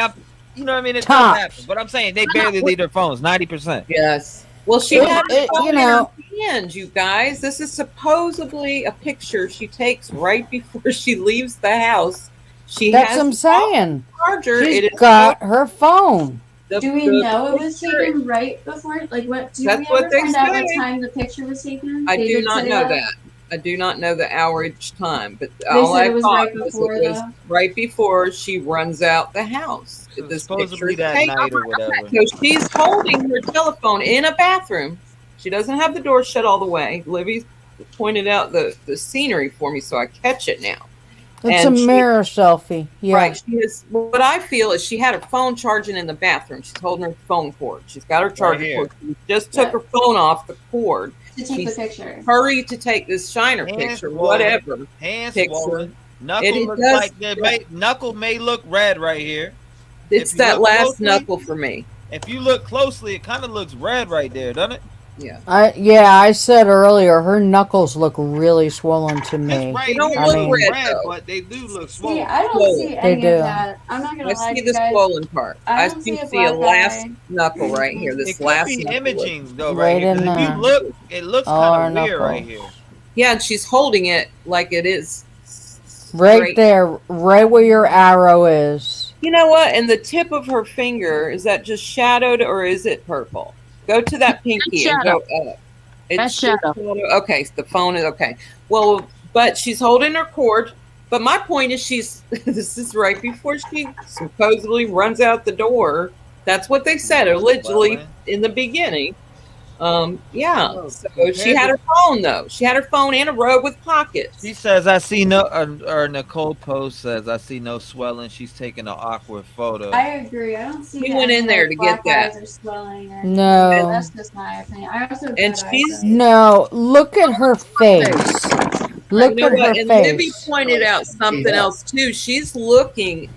S1: you know what I mean? It does happen, but I'm saying they barely leave their phones, 90%.
S4: Yes. Well, she had it in her hands, you guys. This is supposedly a picture she takes right before she leaves the house.
S5: That's what I'm saying.
S4: Charger.
S5: She's got her phone.
S6: Do we know it was taken right before? Like, what? Do we ever find out what time the picture was taken?
S4: I do not know that. I do not know the hour each time, but
S6: They
S4: all
S6: said
S4: I
S6: it was
S4: thought
S6: right
S4: was
S6: before,
S4: it was
S6: though.
S4: right before she runs out the house.
S1: So
S4: This
S1: supposedly
S4: picture is
S1: that
S4: taken.
S1: night or whatever.
S4: So she's holding her telephone in a bathroom. She doesn't have the door shut all the way. Libby pointed out the scenery for me, so I catch it now.
S5: It's
S4: And
S5: a mirror selfie. Yeah.
S4: Right. She is. What I feel is she had her phone charging in the bathroom. She's holding her phone cord. She's got her charger
S1: here.
S4: cord. She just took her phone off the cord.
S6: To take the picture.
S4: Hurry to take this shiner
S1: Hands
S4: picture,
S1: swollen.
S4: whatever.
S1: Hands
S4: picture.
S1: swollen. Knuckle
S4: It
S1: looks
S4: does-
S1: like knuckle may look red right here.
S4: It's
S1: If you
S4: that
S1: look
S4: last
S1: closely-
S4: knuckle for me.
S1: If you look closely, it kind of looks red right there, doesn't it?
S4: Yeah.
S5: I said earlier, her knuckles look really swollen to me.
S1: It's right
S4: They don't
S1: here.
S4: look
S1: They look
S4: red,
S1: red,
S4: though.
S1: but they do look
S6: See,
S1: swollen.
S6: I don't
S4: Swollen.
S6: see
S5: They
S6: any
S5: do.
S6: of that. I'm not gonna
S4: I
S6: lie
S4: see
S6: to you
S4: the
S6: guys.
S4: swollen part.
S6: I
S4: I
S6: don't
S4: do
S6: see a
S4: see a
S6: black
S4: last
S6: eye.
S4: knuckle right here.
S1: It
S4: This
S1: could
S4: last
S1: be
S4: knuckle.
S1: imaging though,
S5: Right
S1: right here.
S5: in
S1: 'Cause if you
S5: there.
S1: look, it looks
S5: All
S1: kind
S5: our
S1: of weird right
S5: knuckles.
S1: here.
S4: Yeah, and she's holding it like it is
S5: Right
S4: straight.
S5: there, right where your arrow is.
S4: You know what? And the tip of her finger, is that just shadowed or is it purple? Go to that pinky and go up.
S8: That's
S4: just
S8: shadow.
S4: Okay, the phone is okay. Well, but she's holding her cord. But my point is this is right before she supposedly runs out the door. That's what they said allegedly in the beginning. Yeah. So she had her phone though. She had her phone and a robe with pockets.
S1: She says, "I see no," or Nicole Post says, "I see no swelling." She's taking an awkward photo.
S6: I agree. I don't see.
S4: We went in there to get that.
S6: Or swelling or
S5: No.
S6: anything. That's just my opinion. I also have
S4: And
S6: bad
S4: she's-
S6: eyesight.
S5: No, look at her face. Look
S4: You know
S5: at
S4: what?
S5: her
S4: And Libby
S5: face.
S4: pointed out something else too. She's looking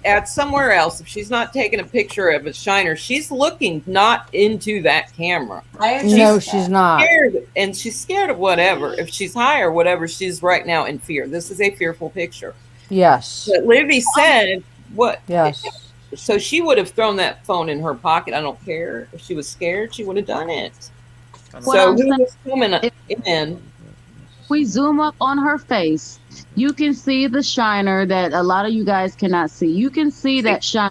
S4: at somewhere else. If she's not taking a picture of a shiner, she's looking not into that camera.
S6: I agree
S5: No,
S6: with
S5: she's
S6: that.
S5: not.
S4: Scared, and she's scared of whatever. If she's high or whatever, she's right now in fear. This is a fearful picture.
S5: Yes.
S4: But Libby said, "What?"
S5: Yes.
S4: So she would have thrown that phone in her pocket. I don't care. If she was scared, she would have done it.
S8: What
S4: So
S8: I'm
S4: who
S8: saying-
S4: was coming in?
S8: If we zoom up on her face, you can see the shiner that a lot of you guys cannot see. You can see that shine.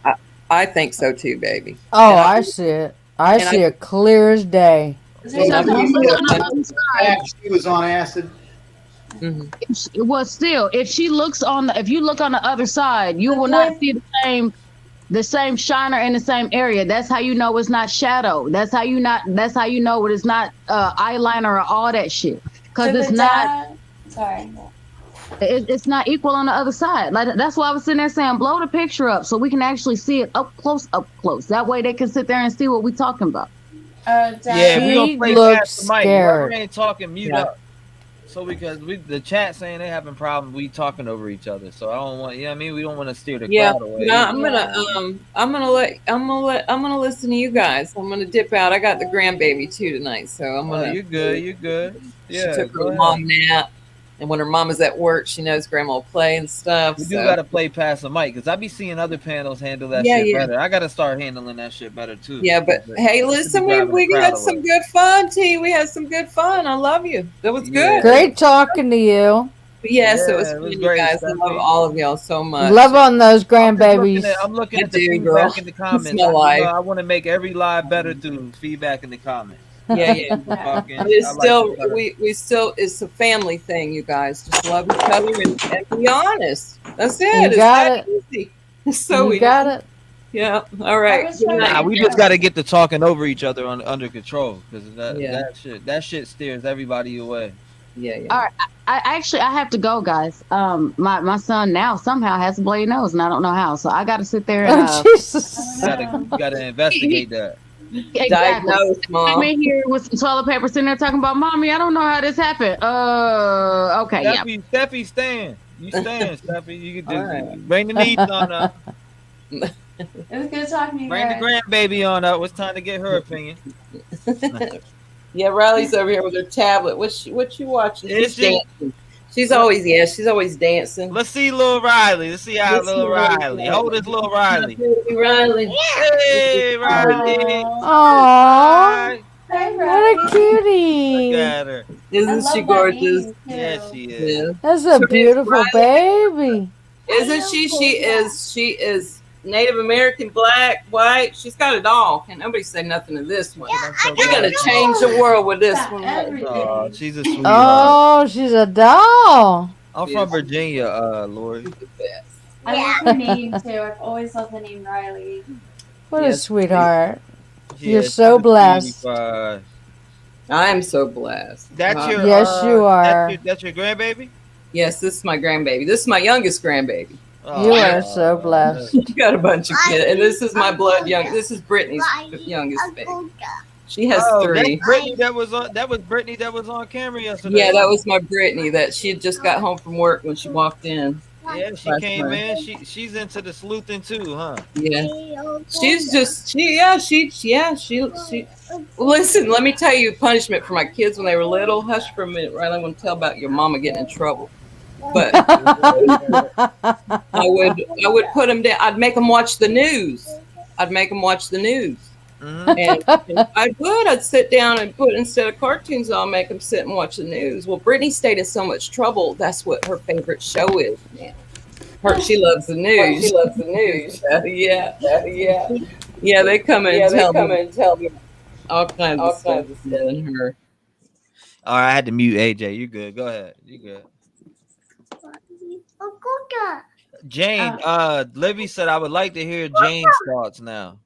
S4: I think so too, baby.
S5: Oh,
S4: And
S5: I see it. I
S4: and
S5: see
S4: I-
S5: it clear as day.
S6: Is there
S4: Yeah,
S6: something
S4: but-
S6: else?
S8: On the other side,
S11: She was on acid.
S8: well, still, if she looks on the, if you look on the other side, you will not see the same shiner in the same area. That's how you know it's not shadow. That's how you know it is not eyeliner or all that shit. Because
S6: So
S8: it's
S6: the
S8: not.
S6: dad- Sorry.
S8: It's not equal on the other side. Like that's why I was sitting there saying, blow the picture up so we can actually see it up close. That way they can sit there and see what we're talking about.
S6: Dad.
S1: Yeah, we
S5: She
S1: gonna play
S5: looks
S1: past the mic.
S5: scared.
S1: Whoever ain't talking, mute
S4: Yeah.
S1: up. So because the chat saying they having problems, we talking over each other. So I don't want, you know what I mean? We don't want to steer the
S4: Yeah,
S1: crowd away.
S4: no, I'm gonna listen to you guys. I'm gonna dip out. I got the grandbaby too tonight, so I'm
S1: Oh,
S4: gonna.
S1: you're good. You're good.
S4: She
S1: Yeah,
S4: took
S1: go
S4: her
S1: ahead.
S4: long nap, and when her mom is at work, she knows grandma will play and stuff.
S1: We do
S4: so-
S1: gotta play past the mic because I be seeing other panels handle that
S4: Yeah,
S1: shit
S4: yeah.
S1: better. I gotta start handling that shit better too.
S4: Yeah, but hey, listen, we had some good fun, T. We had some good fun. I love you. That was
S1: Yeah.
S4: good.
S5: Great talking to you.
S4: Yes, it
S1: Yeah,
S4: was
S1: it
S4: fun,
S1: was
S4: you
S1: great,
S4: guys. I
S1: Stephanie.
S4: love all of y'all so much.
S5: Love on those
S1: I'm
S5: grandbabies.
S1: looking
S4: I
S1: at the
S4: do,
S1: feedback
S4: girl.
S1: in the comments.
S4: It's my life.
S1: I want to make every live better through feedback in the comments.
S4: Yeah, yeah.
S1: Talking.
S4: But it's
S1: I like
S4: still
S1: it better.
S4: we still it's a family thing, you guys. Just love each other and be honest. That's it.
S5: You
S4: It's
S5: got
S4: that easy. It's so
S5: You
S4: easy.
S5: got it.
S4: Yeah. All right.
S6: was
S4: Good
S6: trying to-
S4: night.
S1: Nah, we just got to get the talking over each other under control because
S4: Yeah.
S1: that shit steers everybody away.
S4: Yeah, yeah.
S8: All right, I have to go, guys. My son now somehow has a bloody nose, and I don't know how. So I got to sit there and
S5: Oh, Jesus.
S1: You gotta investigate that.
S8: exactly.
S4: Diagnosed,
S8: I'm
S4: mom.
S8: in here with some toilet paper, sitting there talking about, mommy, I don't know how this happened. Okay, yeah.
S1: Steffi, stand. You stand, Steffi. You can just
S4: All
S1: bring the knees on up.
S6: It was good talking to you
S1: Bring the
S6: guys.
S1: grandbaby on up. It's time to get her opinion.
S4: Yeah, Riley's over here with her tablet. What you watching?
S1: Is
S4: She's
S1: she?
S4: dancing. She's always dancing.
S1: Let's see little Riley. Let's see how
S4: Let's
S1: little
S4: see
S1: Riley. Hold this little Riley.
S4: Baby Riley.
S1: Hey, Riley.
S5: Aww.
S1: Hi.
S6: Hey,
S5: What a
S6: Riley.
S1: Look
S5: cutie.
S1: at her.
S6: I
S4: Isn't
S6: love
S4: she
S6: that
S4: gorgeous?
S6: name, too.
S1: Yes, she is.
S4: Yeah.
S5: That's a beautiful baby.
S4: Isn't she? She is. Native American, black, white. She's got it all. Can't nobody say nothing to this one. We're gonna change the world with this one.
S1: Oh, she's a sweetheart.
S5: Oh, she's a doll.
S1: I'm from Virginia, Lori.
S6: I love her name too. I've always loved the name Riley.
S5: What a sweetheart.
S1: Yeah,
S5: You're so blessed.
S4: I am so blessed.
S1: That's your
S5: yes, you are.
S1: That's your grandbaby?
S4: Yes, this is my grandbaby. This is my youngest grandbaby.
S5: You are so blessed.
S4: You got a bunch of kids, and this is my blood young. This is Brittany's youngest baby. She has 3.
S1: Brittany, that was Brittany that was on camera yesterday.
S4: Yeah, that was my Brittany. That she had just got home from work when she walked in.
S1: Yeah, she came in. She's into the sleuthing too, huh?
S4: Yeah, she's just she. Listen, let me tell you punishment for my kids when they were little. Hush for a minute, right? I'm going to tell about your mama getting in trouble. But I would put them down. I'd make them watch the news. And I'd sit down and instead of cartoons, I'll make them sit and watch the news. Well, Brittany stayed in so much trouble. That's what her favorite show is now. She loves the news. Yeah, they come and tell me all kinds of stuff. Her.
S1: All right, I had to mute AJ. You good? Go ahead. You good? Jane, Libby said I would like to hear Jane's thoughts now.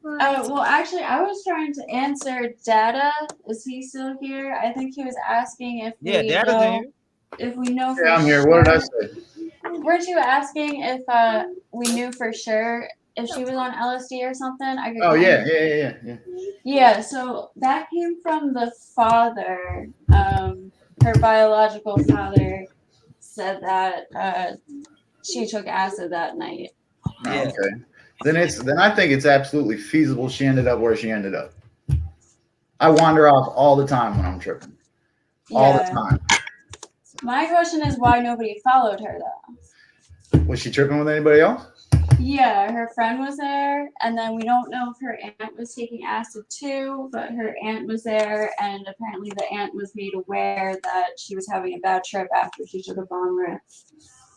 S6: Well, actually, I was trying to answer Dada. Is he still here? I think he was asking if we know for
S11: I'm here.
S6: sure.
S11: What did I say?
S6: Weren't you asking if we knew for sure if she was on LSD or something? Yeah, so that came from the father. Her biological father said that she took acid that night.
S11: Yeah. Okay. Then I think it's absolutely feasible she ended up where she ended up. I wander off all the time when I'm tripping. All the time.
S6: My question is why nobody followed her though.
S11: Was she tripping with anybody else?
S6: Yeah, her friend was there, and then we don't know if her aunt was taking acid too, but her aunt was there, and apparently the aunt was made aware that she was having a bad trip after she took a bomb rip.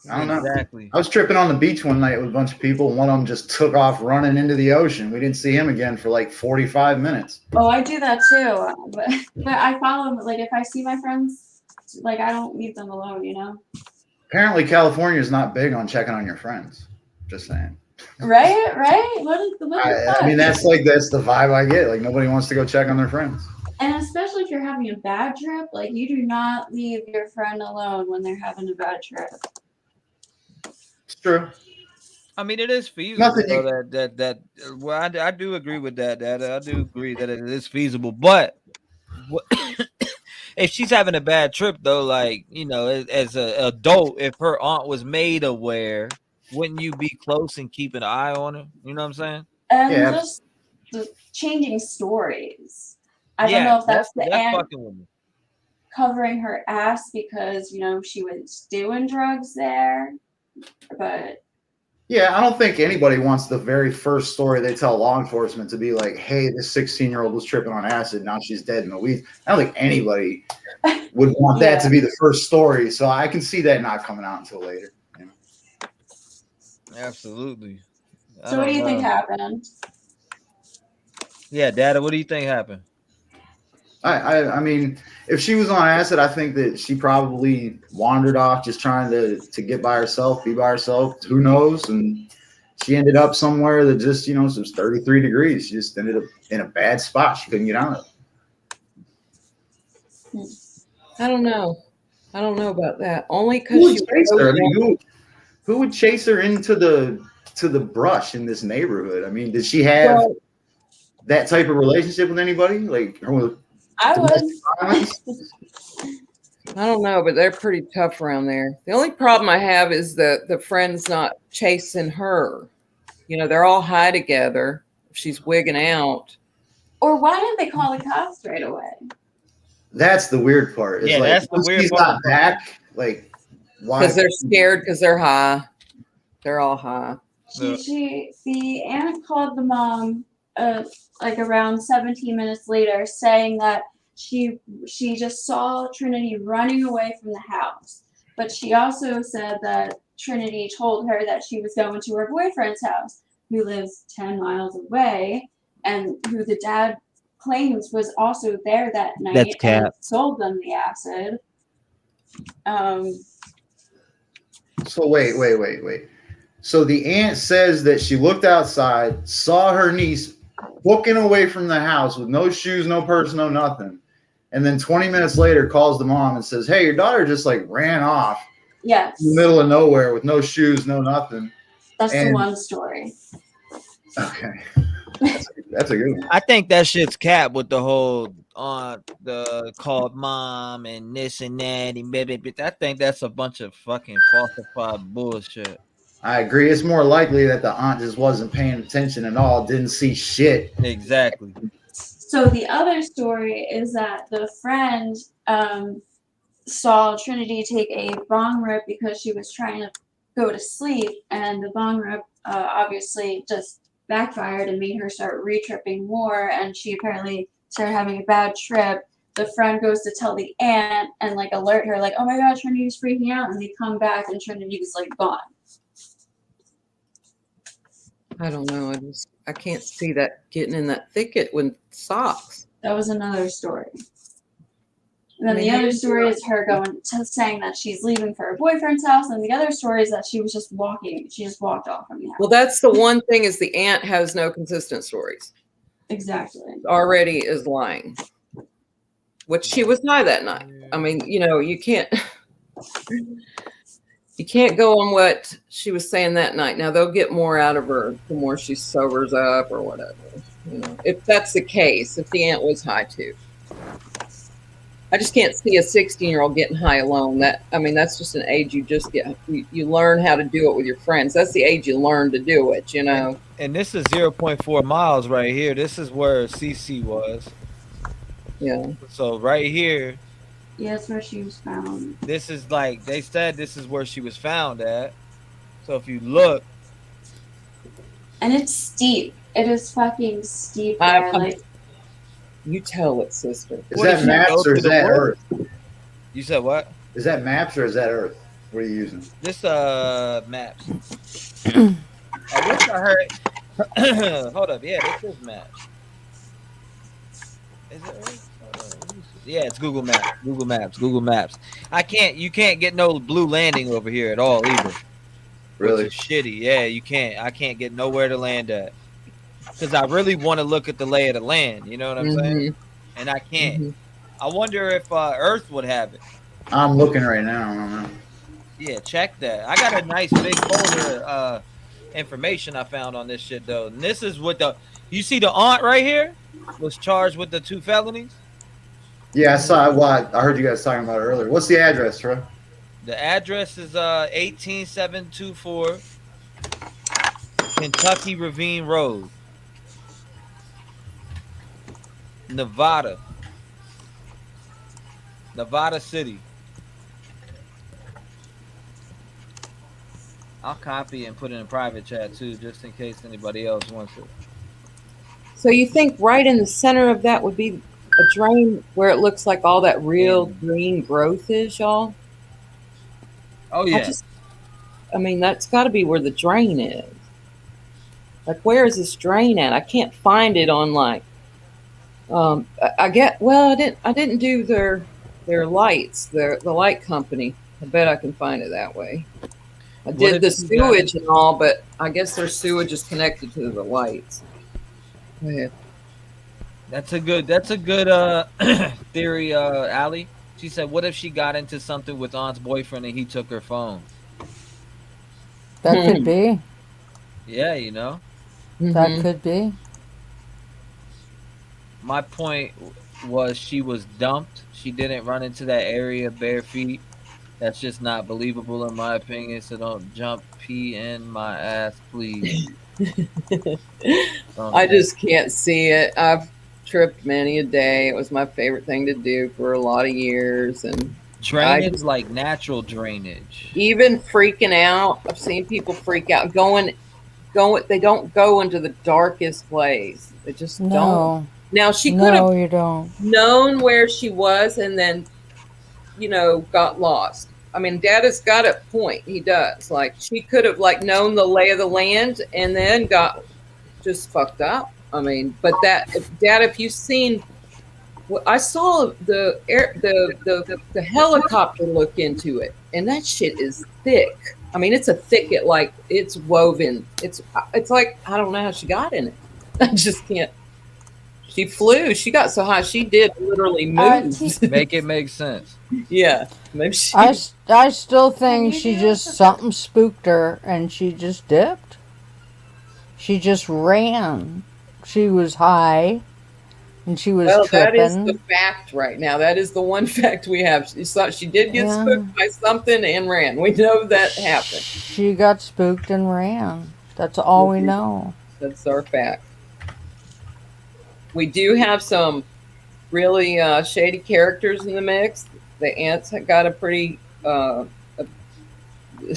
S11: I don't know. Exactly. I was tripping on the beach one night with a bunch of people, and one of them just took off running into the ocean. We didn't see him again for like 45 minutes.
S6: Oh, I do that too, but I follow them. Like if I see my friends, like I don't leave them alone, you know.
S11: Apparently, California is not big on checking on your friends. Just saying.
S6: Right? What is the
S11: I mean, that's the vibe I get. Like nobody wants to go check on their friends.
S6: And especially if you're having a bad trip, like you do not leave your friend alone when they're having a bad trip.
S11: It's true.
S1: I mean, it is feasible. Well, I do agree with that. I do agree that it is feasible, but if she's having a bad trip, though, like as an adult, if her aunt was made aware, wouldn't you be close and keep an eye on her? You know what I'm saying?
S6: And just changing stories. I don't know if that's the aunt covering her ass because she was doing drugs there. But
S11: yeah, I don't think anybody wants the very first story they tell law enforcement to be like, hey, this 16-year-old was tripping on acid, now she's dead in the weeds. I don't think anybody would want that to be the first story. So I can see that not coming out until later.
S1: Absolutely.
S6: So what do you think happened?
S1: Yeah, Dada, what do you think happened?
S11: I mean, if she was on acid, I think that she probably wandered off just trying to get by herself, be by herself. Who knows? And she ended up somewhere that just, it was 33 degrees. She just ended up in a bad spot. She couldn't get out of it.
S4: I don't know about that. Only because she
S11: chased her. I mean, who would chase her into the brush in this neighborhood? I mean, did she have that type of relationship with anybody? Like
S6: I was.
S4: I don't know, but they're pretty tough around there. The only problem I have is that the friend's not chasing her. They're all high together. If she's wigging out.
S6: Or why didn't they call the cops right away?
S11: That's the weird part. It's
S1: that's the weird part.
S11: Not back, like why?
S4: Because they're scared. Because they're high. They're all high.
S6: The aunt called the mom around 17 minutes later, saying that she just saw Trinity running away from the house. But she also said that Trinity told her that she was going to her boyfriend's house. who lives 10 miles away and who the dad claims was also there that night.
S1: That's cap.
S6: And sold them the acid.
S11: So wait. So the aunt says that she looked outside, saw her niece booking away from the house with no shoes, no purse, no nothing. And then 20 minutes later calls the mom and says, hey, your daughter just like ran off.
S6: Yes.
S11: In the middle of nowhere with no shoes, no nothing.
S6: That's the one story.
S11: Okay. That's a good one.
S1: I think that shit's cap with the whole the called mom and this and that and blah, blah, blah. I think that's a bunch of fucking falsified bullshit.
S11: I agree. It's more likely that the aunt just wasn't paying attention at all, didn't see shit.
S1: Exactly.
S6: So the other story is that the friend saw Trinity take a bong rip because she was trying to go to sleep, and the bong rip obviously just backfired and made her start re-tripping more, and she apparently started having a bad trip. The friend goes to tell the aunt and like alert her, like, oh my god, Trinity's freaking out, and they come back and Trinity was like gone.
S4: I don't know. I can't see that getting in that thicket with socks.
S6: That was another story. And then the other story is her going to saying that she's leaving for her boyfriend's house, and the other story is that she was just walking. She just walked off from the house.
S4: Well, that's the one thing is the aunt has no consistent stories.
S6: Exactly.
S4: Already is lying. Which she was high that night. I mean, you can't go on what she was saying that night. Now they'll get more out of her the more she sobers up or whatever. If that's the case, if the aunt was high too. I just can't see a 16-year-old getting high alone. That's just an age you just get. You learn how to do it with your friends. That's the age you learn to do it,
S1: And this is 0.4 miles right here. This is where CC was.
S4: Yeah.
S1: So right here.
S6: Yeah, that's where she was found.
S1: This is like, they said this is where she was found at. So if you look.
S6: And it's steep. It is fucking steep there.
S4: You tell it, sister.
S11: Is that maps or is that Earth?
S1: You said what?
S11: Is that maps or is that Earth? What are you using?
S1: This maps. I wish I heard. Hold up, yeah, this is maps. Is it Earth? Yeah, it's Google Maps. Google Maps. You can't get no blue landing over here at all either.
S11: Really?
S1: Which is shitty. Yeah, you can't. I can't get nowhere to land at. Because I really want to look at the lay of the land. You know what I'm saying? And I can't. I wonder if Earth would have it.
S11: I'm looking right now. I don't know.
S1: Yeah, check that. I got a nice big folder information I found on this shit, though. And this is what you see the aunt right here was charged with the 2 felonies.
S11: Yeah, I saw. Well, I heard you guys talking about it earlier. What's the address, Troy?
S1: The address is 18724 Kentucky Ravine Road, Nevada City. I'll copy and put it in private chat too, just in case anybody else wants it.
S4: So you think right in the center of that would be a drain where it looks like all that real green growth is, y'all?
S1: Oh yeah.
S4: That's got to be where the drain is. Like, where is this drain at? I can't find it on I didn't do their lights, the light company. I bet I can find it that way. I did the sewage and all, but I guess their sewage is connected to the lights. Go ahead.
S1: That's a good theory, Allie. She said, what if she got into something with Aunt's boyfriend and he took her phone?
S5: That could be.
S1: Yeah,
S5: That could be.
S1: My point was she was dumped. She didn't run into that area bare feet. That's just not believable in my opinion. So don't jump pee in my ass, please.
S4: I just can't see it. I've tripped many a day. It was my favorite thing to do for a lot of years. And
S1: drainage, like natural drainage.
S4: Even freaking out. I've seen people freak out. They don't go into the darkest place. They just don't. Now she could have known where she was and then, got lost. I mean, Dad has got a point. He does. Like, she could have like known the lay of the land and then got just fucked up. I mean, but Dad, if you've seen, well, I saw the helicopter look into it, and that shit is thick. I mean, it's a thicket, like it's woven. It's like, I don't know how she got in it. I just can't. She flew. She got so high. She did literally move.
S1: Make it make sense.
S4: Yeah. Maybe she.
S5: I still think she just something spooked her and she just dipped. She just ran. She was high and she was tripping.
S4: That is the fact right now. That is the one fact we have. She did get spooked by something and ran. We know that happened.
S5: She got spooked and ran. That's all we know.
S4: That's our fact. We do have some really shady characters in the mix. The aunts have got a pretty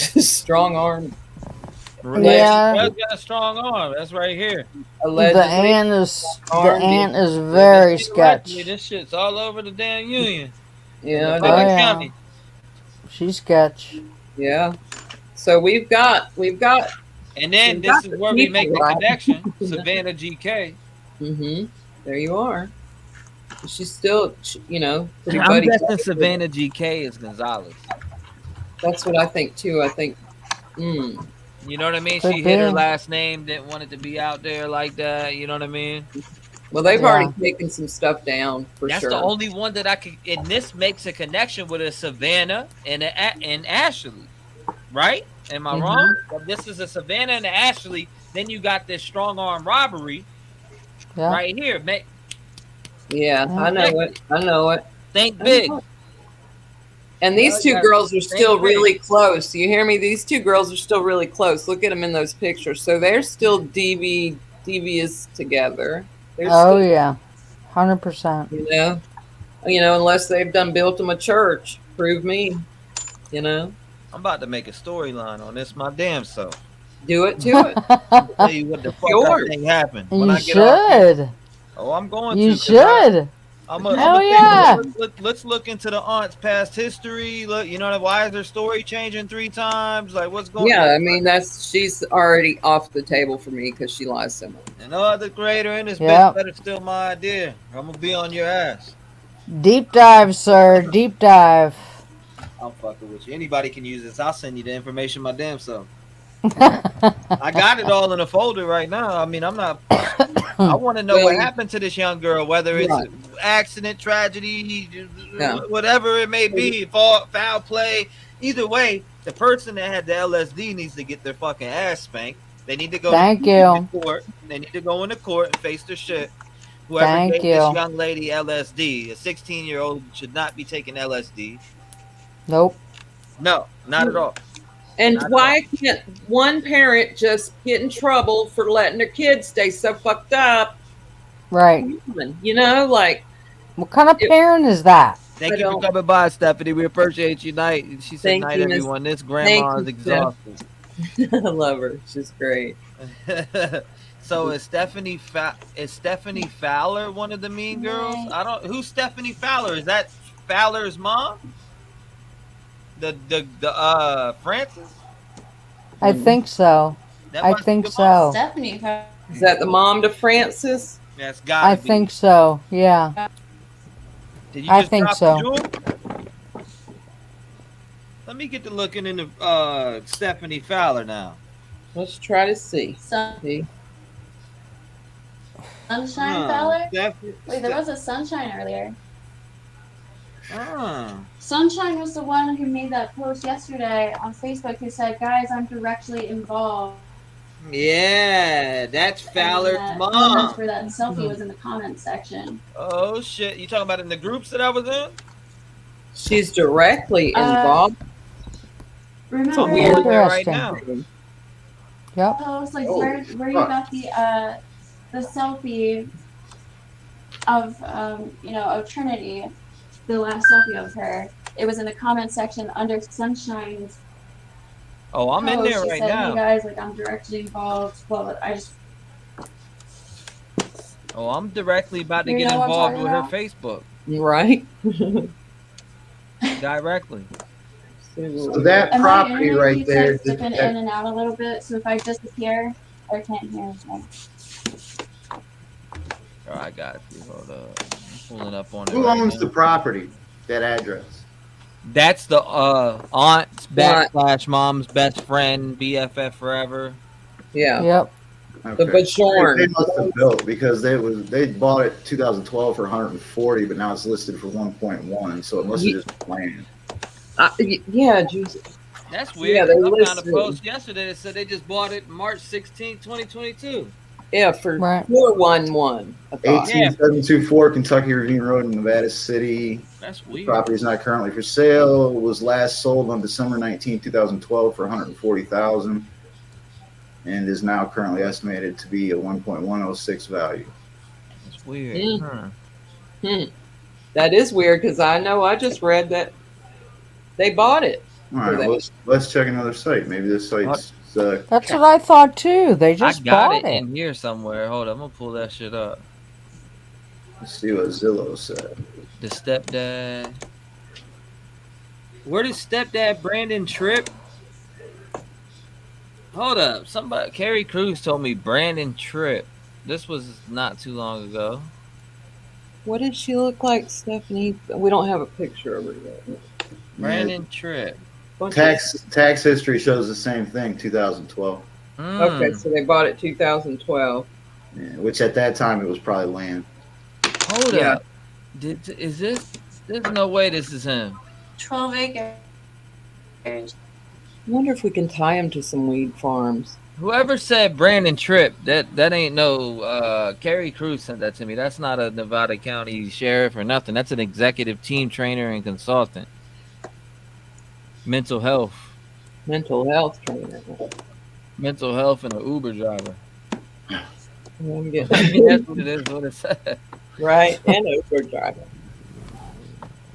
S4: strong arm.
S1: Yeah, she's got a strong arm. That's right here.
S5: Allegedly. The aunt is very sketchy.
S1: This shit's all over the damn union.
S4: Yeah,
S1: County.
S5: She's sketch.
S4: Yeah. So we've got,
S1: and then this is where we make the connection. Savannah GK.
S4: Mm-hmm. There you are. She's still, you know,
S1: pretty buddy. I'm guessing Savannah GK is Gonzalez.
S4: That's what I think too. I think.
S1: You know what I mean? She hid her last name, didn't want it to be out there like that. You know what I mean?
S4: Well, they've already taken some stuff down for sure.
S1: That's the only one that I could. And this makes a connection with a Savannah and Ashley, right? Am I wrong? Well, this is a Savannah and Ashley. Then you got this strong arm robbery right here.
S4: Yeah, I know it. I know it.
S1: Think big.
S4: And these two girls are still really close. You hear me? These two girls are still really close. Look at them in those pictures. So they're still devious together. They're
S5: still, 100%.
S4: You know, unless they've built them a church. Prove me. You know.
S1: I'm about to make a storyline on this my damn self.
S4: Do it to it.
S1: I'll tell you what the fuck that thing happened. When
S5: You
S1: I get
S5: should.
S1: I'm going to.
S5: You should.
S1: Let's look into the aunt's past history. Look, you know, why is their story changing 3 times? Like, what's going on?
S4: Yeah, I mean, she's already off the table for me because she lies so much.
S1: And no other creator in this bitch better steal my idea. I'm gonna be on your ass.
S5: Deep dive, sir. Deep dive.
S1: I'm fucking with you. Anybody can use this. I'll send you the information my damn self. I got it all in a folder right now. I mean, I'm not. I want to know what happened to this young girl, whether it's accident, tragedy, whatever it may be, foul play. Either way, the person that had the LSD needs to get their fucking ass spanked. They need to go. To court. They need to go into court and face their shit. Whoever gave this young lady LSD, a 16-year-old should not be taking LSD.
S5: Nope.
S1: No, not at all.
S4: And why can't one parent just get in trouble for letting their kids stay so fucked up?
S5: Right.
S4: You know, like.
S5: What kind of parent is that?
S1: Thank you for coming by, Stephanie. We appreciate you. Night. She said, night, everyone. This grandma is exhausted.
S4: I love her. She's great.
S1: So is Stephanie Fowler one of the mean girls? Who's Stephanie Fowler? Is that Fowler's mom? The Francis?
S5: I think so. I think so.
S6: Stephanie.
S4: Is that the mom to Francis?
S1: That's gotta
S5: I think so. Yeah.
S1: Did you
S5: I
S1: just
S5: think
S1: drop
S5: so.
S1: the jewel? Let me get to looking into Stephanie Fowler now.
S4: Let's try to see.
S6: Sunshine Fowler? Wait, there was a Sunshine earlier. Sunshine was the one who made that post yesterday on Facebook who said, guys, I'm directly involved.
S1: Yeah, that's Fowler's mom.
S6: That's where that selfie was in the comments section.
S1: Oh, shit. You talking about in the groups that I was in?
S4: She's directly involved.
S6: Remember
S1: That's a weird right now.
S5: Yep.
S6: Post, like, where you got the selfie of, of Trinity. The last selfie of her. It was in the comment section under Sunshine's.
S1: Oh, I'm in there right now.
S6: Hey guys, like I'm directly involved. Well,
S1: I'm directly about to get involved with her Facebook.
S4: Right.
S1: Directly.
S11: So that
S6: And my
S11: property
S6: internet
S11: right
S6: keeps
S11: there.
S6: like dipping in and out a little bit, so if I disappear, I can't hear anything.
S1: Oh, I got you. Hold up. I'm pulling up on it.
S11: Who
S1: right
S11: owns
S1: now.
S11: the property? That address.
S1: That's the aunt's / mom's best friend, BFF forever.
S4: Yeah.
S5: Yep.
S11: Okay.
S4: The Bajorn.
S11: They must have built because they bought it 2012 for 140, but now it's listed for 1.1, so it must have just been land.
S4: Yeah, Jesus.
S1: That's weird.
S4: Yeah, they
S1: I found a
S4: listed.
S1: post yesterday that said they just bought it March 16, 2022.
S4: Yeah, for
S5: Right.
S4: 411.
S11: 18724 Kentucky Ravine Road in Nevada City.
S1: That's weird.
S11: Property is not currently for sale. Was last sold on December 19, 2012 for $140,000 and is now currently estimated to be a 1.106 value.
S1: That's weird.
S4: That is weird because I know I just read that they bought it.
S11: All right, let's check another site. Maybe this site's.
S5: That's what I thought too. They just
S1: I got
S5: bought
S1: it in here somewhere. Hold on, I'm gonna pull that shit up.
S11: Let's see what Zillow said.
S1: The stepdad. Where did stepdad Brandon Tripp? Hold up. Somebody, Carrie Cruz told me Brandon Tripp. This was not too long ago.
S4: What did she look like, Stephanie? We don't have a picture of her yet.
S1: Brandon Tripp.
S11: Tax history shows the same thing, 2012.
S4: Okay, so they bought it 2012.
S11: Yeah, which at that time it was probably land.
S1: Hold up. Is this? There's no way this is him.
S6: 12 acres.
S4: I wonder if we can tie him to some weed farms.
S1: Whoever said Brandon Tripp, that ain't no. Carrie Cruz sent that to me. That's not a Nevada County sheriff or nothing. That's an executive team trainer and consultant. Mental health
S4: trainer.
S1: Mental health and an Uber driver.
S4: That's
S1: what it is. What it said.
S4: Right, and Uber driver.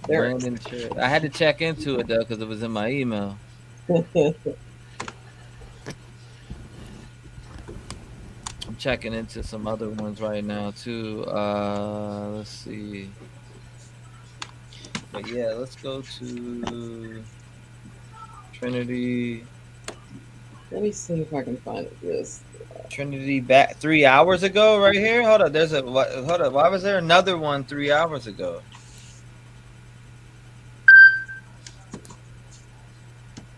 S1: Brandon Tripp. I had to check into it though because it was in my email. I'm checking into some other ones right now too. Let's see. But yeah, let's go to Trinity.
S4: Let me see if I can find this.
S1: Trinity back 3 hours ago, right here. Hold up, hold up. Why was there another one 3 hours ago?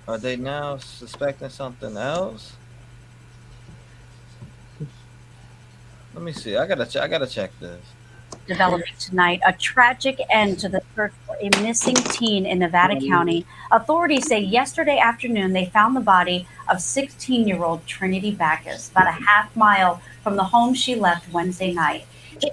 S1: Are they now suspecting something else? Let me see. I gotta check this.
S12: Developing tonight, a tragic end to the search for a missing teen in Nevada County. Authorities say yesterday afternoon they found the body of 16-year-old Trinity Backus about a half mile from the home she left Wednesday night.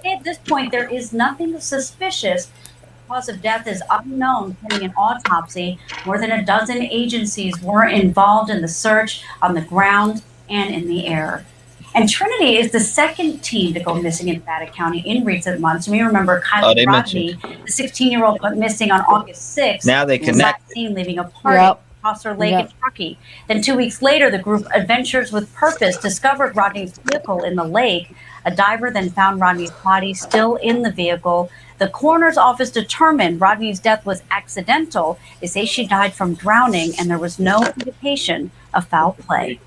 S12: At this point, there is nothing suspicious. The cause of death is unknown pending an autopsy. More than a dozen agencies were involved in the search on the ground and in the air. And Trinity is the second teen to go missing in Nevada County in recent months. You may remember Kylie Rodney, the 16-year-old went missing on August 6th.
S1: Now they connect.
S12: Was seen leaving a party across her lake in Truckee. Then 2 weeks later, the group Adventures with Purpose discovered Rodney's vehicle in the lake. A diver then found Rodney's body still in the vehicle. The coroner's office determined Rodney's death was accidental. They say she died from drowning, and there was no indication of foul play.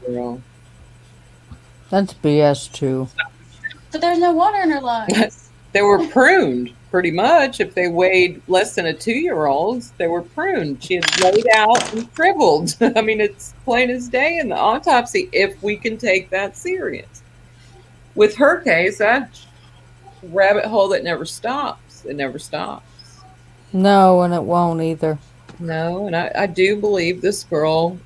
S5: That's BS too.
S6: But there's no water in her lungs.
S4: They were pruned, pretty much. If they weighed less than a 2-year-old, they were pruned. She had laid out and shriveled. I mean, it's plain as day in the autopsy, if we can take that serious. With her case, that rabbit hole that never stops. It never stops.
S5: No, and it won't either.
S4: No, and I do believe this girl,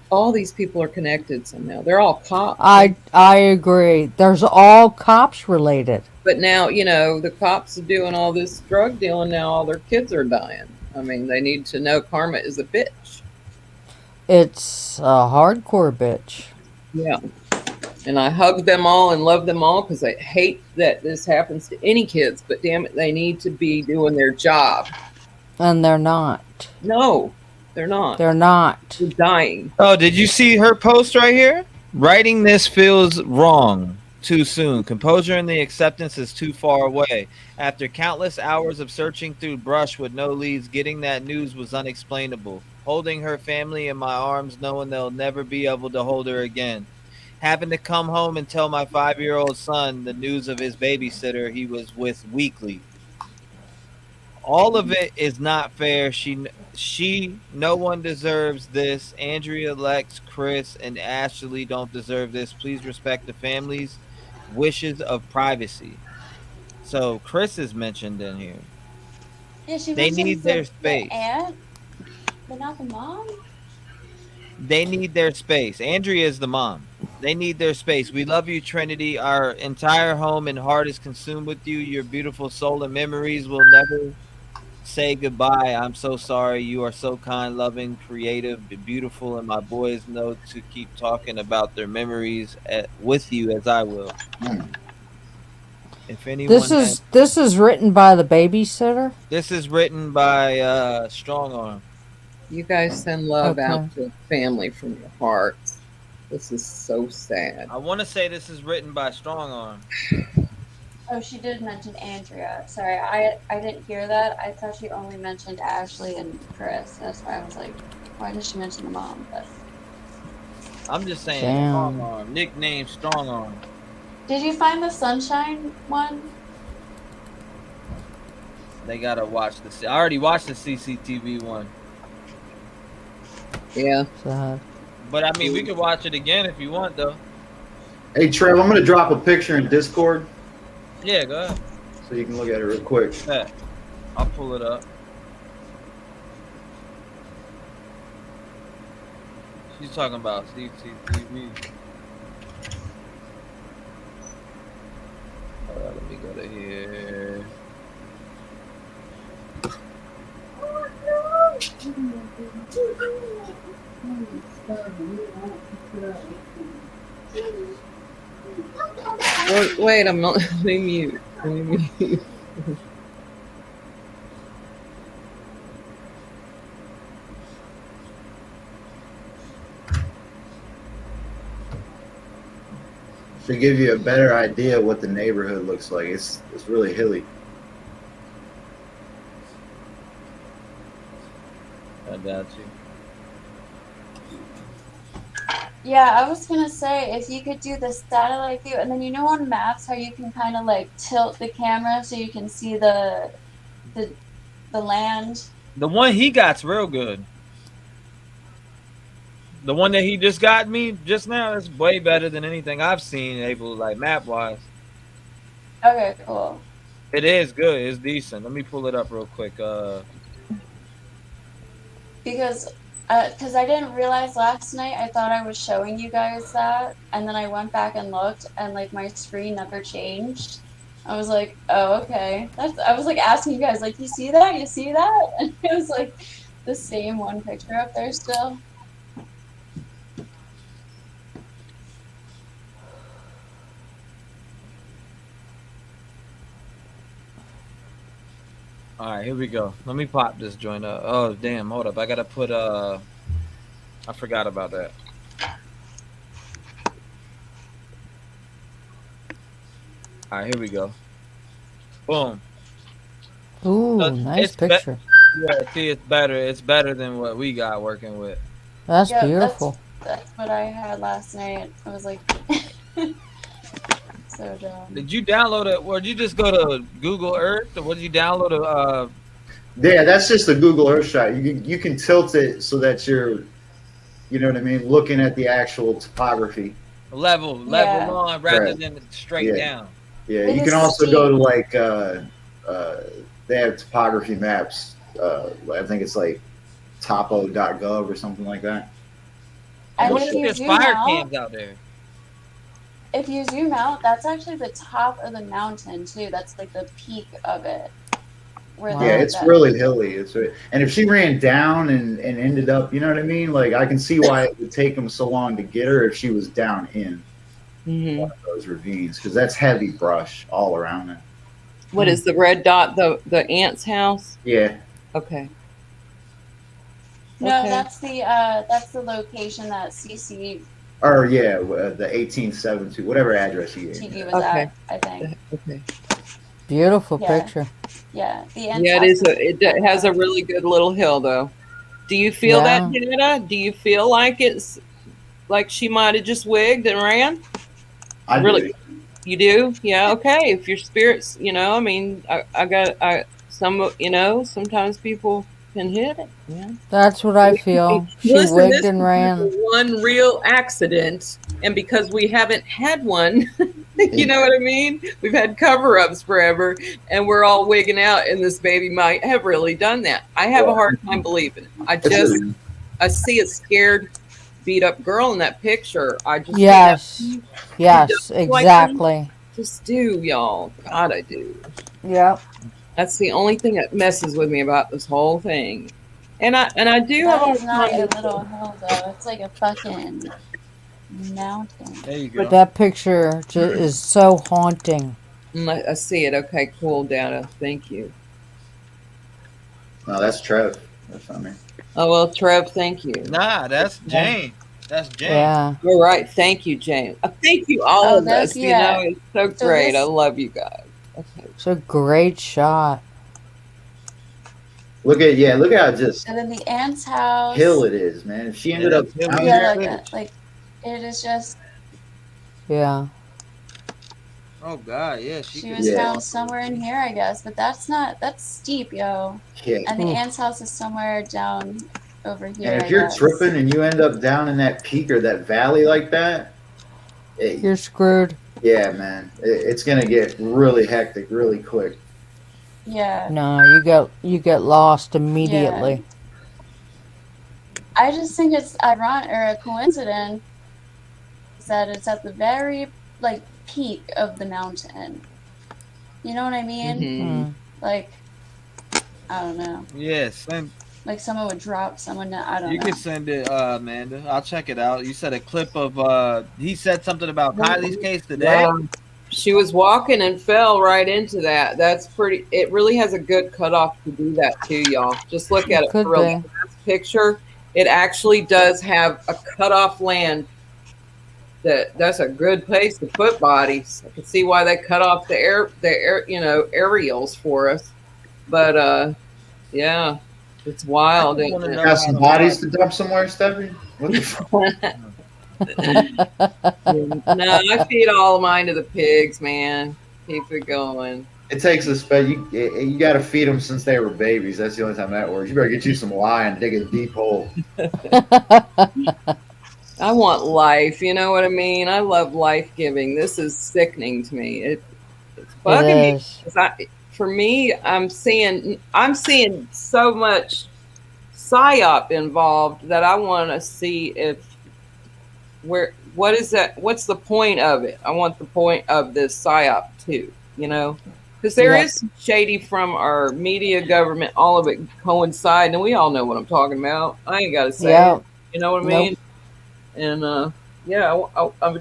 S4: all these people are connected somehow. They're all cops.
S5: I agree. There's all cops related.
S4: But now, you know, the cops are doing all this drug dealing. Now all their kids are dying. I mean, they need to know karma is a bitch.
S5: It's a hardcore bitch.
S4: Yeah. And I hug them all and love them all because I hate that this happens to any kids. But damn it, they need to be doing their job.
S5: And they're not.
S4: No, they're not.
S5: They're not.
S4: They're dying.
S1: Oh, did you see her post right here? Writing this feels wrong. Too soon. Composure and the acceptance is too far away. After countless hours of searching through brush with no leads, getting that news was unexplainable. holding her family in my arms, knowing they'll never be able to hold her again. Having to come home and tell my 5-year-old son the news of his babysitter he was with weekly. All of it is not fair. No one deserves this. Andrea, Lex, Chris, and Ashley don't deserve this. Please respect the family's wishes of privacy. So Chris is mentioned in here.
S6: Yeah, she
S1: They
S6: mentions
S1: need their space.
S6: the aunt, but not the mom.
S1: They need their space. Andrea is the mom. They need their space. We love you, Trinity. Our entire home and heart is consumed with you. Your beautiful soul and memories will never say goodbye. I'm so sorry. You are so kind, loving, creative, beautiful, and my boys know to keep talking about their memories with you as I will. If anyone
S5: this is written by the babysitter.
S1: This is written by Strong Arm.
S4: You guys send love out to family from your hearts. This is so sad.
S1: I want to say this is written by Strong Arm.
S6: Oh, she did mention Andrea. Sorry, I didn't hear that. I thought she only mentioned Ashley and Chris. That's why I was like, why did she mention the mom? But
S1: I'm just saying,
S5: Damn.
S1: Strong Arm. Nickname Strong Arm.
S6: did you find the sunshine one?
S1: They gotta watch the. I already watched the CCTV one.
S4: Yeah.
S5: Sad.
S1: But I mean, we could watch it again if you want, though.
S11: Hey, Trev, I'm gonna drop a picture in Discord.
S1: Yeah, go ahead.
S11: So you can look at it real quick.
S1: Yeah. I'll pull it up. She's talking about CCTV. Alright, let me go to here.
S4: Wait, I'm not. Let me mute. Let me mute.
S11: Should give you a better idea of what the neighborhood looks like. It's really hilly.
S1: I got you.
S6: Yeah, I was gonna say if you could do the satellite view, and then you know on maps how you can kind of like tilt the camera so you can see the land.
S1: The one he got's real good. The one that he just got me just now is way better than anything I've seen, able like map wise.
S6: Okay, cool.
S1: It is good. It's decent. Let me pull it up real quick.
S6: Because I didn't realize last night. I thought I was showing you guys that, and then I went back and looked, and like my screen never changed. I was like, oh, okay. I was like asking you guys, like, you see that? You see that? And it was like the same one picture up there still.
S1: All right, here we go. Let me pop this joint up. Oh, damn. Hold up. I got to put, I forgot about that. All right, here we go. Boom.
S5: Ooh,
S1: So
S5: nice picture.
S6: Yeah,
S1: see, it's better. It's better than what we got working with.
S5: That's beautiful.
S6: That's what I had last night. I was like, so dumb.
S1: Did you download it? Or did you just go to Google Earth? Or what did you download?
S11: Yeah, that's just a Google Earth shot. You can tilt it so that you're, you know what I mean, looking at the actual topography.
S1: Level on rather than straight down.
S11: Yeah, you can also go to like they have topography maps. I think it's like topo.gov or something like that.
S6: And
S1: Look,
S6: if you
S1: there's
S6: zoom
S1: fire
S6: out,
S1: cams out there.
S6: if you zoom out, that's actually the top of the mountain too. That's like the peak of it.
S11: Yeah, it's really hilly. And if she ran down and ended up, you know what I mean? Like I can see why it would take them so long to get her if she was down in one of those ravines, because that's heavy brush all around it.
S4: What is the red dot? The aunt's house?
S11: Yeah.
S4: Okay.
S6: No,
S4: Okay.
S6: that's the location that CC
S11: Or yeah, the 1872, whatever address he gave.
S6: TV was at, I think.
S4: Okay.
S5: Beautiful
S6: Yeah.
S5: picture.
S6: Yeah, the
S4: Yeah, it is. It has a really good little hill, though. Do you feel that, Hannah? Do you feel like it's like she might have just wigged and ran?
S11: I
S4: really
S11: do.
S4: You do? Yeah. Okay. If your spirits, you know, I mean, sometimes people can hit it. Yeah.
S5: That's what I feel. She
S4: Listen,
S5: wigged
S4: this
S5: and
S4: is
S5: ran.
S4: one real accident, and because we haven't had one, you know what I mean? We've had cover-ups forever, and we're all wigging out, and this baby might have really done that. I have a hard time believing it. I see a scared, beat-up girl in that picture. I just
S5: yes, exactly.
S4: Like, just do, y'all. God, I do.
S5: Yep.
S4: That's the only thing that messes with me about this whole thing. And I do
S6: That
S4: have
S6: is not a little hill though. It's like a fucking mountain.
S1: There you go.
S5: But that picture is so haunting.
S4: I see it. Okay, cool, Dana. Thank you.
S11: No, that's Trev. That's not me.
S4: Oh well, Trev, thank you.
S1: Nah, that's Jane. That's Jane.
S5: Yeah.
S4: You're right. Thank you, Jane. Thank you, all of us.
S6: Yeah.
S4: You know, it's so great. I love you guys. Okay.
S5: It's a great shot.
S11: Look at how just
S6: And then the aunt's house.
S11: hill it is, man. If she ended up down there,
S6: like it is just.
S5: Yeah.
S1: Oh God, yeah.
S6: She was found somewhere in here, I guess, but that's steep, yo.
S11: Yeah.
S6: And the aunt's house is somewhere down over here.
S11: And if you're tripping and you end up down in that peak or that valley like that,
S5: you're screwed.
S11: Yeah, man. It's gonna get really hectic really quick.
S6: Yeah.
S5: No, you get lost immediately.
S6: Yeah. I just think it's ironic or a coincidence that it's at the very peak of the mountain. You know what I mean?
S5: Mm-hmm.
S6: Like, I don't know.
S1: Yes.
S6: Like someone would drop someone. I don't know.
S1: You can send it, Amanda. I'll check it out. You said a clip of he said something about Kylie's case today.
S4: She was walking and fell right into that. That's pretty. It really has a good cutoff to do that too, y'all. Just look at it for real. This picture, it actually does have a cutoff land. That's a good place to put bodies. I can see why they cut off the aerials for us. But yeah, it's wild.
S11: Got some bodies to dump somewhere, Steffi? What the fuck?
S4: No, I feed all of mine to the pigs, man. Keep it going.
S11: It takes a you got to feed them since they were babies. That's the only time that works. You better get you some lye and dig a deep hole.
S4: I want life. You know what I mean? I love life giving. This is sickening to me. It's bugging me. For me, I'm seeing so much psyop involved that I want to see what is that? What's the point of it? I want the point of this psyop too, you know, because there is shady from our media, government, all of it coincide, and we all know what I'm talking about. I ain't got to say it, you know what I mean? And I'm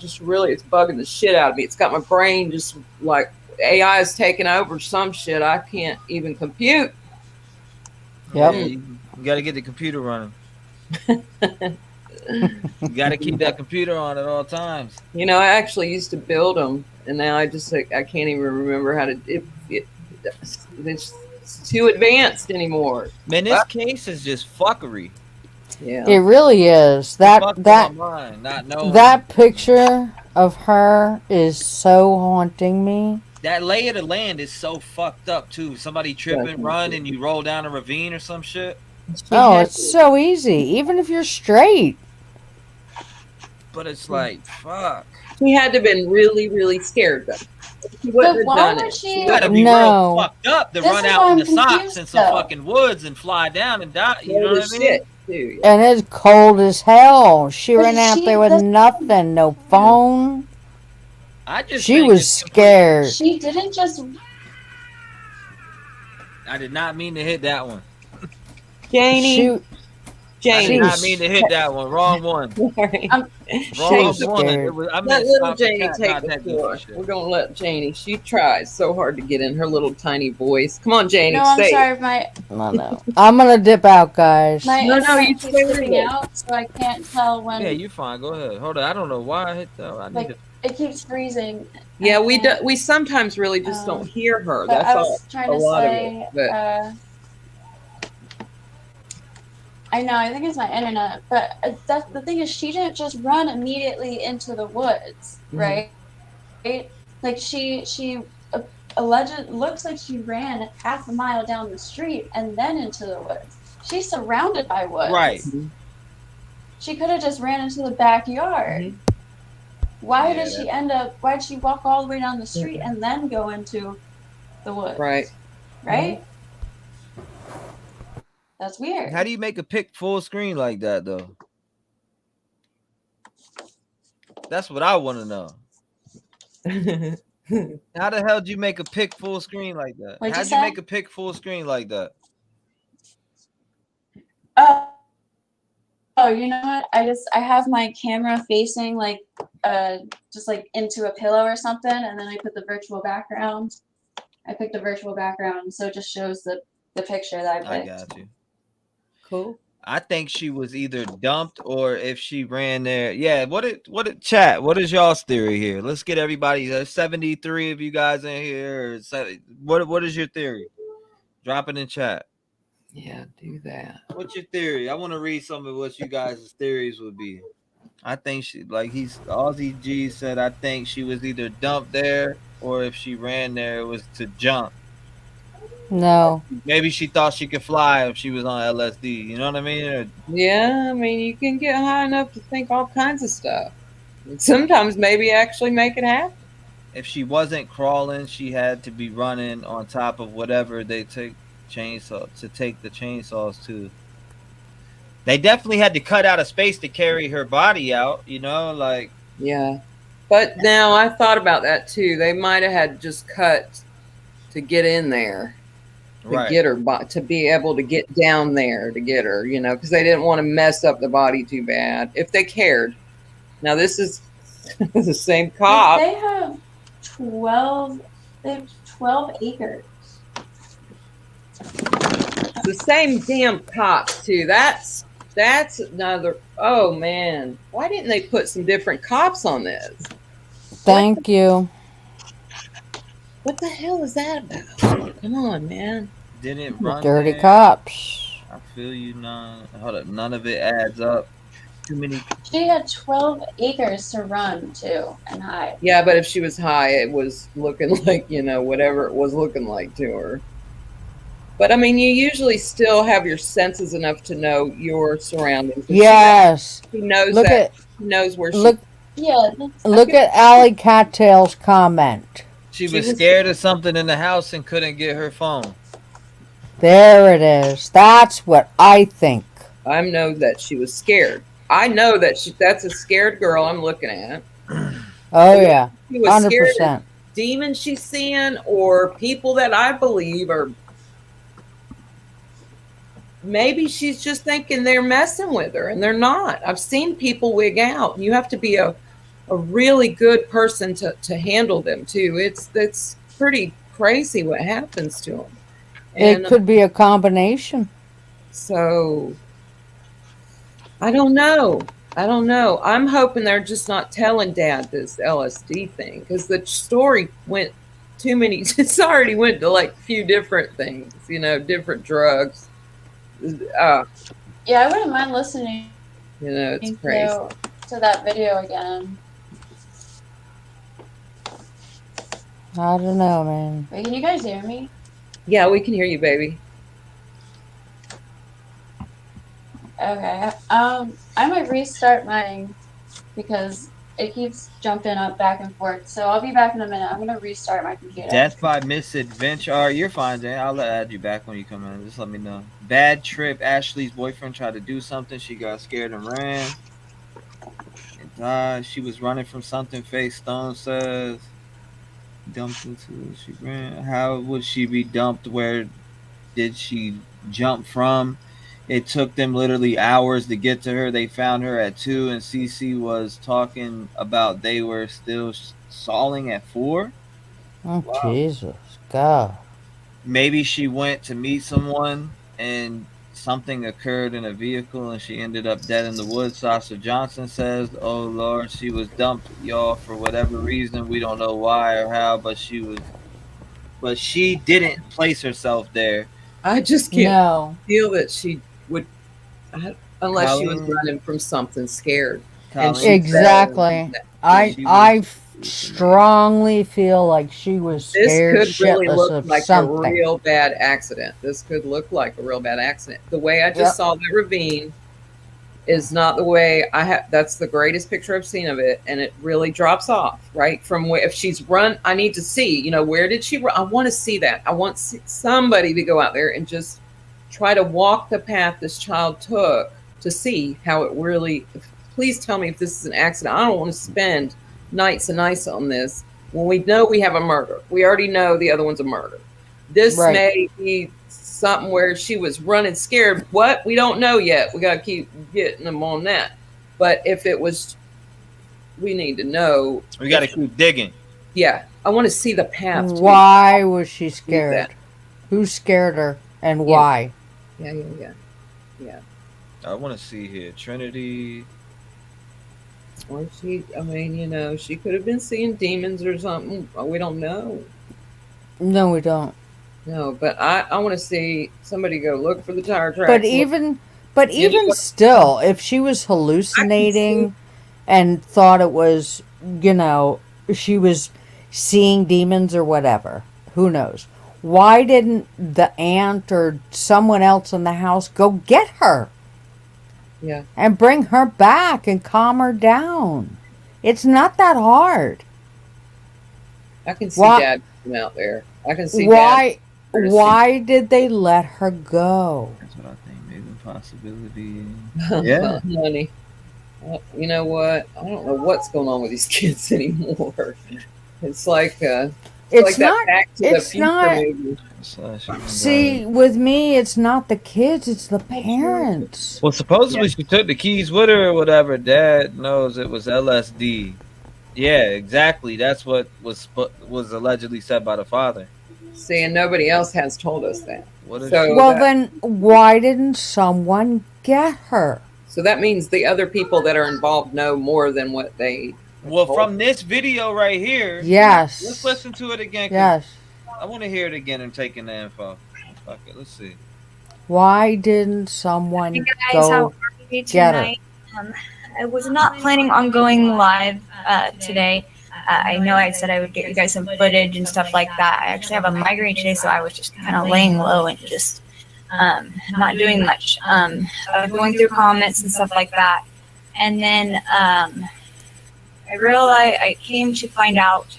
S4: just really, it's bugging the shit out of me. It's got my brain just like AI is taking over some shit I can't even compute.
S1: Yep. Yeah, you got to get the computer running. You got to keep that computer on at all times.
S4: You know, I actually used to build them, and now I can't even remember how to. It's too advanced anymore.
S1: Man, this case is just fuckery.
S5: Yeah, it really is. That picture of her is so haunting me.
S1: That lay of the land is so fucked up too. Somebody tripping, run, and you roll down a ravine or some shit.
S5: Oh, it's so easy, even if you're straight.
S1: But it's like, fuck.
S4: She had to have been really, really scared though. She wouldn't have done it.
S1: She gotta be real fucked up to run out in the socks in some fucking woods and fly down and die. You know what I mean?
S5: Too, yeah. And it's cold as hell. She ran out there with nothing, no phone. She was scared.
S6: She didn't just.
S1: I did not mean to hit that one.
S4: Janie.
S1: I did not mean to hit that one. Wrong one.
S4: Sorry.
S1: Wrong one.
S4: Let little Janie take the floor. We're gonna let Janie. She tries so hard to get in her little tiny voice. Come on, Janie.
S6: No, I'm sorry.
S5: No. I'm gonna dip out, guys.
S6: No, you
S4: keep
S6: dipping out, so I can't tell when.
S1: Yeah, you fine. Go ahead. Hold on. I don't know why I hit that. I need to.
S6: It keeps freezing.
S4: Yeah, we sometimes really just don't hear her. That's all.
S6: I was trying to say. I know, I think it's my internet, but that's the thing is she didn't just run immediately into the woods, right? Like she alleged looks like she ran half a mile down the street and then into the woods. She's surrounded by woods.
S1: Right.
S6: She could have just ran into the backyard. Why did she end up? Why did she walk all the way down the street and then go into the woods?
S4: Right.
S6: Right. That's weird.
S1: How do you make a pic full screen like that, though? That's what I want to know. How the hell did you make a pic full screen like that? How'd you make a pic full screen like that?
S6: Oh, you know what? I have my camera facing like just like into a pillow or something, and then I put the virtual background. I picked a virtual background, so it just shows the picture that I picked.
S1: I got you.
S4: Cool.
S1: I think she was either dumped or if she ran there. Yeah, what chat? What is y'all's theory here? Let's get everybody. There's 73 of you guys in here. What is your theory? Drop it in chat.
S4: Yeah, do that.
S1: What's your theory? I want to read some of what you guys' theories would be. I think she, like Aussie G said, I think she was either dumped there or if she ran there, it was to jump.
S5: No.
S1: Maybe she thought she could fly if she was on LSD. You know what I mean?
S4: Yeah, I mean, you can get high enough to think all kinds of stuff. And sometimes maybe actually make it happen.
S1: If she wasn't crawling, she had to be running on top of whatever they take to take the chainsaws to. They definitely had to cut out a space to carry her body out, you know, like.
S4: Yeah. But now I thought about that too. They might have had just cut to get in there. To get her, to be able to get down there to get her, you know, because they didn't want to mess up the body too bad if they cared. Now this is the same cop.
S6: They have 12 acres.
S4: It's the same damn cops too. That's another. Oh man, why didn't they put some different cops on this?
S5: Thank you.
S4: What the hell is that about? Come on, man.
S1: Didn't run
S5: Dirty
S1: there.
S5: cops.
S1: I feel you. Hold up. None of it adds up. Too many.
S6: She had 12 acres to run to and hide.
S4: Yeah, but if she was high, it was looking like, you know, whatever it was looking like to her. But I mean, you usually still have your senses enough to know your surroundings.
S5: Yes.
S4: She knows
S5: look
S4: that.
S5: At,
S4: she knows where
S5: look,
S4: she.
S6: Yeah.
S5: Look at Allie Cattail's comment.
S1: She was scared of something in the house and couldn't get her phone.
S5: There it is. That's what I think.
S4: I know that she was scared. I know that that's a scared girl I'm looking at.
S5: Oh, yeah.
S4: She was
S5: 100%.
S4: scared of demons she's seeing or people that I believe are. Maybe she's just thinking they're messing with her and they're not. I've seen people wig out. You have to be a really good person to handle them too. It's pretty crazy what happens to them. And,
S5: it could be a combination.
S4: So I don't know. I'm hoping they're just not telling Dad this LSD thing because the story went too many. It's already went to like a few different things, you know, different drugs.
S6: Yeah, I wouldn't mind listening.
S4: You know, it's crazy.
S6: To that video again.
S5: I don't know, man.
S6: Wait, can you guys hear me?
S4: Yeah, we can hear you, baby.
S6: Okay. I might restart mine because it keeps jumping up back and forth. So I'll be back in a minute. I'm gonna restart my computer.
S1: Death by misadventure. All right, you're fine, Jane. I'll add you back when you come in. Just let me know. Bad trip. Ashley's boyfriend tried to do something. She got scared and ran. And died. She was running from something. Face Stone says. Dumped into. She ran. How would she be dumped? Where did she jump from? It took them literally hours to get to her. They found her at 2, and CC was talking about they were still stalling at 4.
S5: Oh, wow. Jesus, God.
S1: Maybe she went to meet someone, and something occurred in a vehicle, and she ended up dead in the woods. Sasha Johnson says, "Oh Lord, she was dumped, y'all, for whatever reason. We don't know why or how, but she didn't place herself there."
S4: I just can't feel that she would Unless she was running from something scared.
S1: Colleen
S4: And she
S5: Exactly. I strongly feel like she was
S4: this
S5: scared
S4: could really
S5: shitless
S4: look
S5: of
S4: like
S5: something.
S4: a real bad accident. This could look like a real bad accident. The way I just
S5: Yep.
S4: saw the ravine is not the way I have. That's the greatest picture I've seen of it, and it really drops off right from where. If she's run, I need to see. You know, where did she run? I want to see that. I want somebody to go out there and just try to walk the path this child took to see how it really. Please tell me if this is an accident. I don't want to spend nights and nights on this when we know we have a murder. We already know the other one's a murder. This may be something where she was running scared. What? We don't know yet. We got to keep getting them on that. But if it was, we need to know.
S1: We got to keep digging.
S4: Yeah. I want to see the path.
S5: Why was she scared? Who scared her and why?
S4: Yeah.
S1: I want to see here. Trinity.
S4: Or she, I mean, you know, she could have been seeing demons or something. We don't know.
S5: No, we don't.
S4: No, but I want to see somebody go look for the tire tracks.
S5: But even still, if she was hallucinating and thought it was, you know, she was seeing demons or whatever, who knows? Why didn't the aunt or someone else in the house go get her?
S4: Yeah.
S5: And bring her back and calm her down. It's not that hard.
S4: I can see Dad out there. I can see
S5: Dad. Why did they let her go?
S1: That's what I think. Maybe a possibility.
S4: Yeah. Honey. You know what? I don't know what's going on with these kids anymore. It's like
S5: it's not.
S4: That Back to the Future movie.
S5: See, with me, it's not the kids; it's the parents.
S1: Well, supposedly she took the keys with her or whatever. Dad knows it was LSD. Yeah, exactly. That's what was allegedly said by the father.
S4: See, and nobody else has told us that.
S5: Then why didn't someone get her?
S4: So that means the other people that are involved know more than what they.
S1: Well, from this video right here.
S5: Yes.
S1: Let's listen to it again.
S5: Yes.
S1: I want to hear it again and taking the info. Fuck it. Let's see.
S5: Why didn't someone go get her?
S3: I was not planning on going live today. I know I said I would get you guys some footage and stuff like that. I actually have a migraine today, so I was just kind of laying low and just not doing much. I was going through comments and stuff like that. And then I realized, I came to find out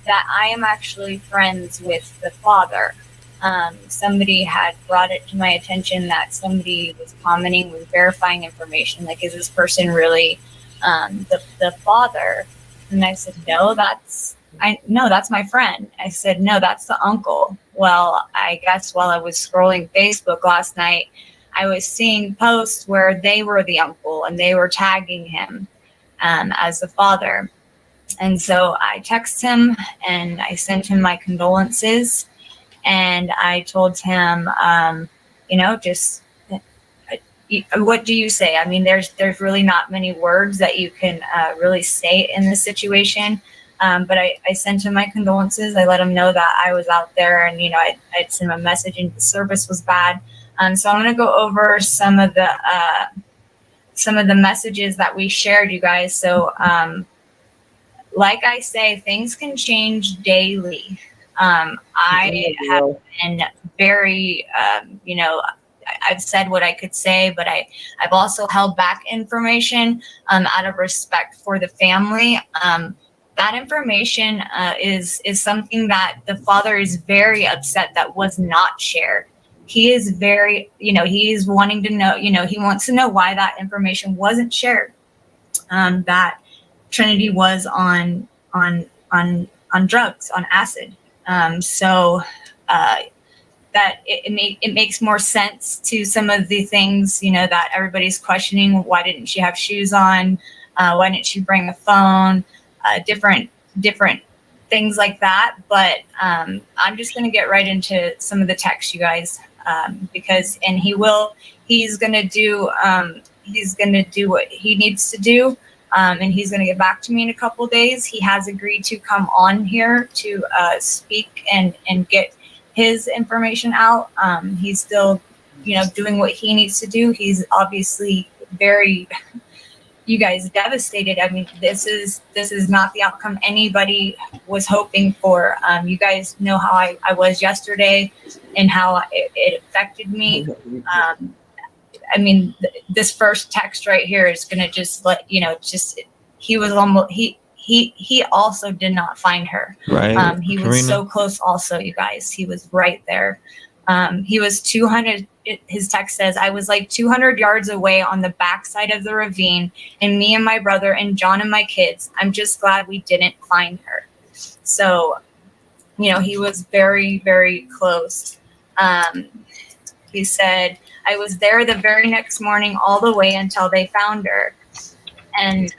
S3: that I am actually friends with the father. Somebody had brought it to my attention that somebody was commenting, was verifying information, like, is this person really the father? And I said, no, that's my friend. I said, no, that's the uncle. Well, I guess while I was scrolling Facebook last night, I was seeing posts where they were the uncle and they were tagging him as the father. And so I texted him and I sent him my condolences. And I told him, just what do you say? I mean, there's really not many words that you can really say in this situation. But I sent him my condolences. I let him know that I was out there, and I'd sent him a message, and the service was bad. So I'm going to go over some of the messages that we shared, you guys. So, like I say, things can change daily. I have been very, I've said what I could say, but I've also held back information out of respect for the family. That information is something that the father is very upset that was not shared. He is very, he's wanting to know, he wants to know why that information wasn't shared. That Trinity was on drugs, on acid. That it makes more sense to some of the things, that everybody's questioning. Why didn't she have shoes on? Why didn't she bring a phone? Different things like that. But I'm just going to get right into some of the text, you guys, because he's going to do what he needs to do. And he's going to get back to me in a couple of days. He has agreed to come on here to speak and get his information out. He's still, doing what he needs to do. He's obviously very, you guys, devastated. I mean, this is not the outcome anybody was hoping for. You guys know how I was yesterday and how it affected me. I mean, this first text right here is going to just let, he was almost, he also did not find her.
S1: Right.
S3: He was so close also, you guys. He was right there. He was 200, his text says, I was like 200 yards away on the backside of the ravine, and me and my brother and John and my kids. I'm just glad we didn't find her. So, he was very, very close. He said, I was there the very next morning all the way until they found her. And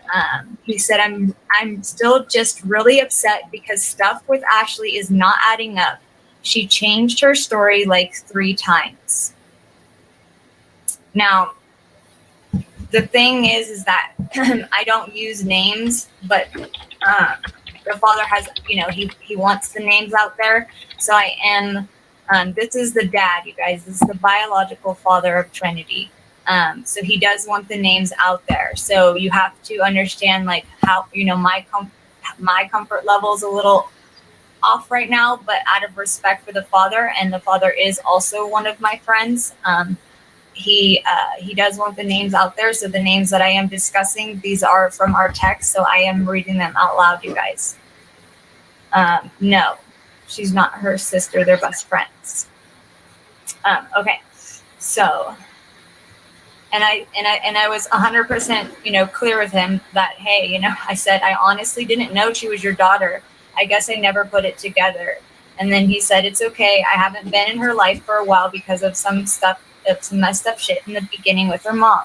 S3: he said, I'm still just really upset because stuff with Ashley is not adding up. She changed her story like 3 times. Now, the thing is that I don't use names, but the father has, he wants the names out there. So I am, this is the dad, you guys. This is the biological father of Trinity. So he does want the names out there. So you have to understand, like, how, my comfort level is a little off right now, but out of respect for the father, and the father is also one of my friends, he does want the names out there. So the names that I am discussing, these are from our text, so I am reading them out loud, you guys. No, she's not her sister. They're best friends. Okay, so, and I was 100%, clear with him that, hey, I said, I honestly didn't know she was your daughter. I guess I never put it together. And then he said, it's okay. I haven't been in her life for a while because of some messed up shit in the beginning with her mom.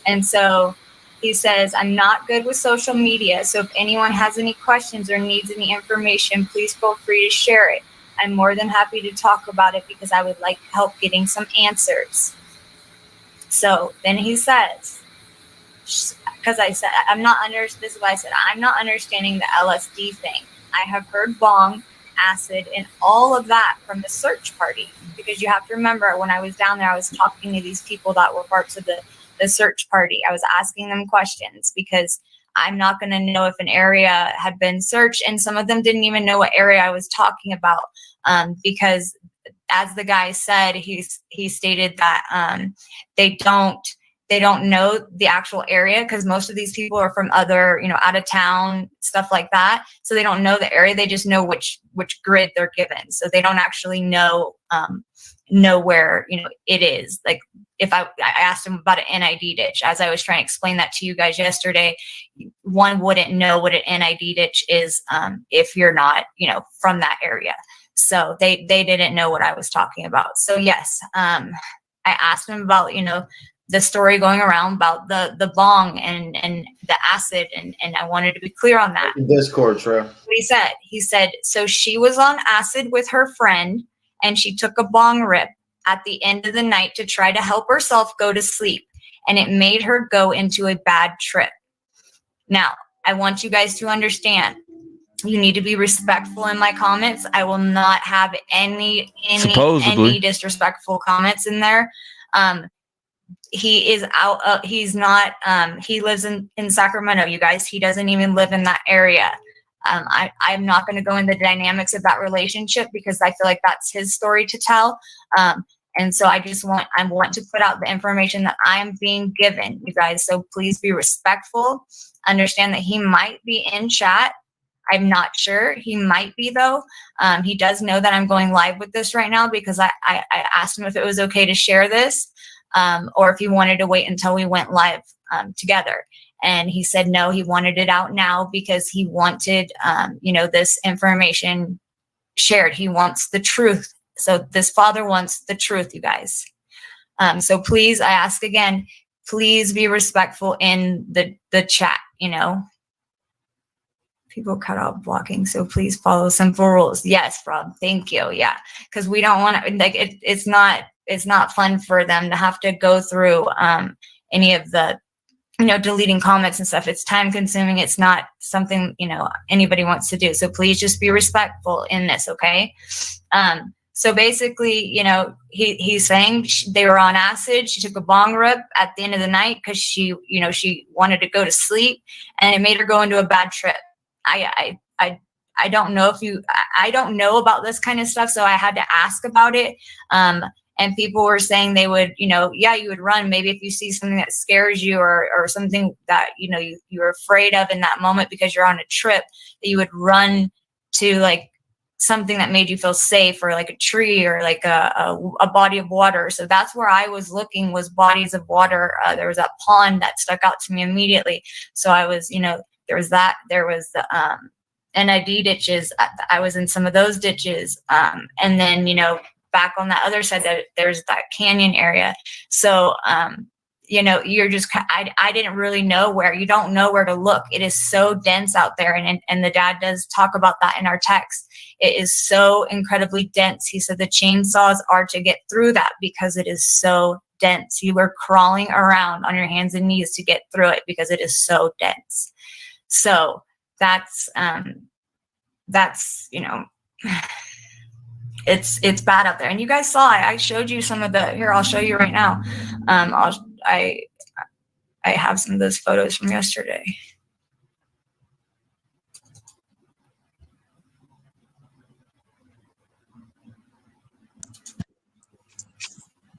S3: And so he says, I'm not good with social media. So if anyone has any questions or needs any information, please feel free to share it. I'm more than happy to talk about it because I would like help getting some answers. So then he says, because I said, this is what I said, I'm not understanding the LSD thing. I have heard bong, acid, and all of that from the search party. Because you have to remember, when I was down there, I was talking to these people that were parts of the search party. I was asking them questions because I'm not going to know if an area had been searched. And some of them didn't even know what area I was talking about. Because as the guy said, he stated that they don't know the actual area, because most of these people are from other, out of town, stuff like that. So they don't know the area. They just know which grid they're given. So they don't actually know where, it is. Like, if I asked him about an NID ditch, as I was trying to explain that to you guys yesterday, one wouldn't know what an NID ditch is if you're not, from that area. So they didn't know what I was talking about. So yes, I asked him about, the story going around about the bong and the acid, and I wanted to be clear on that.
S11: Discord, Trev.
S3: What he said, so she was on acid with her friend, and she took a bong rip at the end of the night to try to help herself go to sleep, and it made her go into a bad trip. Now, I want you guys to understand, you need to be respectful in my comments. I will not have any disrespectful comments in there. He is out. He's not. He lives in Sacramento, you guys. He doesn't even live in that area. I'm not going to go into the dynamics of that relationship because I feel like that's his story to tell. And so I want to put out the information that I'm being given, you guys. So please be respectful. Understand that he might be in chat. I'm not sure. He might be, though. He does know that I'm going live with this right now because I asked him if it was okay to share this. Or if he wanted to wait until we went live together. And he said no, he wanted it out now because he wanted, this information shared. He wants the truth. So this father wants the truth, you guys. So please, I ask again, please be respectful in the chat, People cut off blocking, so please follow simple rules. Yes, Rob, thank you. Yeah, because we don't want to, like, it's not fun for them to have to go through any of the, deleting comments and stuff. It's time consuming. It's not something, anybody wants to do. So please just be respectful in this, okay? So basically, you know, he's saying they were on acid. She took a bong rip at the end of the night because she, you know, she wanted to go to sleep, and it made her go into a bad trip. I don't know I don't know about this kind of stuff, so I had to ask about it. And people were saying they would, you know, yeah, you would run maybe if you see something that scares you or something that, you know, you're afraid of in that moment because you're on a trip, that you would run to like something that made you feel safe, or like a tree, or like a body of water. So that's where I was looking, was bodies of water. There was a pond that stuck out to me immediately. So I was, you know, there was the NID ditches. I was in some of those ditches. And then, you know, back on that other side, that there's that canyon area. So, you know, you're just, I didn't really know where. You don't know where to look. It is so dense out there. And the dad does talk about that in our text. It is so incredibly dense. He said the chainsaws are to get through that because it is so dense. You were crawling around on your hands and knees to get through it because it is so dense. So that's, you know, it's bad out there. And you guys saw, I showed you some of the, here, I'll show you right now. I have some of those photos from yesterday.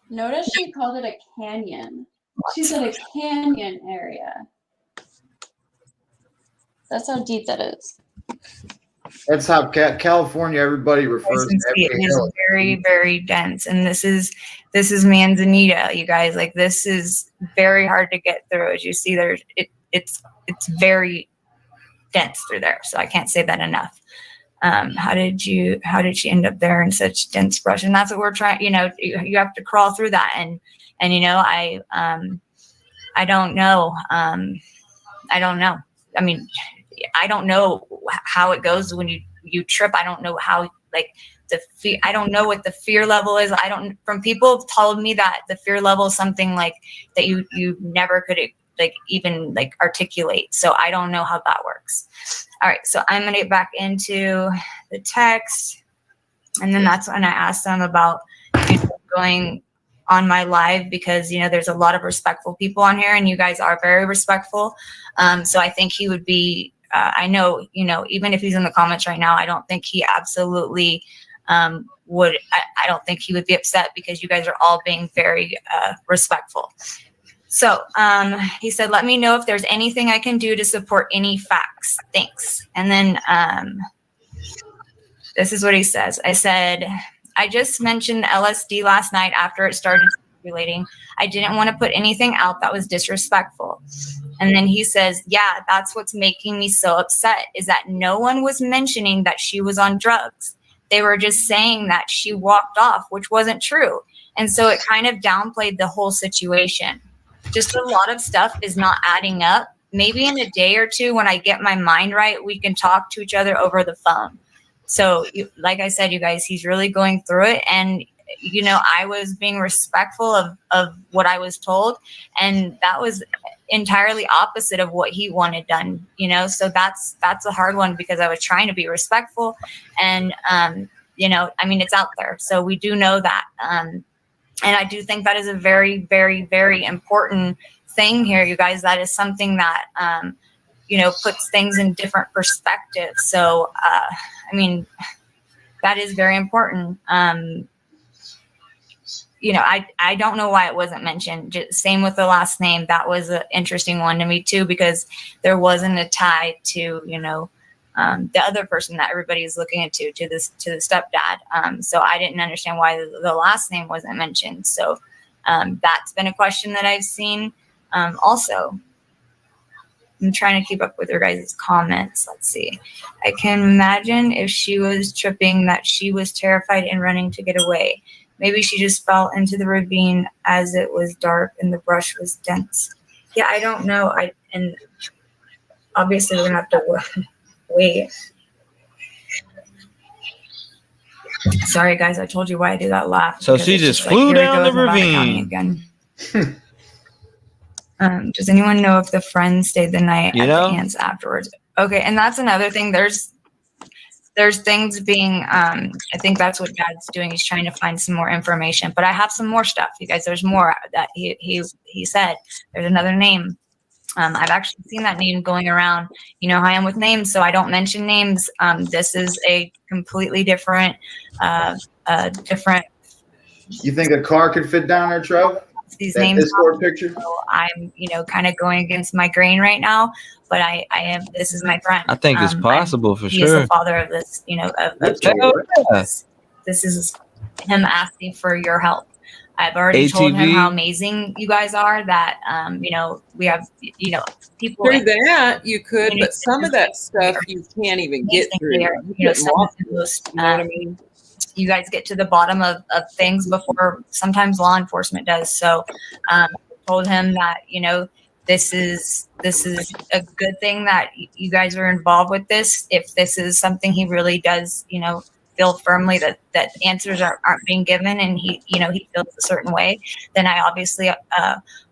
S6: Notice she called it a canyon. She said a canyon area. That's how deep that is.
S11: That's how California, everybody refers to every
S3: it is
S11: hill.
S3: very, very dense. And this is Manzanita, you guys. Like, this is very hard to get through. As you see, it's very dense through there. So I can't say that enough. How did she end up there in such dense brush? And that's what we're trying, you know, you have to crawl through that. And, you know, I don't know. I don't know. I mean, I don't know how it goes when you trip. I don't know how, like, the fear, I don't know what the fear level is. From people have told me that the fear level is something like that you never could like even like articulate. So I don't know how that works. All right. So I'm going to get back into the text. And then that's when I asked them about, you know, going on my live, because, you know, there's a lot of respectful people on here and you guys are very respectful. So I think he would be, I know, you know, even if he's in the comments right now, I don't think he absolutely would, I don't think he would be upset, because you guys are all being very respectful. So he said, let me know if there's anything I can do to support any facts. Thanks. And then this is what he says. I said, I just mentioned LSD last night after it started circulating. I didn't want to put anything out that was disrespectful. And then he says, yeah, that's what's making me so upset, is that no one was mentioning that she was on drugs. They were just saying that she walked off, which wasn't true. And so it kind of downplayed the whole situation. Just a lot of stuff is not adding up. Maybe in a day or two, when I get my mind right, we can talk to each other over the phone. So like I said, you guys, he's really going through it. And, you know, I was being respectful of what I was told. And that was entirely opposite of what he wanted done, you know? So that's a hard one, because I was trying to be respectful. And, you know, I mean, it's out there. So we do know that. And I do think that is a very, very, very important thing here, you guys. That is something that, you know, puts things in different perspectives. So, I mean, that is very important. You know, I don't know why it wasn't mentioned. Same with the last name. That was an interesting one to me too, because there wasn't a tie to, you know, the other person that everybody is looking into, to the stepdad. So I didn't understand why the last name wasn't mentioned. So that's been a question that I've seen. Also, I'm trying to keep up with your guys' comments. Let's see. I can imagine if she was tripping that she was terrified and running to get away. Maybe she just fell into the ravine as it was dark and the brush was dense. Yeah, I don't know. And obviously we're gonna have to wait. Sorry guys, I told you why I do that laugh.
S1: So she just flew down the ravine
S3: again. Does anyone know if the friend stayed the night at the aunt's afterwards? Okay, and that's another thing. there's things being, I think that's what Dad's doing. He's trying to find some more information, but I have some more stuff, you guys. There's more that he said. There's another name. I've actually seen that name going around. You know how I am with names, so I don't mention names. This is a completely different, different.
S11: You think a car could fit down there, Trev?
S3: These
S11: that
S3: names.
S11: Discord picture.
S3: So I'm, kind of going against my grain right now, but I am. This is my friend.
S1: I think it's possible for
S3: he
S1: sure.
S3: He is the father of this. This is him asking for your help. I've already told him how amazing you guys are. That we have people.
S4: Through that you could, but some of that stuff you can't even get through.
S3: Some of the most,
S4: you know what I mean?
S3: You guys get to the bottom of things before sometimes law enforcement does. So I told him that, this is a good thing that you guys are involved with this. If this is something he really does, feel firmly that answers aren't being given and he feels a certain way, then I obviously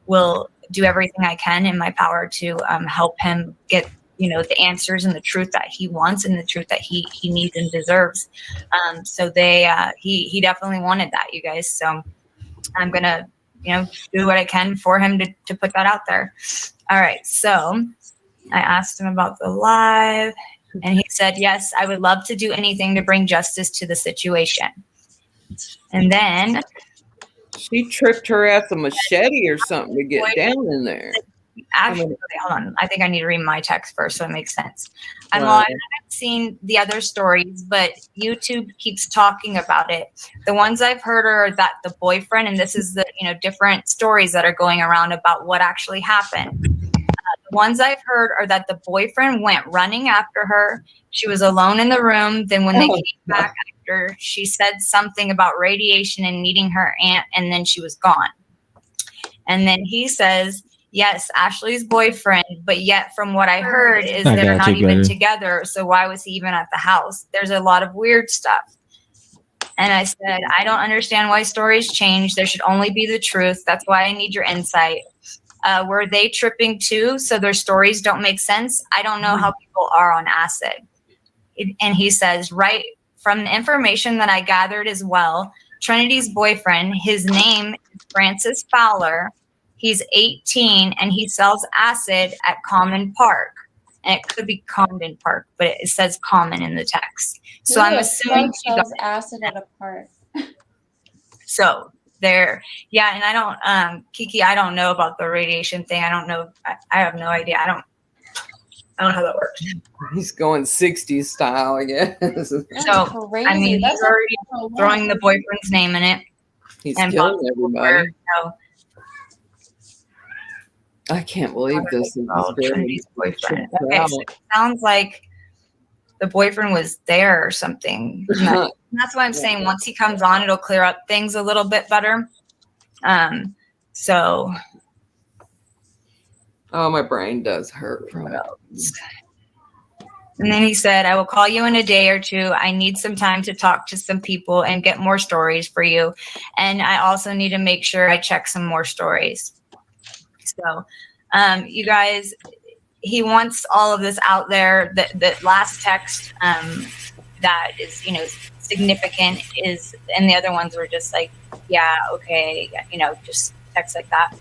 S3: will do everything I can in my power to help him get the answers and the truth that he wants and the truth that he needs and deserves. So he definitely wanted that, you guys. So I'm gonna, do what I can for him to put that out there. All right. So I asked him about the live and he said, yes, I would love to do anything to bring justice to the situation. And then
S4: she tripped her ass a machete or something to get down in there.
S3: Actually, hold on. I think I need to read my text first so it makes sense. I haven't seen the other stories, but YouTube keeps talking about it. The ones I've heard are that the boyfriend, and this is the different stories that are going around about what actually happened. The ones I've heard are that the boyfriend went running after her. She was alone in the room. Then when they came back after, she said something about radiation and needing her aunt, and then she was gone. And then he says, yes, Ashley's boyfriend, but yet from what I heard is they're not even together. So why was he even at the house? There's a lot of weird stuff. And I said, I don't understand why stories change. There should only be the truth. That's why I need your insight. Were they tripping too? So their stories don't make sense. I don't know how people are on acid. And he says, right from the information that I gathered as well, Trinity's boyfriend, his name is Francis Fowler. He's 18 and he sells acid at Common Park. And it could be Condon Park, but it says Common in the text. So I'm assuming she
S6: sells acid at a park.
S3: So there, yeah. And I don't, Kiki, I don't know about the radiation thing. I don't know. I have no idea. I don't know how that works.
S4: He's going 60s style, I guess.
S3: So,
S6: crazy.
S3: I mean, he's already throwing the boyfriend's name in it.
S4: He's killing everybody. I can't believe this is
S3: Trinity's boyfriend. Okay, so it sounds like the boyfriend was there or something. That's why I'm saying once he comes on, it'll clear up things a little bit better. So.
S4: Oh, my brain does hurt from it.
S3: And then he said, I will call you in a day or two. I need some time to talk to some people and get more stories for you. And I also need to make sure I check some more stories. So, you guys, he wants all of this out there. The last text that is, significant is, and the other ones were just like, yeah, okay, just text like that.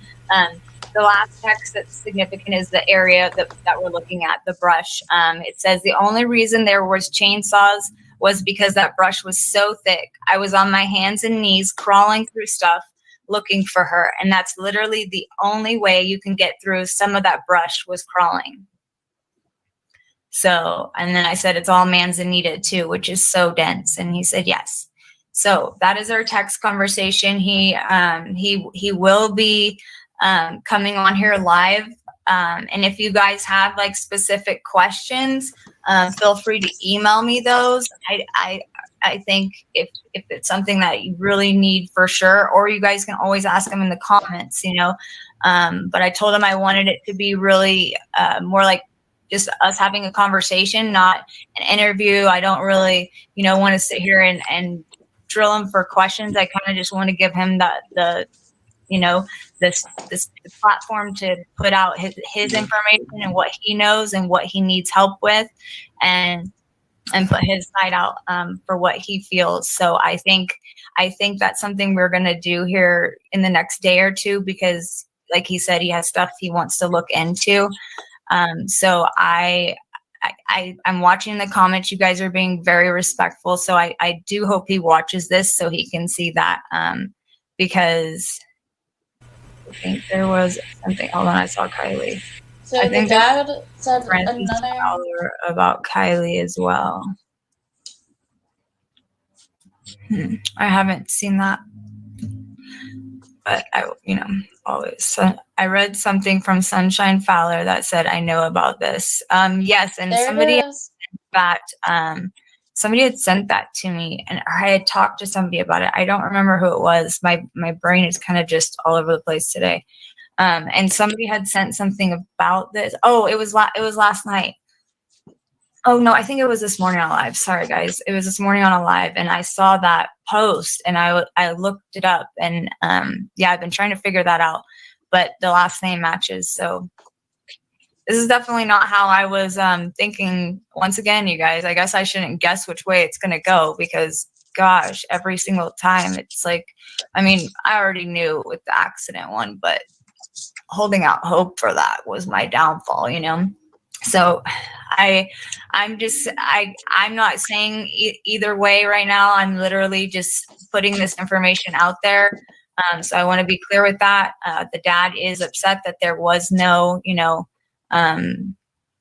S3: The last text that's significant is the area that we're looking at, the brush. It says the only reason there was chainsaws was because that brush was so thick. I was on my hands and knees crawling through stuff looking for her. And that's literally the only way you can get through some of that brush was crawling. So, and then I said, it's all manzanita too, which is so dense. And he said, yes. So that is our text conversation. He will be coming on here live. And if you guys have like specific questions, feel free to email me those. I think if it's something that you really need for sure, or you guys can always ask them in the comments, but I told him I wanted it to be really more like just us having a conversation, not an interview. I don't really, want to sit here and drill him for questions. I kind of just want to give him this platform to put out his information and what he knows and what he needs help with. And and put his side out for what he feels. So I think that's something we're going to do here in the next day or two, because like he said, he has stuff he wants to look into. So I'm watching the comments. You guys are being very respectful. So I do hope he watches this so he can see that, because I think there was something. Hold on, I saw Kylie.
S6: So
S3: I
S6: the
S3: think
S6: dad said
S3: Francis
S6: another.
S3: Fowler about Kylie as well. I haven't seen that, but always. So I read something from Sunshine Fowler that said, "I know about this." Yes, and
S6: There
S3: somebody
S6: it
S3: had
S6: is.
S3: somebody had sent that to me, and I had talked to somebody about it. I don't remember who it was. My brain is kind of just all over the place today. And somebody had sent something about this. Oh, it was last night. Oh no, I think it was this morning on live. Sorry guys. It was this morning on a live, and I saw that post, and I looked it up, and yeah, I've been trying to figure that out, but the last name matches. So this is definitely not how I was thinking. Once again, you guys, I guess I shouldn't guess which way it's going to go, because gosh, every single time it's like, I mean, I already knew with the accident one, but holding out hope for that was my downfall, So I'm not saying either way right now. I'm literally just putting this information out there. So I want to be clear with that. The dad is upset that there was no,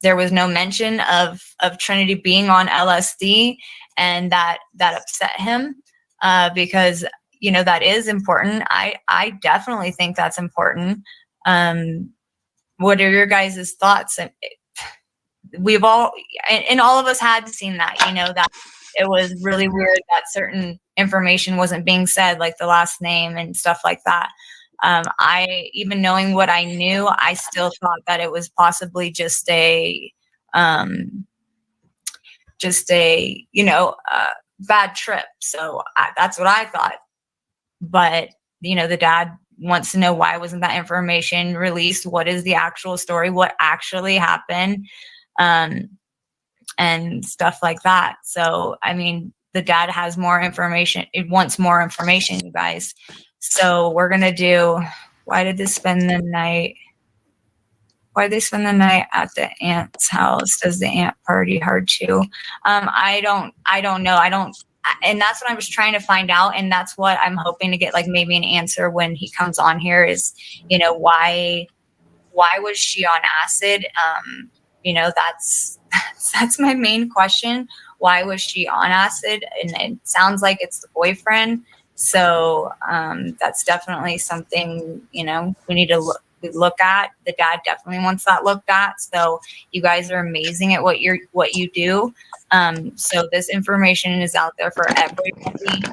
S3: there was no mention of Trinity being on LSD, and that upset him, because, that is important. I definitely think that's important. What are your guys' thoughts? We've all, and all of us had seen that, that it was really weird that certain information wasn't being said, like the last name and stuff like that. I, even knowing what I knew, I still thought that it was possibly just a bad trip. So that's what I thought. But, the dad wants to know, why wasn't that information released? What is the actual story? What actually happened? And stuff like that. So, I mean, the dad has more information. It wants more information, you guys. So we're going to do, why did they spend the night at the aunt's house? Does the aunt party hard too? I don't know. And that's what I was trying to find out. And that's what I'm hoping to get, like, maybe an answer when he comes on here is, why was she on acid? That's my main question. Why was she on acid? And it sounds like it's the boyfriend. So that's definitely something, we need to look at. The dad definitely wants that looked at. So you guys are amazing at what you do. So this information is out there for everybody.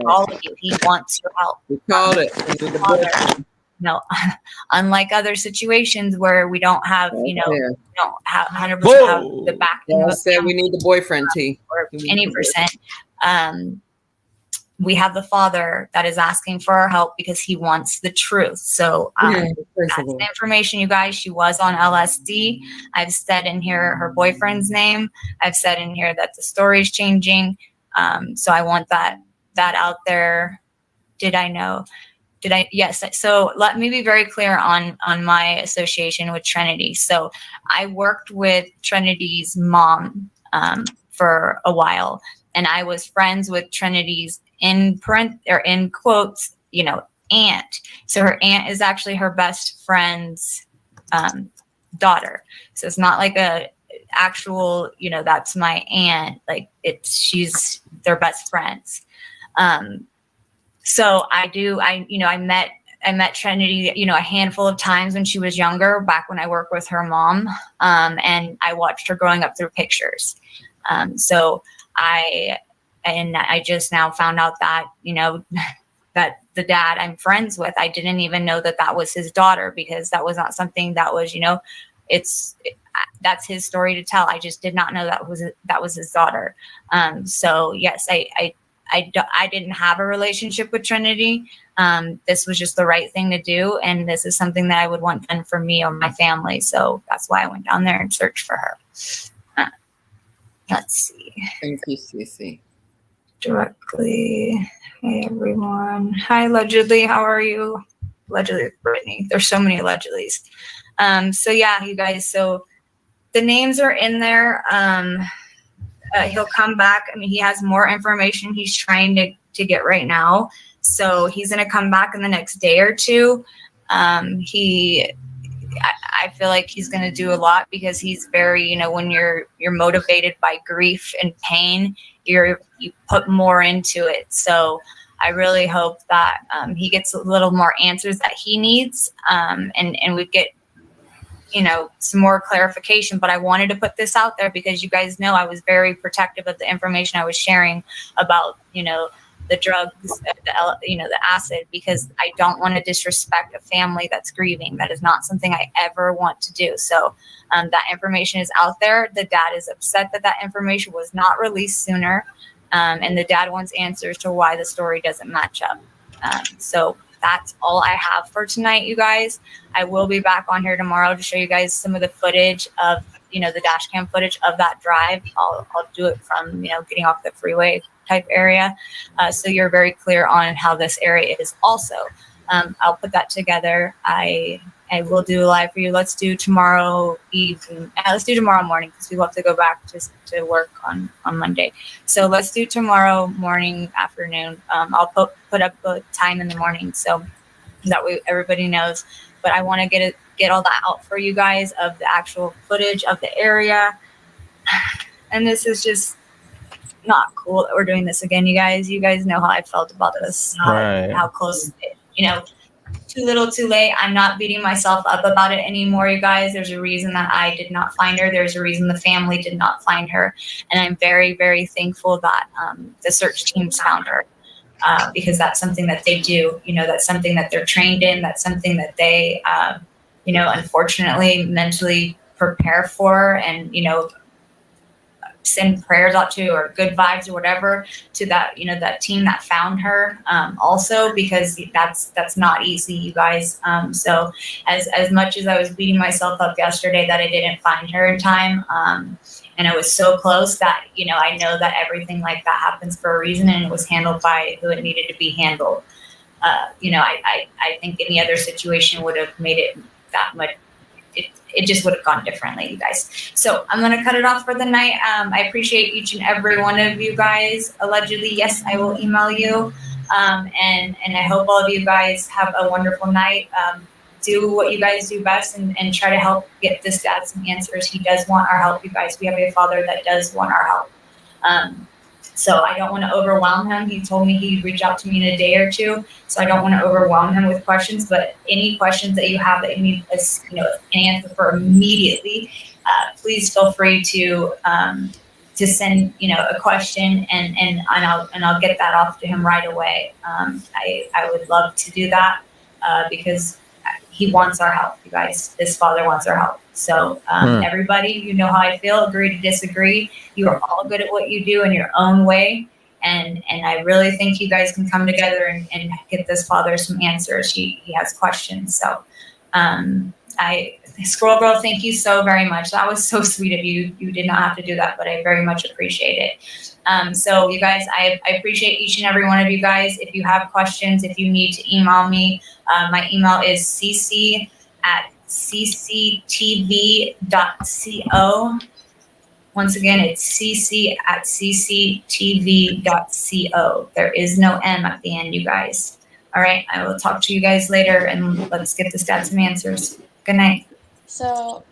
S3: All of you. He wants your help.
S4: We called it.
S3: No, unlike other situations where we don't have, we don't have 100% have the backing.
S4: I said we need the boyfriend T
S3: or any percent. We have the father that is asking for our help because he wants the truth. So that's the information, you guys. She was on LSD. I've said in here her boyfriend's name. I've said in here that the story's changing. So I want that out there. Yes. So let me be very clear on my association with Trinity. So I worked with Trinity's mom for a while, and I was friends with Trinity's in quotes, aunt. So her aunt is actually her best friend's daughter. So it's not like a actual, that's my aunt. Like she's their best friends. So I met Trinity, a handful of times when she was younger, back when I worked with her mom. And I watched her growing up through pictures. So I just now found out that, that the dad I'm friends with, I didn't even know that was his daughter, because that was not something that was, that's his story to tell. I just did not know that was his daughter. So yes, I didn't have a relationship with Trinity. This was just the right thing to do, and this is something that I would want done for me or my family. So that's why I went down there and searched for her. Let's see.
S4: Thank you, Cece.
S3: Directly. Hey, everyone. Hi, allegedly. How are you? Allegedly, Brittany. There's so many allegedlys. So yeah, you guys. So the names are in there. He'll come back. I mean, he has more information he's trying to get right now. So he's going to come back in the next day or two. I feel like he's going to do a lot because he's very, you know, when you're motivated by grief and pain, you put more into it. So I really hope that he gets a little more answers that he needs, and we get, you know, some more clarification. But I wanted to put this out there because you guys know I was very protective of the information I was sharing about, you know, the drugs, the acid, because I don't want to disrespect a family that's grieving. That is not something I ever want to do. So that information is out there. The dad is upset that information was not released sooner. And the dad wants answers to why the story doesn't match up. So that's all I have for tonight, you guys. I will be back on here tomorrow to show you guys some of the footage of, you know, the dash cam footage of that drive. I'll do it from, you know, getting off the freeway type area. So you're very clear on how this area is also. I'll put that together. I will do a live for you. Let's do tomorrow evening. Let's do tomorrow morning because we will have to go back just to work on Monday. So let's do tomorrow morning, afternoon. I'll put up the time in the morning so that way everybody knows. But I want to get all that out for you guys of the actual footage of the area. And this is just not cool that we're doing this again, you guys. You guys know how I felt about this, how close, you know, too little, too late. I'm not beating myself up about it anymore, you guys. There's a reason that I did not find her. There's a reason the family did not find her. And I'm very, very thankful that the search teams found her because that's something that they do. You know, that's something that they're trained in. That's something that they, you know, unfortunately mentally prepare for and, you know, send prayers out to or good vibes or whatever to that, you know, that team that found her also, because that's not easy, you guys. So as much as I was beating myself up yesterday that I didn't find her in time, and I was so close that, you know, I know that everything like that happens for a reason and it was handled by who it needed to be handled. You know, I think any other situation would have made it that much. It just would have gone differently, you guys. So I'm going to cut it off for the night. I appreciate each and every one of you guys. Allegedly, yes, I will email you. And I hope all of you guys have a wonderful night. Do what you guys do best and try to help get this dad some answers. He does want our help, you guys. We have a father that does want our help. So I don't want to overwhelm him. He told me he'd reach out to me in a day or two. So I don't want to overwhelm him with questions, but any questions that you have that you need an answer for immediately, please feel free to send, you know, a question and I'll get that off to him right away. I would love to do that because he wants our help, you guys. This father wants our help. So everybody, you know how I feel, agree to disagree. You are all good at what you do in your own way. And I really think you guys can come together and get this father some answers. He has questions. So Squirrel Girl, thank you so very much. That was so sweet of you. You did not have to do that, but I very much appreciate it. So you guys, I appreciate each and every one of you guys. If you have questions, if you need to email me, my email is cc@cctv.co. Once again, it's cc@cctv.co. There is no M at the end, you guys. All right, I will talk to you guys later, and let's get this dad some answers. Good night.
S6: So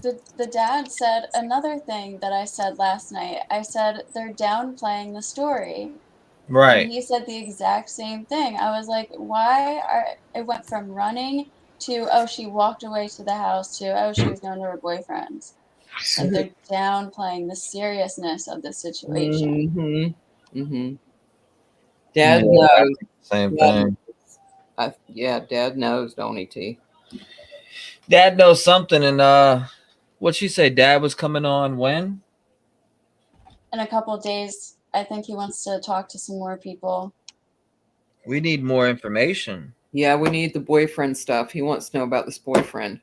S6: the dad said another thing that I said last night. I said they're downplaying the story.
S1: Right.
S6: And he said the exact same thing. I was like, it went from running to, oh, she walked away to the house to, oh, she was going to her boyfriend's. Like they're downplaying the seriousness of the situation.
S4: Dad knows.
S1: Same thing.
S4: Dad knows, don't he, T?
S1: Dad knows something. And what'd she say? Dad was coming on when?
S6: In a couple of days. I think he wants to talk to some more people.
S1: We need more information.
S4: Yeah, we need the boyfriend stuff. He wants to know about this boyfriend.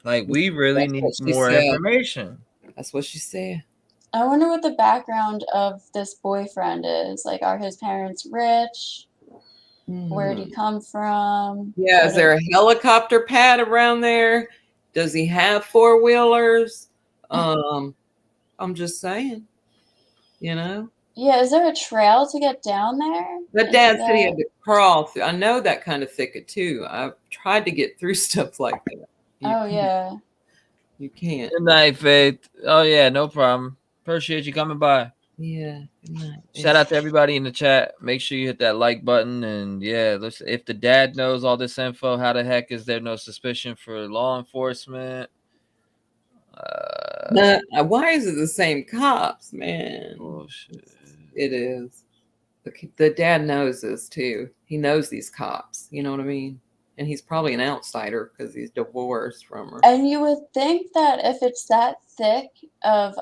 S1: Like, we really need more information.
S4: That's what she said.
S6: I wonder what the background of this boyfriend is. Like, are his parents rich? Where'd he come from?
S4: Yeah, is there a helicopter pad around there? Does he have four-wheelers? I'm just saying, you know.
S6: Yeah, is there a trail to get down there?
S4: The dad said he had to crawl through. I know that kind of thicket too. I've tried to get through stuff like that.
S6: Yeah.
S4: You can't.
S1: Good night, Faith. Oh yeah, no problem. Appreciate you coming by.
S4: Yeah. Good night.
S1: Shout out to everybody in the chat. Make sure you hit that like button. And yeah, listen, if the dad knows all this info, how the heck is there no suspicion for law enforcement?
S4: Why is it the same cops, man?
S1: Bullshit.
S4: It is. The dad knows this too. He knows these cops. You know what I mean? And he's probably an outsider because he's divorced from her.
S6: And you would think that if it's that thick of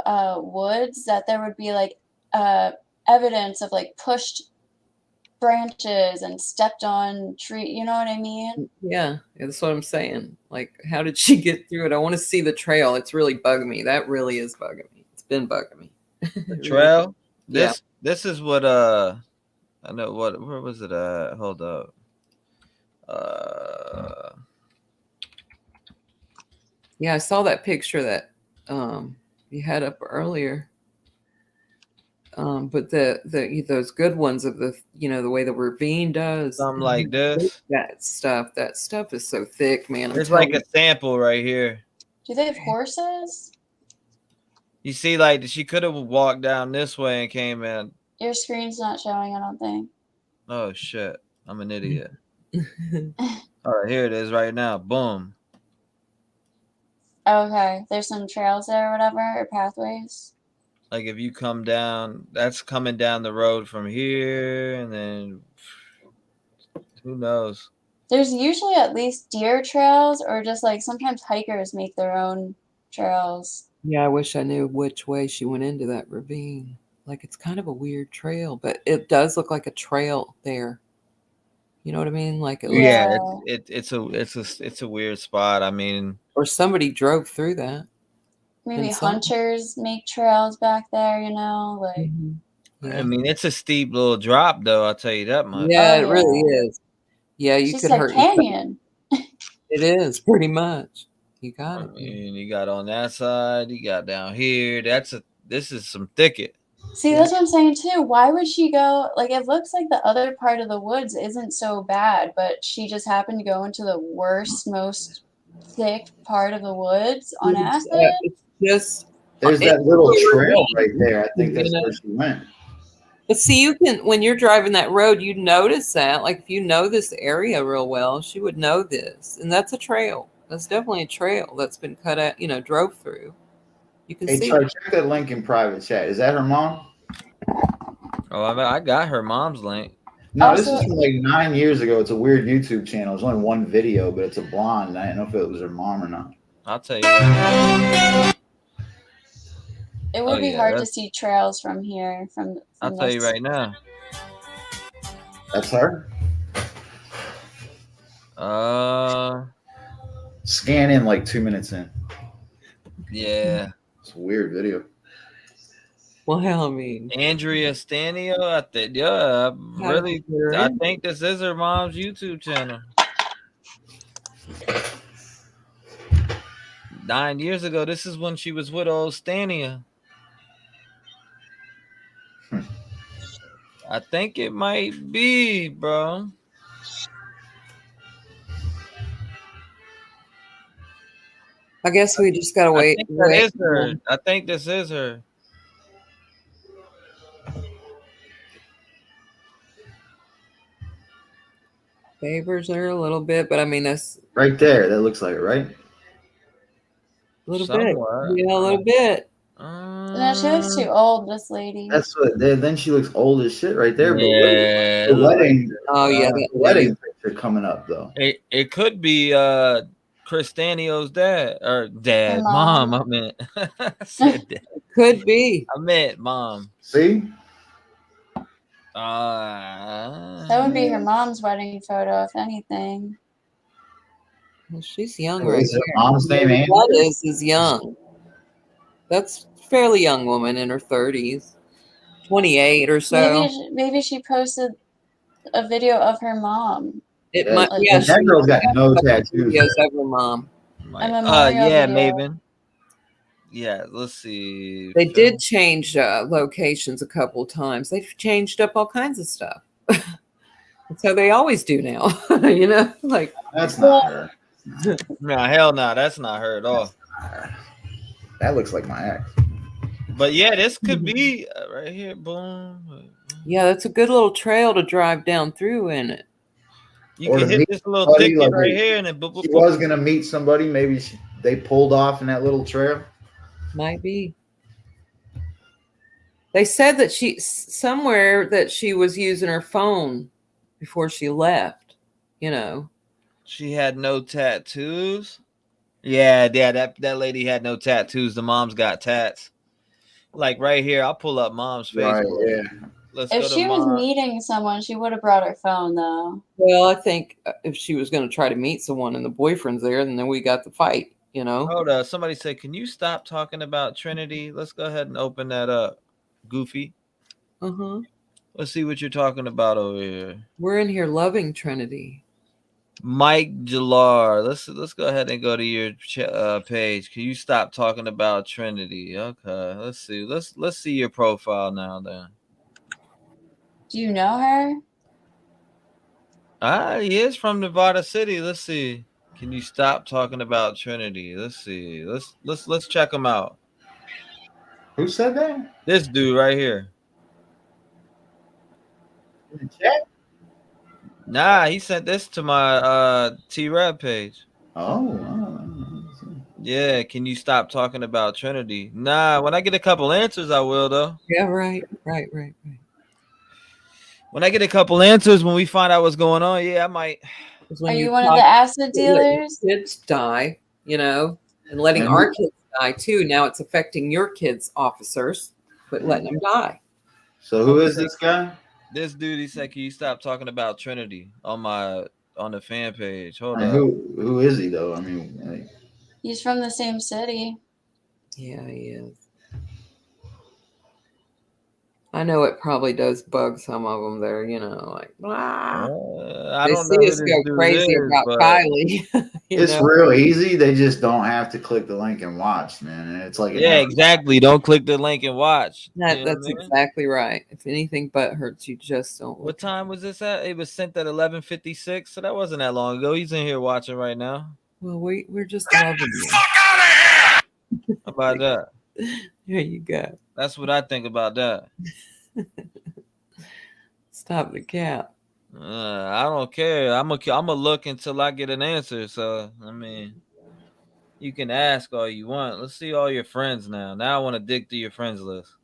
S6: woods, that there would be like evidence of like pushed branches and stepped on tree. You know what I mean?
S4: Yeah, that's what I'm saying. Like, how did she get through it? I want to see the trail. It's really bugging me. That really is bugging me. It's been bugging me.
S1: The trail?
S4: Yeah.
S1: This is what I know where was it hold up.
S4: Yeah, I saw that picture that you had up earlier. But those good ones of the the way the ravine does
S1: something like this.
S4: That stuff is so thick, man.
S1: There's like a sample right here.
S6: Do they have horses?
S1: You see, like she could have walked down this way and came in.
S6: Your screen's not showing, I don't think.
S1: Oh shit. I'm an idiot. All right, here it is right now. Boom.
S6: Okay. There's some trails there or whatever, or pathways.
S1: Like if you come down, that's coming down the road from here, and then who knows?
S6: There's usually at least deer trails, or just like sometimes hikers make their own trails.
S4: Yeah, I wish I knew which way she went into that ravine. Like it's kind of a weird trail, but it does look like a trail there. You know what I mean? Like
S1: it's a weird spot. I mean,
S4: or somebody drove through that.
S6: Maybe hunters make trails back there, like.
S1: I mean, it's a steep little drop, though. I'll tell you that much.
S4: Yeah, it really is. Yeah, you could hurt.
S6: Canyon.
S4: It is pretty much. You got it.
S1: I mean, you got on that side. You got down here. This is some thicket.
S6: See, that's what I'm saying too. Why would she go? Like, it looks like the other part of the woods isn't so bad, but she just happened to go into the worst, most thick part of the woods on acid.
S4: There's
S11: that little trail right there. I think that's where she went.
S4: But see, you can, when you're driving that road, you notice that. Like, if you know this area real well, she would know this. And that's a trail. That's definitely a trail that's been cut out, drove through. You can see.
S11: Hey, check that link in private chat. Is that her mom?
S1: Oh, I got her mom's link.
S11: No, this is from like 9 years ago. It's a weird YouTube channel. There's only one video, but it's a blonde. I don't know if it was her mom or not.
S1: I'll tell you right now.
S6: It would be hard to see trails from here.
S1: I'll tell you right now.
S11: That's her? Scan in like 2 minutes in.
S1: Yeah.
S11: It's a weird video.
S4: Well, hell, I mean,
S1: Andrea Stanio, I think this is her mom's YouTube channel. 9 years ago, this is when she was with old Stania. I think it might be, bro.
S4: I guess we just gotta wait.
S1: I think this is her.
S4: Favors her a little bit, but I mean that's
S11: right there. That looks like it, right?
S4: A little bit. Yeah, a little bit.
S6: No, she looks too old, this lady.
S11: That's what. Then she looks old as shit right there.
S1: Yeah.
S11: But the wedding.
S4: Oh yeah,
S11: the wedding picture coming up though.
S1: It could be Chris Stanio's dad or mom. I meant. I said dad.
S4: Could be.
S1: I meant mom.
S11: See.
S6: That would be her mom's wedding photo, if anything.
S4: Well, she's young
S11: Oh,
S4: right
S11: is her
S4: there.
S11: mom's name Andrew?
S4: That is young. That's a fairly young woman in her 30s, 28 or so.
S6: Maybe she posted a video of her mom.
S4: It might. Yeah,
S11: that girl's got no tattoos.
S4: Videos of her mom.
S1: Yeah, Maven. Yeah, let's see.
S4: They did change locations a couple times. They've changed up all kinds of stuff. So they always do now. You know, like
S11: that's not her.
S1: No, hell no, that's not her at all.
S11: That looks like my ex.
S1: But yeah, this could be right here. Boom.
S4: Yeah, that's a good little trail to drive down through in it.
S1: You can hit this little ticket right here, and then
S11: she was gonna meet somebody. Maybe they pulled off in that little trail.
S4: Might be. They said that she was using her phone before she left. You know,
S1: she had no tattoos. Yeah, that lady had no tattoos. The mom's got tats. Like right here, I'll pull up mom's Facebook.
S11: Right, yeah.
S6: If she was meeting someone, she would have brought her phone, though.
S4: Well, I think if she was going to try to meet someone and the boyfriend's there, then we got the fight, you know?
S1: Hold up. Somebody said, can you stop talking about Trinity? Let's go ahead and open that up. Goofy.
S4: Uh-huh.
S1: Let's see what you're talking about over here.
S4: We're in here loving Trinity.
S1: Mike Jalar. Let's go ahead and go to your page. Can you stop talking about Trinity? Okay. Let's see. Let's see your profile now then.
S6: Do you know her?
S1: He is from Nevada City. Let's see. Can you stop talking about Trinity? Let's see. Let's check him out.
S11: Who said that?
S1: This dude right here.
S11: In the chat?
S1: Nah, he sent this to my T-REV page.
S11: Oh.
S1: Yeah, can you stop talking about Trinity? Nah, when I get a couple answers, I will though.
S4: Yeah, right.
S6: When I
S1: get a couple answers, when we find out what's going on, yeah, I might.
S6: Are you one of the acid dealers?
S4: Kids die, you know, and letting our kids die too. Now it's affecting your kids, officers, but letting them die.
S11: So who is this guy?
S1: This dude, he said, can you stop talking about Trinity on the fan page? Hold on.
S11: Who is he though? I mean,
S6: he's from the same city.
S4: Yeah, he is. I know it probably does bug some of them there, you know, like,
S1: I
S4: they
S1: don't
S4: see
S1: know
S4: us go crazy about Kylie.
S11: It's real easy. They just don't have to click the link and watch, man. And it's like,
S1: exactly. Don't click the link and watch.
S4: That's exactly right. If anything but hurts, you just don't.
S1: What time was this at? It was sent at 11:56, so that wasn't that long ago. He's in here watching right now.
S4: Well, we're just loving you.
S1: How about that?
S4: There you go.
S1: That's what I think about that.
S4: Stop the cap.
S1: I don't care. I'm a look until I get an answer. So I mean, you can ask all you want. Let's see all your friends now. Now I want to dig through your friends list.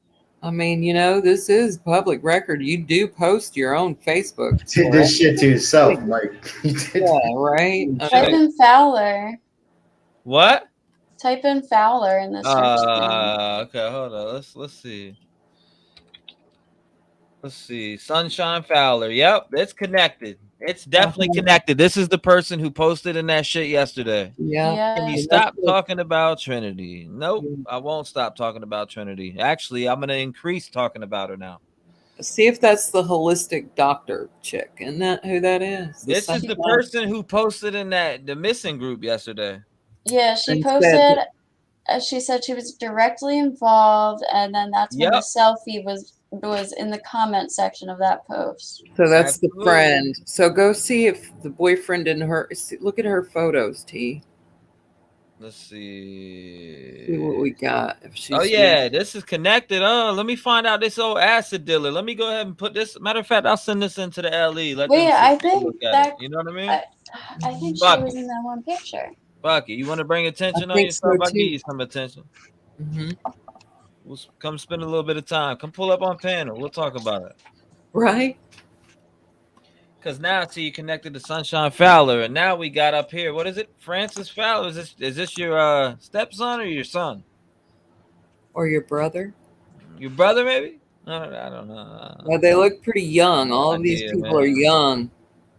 S4: I mean, you know, this is public record. You do post your own Facebook.
S11: Did this shit to yourself, like.
S4: Yeah, right.
S6: Type in Fowler.
S1: What?
S6: Type in Fowler in the search thing.
S1: Okay, hold on. Let's see. Let's see. Sunshine Fowler. Yep, it's connected. It's definitely connected. This is the person who posted in that shit yesterday.
S4: Yeah.
S1: Can you stop talking about Trinity? Nope, I won't stop talking about Trinity. Actually, I'm going to increase talking about her now.
S4: See if that's the holistic doctor chick. Isn't that who that is?
S1: This is the person who posted in the missing group yesterday.
S6: Yeah, she posted. She said she was directly involved, and then that's when the selfie was in the comment section of that post.
S4: So that's the friend. So go see if the boyfriend and her. Look at her photos, T.
S1: Let's see.
S4: See what we got. If she's
S1: this is connected. Oh, let me find out this old acid dealer. Let me go ahead and put this. Matter of fact, I'll send this into the LE.
S6: I think that
S1: you know what I mean.
S6: I think she was in that one picture.
S1: Fuck it. You want to bring attention on yourself? I'll give you some attention. We'll come spend a little bit of time. Come pull up on panel. We'll talk about it.
S4: Right.
S1: Because now I see you connected to Sunshine Fowler, and now we got up here. What is it? Francis Fowler. Is this your stepson or your son?
S4: Or your brother?
S1: Your brother, maybe? I don't know.
S4: Well, they look pretty young. All of these people are young.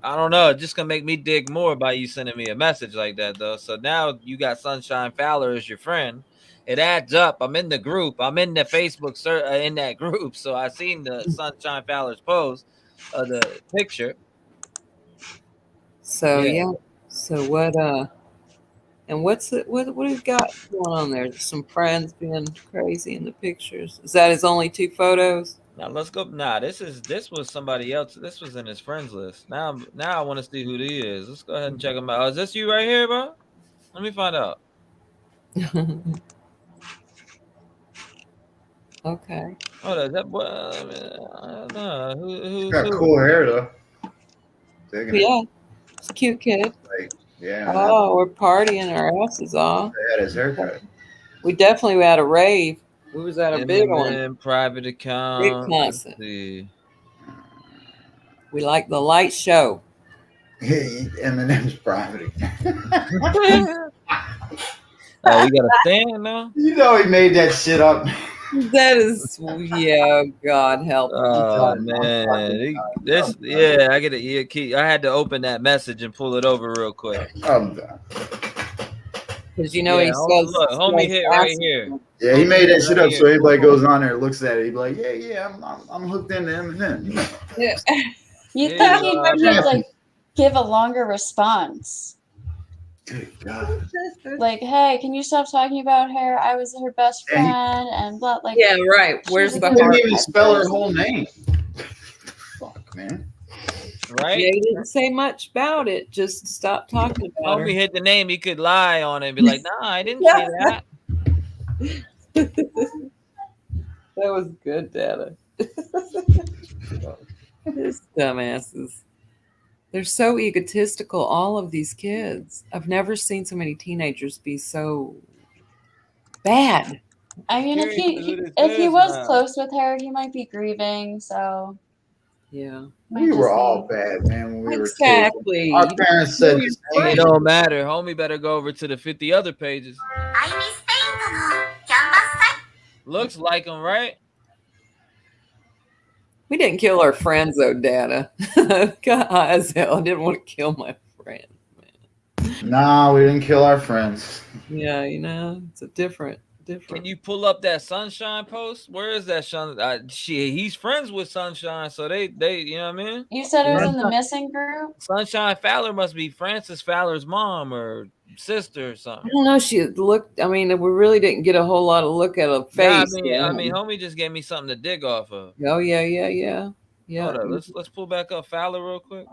S1: I don't know. It's just gonna make me dig more by you sending me a message like that, though. So now you got Sunshine Fowler as your friend. It adds up. I'm in the group. I'm in the Facebook in that group. So I seen the Sunshine Fowler's post of the picture.
S4: So yeah. So what? And what's it? What do you got going on there? Some friends being crazy in the pictures. Is that his only 2 photos?
S1: Now let's go. Nah, this was somebody else. This was in his friends list. Now I want to see who he is. Let's go ahead and check him out. Oh, is this you right here, bro? Let me find out.
S4: Okay.
S1: Oh, is that boy? I don't know. Who's
S11: got cool hair though.
S4: Yeah, it's a cute kid.
S11: Like, yeah.
S4: Oh, we're partying our asses off.
S11: They had his haircut.
S4: We definitely had a rave. We was at a big one.
S1: Private account.
S4: Big concert. We like the light show.
S11: Eminem's private account.
S1: Oh, we got a stand now?
S11: You know he made that shit up.
S4: That is, yeah, God help him.
S1: Oh, man. I get it. I had to open that message and pull it over real quick.
S11: I'm done.
S4: Because he says,
S1: look, homie hit right here.
S11: Yeah, he made that shit up so anybody goes on there and looks at it, he'd be like, yeah, I'm hooked into Eminem.
S6: You think he'd like give a longer response?
S11: Good God.
S6: Like, hey, can you stop talking about her? I was her best friend, and blah. Like,
S4: yeah, right. Where's the
S11: heart? Didn't even spell her whole name. Fuck, man.
S1: Right?
S4: Yeah, he didn't say much about it. Just stop talking about her.
S1: Homie hit the name. He could lie on it and be like, nah, I didn't say that.
S4: That was good data. These dumbasses. They're so egotistical, all of these kids. I've never seen so many teenagers be so bad.
S6: I mean, if he was close with her, he might be grieving. So
S4: yeah,
S11: we were all bad, man. When we were kids.
S1: Our
S11: parents said
S1: it don't matter. Homie better go over to the 50 other pages. Looks like him, right?
S4: We didn't kill our friends, though, Dada. God, I didn't want to kill my friend. Man.
S11: Nah, we didn't kill our friends.
S4: Yeah, it's a different.
S1: Can you pull up that Sunshine post? Where is that Sunshine? He's friends with Sunshine, so they, you know what I mean?
S6: You said it was in the missing group?
S1: Sunshine Fowler must be Francis Fowler's mom or sister or something.
S4: I don't know. She looked. I mean, we really didn't get a whole lot of look at her face.
S1: I mean, homie just gave me something to dig off of.
S4: Oh yeah.
S1: Hold up, let's pull back up Fowler real quick.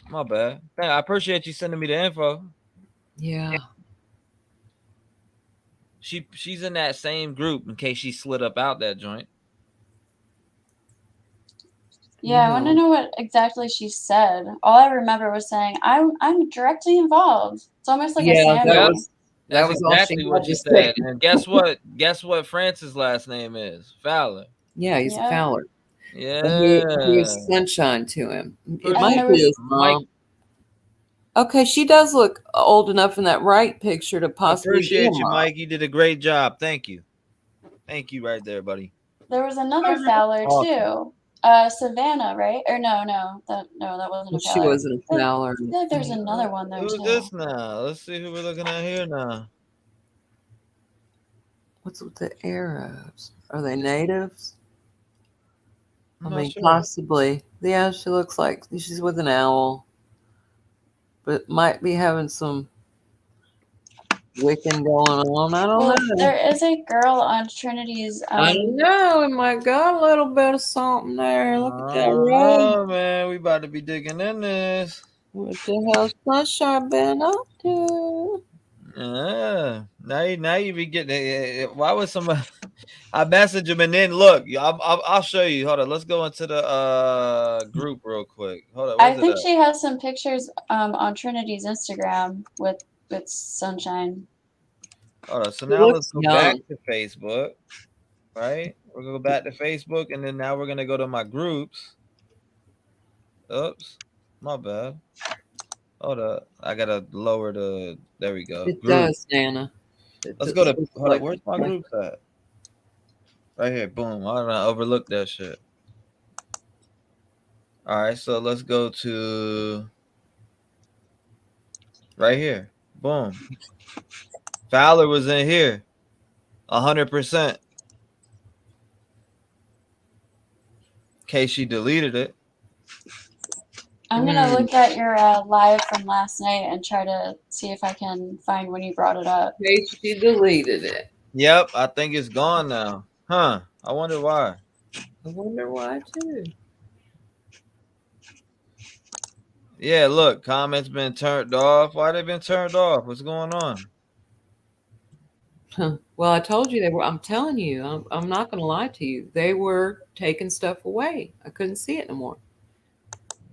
S1: My bad. I appreciate you sending me the info.
S4: Yeah.
S1: She's in that same group in case she slid up out that joint.
S6: Yeah, I want to know what exactly she said. All I remember was saying, "I'm directly involved." It's almost like a sandwich.
S1: That was exactly what she said. And guess what? Guess what Francis' last name is? Fowler.
S4: Yeah, he's a Fowler.
S1: Yeah.
S4: He was Sunshine to him. It might be his mom. Okay, she does look old enough in that right picture to possibly.
S1: Appreciate you, Mike. You did a great job. Thank you. Thank you right there, buddy.
S6: There was another Fowler too. Savannah, right? Or no, that wasn't a Fowler.
S4: She wasn't a Fowler.
S6: I feel like there's another one there
S1: Who's
S6: too.
S1: this now? Let's see who we're looking at here now.
S4: What's with the Arabs? Are they natives? I mean,
S1: sure.
S4: possibly. Yeah, she looks like she's with an owl. But might be having some Wiccan going on. I don't know.
S6: There is a girl on Trinity's.
S4: I know. It might got a little bit of something there. Look at that road.
S1: Oh, man. We about to be digging in this.
S4: What the hell's Sunshine been up to?
S1: Yeah. Now you be getting. Why would somebody? I message him and then look. I'll show you. Hold on. Let's go into the group real quick. Hold on.
S6: I think she has some pictures on Trinity's Instagram with Sunshine.
S1: Hold on. So now let's go back to Facebook. Right? We're gonna go back to Facebook, and then now we're gonna go to my groups. Oops, my bad. Hold up. I gotta lower the. There we go.
S4: It does, Nana.
S1: Let's go to. Hold up. Where's my groups at? Right here. Boom. I don't overlook that shit. All right, so let's go to right here. Boom. Fowler was in here. 100%. In case she deleted it.
S6: I'm gonna look at your live from last night and try to see if I can find when you brought it up.
S4: In case she deleted it.
S1: Yep, I think it's gone now. Huh. I wonder why.
S4: I wonder why too.
S1: Yeah, look, comments been turned off. Why they been turned off? What's going on?
S4: Well, I told you they were. I'm telling you, I'm not going to lie to you. They were taking stuff away. I couldn't see it no more.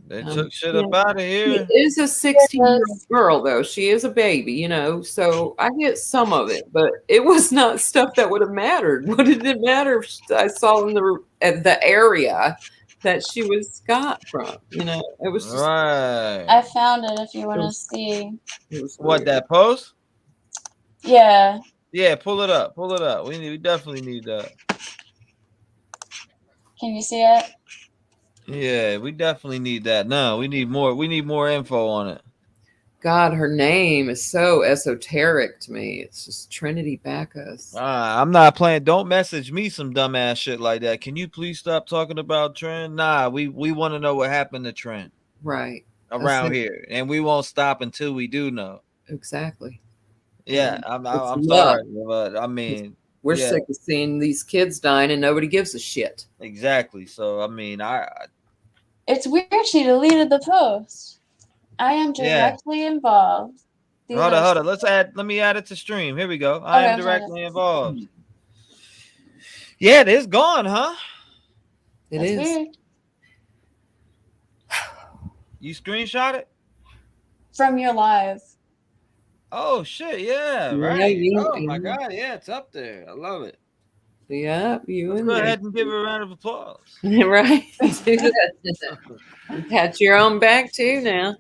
S1: They took shit up out of here.
S4: She is a 16-year-old girl, though. She is a baby, you know. So I get some of it, but it was not stuff that would have mattered. What did it matter if I saw in the area that she was got from? You know, it was just
S1: right.
S6: I found it if you want to see.
S1: What, that post?
S6: Yeah.
S1: Yeah, pull it up. Pull it up. We definitely need that.
S6: Can you see it?
S1: Yeah, we definitely need that. No, we need more. We need more info on it.
S4: God, her name is so esoteric to me. It's just Trinitybackus.
S1: I'm not playing. Don't message me some dumbass shit like that. Can you please stop talking about Trent? Nah, we want to know what happened to Trent.
S4: Right.
S1: Around here. And we won't stop until we do know.
S4: Exactly.
S1: Yeah, I'm sorry, but I mean,
S4: we're sick of seeing these kids dying and nobody gives a shit.
S1: Exactly. So, I mean,
S6: It's weird she deleted the post. I am directly involved.
S1: Hold on. Let me add it to stream. Here we go. I am directly involved. Yeah, it's gone, huh?
S4: It is.
S6: Weird.
S1: You screenshot it?
S6: From your live.
S1: Oh shit, yeah, right. Oh my god, yeah, it's up there. I love it.
S4: Yeah,
S1: Let's go ahead and give her a round of applause.
S4: Right. Do that. Pat your own back too now.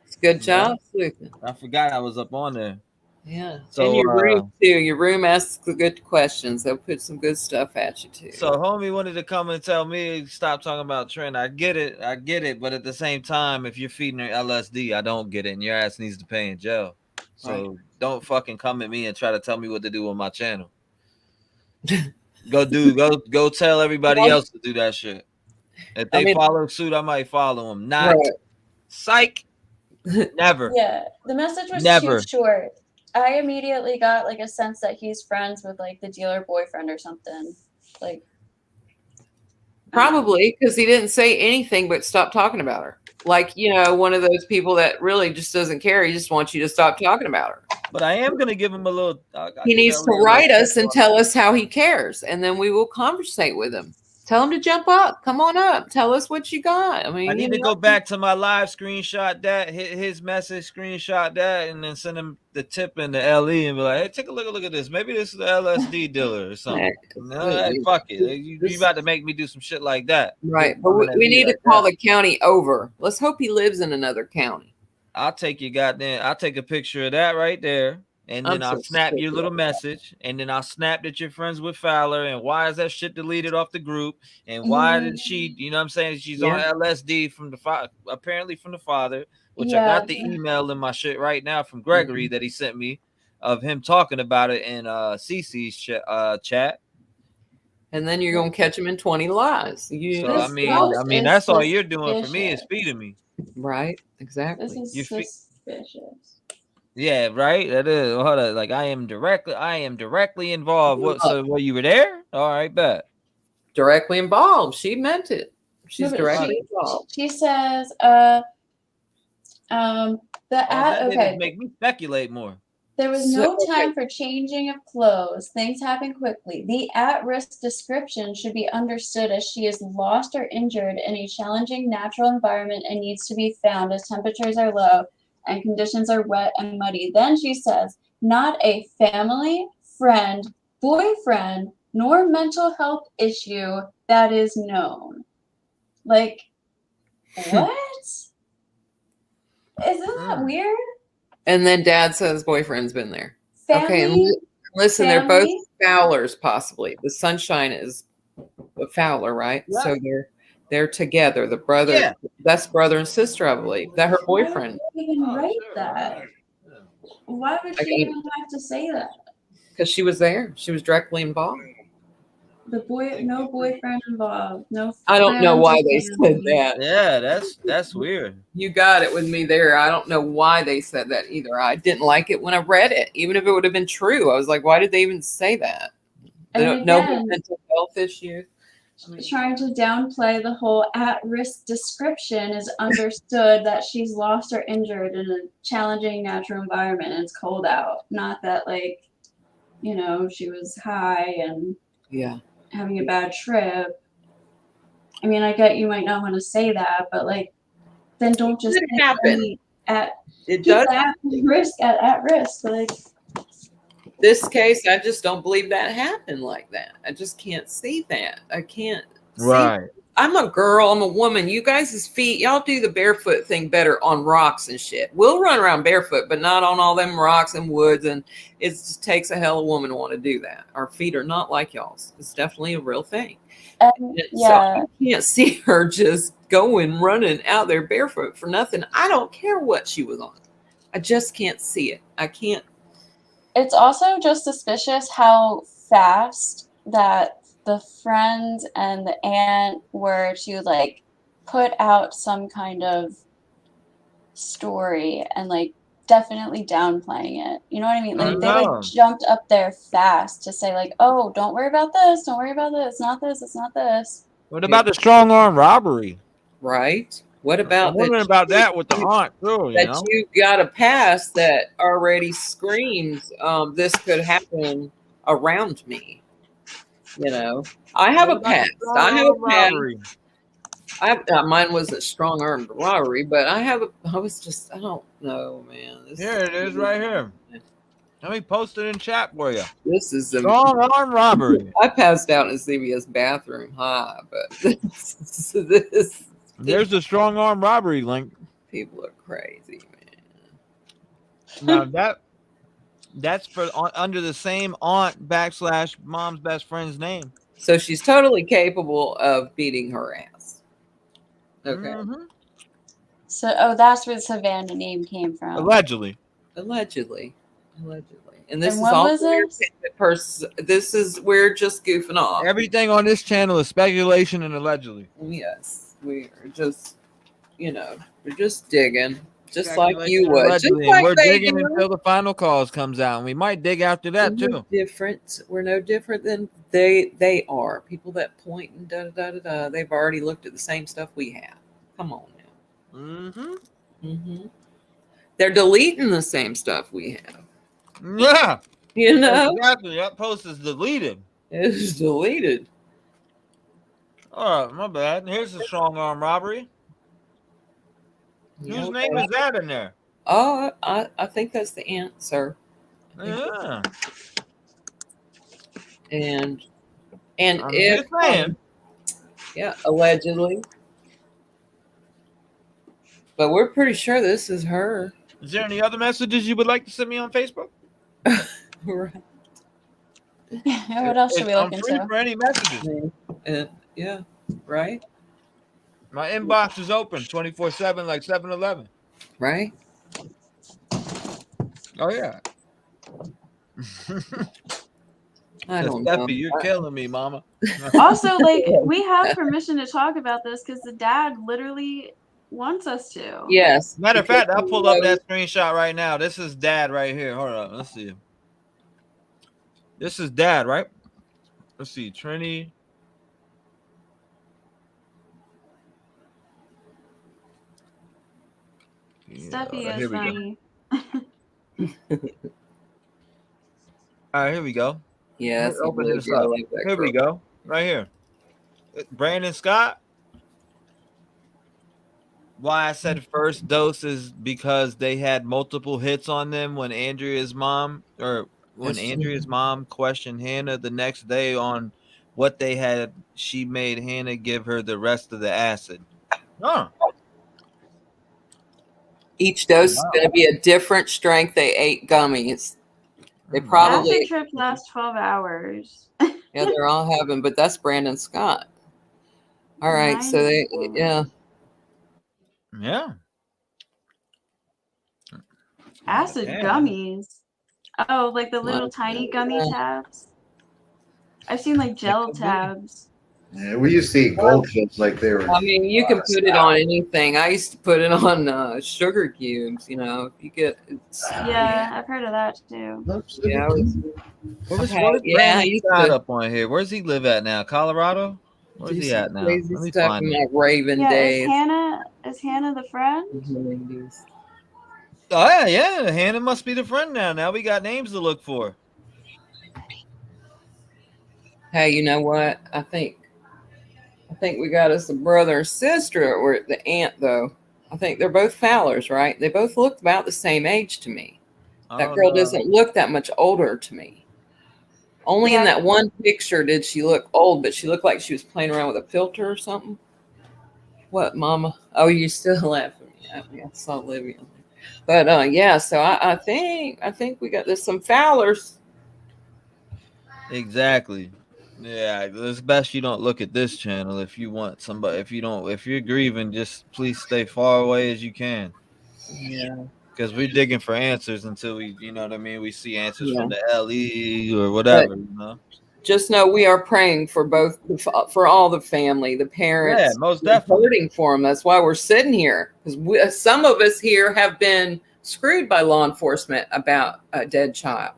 S4: It's a good job, Sleuthing.
S1: I forgot I was up on there.
S4: Yeah.
S1: So
S4: and your room too. Your room asks the good questions. They'll put some good stuff at you too.
S1: So homie wanted to come and tell me stop talking about Trent. I get it, but at the same time, if you're feeding her LSD, I don't get it, and your ass needs to pay in jail. So don't fucking come at me and try to tell me what to do on my channel. Go tell everybody else to do that shit. If they follow suit, I might follow them. Not psych. Never.
S6: Yeah, the message was too short. I immediately got like a sense that he's friends with like the dealer boyfriend or something. Like
S4: probably because he didn't say anything but stop talking about her. Like, you know, one of those people that really just doesn't care. He just wants you to stop talking about her.
S1: But I am going to give him a little.
S4: He needs to write us and tell us how he cares. And then we will conversate with him. Tell him to jump up. Come on up. Tell us what you got. I mean,
S1: I need to go back to my live, screenshot that, hit his message, screenshot that, and then send him the tip in the LE and be like, hey, take a look at this. Maybe this is the LSD dealer or something. No, fuck it. You about to make me do some shit like that.
S4: Right. But we need to call the county over. Let's hope he lives in another county.
S1: I'll take a picture of that right there. And then I'll snap your little message, and then I'll snap that you're friends with Fowler, and why is that shit deleted off the group, and why did she, you know what I'm saying, she's on LSD from apparently from the father, which I got the email in my shit right now from Gregory that he sent me of him talking about it in CC's chat.
S4: And then you're gonna catch him in 20 lies.
S1: So I mean that's all you're doing for me is feeding me.
S4: Right, exactly.
S6: This is suspicious.
S1: Yeah, right. That is. Hold on. Like I am directly involved. What? So, well, you were there? All right, bet.
S4: Directly involved. She meant it. She's directly involved.
S6: She says,
S1: Make me speculate more.
S6: There was no time for changing of clothes. Things happen quickly. The at-risk description should be understood as she is lost or injured in a challenging natural environment and needs to be found as temperatures are low and conditions are wet and muddy. Then she says, not a family, friend, boyfriend, nor mental health issue that is known. Like, what? Isn't that weird?
S4: And then dad says boyfriend's been there.
S6: Family,
S4: Listen, they're both
S6: family.
S4: Fowlers, possibly. The Sunshine is a Fowler, right?
S1: Yeah.
S4: So they're together. The brother,
S1: Yeah.
S4: best brother and sister, I believe. That her boyfriend.
S6: Why would she even write that? Why would she even have to say that?
S4: Because she was there. She was directly involved.
S6: No boyfriend involved. No.
S4: I don't know
S6: friends
S4: why
S6: or
S4: they said
S6: family.
S4: that.
S1: Yeah, that's weird.
S4: You got it with me there. I don't know why they said that either. I didn't like it when I read it, even if it would have been true. I was like, why did they even say that? They
S6: And
S4: don't know
S6: again,
S4: mental health issues.
S6: trying to downplay the whole at-risk description is understood that she's lost or injured in a challenging natural environment and it's cold out. Not that she was high and having a bad trip. I mean, I get you might not want to say that, but then don't just
S4: happen.
S6: It does at risk.
S4: This case, I just don't believe that happened like that. I just can't see that. I can't.
S1: Right.
S4: I'm a girl. I'm a woman. You guys' feet, y'all do the barefoot thing better on rocks and shit. We'll run around barefoot, but not on all them rocks and woods. And it just takes a hell of a woman to want to do that. Our feet are not like y'all's. It's definitely a real thing. So I can't see her just going running out there barefoot for nothing. I don't care what she was on. I just can't see it. I can't.
S6: It's also just suspicious how fast that the friend and the aunt were to put out some kind of story and definitely downplaying it. You know what I mean? They jumped up there fast to say oh, don't worry about this. Don't worry about this. It's not this. It's not this.
S1: What about the strong arm robbery?
S4: Right. What about
S1: I'm wondering about that with the aunt too?
S4: You got a pass that already screams this could happen around me. I have a past. I have a past. Mine was a strong armed robbery, but I don't know, man.
S1: Here it is right here. Let me post it in chat for you.
S4: This is a
S1: strong arm robbery.
S4: I passed out in a CVS bathroom, but
S1: there's the strong arm robbery link.
S4: People are crazy, man.
S1: Now that's for under the same aunt / mom's best friend's name.
S4: So she's totally capable of beating her ass. Okay.
S6: Mm-hmm. So that's where the Savannah name came from.
S1: Allegedly.
S4: And this is all this is we're just goofing off.
S1: Everything on this channel is speculation and allegedly.
S4: Yes, we are just, we're just digging, just like you would. Just like
S1: we're digging until the final cause comes out, and we might dig after that too.
S4: We're no different than they are. People that point and da da da da. They've already looked at the same stuff we have. Come on now. They're deleting the same stuff we have.
S1: Yeah.
S4: Exactly.
S1: That post is deleted.
S4: It's deleted.
S1: All right, my bad. Here's the strong arm robbery. Whose name is that in there?
S4: Oh, I think that's the aunt, sir.
S1: Yeah.
S4: And
S1: if
S4: allegedly. But we're pretty sure this is her.
S1: Is there any other messages you would like to send me on Facebook?
S4: Right.
S6: What else should we look into?
S1: For any messages.
S4: Yeah, right.
S1: My inbox is open 24/7 like 7-Eleven.
S4: Right.
S1: Oh yeah.
S4: I don't know.
S1: You're killing me, mama.
S6: Also, we have permission to talk about this because the dad literally wants us to.
S4: Yes.
S1: Matter of fact, I'll pull up that screenshot right now. This is dad right here. Hold on. Let's see. This is dad, right? Let's see. Trinity.
S6: Steffi is funny.
S1: All right, here we go.
S4: Yeah,
S1: open this up. Here we go. Right here. Brandon Scott. Why I said first dose is because they had multiple hits on them when Andrea's mom questioned Hannah the next day on what they had. She made Hannah give her the rest of the acid. Oh.
S4: Each dose is going to be a different strength. They ate gummies. They probably
S6: acid trip lasts 12 hours.
S4: yeah, they're all having, but that's Brandon Scott. All right, so they yeah.
S6: Acid gummies. Oh, like the little tiny gummy tabs. I've seen like gel tabs.
S11: Yeah, we used to eat goldfish like they were.
S4: I mean, you can put it on anything. I used to put it on sugar cubes. You know, if you get.
S6: Yeah, I've heard of that too.
S4: Yeah,
S1: Where's Brandon Scott up on here? Where's he live at now? Colorado? Where's he at now?
S4: Crazy
S1: Let me
S4: stuff
S1: find
S4: in
S1: him.
S4: my Raven days.
S6: Is Hannah the friend?
S1: Oh yeah, Hannah must be the friend now. Now we got names to look for.
S4: Hey, you know what? I think we got us a brother and sister, or the aunt though. I think they're both Fowlers, right? They both looked about the same age to me. That girl doesn't look that much older to me. Only in that one picture did she look old, but she looked like she was playing around with a filter or something. What, Mama? Oh, you still laughing at me? I saw Livia. But yeah, so I think we got this some Fowlers.
S1: Exactly. Yeah, it's best you don't look at this channel if you want somebody. If you're grieving, just please stay far away as you can.
S4: Yeah.
S1: Because we're digging for answers until we, you know what I mean, we see answers from the LE or
S4: But
S1: whatever, you know.
S4: Just know we are praying for for all the family, the parents.
S1: Yeah, most definitely.
S4: Hurting for them. That's why we're sitting here, because some of us here have been screwed by law enforcement about a dead child.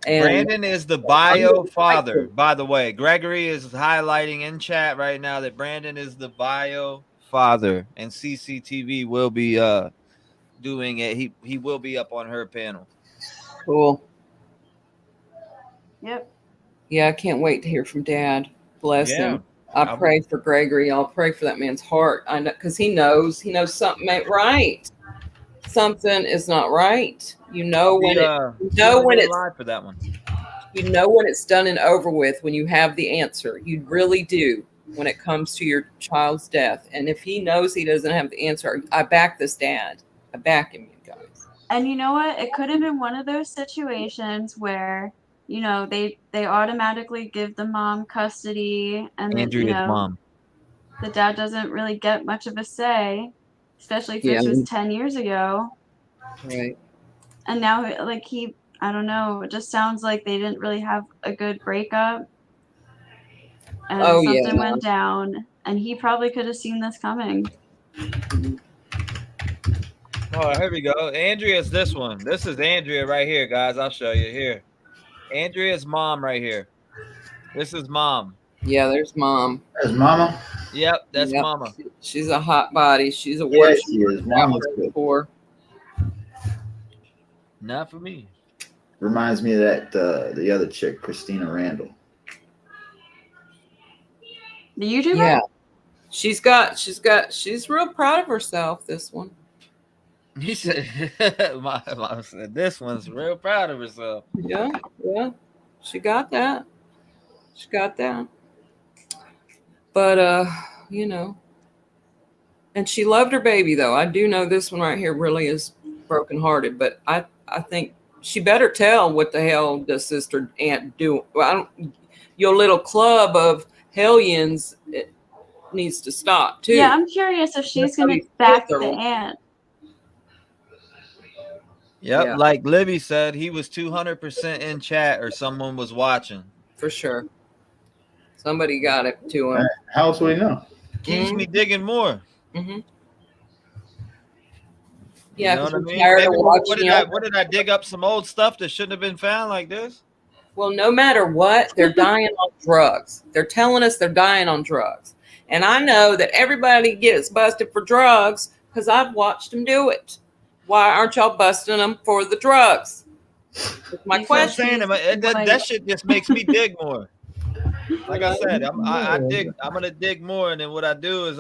S4: And
S1: Brandon is the bio father, by the way. Gregory is highlighting in chat right now that Brandon is the bio father, and CCTV will be doing it. He will be up on her panel.
S4: Cool.
S6: Yep.
S4: Yeah, I can't wait to hear from Dad. Bless him.
S1: I'll
S4: pray for Gregory. I'll pray for that man's heart. I know, because he knows something ain't right. Something is not right. You know when it's
S1: live for that one.
S4: You know when it's done and over with, when you have the answer. You really do when it comes to your child's death. And if he knows he doesn't have the answer, I back this dad. I back him, you guys.
S6: And you know what? It could have been one of those situations where, you know, they automatically give the mom custody, and
S1: Andrea's mom.
S6: The dad doesn't really get much of a say, especially if this was 10 years ago.
S4: Right.
S6: And now, like, I don't know, it just sounds like they didn't really have a good breakup. And something went down, and he probably could have seen this coming.
S1: Oh, here we go. Andrea's this one. This is Andrea right here, guys. I'll show you here. Andrea's mom right here. This is mom.
S4: Yeah, there's mom.
S11: There's mama.
S1: Yep, that's mama.
S4: She's a hot body. She's a
S11: Yeah, she is. Mama's good.
S1: Not for me.
S11: Reminds me of that the other chick, Christina Randall.
S6: The YouTuber?
S4: Yeah. She's real proud of herself, this one.
S1: He said, my mom said, this one's real proud of herself.
S4: Yeah. She got that. But, you know, and she loved her baby, though. I do know this one right here really is brokenhearted, but I think she better tell what the hell does sister aunt do. Well, your little club of hellions needs to stop, too.
S6: Yeah, I'm curious if she's going to back the aunt.
S1: Yep,
S4: Yeah.
S1: like Libby said, he was 200% in chat, or someone was watching.
S4: For sure. Somebody got it to him.
S11: How else would he know?
S1: Keeps me digging more.
S4: Mm-hmm. Yeah,
S1: you know what I mean?
S4: tired of
S1: what did I dig up some old stuff that shouldn't have been found like this?
S4: Well, no matter what, they're dying on drugs. They're telling us they're dying on drugs. And I know that everybody gets busted for drugs because I've watched them do it. Why aren't y'all busting them for the drugs? That's my question.
S1: That shit just makes me dig more. Like I said, I'm gonna dig more, and then what I do is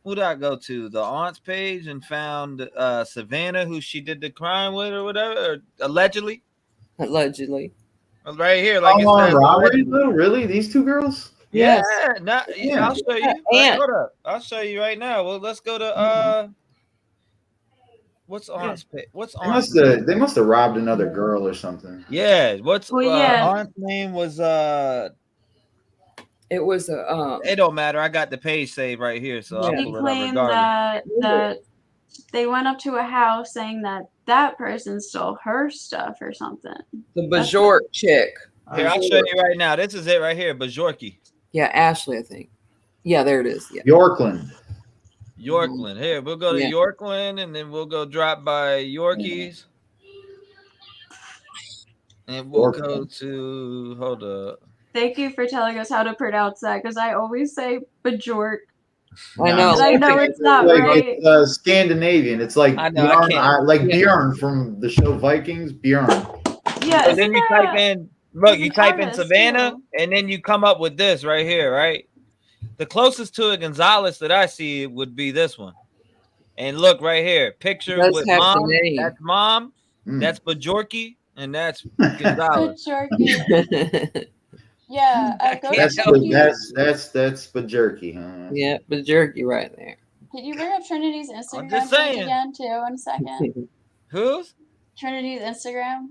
S1: who did I go to? The aunt's page and found Savannah, who she did the crime with or whatever, or allegedly. Right here, like
S11: it says, robbery, though? Really? These two girls?
S1: Yeah, I'll show you. Hold up. I'll show you right now. Well, let's go to What's Aunt's what's
S11: They
S1: Aunt's
S11: must have robbed another girl or something.
S1: Yeah, what's
S6: yeah.
S1: Aunt's name was
S4: It was a
S1: it don't matter. I got the page saved right here, so I'll
S6: He
S1: pull it up
S6: claimed
S1: regardless.
S6: that they went up to a house saying that person stole her stuff or something.
S4: the Bajort chick.
S1: Here, I'll show you right now. This is it right here, Bajorky.
S4: Yeah, Ashley, I think. Yeah, there it is. Yeah.
S11: Yorkland.
S1: Yorkland. Here, we'll go to Yorkland and then we'll go drop by Yorkies. And we'll go to hold up.
S6: Thank you for telling us how to pronounce that because I always say Bajort.
S4: I know.
S6: I know it's not
S11: like,
S6: right.
S11: It's Scandinavian. It's like Bjorn, like
S4: Yeah.
S11: Bjorn from the show Vikings. Bjorn.
S6: Yeah.
S1: And then you type in, look, you type in
S6: artist,
S1: Savannah,
S6: too.
S1: and then you come up with this right here, right? The closest to a Gonzalez that I see would be this one. And look right here, picture
S4: Does
S1: with
S4: have the
S1: mom.
S4: name.
S1: That's mom. That's Bajorky, and that's Gonzalez.
S6: Bajorky. Yeah, I go to
S11: That's Bajorky, huh?
S4: Yeah, Bajorky right there.
S6: Can you bring up Trinity's Instagram
S1: just
S6: page
S1: saying.
S6: again too in a second?
S1: Who's?
S6: Trinity's Instagram,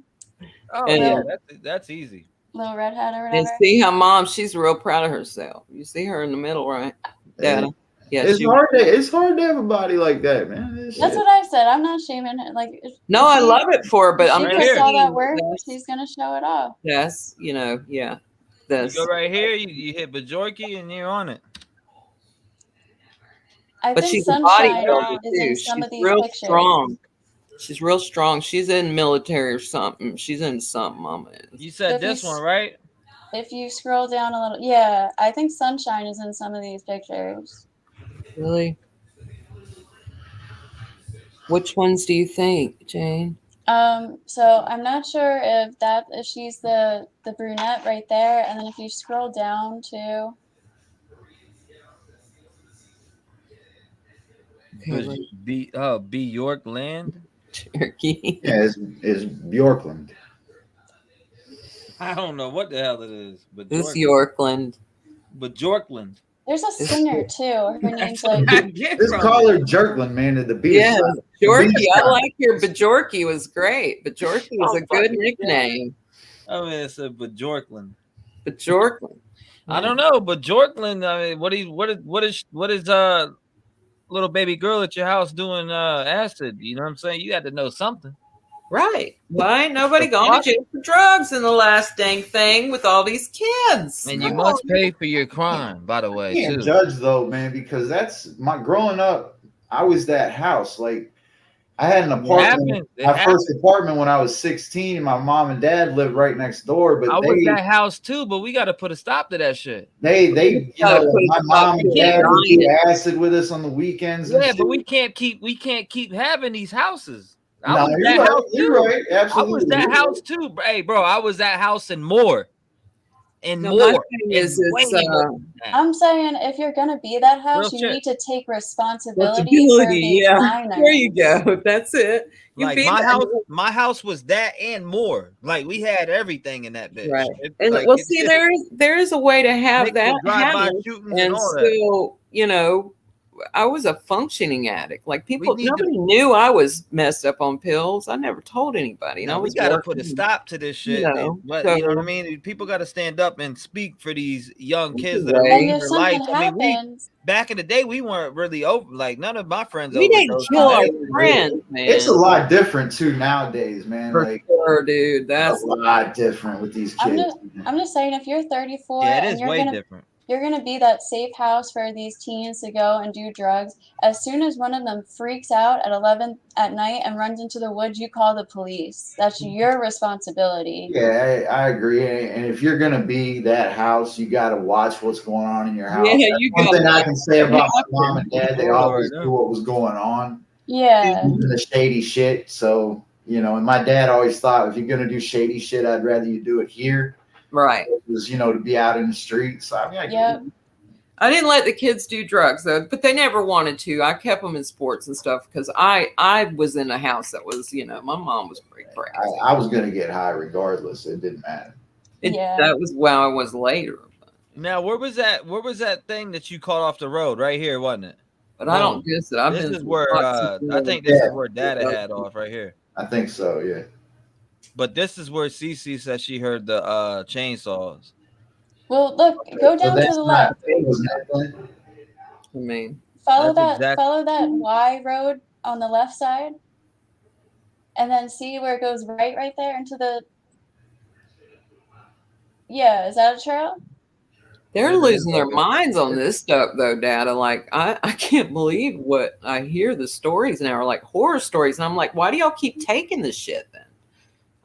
S1: Oh
S4: And-
S1: yeah, that's easy.
S6: little redhead or
S4: And
S6: whatever.
S4: see how mom, she's real proud of herself. You see her in the middle, right? Dada. Yeah,
S11: It's hard to have a body like that, man.
S6: That's what I said. I'm not shaming her. Like,
S4: No, I love it for her, but
S6: if
S4: I'm
S6: she
S4: just
S6: puts all that
S4: saying
S6: work,
S4: that's-
S6: she's gonna show it off.
S4: That's, yeah.
S1: You
S4: That's
S1: go right here, you hit Bajorky, and you're on it.
S6: I
S4: but
S6: think
S4: she's a
S6: Sunshine
S4: bodybuilder
S6: is in
S4: too.
S6: some
S4: She's
S6: of these
S4: real
S6: pictures.
S4: strong. She's real strong. She's in military or something. She's in something, mama is.
S1: You said
S6: If you
S1: this one, right?
S6: If you scroll down a little, yeah, I think Sunshine is in some of these pictures.
S4: Really? Which ones do you think, Jane?
S6: So I'm not sure if she's the brunette right there, and then if you scroll down to
S1: B Yorkland.
S4: Turkey.
S11: Yeah, it's Bjorkland.
S1: I don't know what the hell it is, but
S4: It's Yorkland.
S1: But Yorkland.
S6: there's a singer too. Her name's like
S11: Just call her Jerkland, man. To the beat.
S4: Yeah, Bajorky. I like your Bajorky was great. Bajorky was a good nickname.
S1: I mean, it's a Bajorkland.
S4: Bajorkland.
S1: I don't know, but Jorkland. I mean, what is little baby girl at your house doing acid? You know what I'm saying? You had to know something,
S4: right? Why ain't nobody going to jail for drugs in the last dang thing with all these kids?
S1: And you must pay for your crime, by the way.
S11: You can't
S1: Too.
S11: judge though, man, because that's my growing up. I was that house. Like I had an apartment, my first apartment when I was 16, and my mom and dad lived right next door. But
S1: I was that house too, but we got to put a stop to that shit.
S11: They my mom and dad would do acid with us on the weekends.
S1: Yeah, but we can't keep having these houses. I was
S11: you're
S1: that
S11: right.
S1: house
S11: You're
S1: too.
S11: right. Absolutely.
S1: I was that house too. Hey, bro, I was that house and more. And
S4: No, my
S1: more.
S4: thing is, it's,
S6: I'm saying if you're gonna be that house,
S1: Real
S6: you
S1: shit.
S6: need to take responsibility for these
S4: yeah.
S6: minors.
S4: There you go. That's it. You
S1: Like
S4: be
S1: my
S4: that-
S1: house, my house was that and more. Like we had everything in that bitch.
S4: Right.
S1: It-
S4: And
S1: like,
S4: well,
S1: it's
S4: see,
S1: just-
S4: there is a way to have
S1: Make
S4: that
S1: the drive-by
S4: happen
S1: shootings and
S4: and
S1: all that.
S4: still, I was a functioning addict. Like people,
S1: need to-
S4: nobody knew I was messed up on pills. I never told anybody. And I
S1: No, we
S4: was
S1: got to put a
S4: working.
S1: stop to this shit.
S4: You know,
S1: But
S4: so-
S1: you know what I mean? People got to stand up and speak for these young kids that
S4: Right.
S1: are
S6: And
S1: losing
S6: if
S1: their
S6: something
S1: life. I mean,
S6: happens,
S1: back in the day, we weren't really over. Like none of my friends
S4: We didn't
S1: overdosed.
S4: kill our
S1: Hey,
S4: friends, man.
S11: It's a lot different too nowadays, man.
S4: For
S11: Like
S4: sure, dude. That's
S11: a lot different with these
S6: I'm
S11: kids.
S6: just saying if you're 34
S1: Yeah, it
S6: and
S1: is
S6: you're
S1: way
S6: gonna
S1: different.
S6: you're gonna be that safe house for these teens to go and do drugs. As soon as one of them freaks out at 11 at night and runs into the woods, you call the police. That's your responsibility.
S11: Yeah, I agree. And if you're gonna be that house, you got to watch what's going on in your house.
S4: Yeah,
S11: That's
S4: you
S11: one
S4: gotta
S11: thing I
S4: watch
S11: can say
S4: what
S11: about my
S4: happens.
S11: mom and dad. They always knew what was going on.
S6: Yeah.
S11: Even the shady shit. So and my dad always thought if you're gonna do shady shit, I'd rather you do it here.
S4: Right.
S11: Was to be out in the streets. I mean, I get
S6: Yep.
S11: it.
S4: I didn't let the kids do drugs though, but they never wanted to. I kept them in sports and stuff because I was in a house that was, my mom was pretty crazy.
S11: I was gonna get high regardless. It didn't matter.
S4: That was where I was later.
S1: Now, where was that thing that you caught off the road? Right here, wasn't it?
S4: But I don't guess that.
S1: This is where I think this is where Data had off right here.
S11: I think so, yeah.
S1: But this is where Cece said she heard the chainsaws.
S6: Well, look, go down to the left.
S4: I mean,
S6: follow that Y road on the left side, and then see where it goes right there into the. Yeah, is that a trail?
S4: They're losing their minds on this stuff, though, Data. Like, I can't believe what I hear. The stories now are like horror stories, and I'm like, why do y'all keep taking this shit then?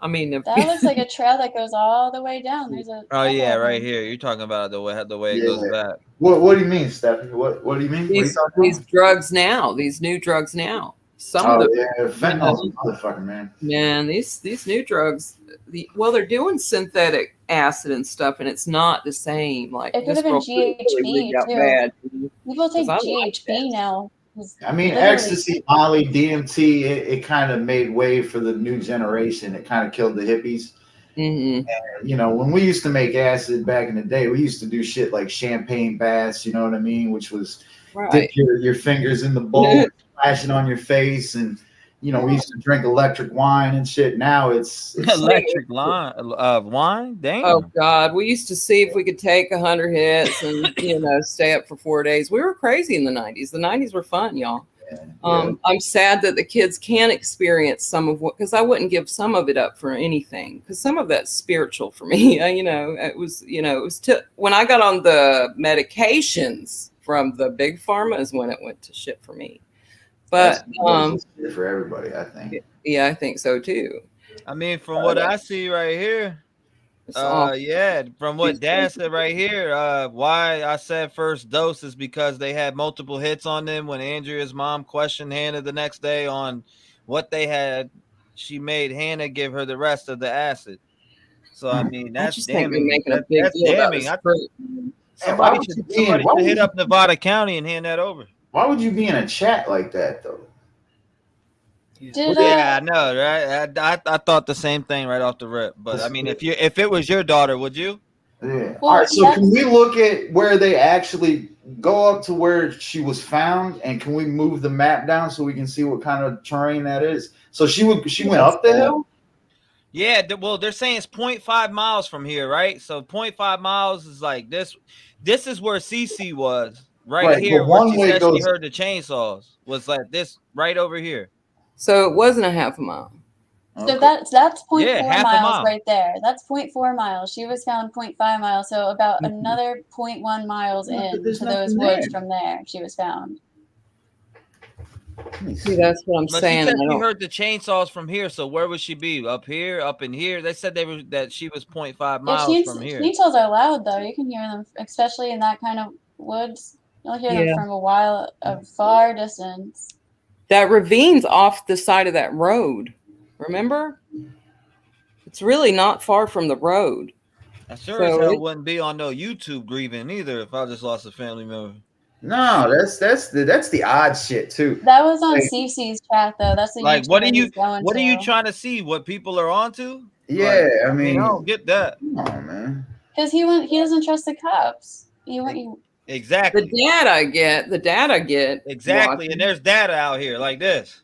S4: I mean,
S6: that looks like a trail that goes all the way down. There's a.
S1: Oh yeah, right here. You're talking about the way it goes back.
S11: What do you mean, Stephanie? What do you mean?
S4: These drugs now, these new drugs now. Some of them,
S11: fentanyl's a motherfucker, man.
S4: Man, these new drugs. They're doing synthetic acid and stuff, and it's not the same. Like
S6: it could have been GHB too.
S4: Bad.
S6: People take GHB now.
S11: I mean, ecstasy, Molly, DMT, it kind of made way for the new generation. It kind of killed the hippies.
S4: Mm-hmm.
S11: And, you know, when we used to make acid back in the day, we used to do shit like champagne baths, you know what I mean? Which was dip your fingers in the bowl, splash it on your face. And, you know, we used to drink electric wine and shit. Now it's
S1: electric wine? Damn.
S4: Oh, God. We used to see if we could take 100 hits and, you know, stay up for 4 days. We were crazy in the 90s. The 90s were fun, y'all. I'm sad that the kids can't experience some of what, because I wouldn't give some of it up for anything, because some of that's spiritual for me. It was when I got on the medications from the big pharma is when it went to shit for me. But
S11: for everybody, I think.
S4: Yeah, I think so too.
S1: I mean, from what I see right here, from what Dad said right here, why I said first dose is because they had multiple hits on them. When Andrea's mom questioned Hannah the next day on what they had, she made Hannah give her the rest of the acid. So I mean, that's damning. That's damning. Somebody should hit up Nevada County and hand that over.
S11: Why would you be in a chat like that, though?
S1: I know, right? I thought the same thing right off the rip. But I mean, if it was your daughter, would you?
S11: Yeah. All right. So can we look at where they actually go up to where she was found, and can we move the map down so we can see what kind of terrain that is? So she went up the hill.
S1: Yeah. Well, they're saying it's 0.5 miles from here, right? So 0.5 miles is like this. This is where Cece was. Right here, where she said she heard the chainsaws was like this right over here.
S4: So it wasn't a half a mile.
S6: So that's 0.4 miles right there. That's 0.4 miles. She was found 0.5 miles. So about another 0.1 miles into those woods from there, she was found.
S4: See, that's what I'm saying.
S1: She said she heard the chainsaws from here. So where would she be? Up here, up in here? They said that she was 0.5 miles from here.
S6: Chainsaws are loud though. You can hear them, especially in that kind of woods. You'll hear them from a far distance.
S4: That ravine's off the side of that road. Remember? It's really not far from the road.
S1: I sure as hell wouldn't be on no YouTube grieving either if I just lost a family member.
S11: No, that's the odd shit too.
S6: That was on Cece's chat though. That's the
S1: like what are you trying to see? What people are onto?
S11: Yeah, I mean
S1: I don't get that.
S11: Come on, man.
S6: Because he doesn't trust the cops.
S1: Exactly.
S4: The dad I get.
S1: Exactly.
S4: Watching.
S1: And there's data out here like this.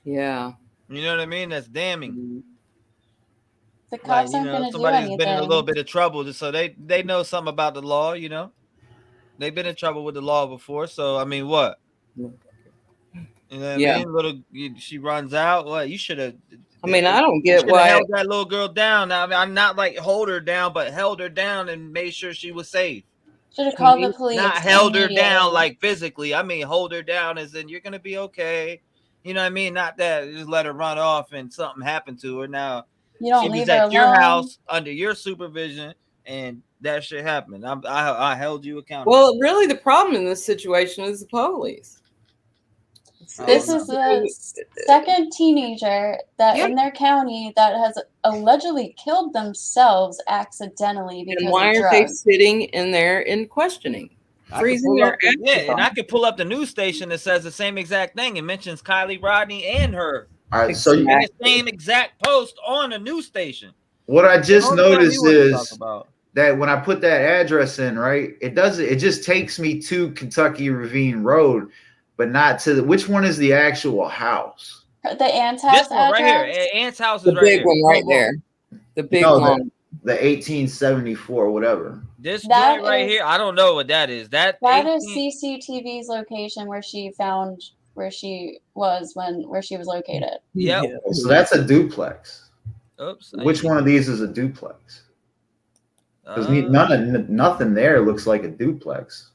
S4: Yeah.
S1: You know what I mean? That's damning.
S6: The cops aren't going to do anything.
S1: Somebody's been in a little bit of trouble, so they know something about the law, you know? They've been in trouble with the law before, so I mean, what? You know what I mean? She runs out. What? You should have.
S4: I mean, I don't get why
S1: held that little girl down. Now, I mean, I'm not like hold her down, but held her down and made sure she was safe.
S6: Should have called the police.
S1: Not held her down like physically. I mean, hold her down as in you're gonna be okay. You know what I mean? Not that just let her run off and something happened to her. Now
S6: you don't
S1: she
S6: leave
S1: was
S6: her
S1: at
S6: alone.
S1: your house under your supervision, and that shit happened. I held you accountable.
S4: Well, really, the problem in this situation is the police.
S6: This is the second teenager that in their county that has allegedly killed themselves accidentally because
S4: and why
S6: of
S4: aren't
S6: drugs.
S4: they sitting in there and questioning? Freezing their
S1: and I could pull up the news station that says the same exact thing. It mentions Kylie Rodney and her.
S11: All right, so
S1: the same exact post on a news station.
S11: What I just noticed is that when I put that address in, right, it just takes me to Kentucky Ravine Road, but not to which one is the actual house?
S6: The aunt's house
S1: This one right here.
S6: address?
S1: Aunt's house
S4: The
S1: is right
S4: big
S1: here.
S4: one right there. The big one.
S11: The 1874, whatever.
S1: This
S6: That
S1: joint right
S6: is-
S1: here, I don't know what that is. That
S6: is CCTV's location where she found where she was located.
S1: Yep.
S11: So that's a duplex.
S1: Oops.
S11: Which one of these is a duplex? Because nothing there looks like a duplex.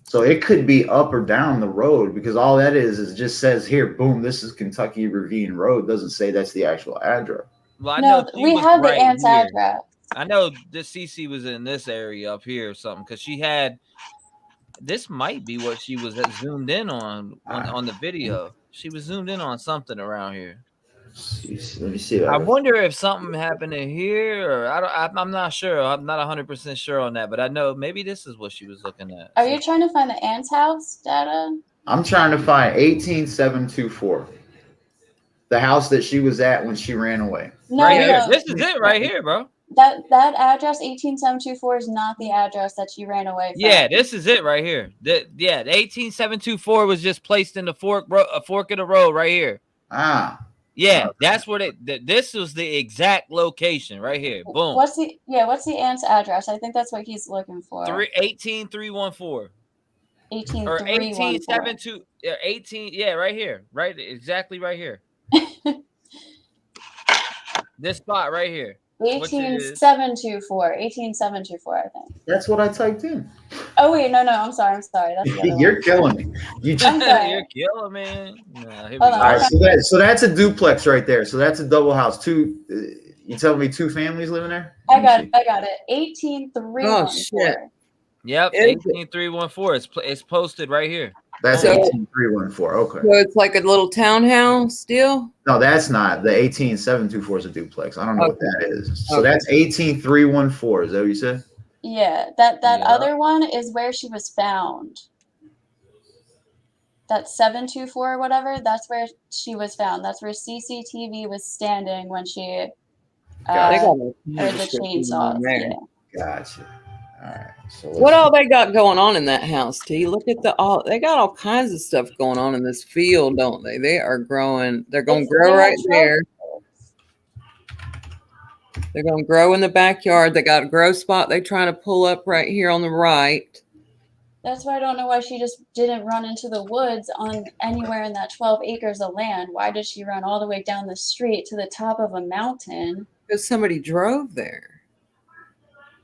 S11: So it could be up or down the road, because all that is just says here, boom, this is Kentucky Ravine Road. Doesn't say that's the actual address.
S1: Well, I know
S6: we have the aunt's
S1: here.
S6: address.
S1: I know this CC was in this area up here or something, because she had. This might be what she was zoomed in on the video. She was zoomed in on something around here.
S11: Let me see.
S1: I wonder if something happened in here, or I'm not sure. I'm not 100% sure on that, but I know maybe this is what she was looking at.
S6: Are you trying to find the aunt's house data?
S2: I'm
S11: trying to find 18724. The house that she was at when she ran away.
S6: No,
S1: right here. This is it right here, bro.
S6: That address 18724 is not the address that she ran away from.
S1: Yeah, this is it right here. The 18724 was just placed in the fork of the road right here. Yeah, that's where this was the exact location right here. Boom.
S6: What's the aunt's address? I think that's what he's looking for.
S1: 18314.
S6: 18314.
S1: 18, yeah, right here. Right, exactly right here. This spot right here.
S6: 18724. 18724, I think.
S11: That's what I typed in.
S6: Oh wait, no, I'm sorry. That's the other
S11: You're killing me.
S6: I'm sorry.
S1: You're killing me.
S11: All right, so that's a duplex right there. So that's a double house. You telling me 2 families living there?
S6: I got it. 18314.
S11: Oh shit.
S1: Yep, 18314. It's posted right here.
S11: That's 18314. Okay.
S4: So it's like a little townhouse still?
S11: No, that's not. The 18724 is a duplex. I don't know what that is. So that's 18314. Is that what you said?
S6: Yeah, that other one is where she was found. That 724 or whatever, that's where she was found. That's where CCTV was standing when she heard the chainsaw. Yeah.
S11: Gotcha. All right. So
S4: what all they got going on in that house, T? Look at they got all kinds of stuff going on in this field, don't they? They are growing. They're going to grow right there. They're going to grow in the backyard. They got a grow spot they're trying to pull up right here on the right.
S6: That's why I don't know why she just didn't run into the woods on anywhere in that 12 acres of land. Why did she run all the way down the street to the top of a mountain?
S4: Because somebody drove there.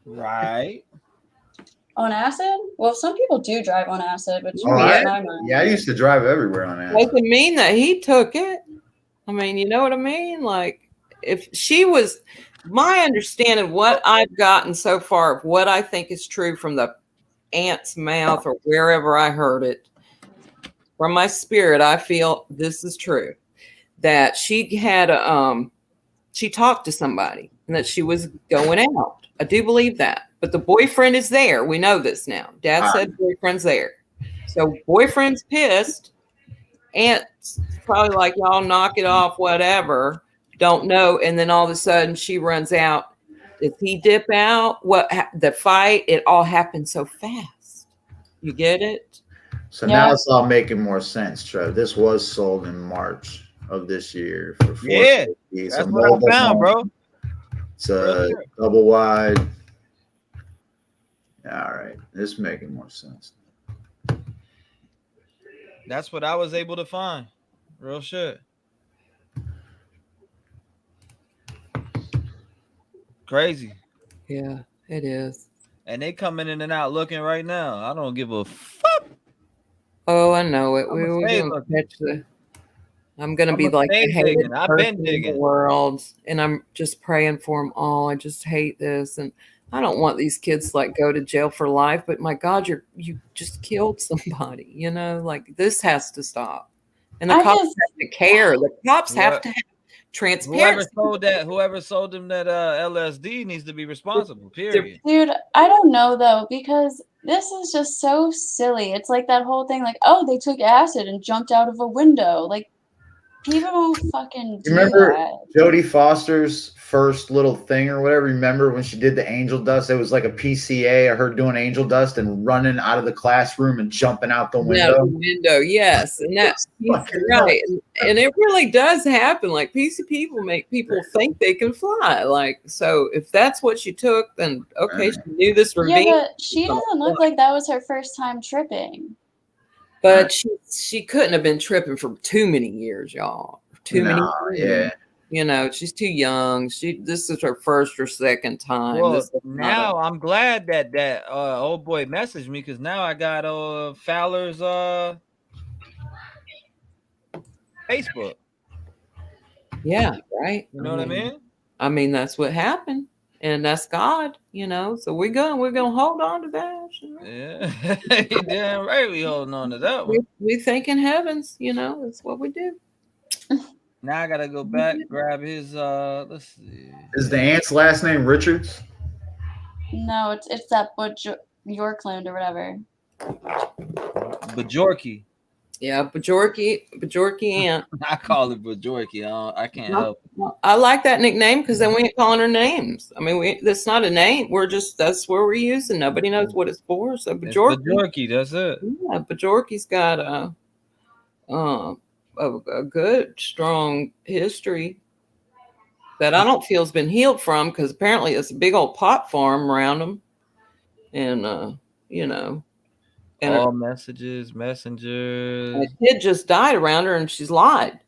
S1: Right.
S6: On acid? Well, some people do drive on acid, which
S11: I used to drive everywhere on acid.
S4: Doesn't mean that he took it. I mean, you know what I mean? Like, if she was, my understanding, what I've gotten so far of what I think is true from the aunt's mouth or wherever I heard it, from my spirit, I feel this is true. That she had she talked to somebody and that she was going out. I do believe that. But the boyfriend is there. We know this now. Dad said boyfriend's there. So boyfriend's pissed. Aunt's probably like, y'all knock it off, whatever. Don't know. And then all of a sudden she runs out. Did he dip out? The fight, it all happened so fast. You get it?
S11: So now it's all making more sense, Trev. This was sold in March of this year for $450.
S1: That's what I found, bro.
S11: It's a double wide. All right, this is making more sense.
S1: That's what I was able to find. Real shit. Crazy.
S4: Yeah, it is.
S1: And they coming in and out looking right now. I don't give a fuck.
S4: Oh, I know it. We're gonna catch I'm gonna be like the hatest person in the world, and I'm just praying for them all. I just hate this, and I don't want these kids to like go to jail for life. But my God, you just killed somebody. You know, like this has to stop. And the cops have to care. The cops have to have transparency.
S1: Whoever sold them that LSD needs to be responsible. Period.
S6: Dude, I don't know though, because this is just so silly. It's like that whole thing, like, oh, they took acid and jumped out of a window. Like, People don't fucking do
S11: You remember
S6: that.
S11: Jodie Foster's first little thing or whatever? Remember when she did the angel dust? It was like a PCA of her doing angel dust and running out of the classroom and jumping out the window.
S4: Out the window, yes. And that's right. And it really does happen. Like PC people make people think they can fly. Like, so if that's what she took, then okay, she knew this ravine.
S6: Yeah, but she doesn't look like that was her first time tripping.
S4: But she couldn't have been tripping for too many years, y'all. Too many years.
S11: Yeah.
S4: You know, she's too young. This is her first or second time.
S1: Well, now I'm glad that old boy messaged me, because now I got Fowler's Facebook.
S4: Yeah, right.
S1: You know what I mean?
S4: I mean, that's what happened. And that's God, you know. So we're gonna hold on to that. You know?
S1: Yeah, you're damn right. We holding on to that one.
S4: We think in heavens, you know. That's what we do.
S1: Now I gotta go back, grab his. Let's see.
S11: Is the aunt's last name Richards?
S6: No, it's that Yorkland or whatever.
S1: Bajorky.
S4: Yeah, Bajorky aunt.
S1: I call it Bajorky. I can't help it.
S4: I like that nickname because then we ain't calling her names. I mean, that's not a name. That's where we're using. Nobody knows what it's for. So
S1: Bajorky, that's it.
S4: Yeah, Bajorky's got a good, strong history that I don't feel has been healed from, because apparently it's a big old pot farm around them, and you know. And
S1: all messengers.
S4: A kid just died around her, and she's lied.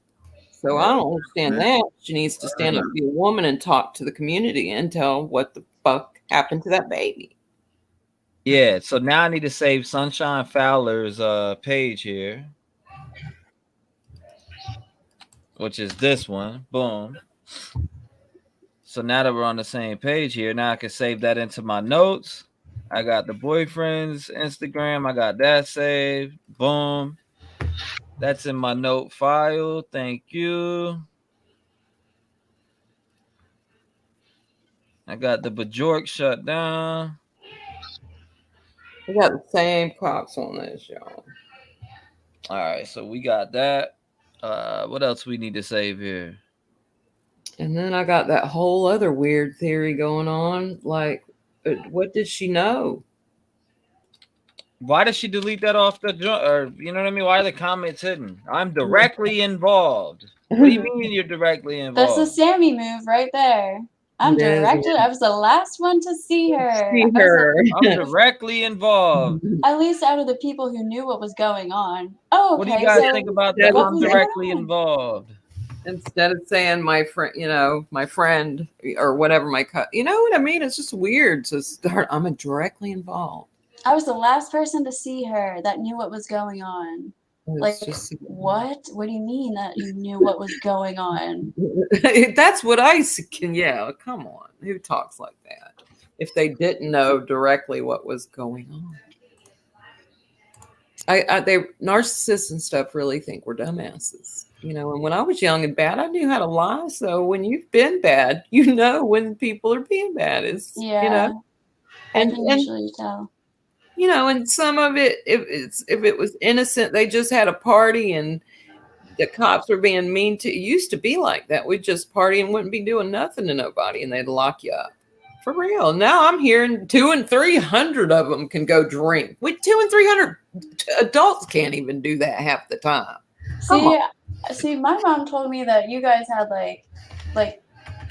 S4: So I don't understand that. She needs to stand up, be a woman, and talk to the community and tell what the fuck happened to that baby.
S1: Yeah. So now I need to save Sunshine Fowler's page here, which is this one. Boom. So now that we're on the same page here, now I can save that into my notes. I got the boyfriend's Instagram. I got that saved. Boom. That's in my note file. Thank you. I got the Bajork shut down.
S4: We got the same clocks on this, y'all.
S1: All right, so we got that. What else we need to save here?
S4: And then I got that whole other weird theory going on. Like, what did she know?
S1: Why did she delete that off the or you know what I mean? Why are the comments hidden? I'm directly involved. What do you mean you're directly involved?
S6: That's a Sammy move right there. I was the last one to see her.
S1: I'm directly involved.
S6: At least out of the people who knew what was going on. Oh, okay.
S1: What do you guys think about that? I'm directly involved.
S4: Instead of saying my friend, you know, my friend or whatever, you know what I mean? It's just weird to start. I'm directly involved.
S6: I was the last person to see her that knew what was going on. Like, what? What do you mean that you knew what was going on?
S4: That's what I can. Yeah, come on. Who talks like that? If they didn't know directly what was going on. They narcissists and stuff really think we're dumbasses. You know, and when I was young and bad, I knew how to lie. So when you've been bad, you know when people are being bad. You know,
S6: I can usually tell.
S4: You know, and some of it, if it was innocent, they just had a party and the cops were being mean to. It used to be like that. We'd just party and wouldn't be doing nothing to nobody, and they'd lock you up. For real. Now I'm hearing 200 and 300 of them can go drink. 200 and 300 adults can't even do that half the time.
S6: See, my mom told me that you guys had like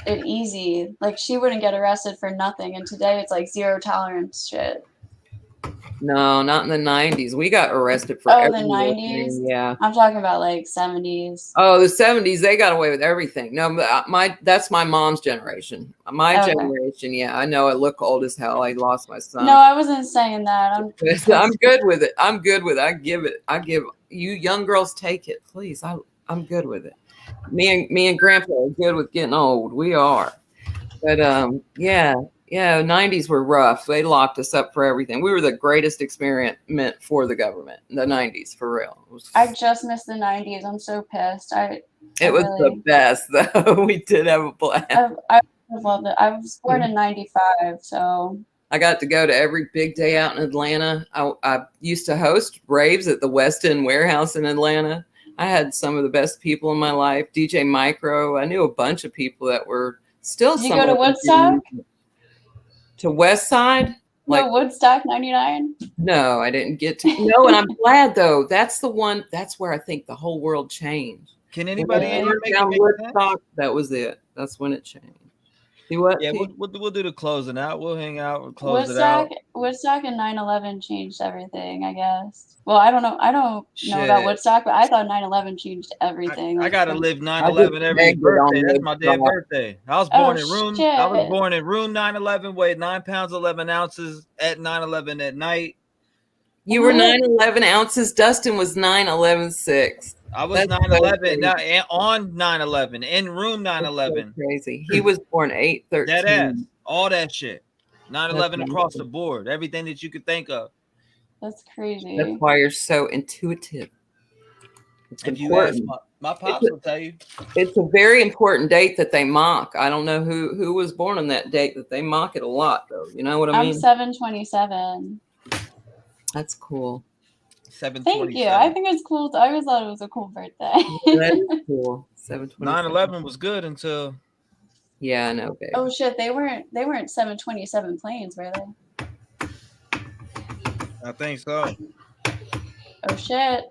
S6: it easy. Like she wouldn't get arrested for nothing, and today it's like zero tolerance shit.
S4: No, not in the 90s. We got arrested for
S6: everything. The 90s?
S4: Yeah.
S6: I'm talking about like 70s.
S4: Oh, the 70s, they got away with everything. No, that's my mom's generation. My generation, yeah. I know I look old as hell. I lost my son.
S6: No, I wasn't saying that. I'm
S4: good with it. I'm good with it. I give you young girls, take it, please. I'm good with it. Me and Grandpa are good with getting old. We are. But yeah, 90s were rough. They locked us up for everything. We were the greatest experiment for the government in the 90s, for real.
S6: I just missed the 90s. I'm so pissed.
S4: It was the best, though. We did have a blast.
S6: I loved it. I was born in 95, so.
S4: I got to go to every big day out in Atlanta. I used to host raves at the West End Warehouse in Atlanta. I had some of the best people in my life. DJ Micro. I knew a bunch of people that were still.
S6: Did you go to Woodstock?
S4: To West Side?
S6: No, Woodstock 99?
S4: No, I didn't get to. No, and I'm glad though. That's the one. That's where I think the whole world changed.
S1: Can anybody in here make it
S4: Woodstock? That was it. That's when it changed. See what?
S1: Yeah, we'll do the closing out. We'll hang out. We'll close it out.
S6: Woodstock and 9/11 changed everything, I guess. Well, I don't know. I don't know about Woodstock, but I thought 9/11 changed everything.
S1: I gotta live 9/11 every birthday. That's my damn birthday. I was born in room.
S6: Shit.
S1: I was born in room 9/11. Weighed 9 pounds 11 ounces at 9/11 at night.
S4: You were 9/11 ounces. Dustin was 9/11.6.
S1: I was 9/11 now on 9/11 in room 9/11.
S4: So crazy. He was born 8/13.
S1: That ass, all that shit. 9/11 across the board. Everything that you could think of.
S6: That's crazy.
S4: That's why you're so intuitive. It's
S1: if
S4: important.
S1: you ask my pops will tell you.
S4: It's a very important date that they mock. I don't know who was born on that date, but they mock it a lot, though. You know what I mean?
S6: I'm 7/27.
S4: That's cool.
S1: 7/27.
S6: Thank you. I think it's cool. I always thought it was a cool birthday.
S4: That's cool. 7/27.
S1: 9/11 was good until.
S4: Yeah, I know, babe.
S6: Oh shit! They weren't 727 planes, were they?
S1: I think so.
S6: Oh shit!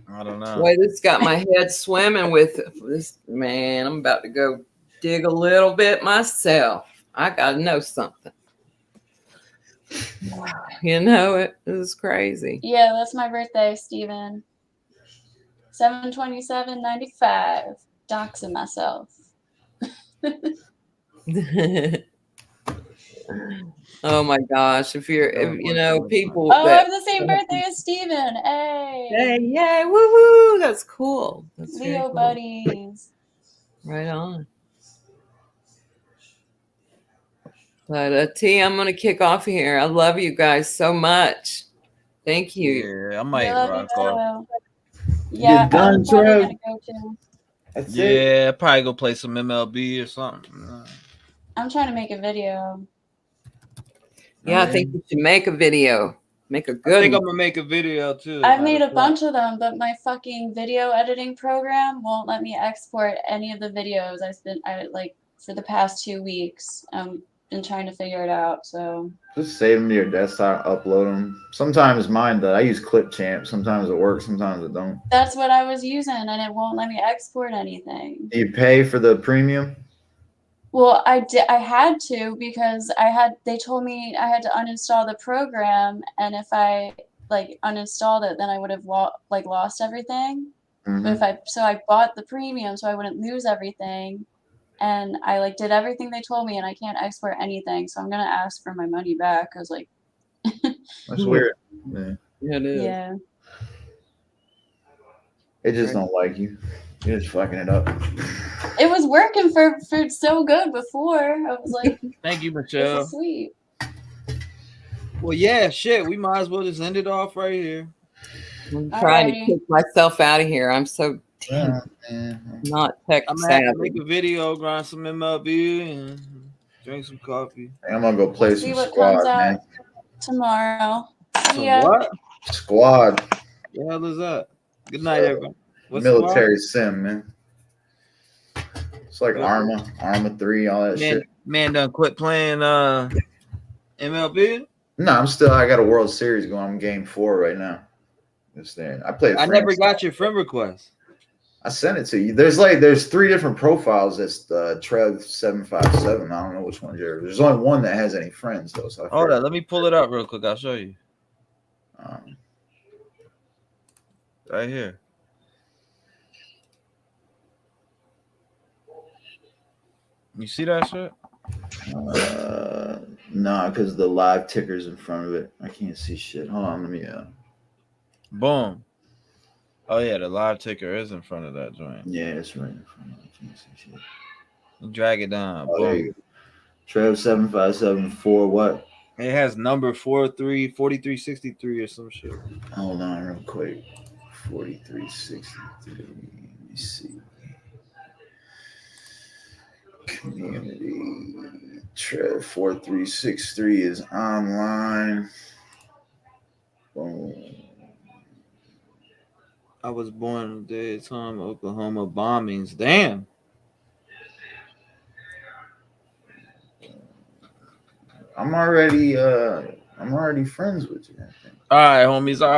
S1: I don't know.
S4: Boy, this got my head swimming with this. Man, I'm about to go dig a little bit myself. I gotta know something. You know, it was crazy.
S6: Yeah, that's my birthday, Steven. 7/27/95. Doxing myself.
S4: Oh my gosh! If you know, people.
S6: Oh, I have the same birthday as Steven. Hey.
S4: Hey, yay! Woo woo! That's cool. That's
S6: Leo
S4: cool.
S6: buddies.
S4: Right on. But T, I'm gonna kick off here. I love you guys so much. Thank you.
S1: Yeah, I might rock off.
S6: Yeah,
S11: done,
S6: I'm probably
S11: Trev?
S6: gonna go too.
S11: That's it.
S1: Yeah, probably go play some MLB or something.
S6: I'm trying to make a video.
S4: Yeah, I think you should make a video. Make a good.
S1: I think I'm gonna make a video too.
S6: I've made a bunch of them, but my fucking video editing program won't let me export any of the videos I like for the past 2 weeks. Been trying to figure it out. So
S11: Just save them to your desktop, upload them. Sometimes mine does. I use Clipchamp. Sometimes it works. Sometimes it don't.
S6: that's what I was using, and it won't let me export anything.
S11: Do you pay for the premium?
S6: Well, I had to because they told me I had to uninstall the program, and if I like uninstalled it, then I would have lost everything.
S11: Mm-hmm.
S6: But I bought the premium so I wouldn't lose everything, and I did everything they told me, and I can't export anything, so I'm gonna ask for my money back because
S11: That's weird. Yeah.
S4: Yeah, it is.
S6: yeah.
S11: It just don't like you. You're just fucking it up.
S6: It was working for so good before. I was like,
S1: thank you,
S6: this
S1: Michelle.
S6: is sweet.
S1: Well, yeah, shit. We might as well just end it off right here.
S4: I'm trying to kick myself out of here. I'm so
S11: Yeah.
S4: not tech
S1: I'm gonna have to
S4: savvy.
S1: make a video, grind some MLB, and drink some coffee.
S11: I'm gonna go play
S6: See
S11: some
S6: what
S11: squad,
S6: comes
S11: man.
S6: out tomorrow.
S1: Some
S6: See ya.
S1: what?
S11: Squad.
S1: The hell is that? Good night, everyone. What's
S11: Military sim, man. It's like Arma 3, all that shit.
S1: Man done quit playing MLB?
S11: No, I got a World Series going. I'm game 4 right now. Just there.
S1: I never got your friend request.
S11: I sent it to you. There's 3 different profiles. That's TREV 757. I don't know which one's yours. There's only one that has any friends though. So
S1: Hold on, let me pull it up real quick. I'll show you. Right here. You see that shit?
S11: No, because the live ticker's in front of it. I can't see shit. Hold on, let me
S1: Boom. Oh yeah, the live ticker is in front of that joint.
S11: Yeah, it's right in front of it. I can't see shit.
S1: Drag it down.
S11: Oh, there you go. TREV 757 for what?
S1: It has number 4363 or some shit.
S11: Hold on real quick. 4363. Let me see. Community. TREV 4363 is online. Boom.
S1: I was born the day time Oklahoma bombings. Damn.
S11: I'm already friends with you. I think.
S1: All right, homies.